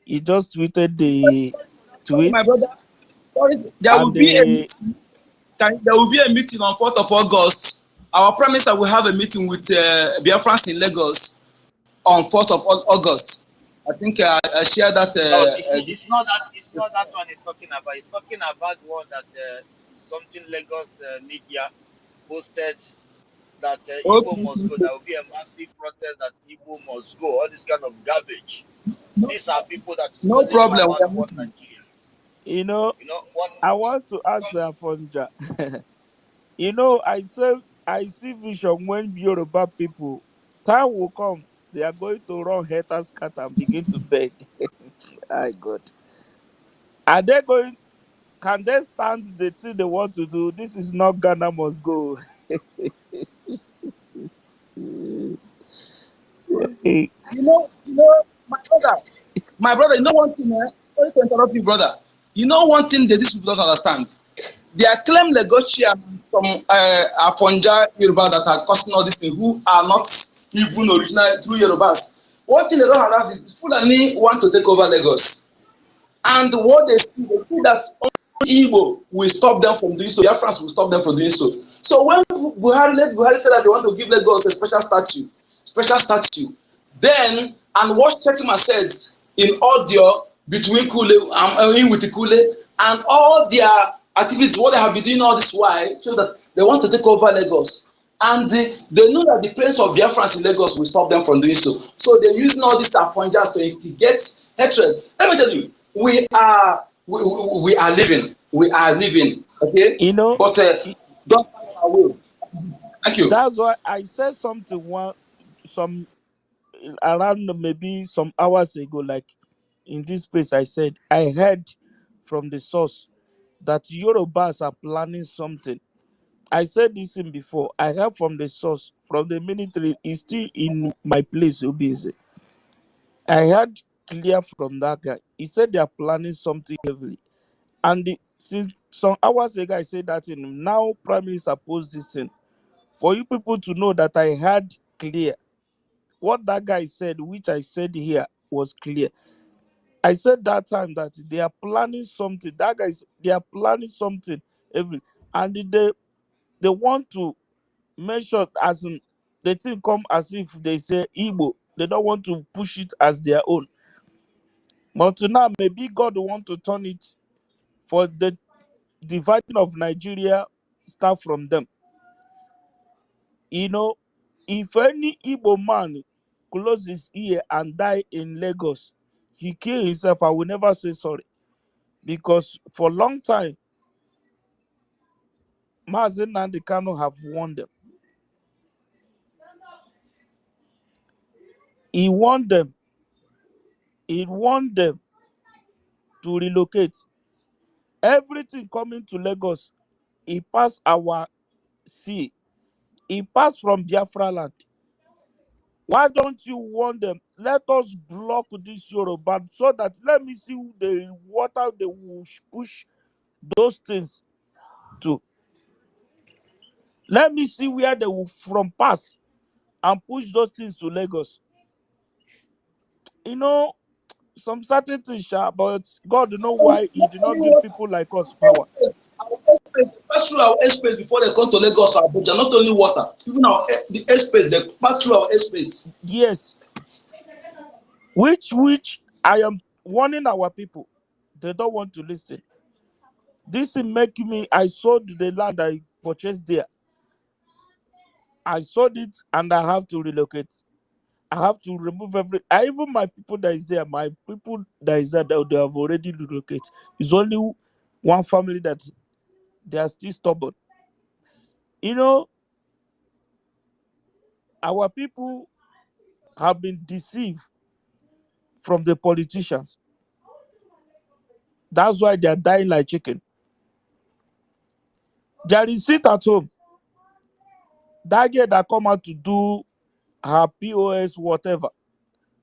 He just tweeted the Sorry, my tweet brother. Sorry, there will and be a the meeting. There will be a meeting on 4th of August. Our Prime Minister will have a meeting with Biafrans in Lagos on 4th of August. I think I shared that. No, it's not that. It's not that one he's talking about. He's talking about one that something Lagos media posted that Igbo must go. There will be a massive protest that Igbo must go. All this kind of garbage. These are people that is No telling you problem. about one Nigeria. you know, You know, one. I want to ask Afonja. I see vision when Yoruba people, time will come, they are going to run haters cat and begin to beg. My God. Are they going, can they stand the thing they want to do? This is not Ghana must go. Hey. My brother, you know one thing, sorry to interrupt you, brother. You know one thing that these people don't understand. They are claim Lagos chairman from Afonja Yoruba that are causing all these things, who are not even original true Yorubas. One thing they don't understand is Fulani want to take over Lagos. And what they see that only Igbo will stop them from doing so. Biafrans will stop them from doing so. So when Buhari said that they want to give Lagos a special statue, then, and what Chetima said in audio between with Kule and all their activities, what they have been doing all this while, so that they want to take over Lagos. And they know that the presence of Biafrans in Lagos will stop them from doing so. So they're using all these appointments to instigate hatred. Let me tell you, we are living. Okay? You know, But don't find our way. Thank you. that's why I said something some around maybe some hours ago, like in this place. I said I heard from the source that Yorubas are planning something. I said this in before. I heard from the source, from the military, is still in my place, Obese. I heard clear from that guy. He said they are planning something heavily. And since some hours ago, I said that in now Prime Minister posed this thing. For you people to know that I heard clear. What that guy said, which I said here, was clear. I said that time that they are planning something. That guys, they are planning something heavily. And they want to make sure as in the thing come as if they say Igbo. They don't want to push it as their own. But now maybe God want to turn it for the dividing of Nigeria start from them. You know, if any Igbo man close his ear and die in Lagos, he kill himself, I will never say sorry. Because for a long time, Mazen and the Kano have warned them. He warned them. He warned them to relocate. Everything coming to Lagos, he passed our sea. He passed from Biafra land. Why don't you warn them? Let us block this Yoruba so that let me see the water they will push those things to. Let me see where they will from pass and push those things to Lagos. You know, some certain things, but God know why He did not give people like us power. Pass through our airspace before they come to Lagos or Abuja. Not only water, even the airspace, they pass through our airspace. Yes. Which I am warning our people. They don't want to listen. This is making me, I sold the land I purchased there. I sold it and I have to relocate. I have to remove even my people that is there, my people that is there, they have already relocated. It's only one family that they are still stubborn. You know, our people have been deceived from the politicians. That's why they are dying like chicken. There is sit at home. That girl that come out to do her POS whatever,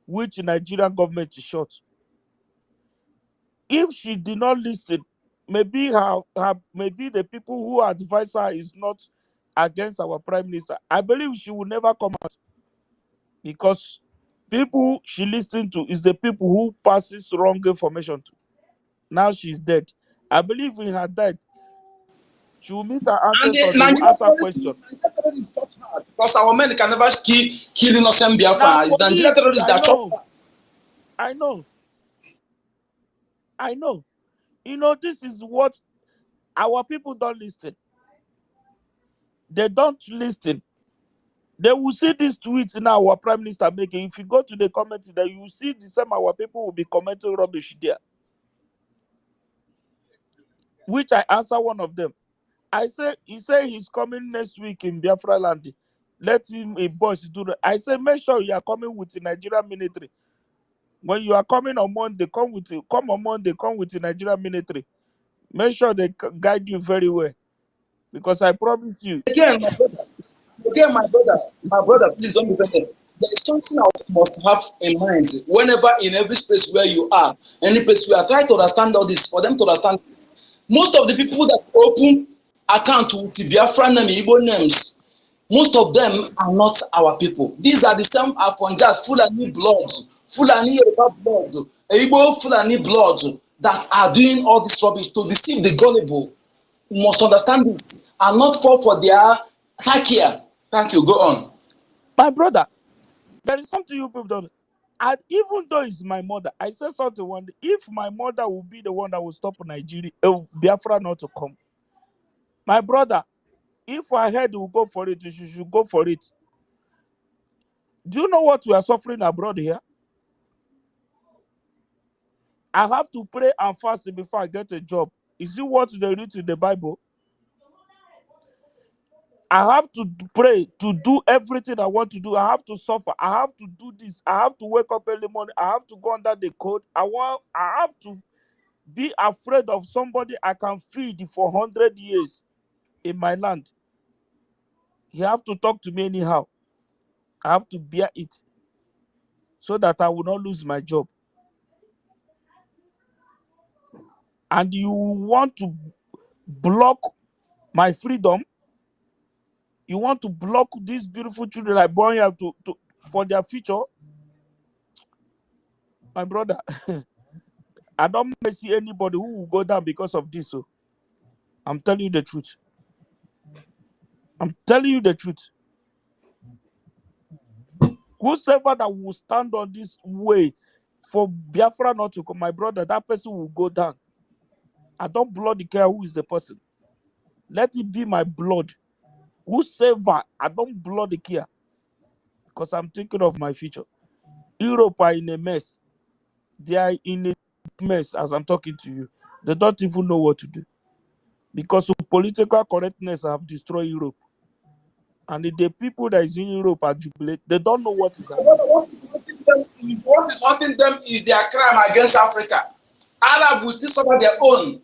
which Nigerian government is short. If she did not listen, maybe maybe the people who advise her is not against our prime minister. I believe she will never come out, because people she listened to is the people who passes wrong information to. Now she's dead. I believe in her death, she will meet her And ancestors, the they will Nigerian ask her terrorists, question. fought hard because our men can never kill innocent Now Biafra. It's Nigerian police, terrorists I that chop. know. You know, this is what our people don't listen. They don't listen. They will see these tweets now our prime minister making. If you go to the comments there, you will see the same our people will be commenting rubbish there. Which I answer one of them. He say he's coming next week in Biafra land. Let him a boss do that. I say make sure you are coming with the Nigerian military. When you are coming on Monday, come on Monday, come with the Nigerian military. Make sure they guide you very well. Because I promise you. Again, my brother, please don't be offended. There is something I must have in mind whenever in every space where you are, any place we are trying to understand all this, for them to understand this. Most of the people that open account with the Biafra name, Igbo names, most of them are not our people. These are the same Afonjas, Fulani blood, Fulani Yoruba blood, Igbo Fulani blood that are doing all this rubbish to deceive the gullible. You must understand this and not fall for their takia. Thank you. Go on. My brother, there is something you people don't. And even though it's my mother, I said something one day. If my mother will be the one that will stop Nigeria, Biafra not to come. My brother, if I heard you will go for it, you should go for it. Do you know what we are suffering abroad here? I have to pray and fast before I get a job. Is it what they read in the Bible? I have to pray to do everything I want to do. I have to suffer. I have to do this. I have to wake up early morning. I have to go under the code. I have to be afraid of somebody I can feed for 100 years in my land. You have to talk to me anyhow. I have to bear it so that I will not lose my job. And you want to block my freedom? You want to block these beautiful children I born here for their future? My brother, I don't see anybody who will go down because of this. So I'm telling you the truth. I'm telling you the truth. Whosoever that will stand on this way for Biafra not to come, my brother, that person will go down. I don't bloody care who is the person. Let it be my blood. Whosoever, I don't bloody care. Because I'm thinking of my future. Europe are in a mess. They are in a mess as I'm talking to you. They don't even know what to do. Because of political correctness have destroyed Europe. And the people that is in Europe are jubilate. They don't know what is happening. What is hurting them is their crime against Africa. Arab will still suffer their own.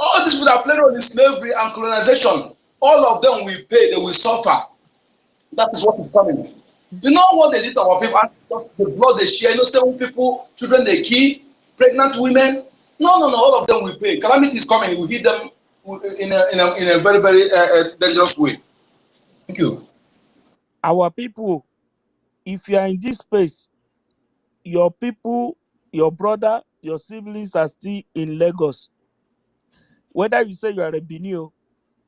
All these people that play role in slavery and colonization, all of them will pay, they will suffer. That is what is coming. You know what they did to our people? The blood they share, some people, children they kill, pregnant women. No, all of them will pay. Calamity is coming, it will hit them in a very, very dangerous way. Thank you. Our people, if you are in this space, your people, your brother, your siblings are still in Lagos. Whether you say you are a Benio,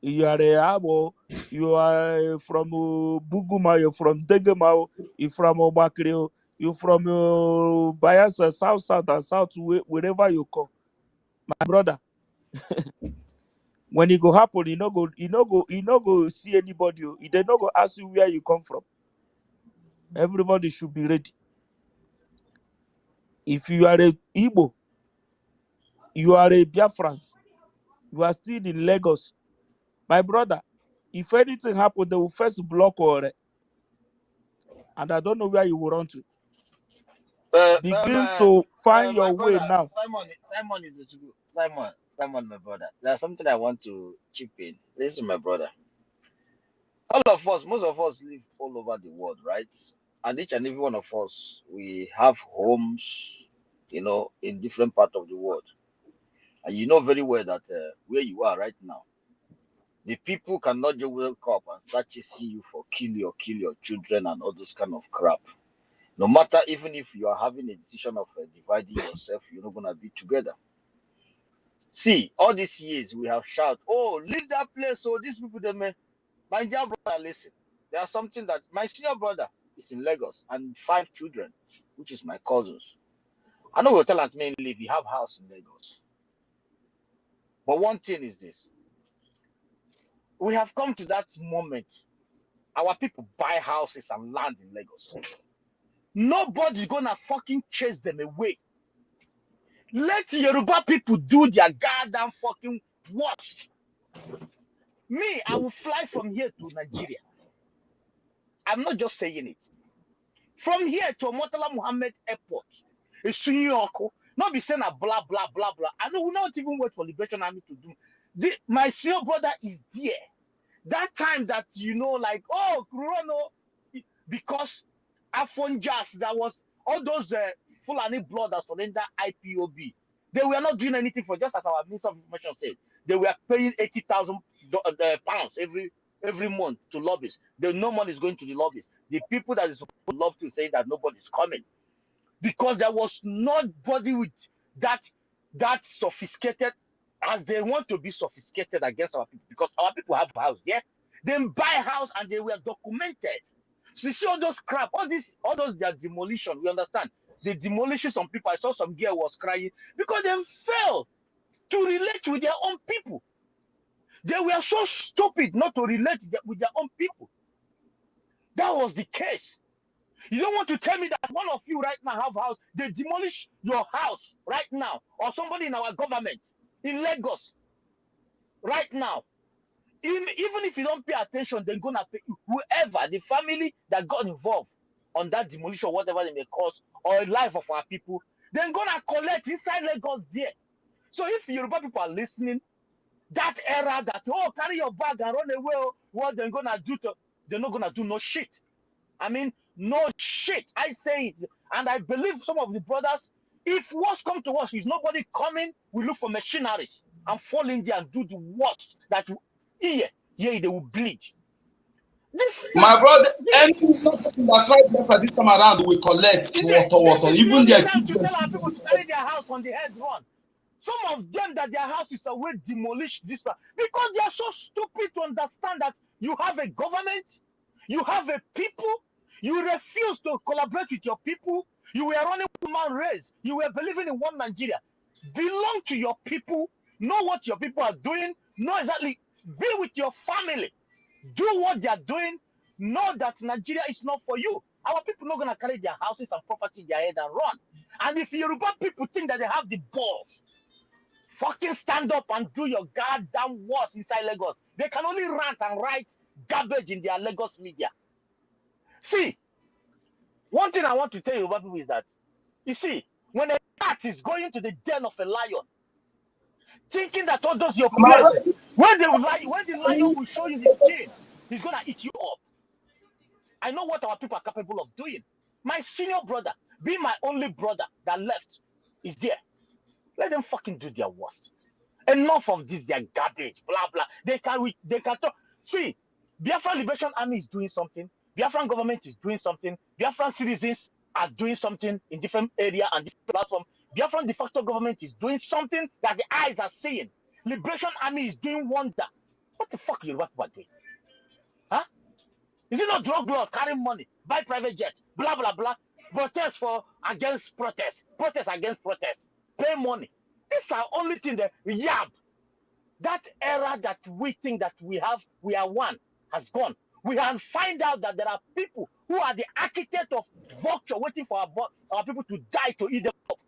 you are a Abo, you are from Buguma, you're from Degema, you're from Obakrio, you're from Bayelsa, South, and South, wherever you come. My brother, when it go happen, you no go see anybody. They no go ask you where you come from. Everybody should be ready. If you are a Igbo, you are a Biafran, you are still in Lagos. My brother, if anything happen, they will first block or and I don't know where you will run to. Begin to find your way now. Simon is a true Simon, my brother. There's something I want to chip in. Listen, my brother. all of us, most of us live all over the world, right? And each and every one of us, we have homes, in different parts of the world. And you know very well that where you are right now, the people cannot just wake up and start chasing you for kill your children and all this kind of crap. No matter, even if you are having a decision of dividing yourself, you're not gonna be together. See, all these years we have shouted, "Oh, leave that place!" So these people, they may. My dear brother, listen. There's something that my senior brother is in Lagos and 5 children, which is my cousins. I know we'll tell us mainly if you have house in Lagos. But one thing is this: we have come to that moment. Our people buy houses and land in Lagos. Nobody's gonna fucking chase them away. Let Yoruba people do their goddamn fucking worst. Me, I will fly from here to Nigeria. I'm not just saying it. From here to Murtala Muhammad Airport, it's Sunyoko. Not be saying a blah blah blah blah. I know we not even wait for Liberation Army to do. My senior brother is there. That time that like, oh, Kurono, because Afonjas, that was all those Fulani blood that surrender IPOB. They were not doing anything for, just as our Minister of Information said. They were paying 80,000 pounds every month to lobbies. No money is going to the lobbies. The people that is supposed to love to say that nobody's coming, because there was nobody with that sophisticated as they want to be sophisticated against our people, because our people have house, yeah? They buy house and they were documented. So you see all those crap, all those their demolition, we understand. They demolishing some people. I saw some girl was crying because they failed to relate with their own people. They were so stupid not to relate with their own people. That was the case. You don't want to tell me that one of you right now have house, they demolish your house right now, or somebody in our government in Lagos right now. Even if you don't pay attention, they're gonna pay whoever, the family that got involved on that demolition, whatever they may cause, or life of our people, they're gonna collect inside Lagos there. So if Yoruba people are listening, that era that, oh, carry your bag and run away, what they're gonna do they're not gonna do no shit. I mean, no shit. I say it, and I believe some of the brothers, if worst come to worst, is nobody coming, we look for machineries and fall in there and do the worst that they will bleed. My brother, any person that tried Biafra this time around will collect water. Even their time to tell our people to carry their house on the head run. Some of them that their houses are well demolished this time because they are so stupid to understand that you have a government, you have a people, you refuse to collaborate with your people, you were running one race, you were believing in one Nigeria. Belong to your people, know what your people are doing, know exactly, be with your family, do what they are doing, know that Nigeria is not for you. Our people are not going to carry their houses and property in their head and run. And if Yoruba people think that they have the balls, fucking stand up and do your goddamn worst inside Lagos. They can only rant and write garbage in their Lagos media. See, one thing I want to tell you about people is that, you see, when a cat is going to the den of a lion, thinking that all those your place, when the lion will show you the skin, he's gonna eat you up. I know what our people are capable of doing. My senior brother, being my only brother that left, is there. Let them fucking do their worst. Enough of this, their garbage, blah blah. They can talk. See, Biafra Liberation Army is doing something. Biafran government is doing something. Biafran citizens are doing something in different area and different platform. Biafran de facto government is doing something that the eyes are seeing. Liberation Army is doing wonder. What the fuck are you doing? Huh? Is it not drug law, carrying money, buy private jet, blah blah blah? Protest against protest, protest against protest, pay money. These are only things that that era that we think that we are one has gone. We have find out that there are people who are the architect of vulture waiting for our people to die to eat them up.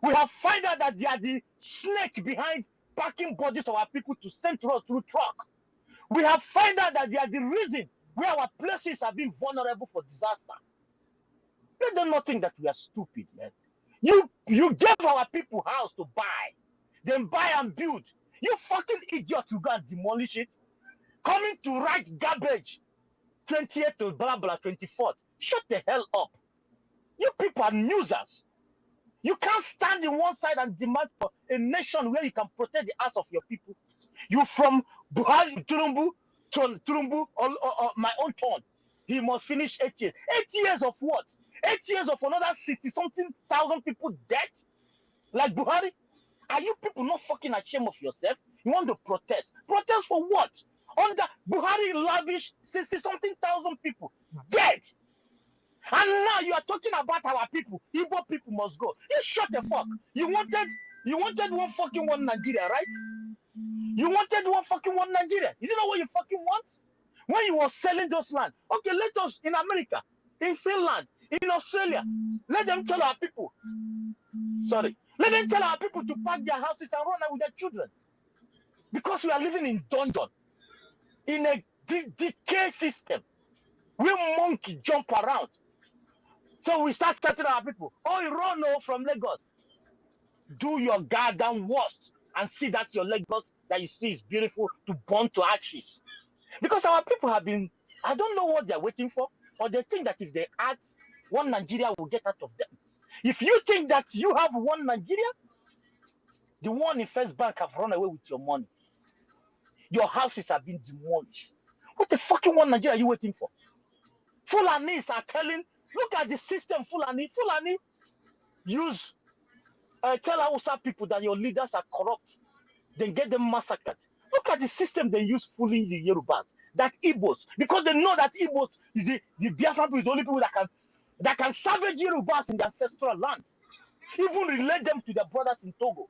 We have find out that they are the snake behind packing bodies of our people to send to us through truck. We have find out that they are the reason where our places have been vulnerable for disaster. They do not think that we are stupid, man. You gave our people house to buy, then buy and build. You fucking idiot, you go and demolish it. Coming to write garbage 20th to blah blah 24th. Shut the hell up. You people are newsers. You can't stand in one side and demand for a nation where you can protect the hearts of your people. You from Buhari, Turumbu, or my own turn. He must finish 8 years. 8 years of what? 8 years of another 60-something thousand people dead? Like Buhari? Are you people not fucking ashamed of yourself? You want to protest? Protest for what? Under Buhari lavish 60-something thousand people dead. And now you are talking about our people. Igbo people must go. You shut the fuck. You wanted one fucking one Nigeria, right? You wanted one Nigeria. Is it not what you fucking want? When you were selling those land, okay, let us in America, in Finland, in Australia, let them tell our people. Sorry, let them tell our people to pack their houses and run out with their children, because we are living in dungeon, in a decay system. We monkey jump around. So we start telling our people, oh, you run from Lagos. Do your goddamn worst and see that your Lagos that you see is beautiful to burn to ashes. Because our people have been, I don't know what they're waiting for, or they think that if they act, one Nigeria will get out of them. If you think that you have one Nigeria, the one in First Bank have run away with your money. Your houses have been demolished. What the fucking one Nigeria are you waiting for? Fulanis are telling, look at the system, Fulani use, tell Hausa people that your leaders are corrupt, then get them massacred. Look at the system they use fooling the Yorubas, that Igbos, because they know that Igbos, the Biafra people, is the only people that can savage Yorubas in their ancestral land, even relate them to their brothers in Togo.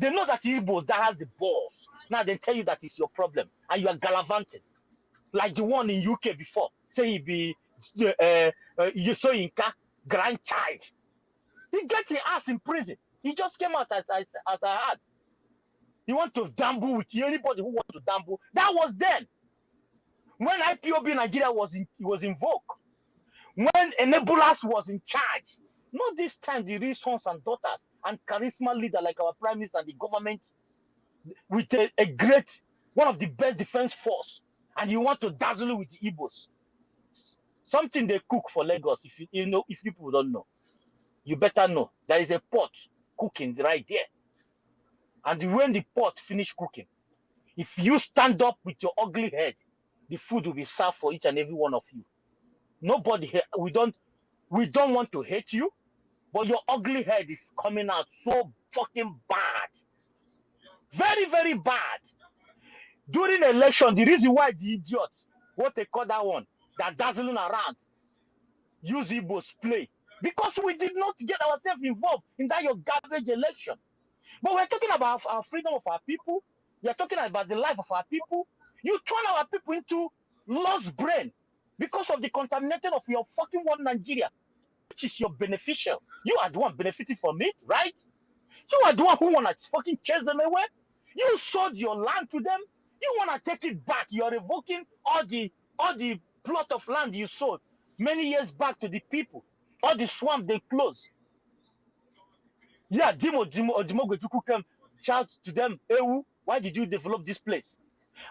They know that Igbos that have the balls. Now they tell you that it's your problem, and you are gallivanting, like the one in UK before. Say he be Yusoyinka grandchild. He gets his ass in prison. He just came out as I had. You want to damble with anybody who wants to damble. That was then. When IPOB Nigeria was invoked. When Enablers was in charge. Not this time the real sons and daughters and charisma leader like our prime minister and the government with a great, one of the best defense force. And you want to dazzle with the Igbos. Something they cook for Lagos, if people don't know. You better know. There is a pot cooking right there. And when the pot finish cooking, if you stand up with your ugly head, the food will be served for each and every one of you. Nobody, we don't want to hate you, but your ugly head is coming out so fucking bad. Very, very bad. During election, the reason why the idiot, what they call that one, that dazzling around, use Igbos play, because we did not get ourselves involved in that your garbage election. But we're talking about our freedom of our people. We're talking about the life of our people. You turn our people into lost brain because of the contamination of your fucking one Nigeria, which is your beneficial. You are the one benefiting from it, right? You are the one who want to fucking chase them away. You sold your land to them. You want to take it back. You're revoking all the plot of land you sold many years back to the people. All the swamp they closed. Yeah, Dimo can shout to them, Ewu, why did you develop this place?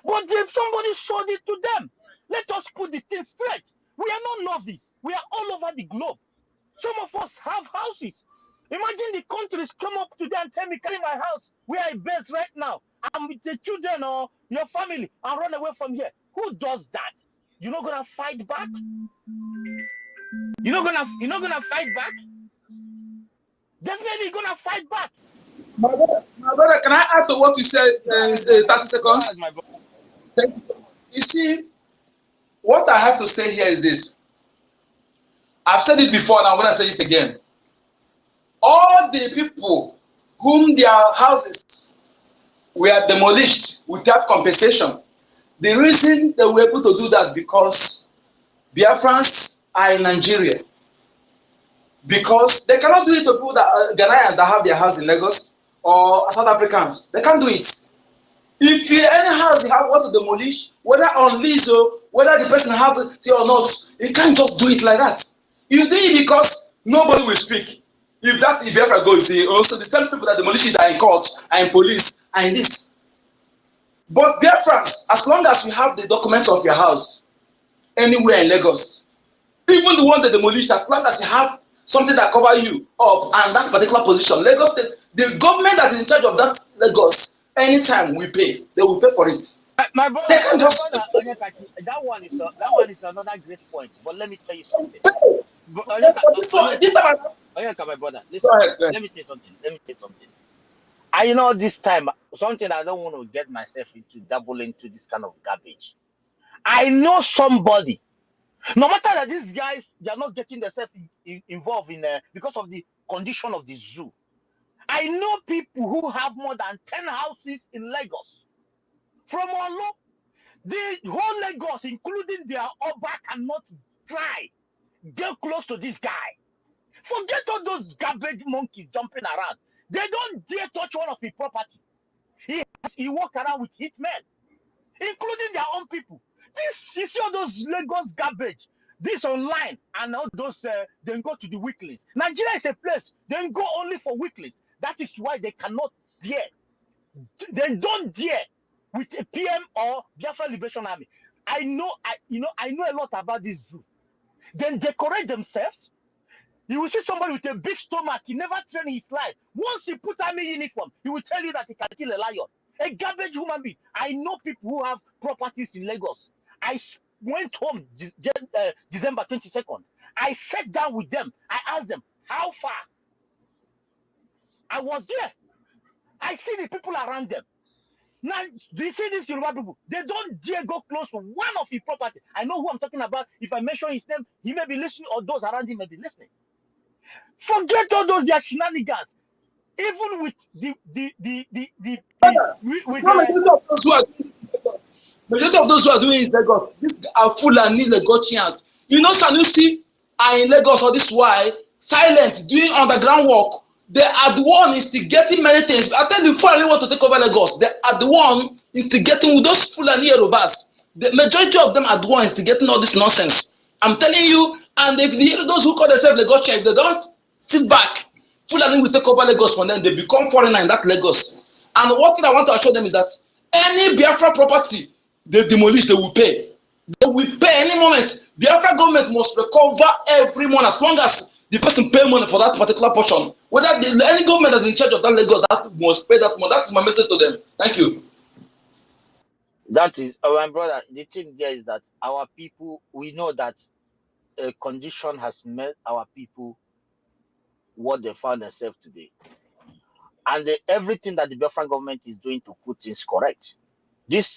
But if somebody sold it to them, let us put the thing straight. We are not novice. We are all over the globe. Some of us have houses. Imagine the countries come up today and tell me, carry my house where I base right now. I'm with the children or your family and run away from here. Who does that? You're not gonna fight back? You're not gonna fight back? Definitely gonna fight back. My brother, can I add to what you said in 30 seconds? Thank you. You see, what I have to say here is this. I've said it before and I'm going to say this again. All the people whom their houses were demolished without compensation, the reason they were able to do that because Biafrans are in Nigeria. Because they cannot do it to people that Ghanaians that have their house in Lagos or South Africans. They can't do it. If any house you want to demolish, whether on lease or whether the person have to say or not, you can't just do it like that. You do it because nobody will speak. If Biafra goes, say, also the same people that demolish it are in court, are in police, are in this. But Biafrans, as long as you have the documents of your house, anywhere in Lagos. Even the one that demolished, as long as you have something that cover you up and that particular position, Lagos State, the government that is in charge of that Lagos, anytime we pay, they will pay for it. My brother, They can just Onyekachi, that one is another great point. But let me tell you something. this time Onyeka, my brother, listen. go ahead. Let me tell you something. I know this time something I don't want to get myself into, double into this kind of garbage. I know somebody. No matter that these guys, they are not getting themselves involved in because of the condition of the zoo. I know people who have more than 10 houses in Lagos. From Olo, the whole Lagos, including their Oba, cannot try get close to this guy. Forget all those garbage monkeys jumping around. They don't dare touch one of his property. He walk around with hitmen, including their own people. You see all those Lagos garbage. This online and all those then go to the weeklies. Nigeria is a place. They go only for weeklies. That is why they cannot dare. They don't dare with a PM or Biafra Liberation Army. I know a lot about this zoo. Then decorate themselves. You will see somebody with a big stomach. He never trained his life. Once he put army uniform, he will tell you that he can kill a lion. A garbage human being. I know people who have properties in Lagos. I went home December 22nd. I sat down with them. I asked them, how far? I was there. I see the people around them. Now, do you see these Yoruba people? They don't dare go close to one of his property. I know who I'm talking about. If I mention his name, he may be listening, or those around him may be listening. Forget all those their shenanigans. Even with majority of those who are doing is Lagos. These are Fulani Lagosians. You know, Sanusi are in Lagos, or this why silent doing underground work. They are the one instigating many things. I tell you, Fulani want to take over Lagos. They are the one instigating with those Fulani Yorubas. The majority of them are the one instigating all this nonsense. I'm telling you, and if those who call themselves Lagosians, they don't sit back, Fulani will take over Lagos for them. They become foreigner in that Lagos. And one thing I want to assure them is that any Biafra property they demolish, they will pay. They will pay any moment. Biafra government must recover every month as long as the person pay money for that particular portion. Whether any government that is in charge of that Lagos, that must pay that money. That's my message to them. Thank you. That is, my brother, the thing there is that our people, we know that a condition has made our people what they found themselves today. And everything that the Biafran government is doing to put things correct. Every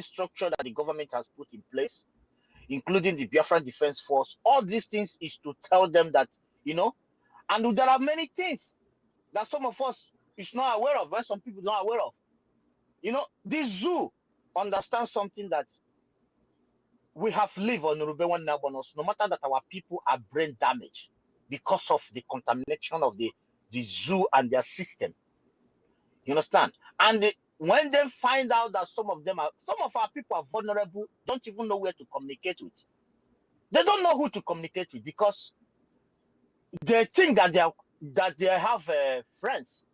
structure that the government has put in place, including the Biafran Defense Force, all these things is to tell them that, and there are many things that some of us is not aware of, and some people not aware of. This zoo understands something that we have lived on Rubewan Nabonos, no matter that our people are brain damaged because of the contamination of the zoo and their system. You understand? And when they find out that some of our people are vulnerable, don't even know where to communicate with. They don't know who to communicate with because they think that they have friends.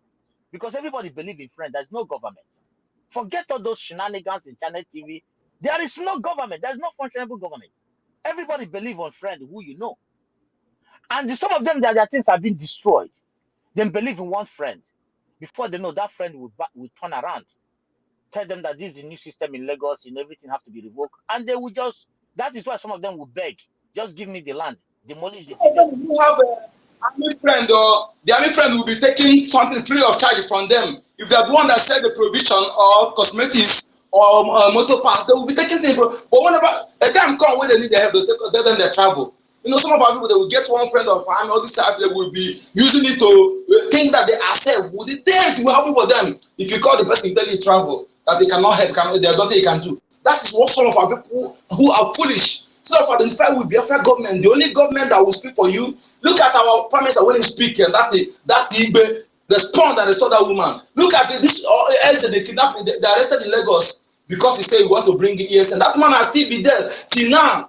Because everybody believes in friends. There's no government. Forget all those shenanigans in Channel TV. There is no government. There's no functionable government. Everybody believes on friend who you know. And some of them, their things have been destroyed. They believe in one friend. Before they know, that friend will turn around. Tell them that this is a new system in Lagos and everything have to be revoked. And they will that is why some of them will beg. Just give me the land. Demolish the Some of them who have an army friend, or the army friend will be taking something free of charge from them. If they're the one that said the provision or cosmetics or motor parts, they will be taking things. But whenever a time comes when they need their help, they then they travel. Some of our people, they will get one friend or family, all this time, they will be using it to think that they are safe. Would it dare to help for them? If you call the person, tell you travel, that they cannot help, there's nothing they can do. That is what some of our people who are foolish. So of identify with Biafra government, the only government that will speak for you. Look at our prime minister when he speaks, that Igbe, the spawn that saw that woman. Look at this, they kidnapped, they arrested in Lagos because he said he want to bring the ESN. That man has still been there till now.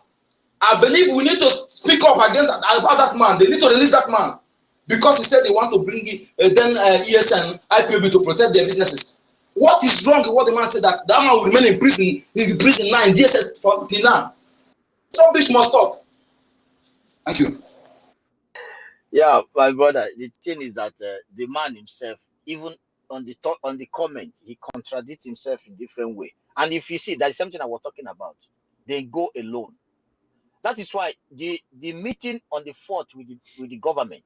I believe we need to speak up against about that man. They need to release that man because he said they want to bring ESN, IPOB to protect their businesses. What is wrong with what the man said that that man will remain in prison? He's in prison now in DSS for till now. Rubbish must stop. Thank you. Yeah, my brother. The thing is that the man himself, even on the on the comment, he contradicts himself in different way. And if you see, that's something I was talking about. They go alone. That is why the meeting on the 4th with the government,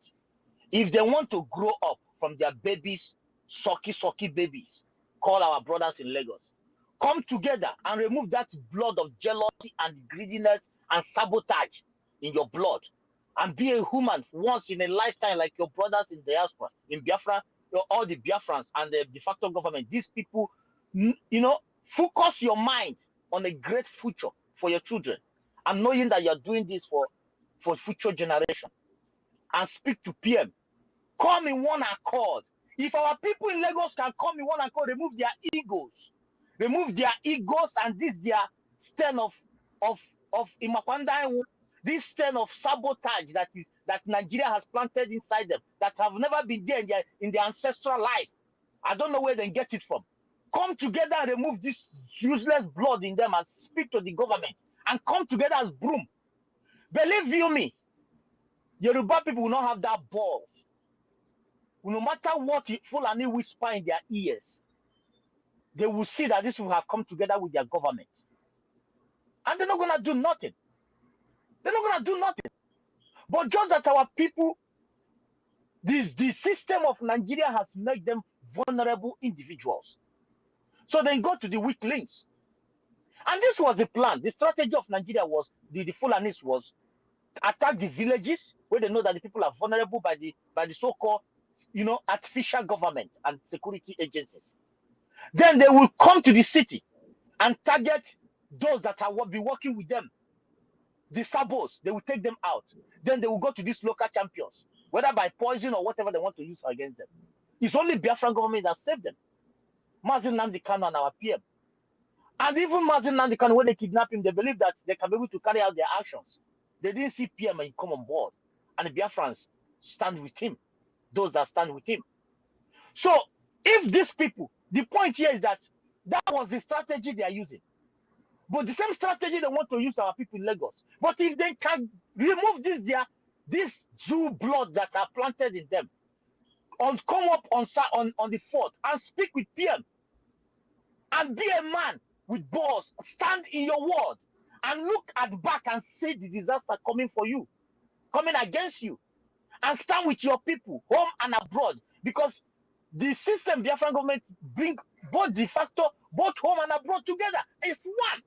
if they want to grow up from their babies, sucky babies, call our brothers in Lagos, come together and remove that blood of jealousy and greediness and sabotage in your blood, and be a human once in a lifetime like your brothers in diaspora, in Biafra, all the Biafrans and the de facto government. These people, focus your mind on a great future for your children, and knowing that you're doing this for future generation, and speak to PM. Come in one accord. If our people in Lagos can come in one accord, remove their egos, and this their stand of Imakwanda, this stand of sabotage that Nigeria has planted inside them, that have never been there in their ancestral life. I don't know where they get it from. Come together and remove this useless blood in them and speak to the government and come together as broom. Believe you me, Yoruba people will not have that balls. No matter what Fulani whisper in their ears, they will see that this will have come together with their government. And they're not going to do nothing. They're not going to do nothing. But just that our people, the system of Nigeria has made them vulnerable individuals. So they go to the weak links. And this was the plan. The strategy of Nigeria was, the Fulanis was, attack the villages where they know that the people are vulnerable by the so-called, artificial government and security agencies. Then they will come to the city and target those that will be working with them. The sabos, they will take them out. Then they will go to these local champions, whether by poison or whatever they want to use against them. It's only Biafran government that saved them. Mazin Nnamdi Kanu and our PM. And even Mazin Nnamdi Kanu, when they kidnap him, they believe that they can be able to carry out their actions. They didn't see PM and come on board. And the Biafrans stand with him. Those that stand with him. So, if these people, the point here is that was the strategy they are using. But the same strategy they want to use to our people in Lagos. But if they can remove this zoo blood that are planted in them, come up on the 4th and speak with PM, and be a man with balls, stand in your word, and look at back and see the disaster coming for you, coming against you, and stand with your people, home and abroad, because the system Biafran government bring both de facto, both home and abroad together. It's one.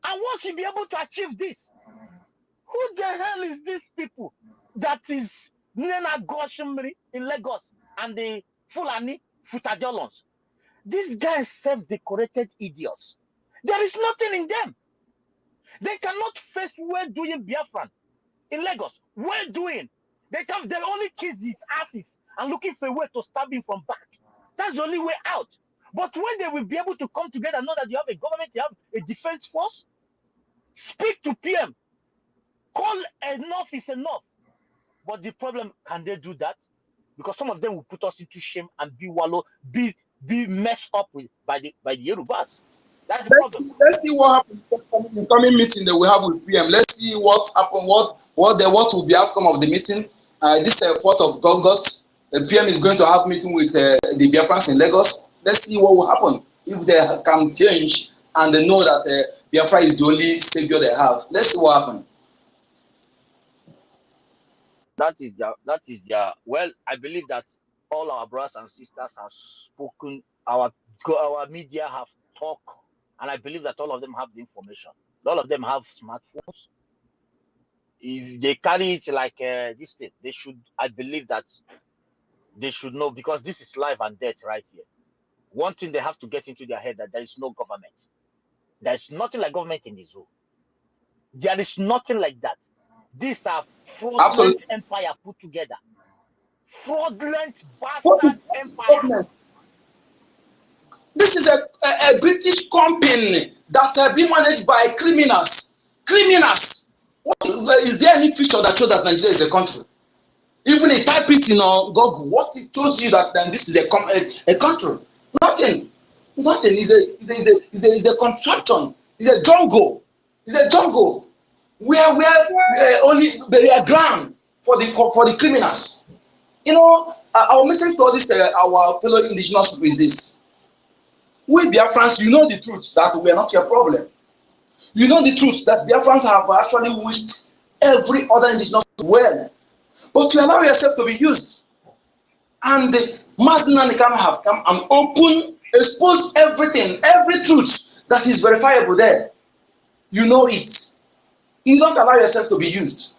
And once you be able to achieve this, who the hell is these people that is Nena Goshimri in Lagos and the Fulani Futajolons? These guys self-decorated idiots. There is nothing in them. They cannot face well doing Biafran in Lagos. Well doing. They only kiss these asses and looking for a way to stab him from back. That's the only way out. But when they will be able to come together, know that you have a government, you have a defense force, speak to PM. Call enough is enough. But the problem, can they do that? Because some of them will put us into shame and be messed up with by the Yorubas. That's the problem. Let's see what happens in the coming meeting that we have with PM. Let's see what happened, what will be the outcome of the meeting. This 4th of August, the PM is going to have meeting with the Biafrans in Lagos. Let's see what will happen. If they can change and they know that Biafra is the only savior they have. Let's see what happens. That is their. Well, I believe that all our brothers and sisters have spoken. Our media have talked, and I believe that all of them have the information. All of them have smartphones. If they carry it like this thing, they should. I believe that they should know, because this is life and death right here. One thing they have to get into their head, that there is no government. There is nothing like government in the zoo. There is nothing like that. These are fraudulent empire put together. Fraudulent bastard empire. This is a British company that has been managed by criminals. Criminals. Is there any feature that shows that Nigeria is a country? Even a type it in Google, what it shows you that this is a country? Nothing. Nothing. Is a contraption. It's a jungle. It's a jungle where only there are ground for the criminals. You know, our message to all this our fellow indigenous people is this: we Biafrans, you know the truth that we are not your problem. You know the truth that Biafrans have actually wished every other indigenous well, but you allow yourself to be used. And the Mazda can have come and expose everything, every truth that is verifiable there. You know it. You don't allow yourself to be used.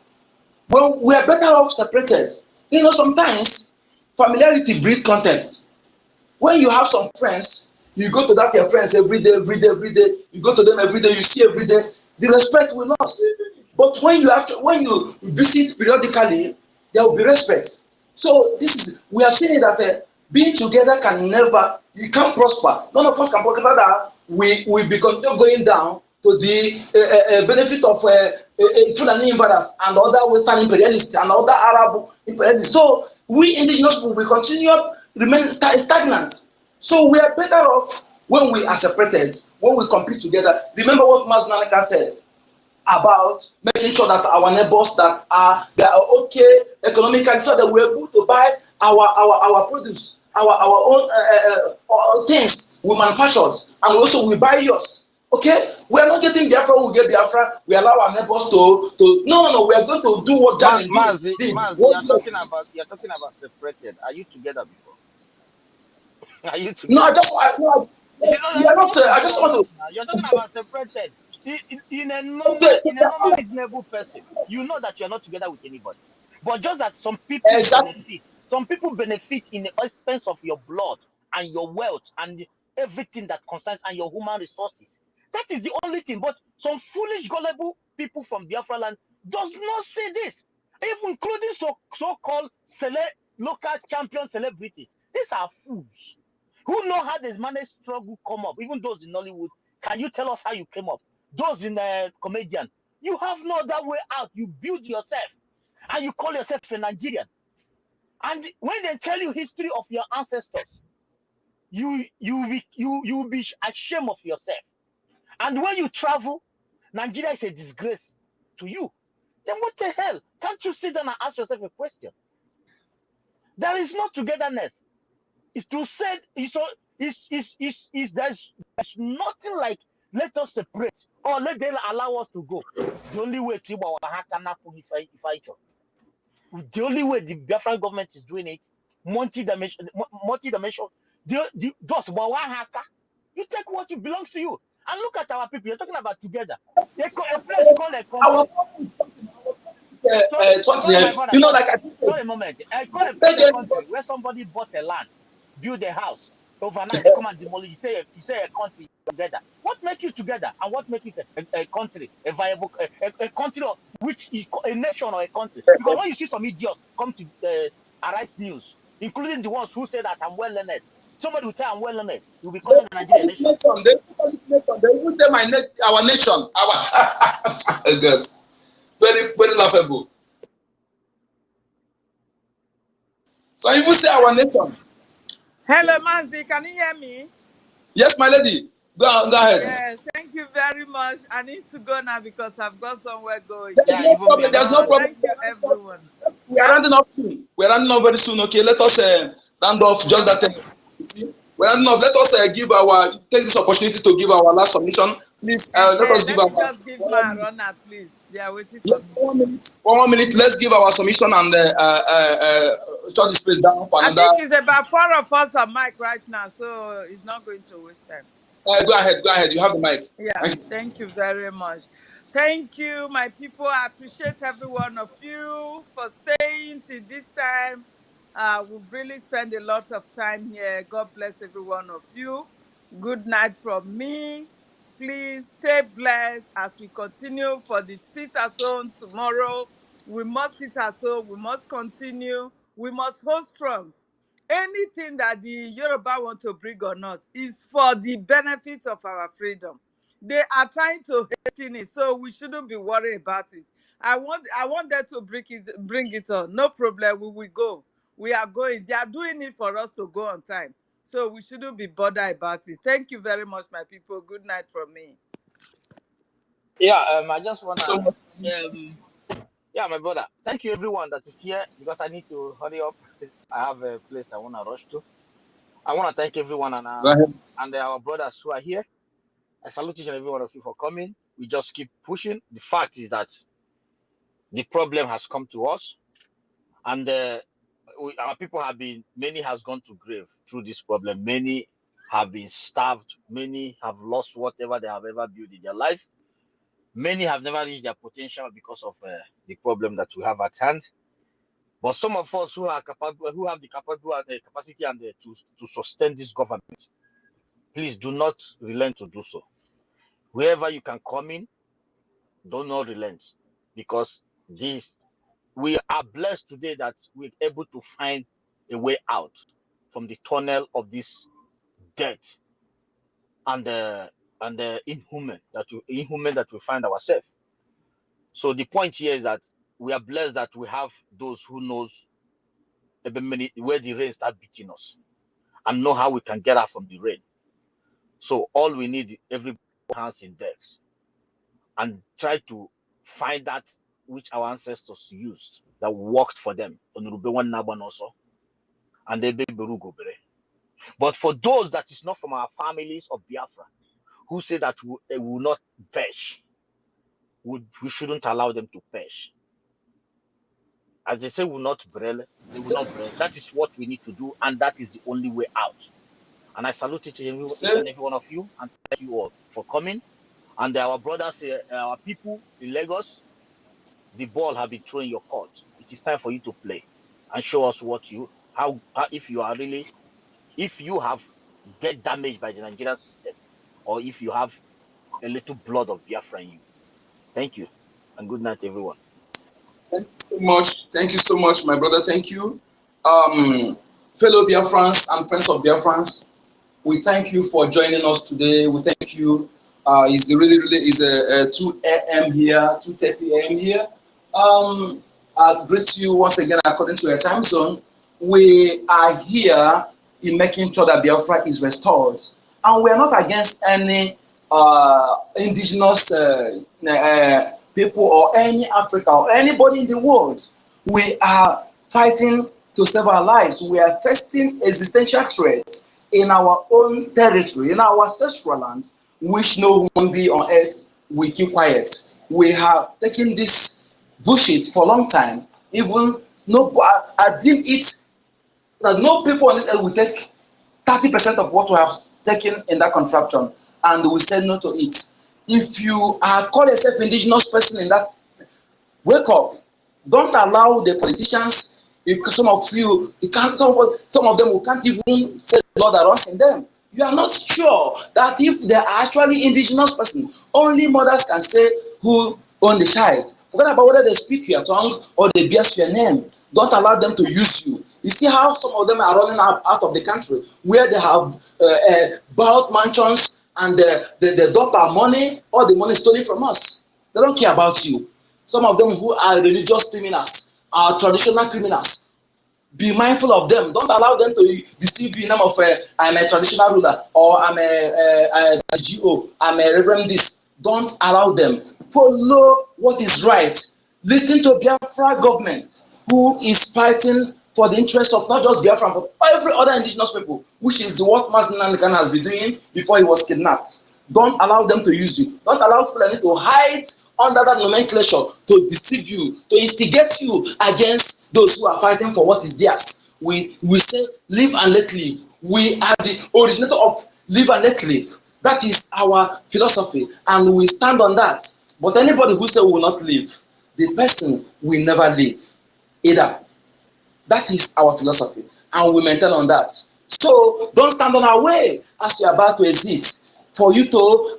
Well, we are better off separated. You know, sometimes familiarity breeds contempt. When you have some friends, you go to that your friends every day. You go to them every day. You see every day. The respect will lose. But when you visit periodically, there will be respect. So we have seen it that being together you can't prosper. None of us can prosper that we be continue going down to the benefit of Fulani invaders and other Western imperialists and other Arab imperialists. So we indigenous people will continue remain stagnant. So we are better off when we are separated, when we compete together. Remember what Maznanika said about making sure that our neighbors they are okay economically, so that we're able to buy our produce, our own things we manufactured, and also we buy yours. Okay, we are not getting Biafra. We get Biafra. We allow our neighbors to no. We are going to do what Jammeh did. You're talking about separated. Are you together before? Are you No, together? we are not. I just want to. You're talking about separated. In a normal reasonable person, you know that you're not together with anybody. But just that some people benefit. Some people benefit in the expense of your blood and your wealth and everything that concerns and your human resources. That is the only thing. But some foolish, gullible people from Biafra land does not say this, even including so-called local champion celebrities. These are fools who know how this managed struggle come up. Even those in Nollywood, can you tell us how you came up? Those in comedian, you have no other way out. You build yourself, and you call yourself a Nigerian. And when they tell you history of your ancestors, you will be ashamed of yourself. And when you travel, Nigeria is a disgrace to you. Then what the hell? Can't you sit down and ask yourself a question? There is no togetherness. To say there's nothing like let us separate or let them allow us to go. The only way to the only way the Biafran government is doing it, multi-dimension, just you take what belongs to you. And look at our people. You're talking about together. A place called a country. Sorry, my brother. You know, like sorry a moment. I call a place a country where somebody bought a land, build a house, overnight they come and demolish. You say a country together. What make you together, and what make it a country, a viable a country, or which is a nation or a country? Because when you see some idiots come to Arise News, including the ones who say that I'm well learned, somebody will say I'm well learned. You'll be calling a Nigerian nation. They will say our nation, our very, very laughable. So you will say our nation. Hello, Manzi, can you hear me? Yes, my lady. Go ahead. Yes, thank you very much. I need to go now because I've got somewhere going. There's no problem. There's no problem. Thank you, everyone. We are rounding up soon. We're rounding up very soon. Okay, let us round off just that. We're rounding up. Let us take this opportunity to give our last submission. Please let us give our. Just give my runner, please. Yeah, waiting for me. 1 minute. 1 minute. Let's give our submission and shut this place down for another. I think it's about 4 of us on mic right now, so it's not going to waste time. Go ahead. Go ahead. You have the mic. Yeah. Thank you very much. Thank you, my people. I appreciate every one of you for staying till this time. We've really spent a lot of time here. God bless every one of you. Good night from me. Please stay blessed as we continue for the sit at home tomorrow. We must sit at home. We must continue. We must hold strong. Anything that the Yoruba want to bring on us is for the benefit of our freedom. They are trying to hasten it, so we shouldn't be worried about it. I want them to bring it on. No problem, we will go. We are going. They are doing it for us to go on time. So we shouldn't be bothered about it. Thank you very much, my people. Good night from me. Yeah, I just wanna So yeah, my brother. Thank you everyone that is here because I need to hurry up. I have a place I wanna rush to. I wanna thank everyone go ahead. and our brothers who are here. I salute each and every one of you for coming. We just keep pushing. The fact is that the problem has come to us, and our people have been. Many has gone to grave through this problem. Many have been starved. Many have lost whatever they have ever built in their life. Many have never reached their potential because of the problem that we have at hand. But some of us who are capable, who have the capacity and to sustain this government, please do not relent to do so. Wherever you can come in, do not relent, because we are blessed today that we're able to find a way out from the tunnel of this death and the inhuman that we find ourselves. So the point here is that we are blessed that we have those who knows where the rain start beating us and know how we can get out from the rain. So all we need, everybody hands in decks and try to find that which our ancestors used that worked for them. And they But for those that is not from our families of Biafra, who say that they will not perish, we shouldn't allow them to perish. As they say, will not brel, they will not brel. That is what we need to do, and that is the only way out. And I salute each and every one of you, and thank you all for coming. And our brothers, our people in Lagos, the ball have been thrown in your court. It is time for you to play and show us how if you are really, if you have get damaged by the Nigerian system, or if you have a little blood of Biafra in you. Thank you, and good night, everyone. Thank you so much. Thank you so much, my brother. Thank you. Fellow Biafrans and friends of Biafrans, we thank you for joining us today. We thank you. It's really 2 a.m. here, 2:30 a.m. here. I greet you once again according to your time zone. We are here in making sure that Biafra is restored, and we are not against any indigenous people or any Africa or anybody in the world. We are fighting to save our lives. We are facing existential threats in our own territory, in our ancestral land, which no human being on earth will keep quiet. We have taken this bullshit for a long time. Even I deem it that no people on this earth will take 30% of what we have taken in that contraption, and we say no to it. If you are called yourself indigenous person in that, wake up. Don't allow the politicians. Some of you can't. Some of them who can't even say the Lord that runs in them. You are not sure that if they are actually indigenous person, only mothers can say who own the child. Forget about whether they speak your tongue or they bear your name. Don't allow them to use you. You see how some of them are running out of the country, where they have bought mansions and they dump our money, all the money stolen from us. They don't care about you. Some of them who are religious criminals, are traditional criminals. Be mindful of them. Don't allow them to deceive you in the name of I'm a traditional ruler, or I'm a GO, I'm a reverend this. Don't allow them. Follow what is right. Listen to Biafra government, who is fighting for the interests of not just Biafra, but every other indigenous people, which is what Mazen Nandekan has been doing before he was kidnapped. Don't allow them to use you. Don't allow Fulani to hide under that nomenclature to deceive you, to instigate you against those who are fighting for what is theirs. We say live and let live. We are the originator of live and let live. That is our philosophy, and we stand on that. But anybody who says we will not live, the person will never live either. That is our philosophy, and we maintain on that. So don't stand on our way as you are about to exit. For you to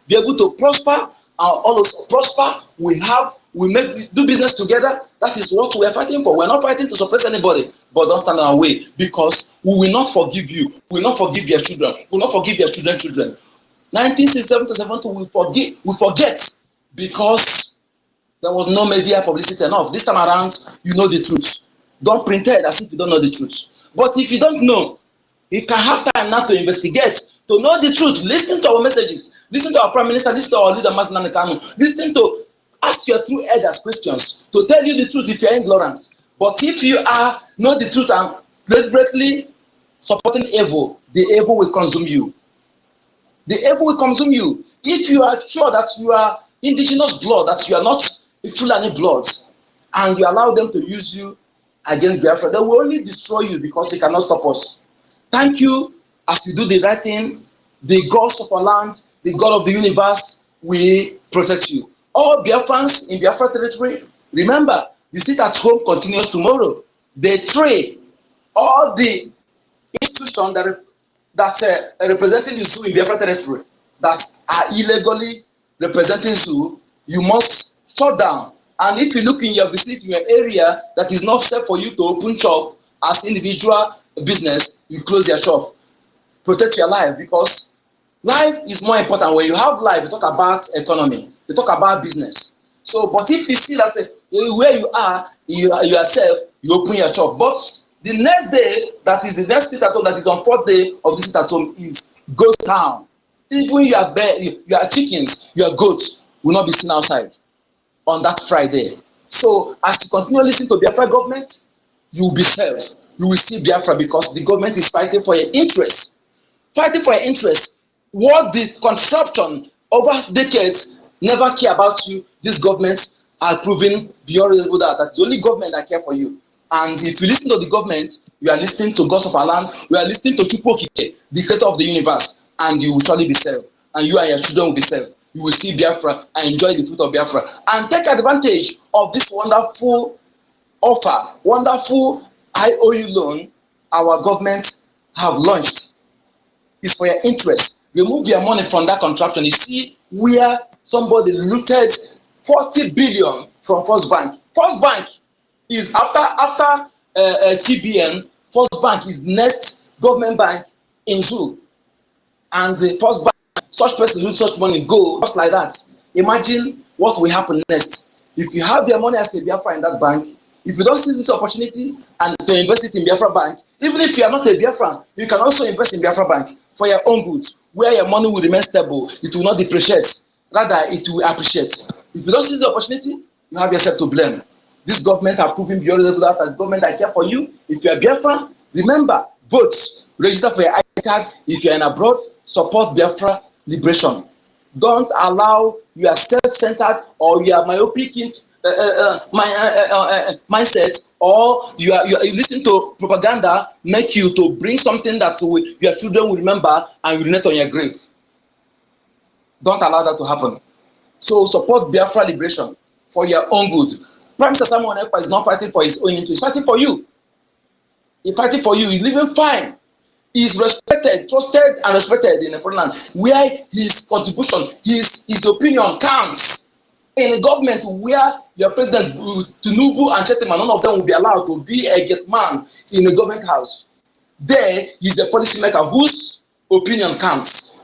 be able to prosper, all of us prosper. We do business together. That is what we are fighting for. We are not fighting to suppress anybody, but don't stand on our way, because we will not forgive you. We will not forgive your children. We will not forgive your children's children. 1967 to 70, we forget, because there was no media publicity enough. This time around, you know the truth. Don't pretend as if you don't know the truth. But if you don't know, You can have time now to investigate, to know the truth. Listen to our messages. Listen to our Prime Minister. Listen to our leader, Master Namikano. Listen to, ask your true elders questions to tell you the truth if you are ignorant. But if you are know the truth and deliberately supporting evil, the evil will consume you. The evil will consume you. If you are sure that you are indigenous blood, that you are not Fulani blood, and you allow them to use you against Biafra, they will only destroy you because they cannot stop us. Thank you. As we do the right thing, the gods of our land, the God of the universe will protect you. All Biafrans in Biafra territory, remember, the sit at home continues tomorrow. They trade all the institutions that representing the zoo in Biafra territory that are illegally representing zoo, you must shut down. And if you look in your vicinity, in your area that is not safe for you to open shop as individual business, you close your shop. Protect your life, because life is more important. When you have life, you talk about economy, you talk about business. So, but if you see that where you are, you are safe, you open your shop. But the next day, that is the next sit at home, that is on 4th day of the sit at home, is ghost town. Even your chickens, your goats will not be seen outside on that Friday. So as you continue listening to Biafra government, you will be safe. You will see Biafra because the government is fighting for your interests. Fighting for your interests. What the construction over decades never care about you, these governments are proving beyond reasonable doubt that the only government that care for you. And if you listen to the government, you are listening to gods of our land, you are listening to Chukwokike, the creator of the universe, and you will surely be saved. And you and your children will be saved. You will see Biafra and enjoy the fruit of Biafra. And take advantage of this wonderful offer, wonderful IOU loan our government have launched. It's for your interest. Remove your money from that contraption. You see where somebody looted 40 billion from First Bank. First Bank is after CBN. First Bank is next government bank in Zoo, and the First Bank, such person lose such money, go just like that. Imagine what will happen next if you have your money as a Biafra in that bank. If you don't see this opportunity and to invest it in Biafra Bank, even if you are not a Biafran, you can also invest in Biafra Bank for your own goods, where your money will remain stable. It will not depreciate, rather it will appreciate. If you don't see the opportunity, you have yourself to blame. This government are proving beyond that as government that care for you. If you are Biafran, remember, vote, register for your ID card. If you are in abroad, support Biafra liberation. Don't allow your self-centered or your myopic mindset, or you listen to propaganda make you to bring something that your children will remember and urinate on your grave. Don't allow that to happen. So support Biafra liberation for your own good. Prime Minister Simon Ekpa is not fighting for his own interest, he's fighting for you. He's fighting for you. He's living fine. He's respected, trusted, and respected in the foreign land, where his contribution, his opinion counts. In a government where your president, Tinubu and Chettima, none of them will be allowed to be a get man in a government house. There, he's a policymaker whose opinion counts.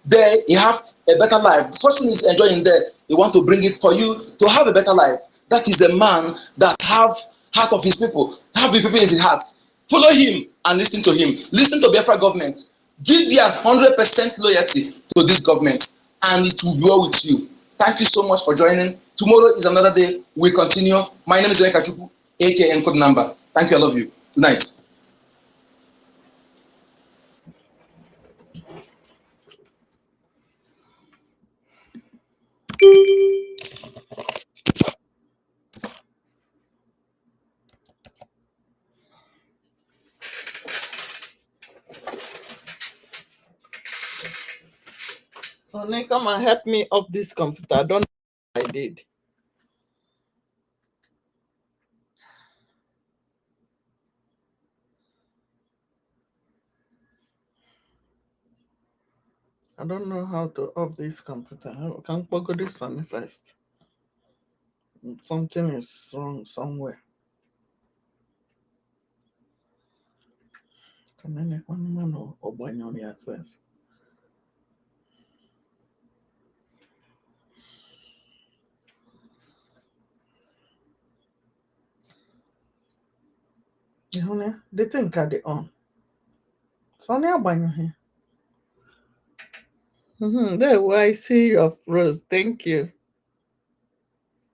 There, you have a better life. The person is enjoying there. He want to bring it for you to have a better life. That is a man that have heart of his people, have the people in his heart. Follow him and listen to him. Listen to Biafra government. Give your 100% loyalty to this government, and it will be well with you. Thank you so much for joining. Tomorrow is another day. We continue. My name is Eka Chukwu, aka Code Number. Thank you. I love you. Good night. Sonny, come and help me off this computer. I don't know what I did. I don't know how to off this computer. I can go this one first. Something is wrong somewhere. Can I make one man or buying on yourself? The thing can be on. Sonia Banyo. There, I see your rose. Thank you.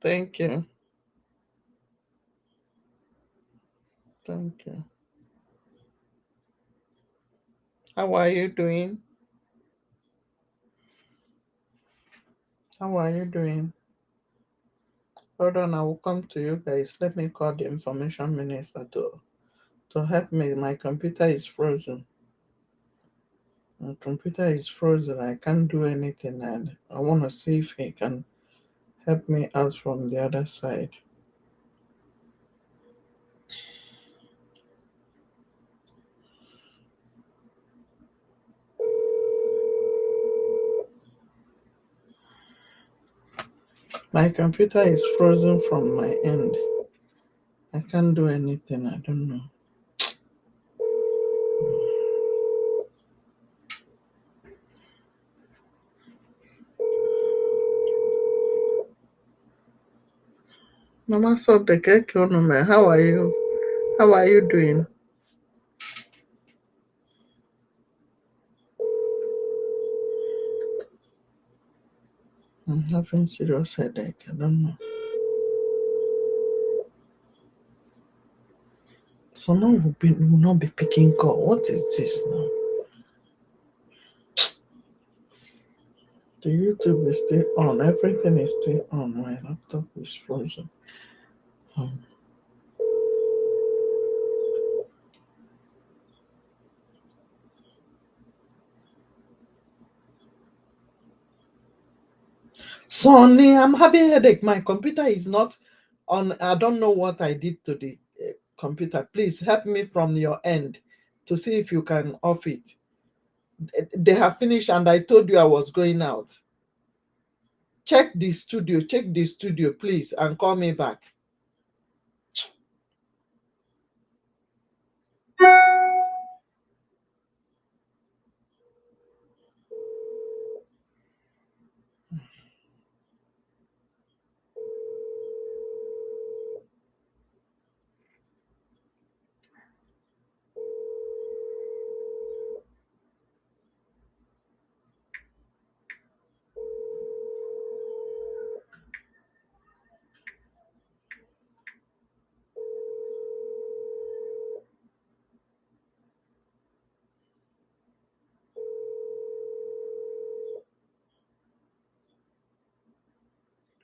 Thank you. Thank you. How are you doing? How are you doing? Hold on, I will come to you guys. Let me call the information minister to help me. My computer is frozen. My computer is frozen. I can't do anything, and I want to see if he can help me out from the other side. My computer is frozen from my end. I can't do anything. I don't know. Mama Sodeke, how are you? How are you doing? I'm having serious headache. I don't know. So now will not be picking call. What is this now? The YouTube is still on. Everything is still on. My laptop is frozen. Sonny, I'm having headache. My computer is not on. I don't know what I did to the computer. Please help me from your end to see if you can off it. They have finished, and I told you I was going out. Check the studio, please, and call me back.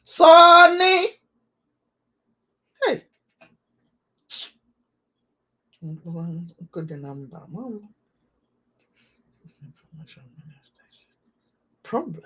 Sonny! Hey! Good number. Mom. This is information minister. Problem.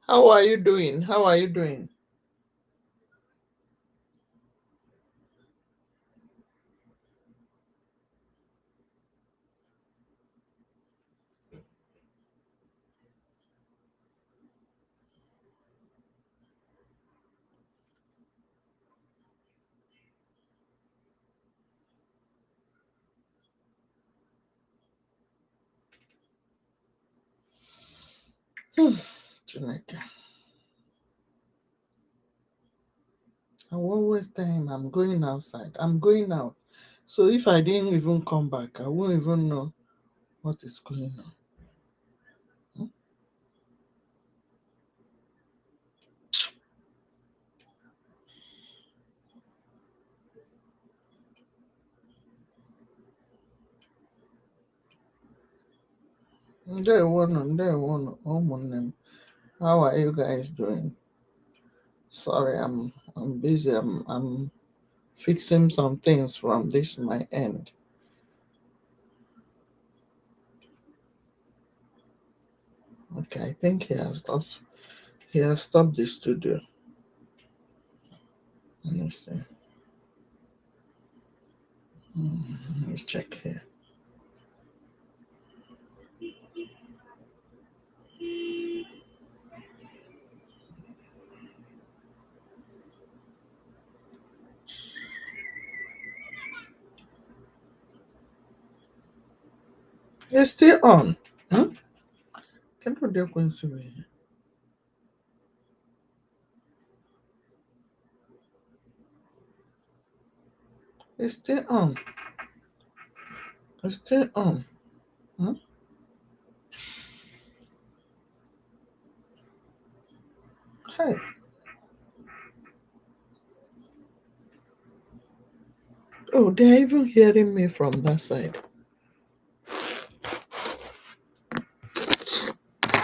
How are you doing? How are you doing? Jamaica. I won't waste time. I'm going outside. I'm going out. So if I didn't even come back, I won't even know what is going on. Day one, how are you guys doing? Sorry, I'm busy. I'm fixing some things from this my end. Okay, I think he has stopped the studio. Let me see. Let me check here. It's still on. Huh? Can you do consuming? It's still on. It's still on. Huh? Hey. Oh, they're even hearing me from that side.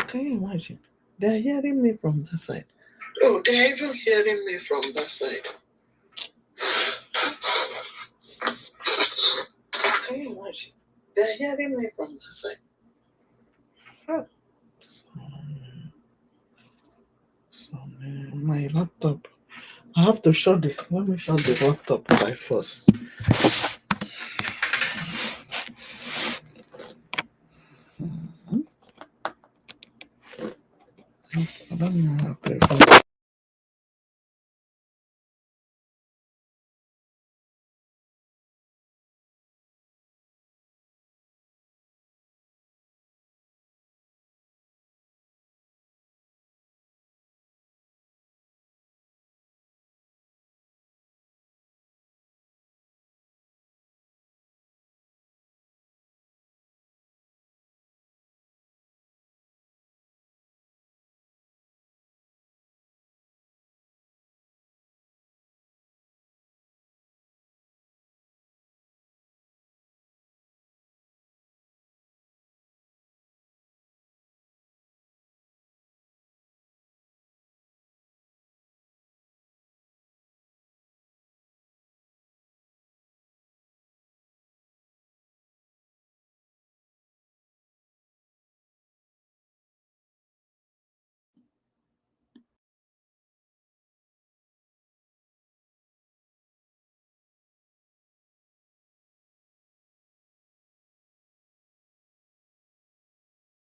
Can you imagine? They're hearing me from that side. Oh, they're even hearing me from that side. Can you imagine? They're hearing me from that side. Oh. So my laptop. I have to shut the. Let me shut the laptop by force. I don't know how to.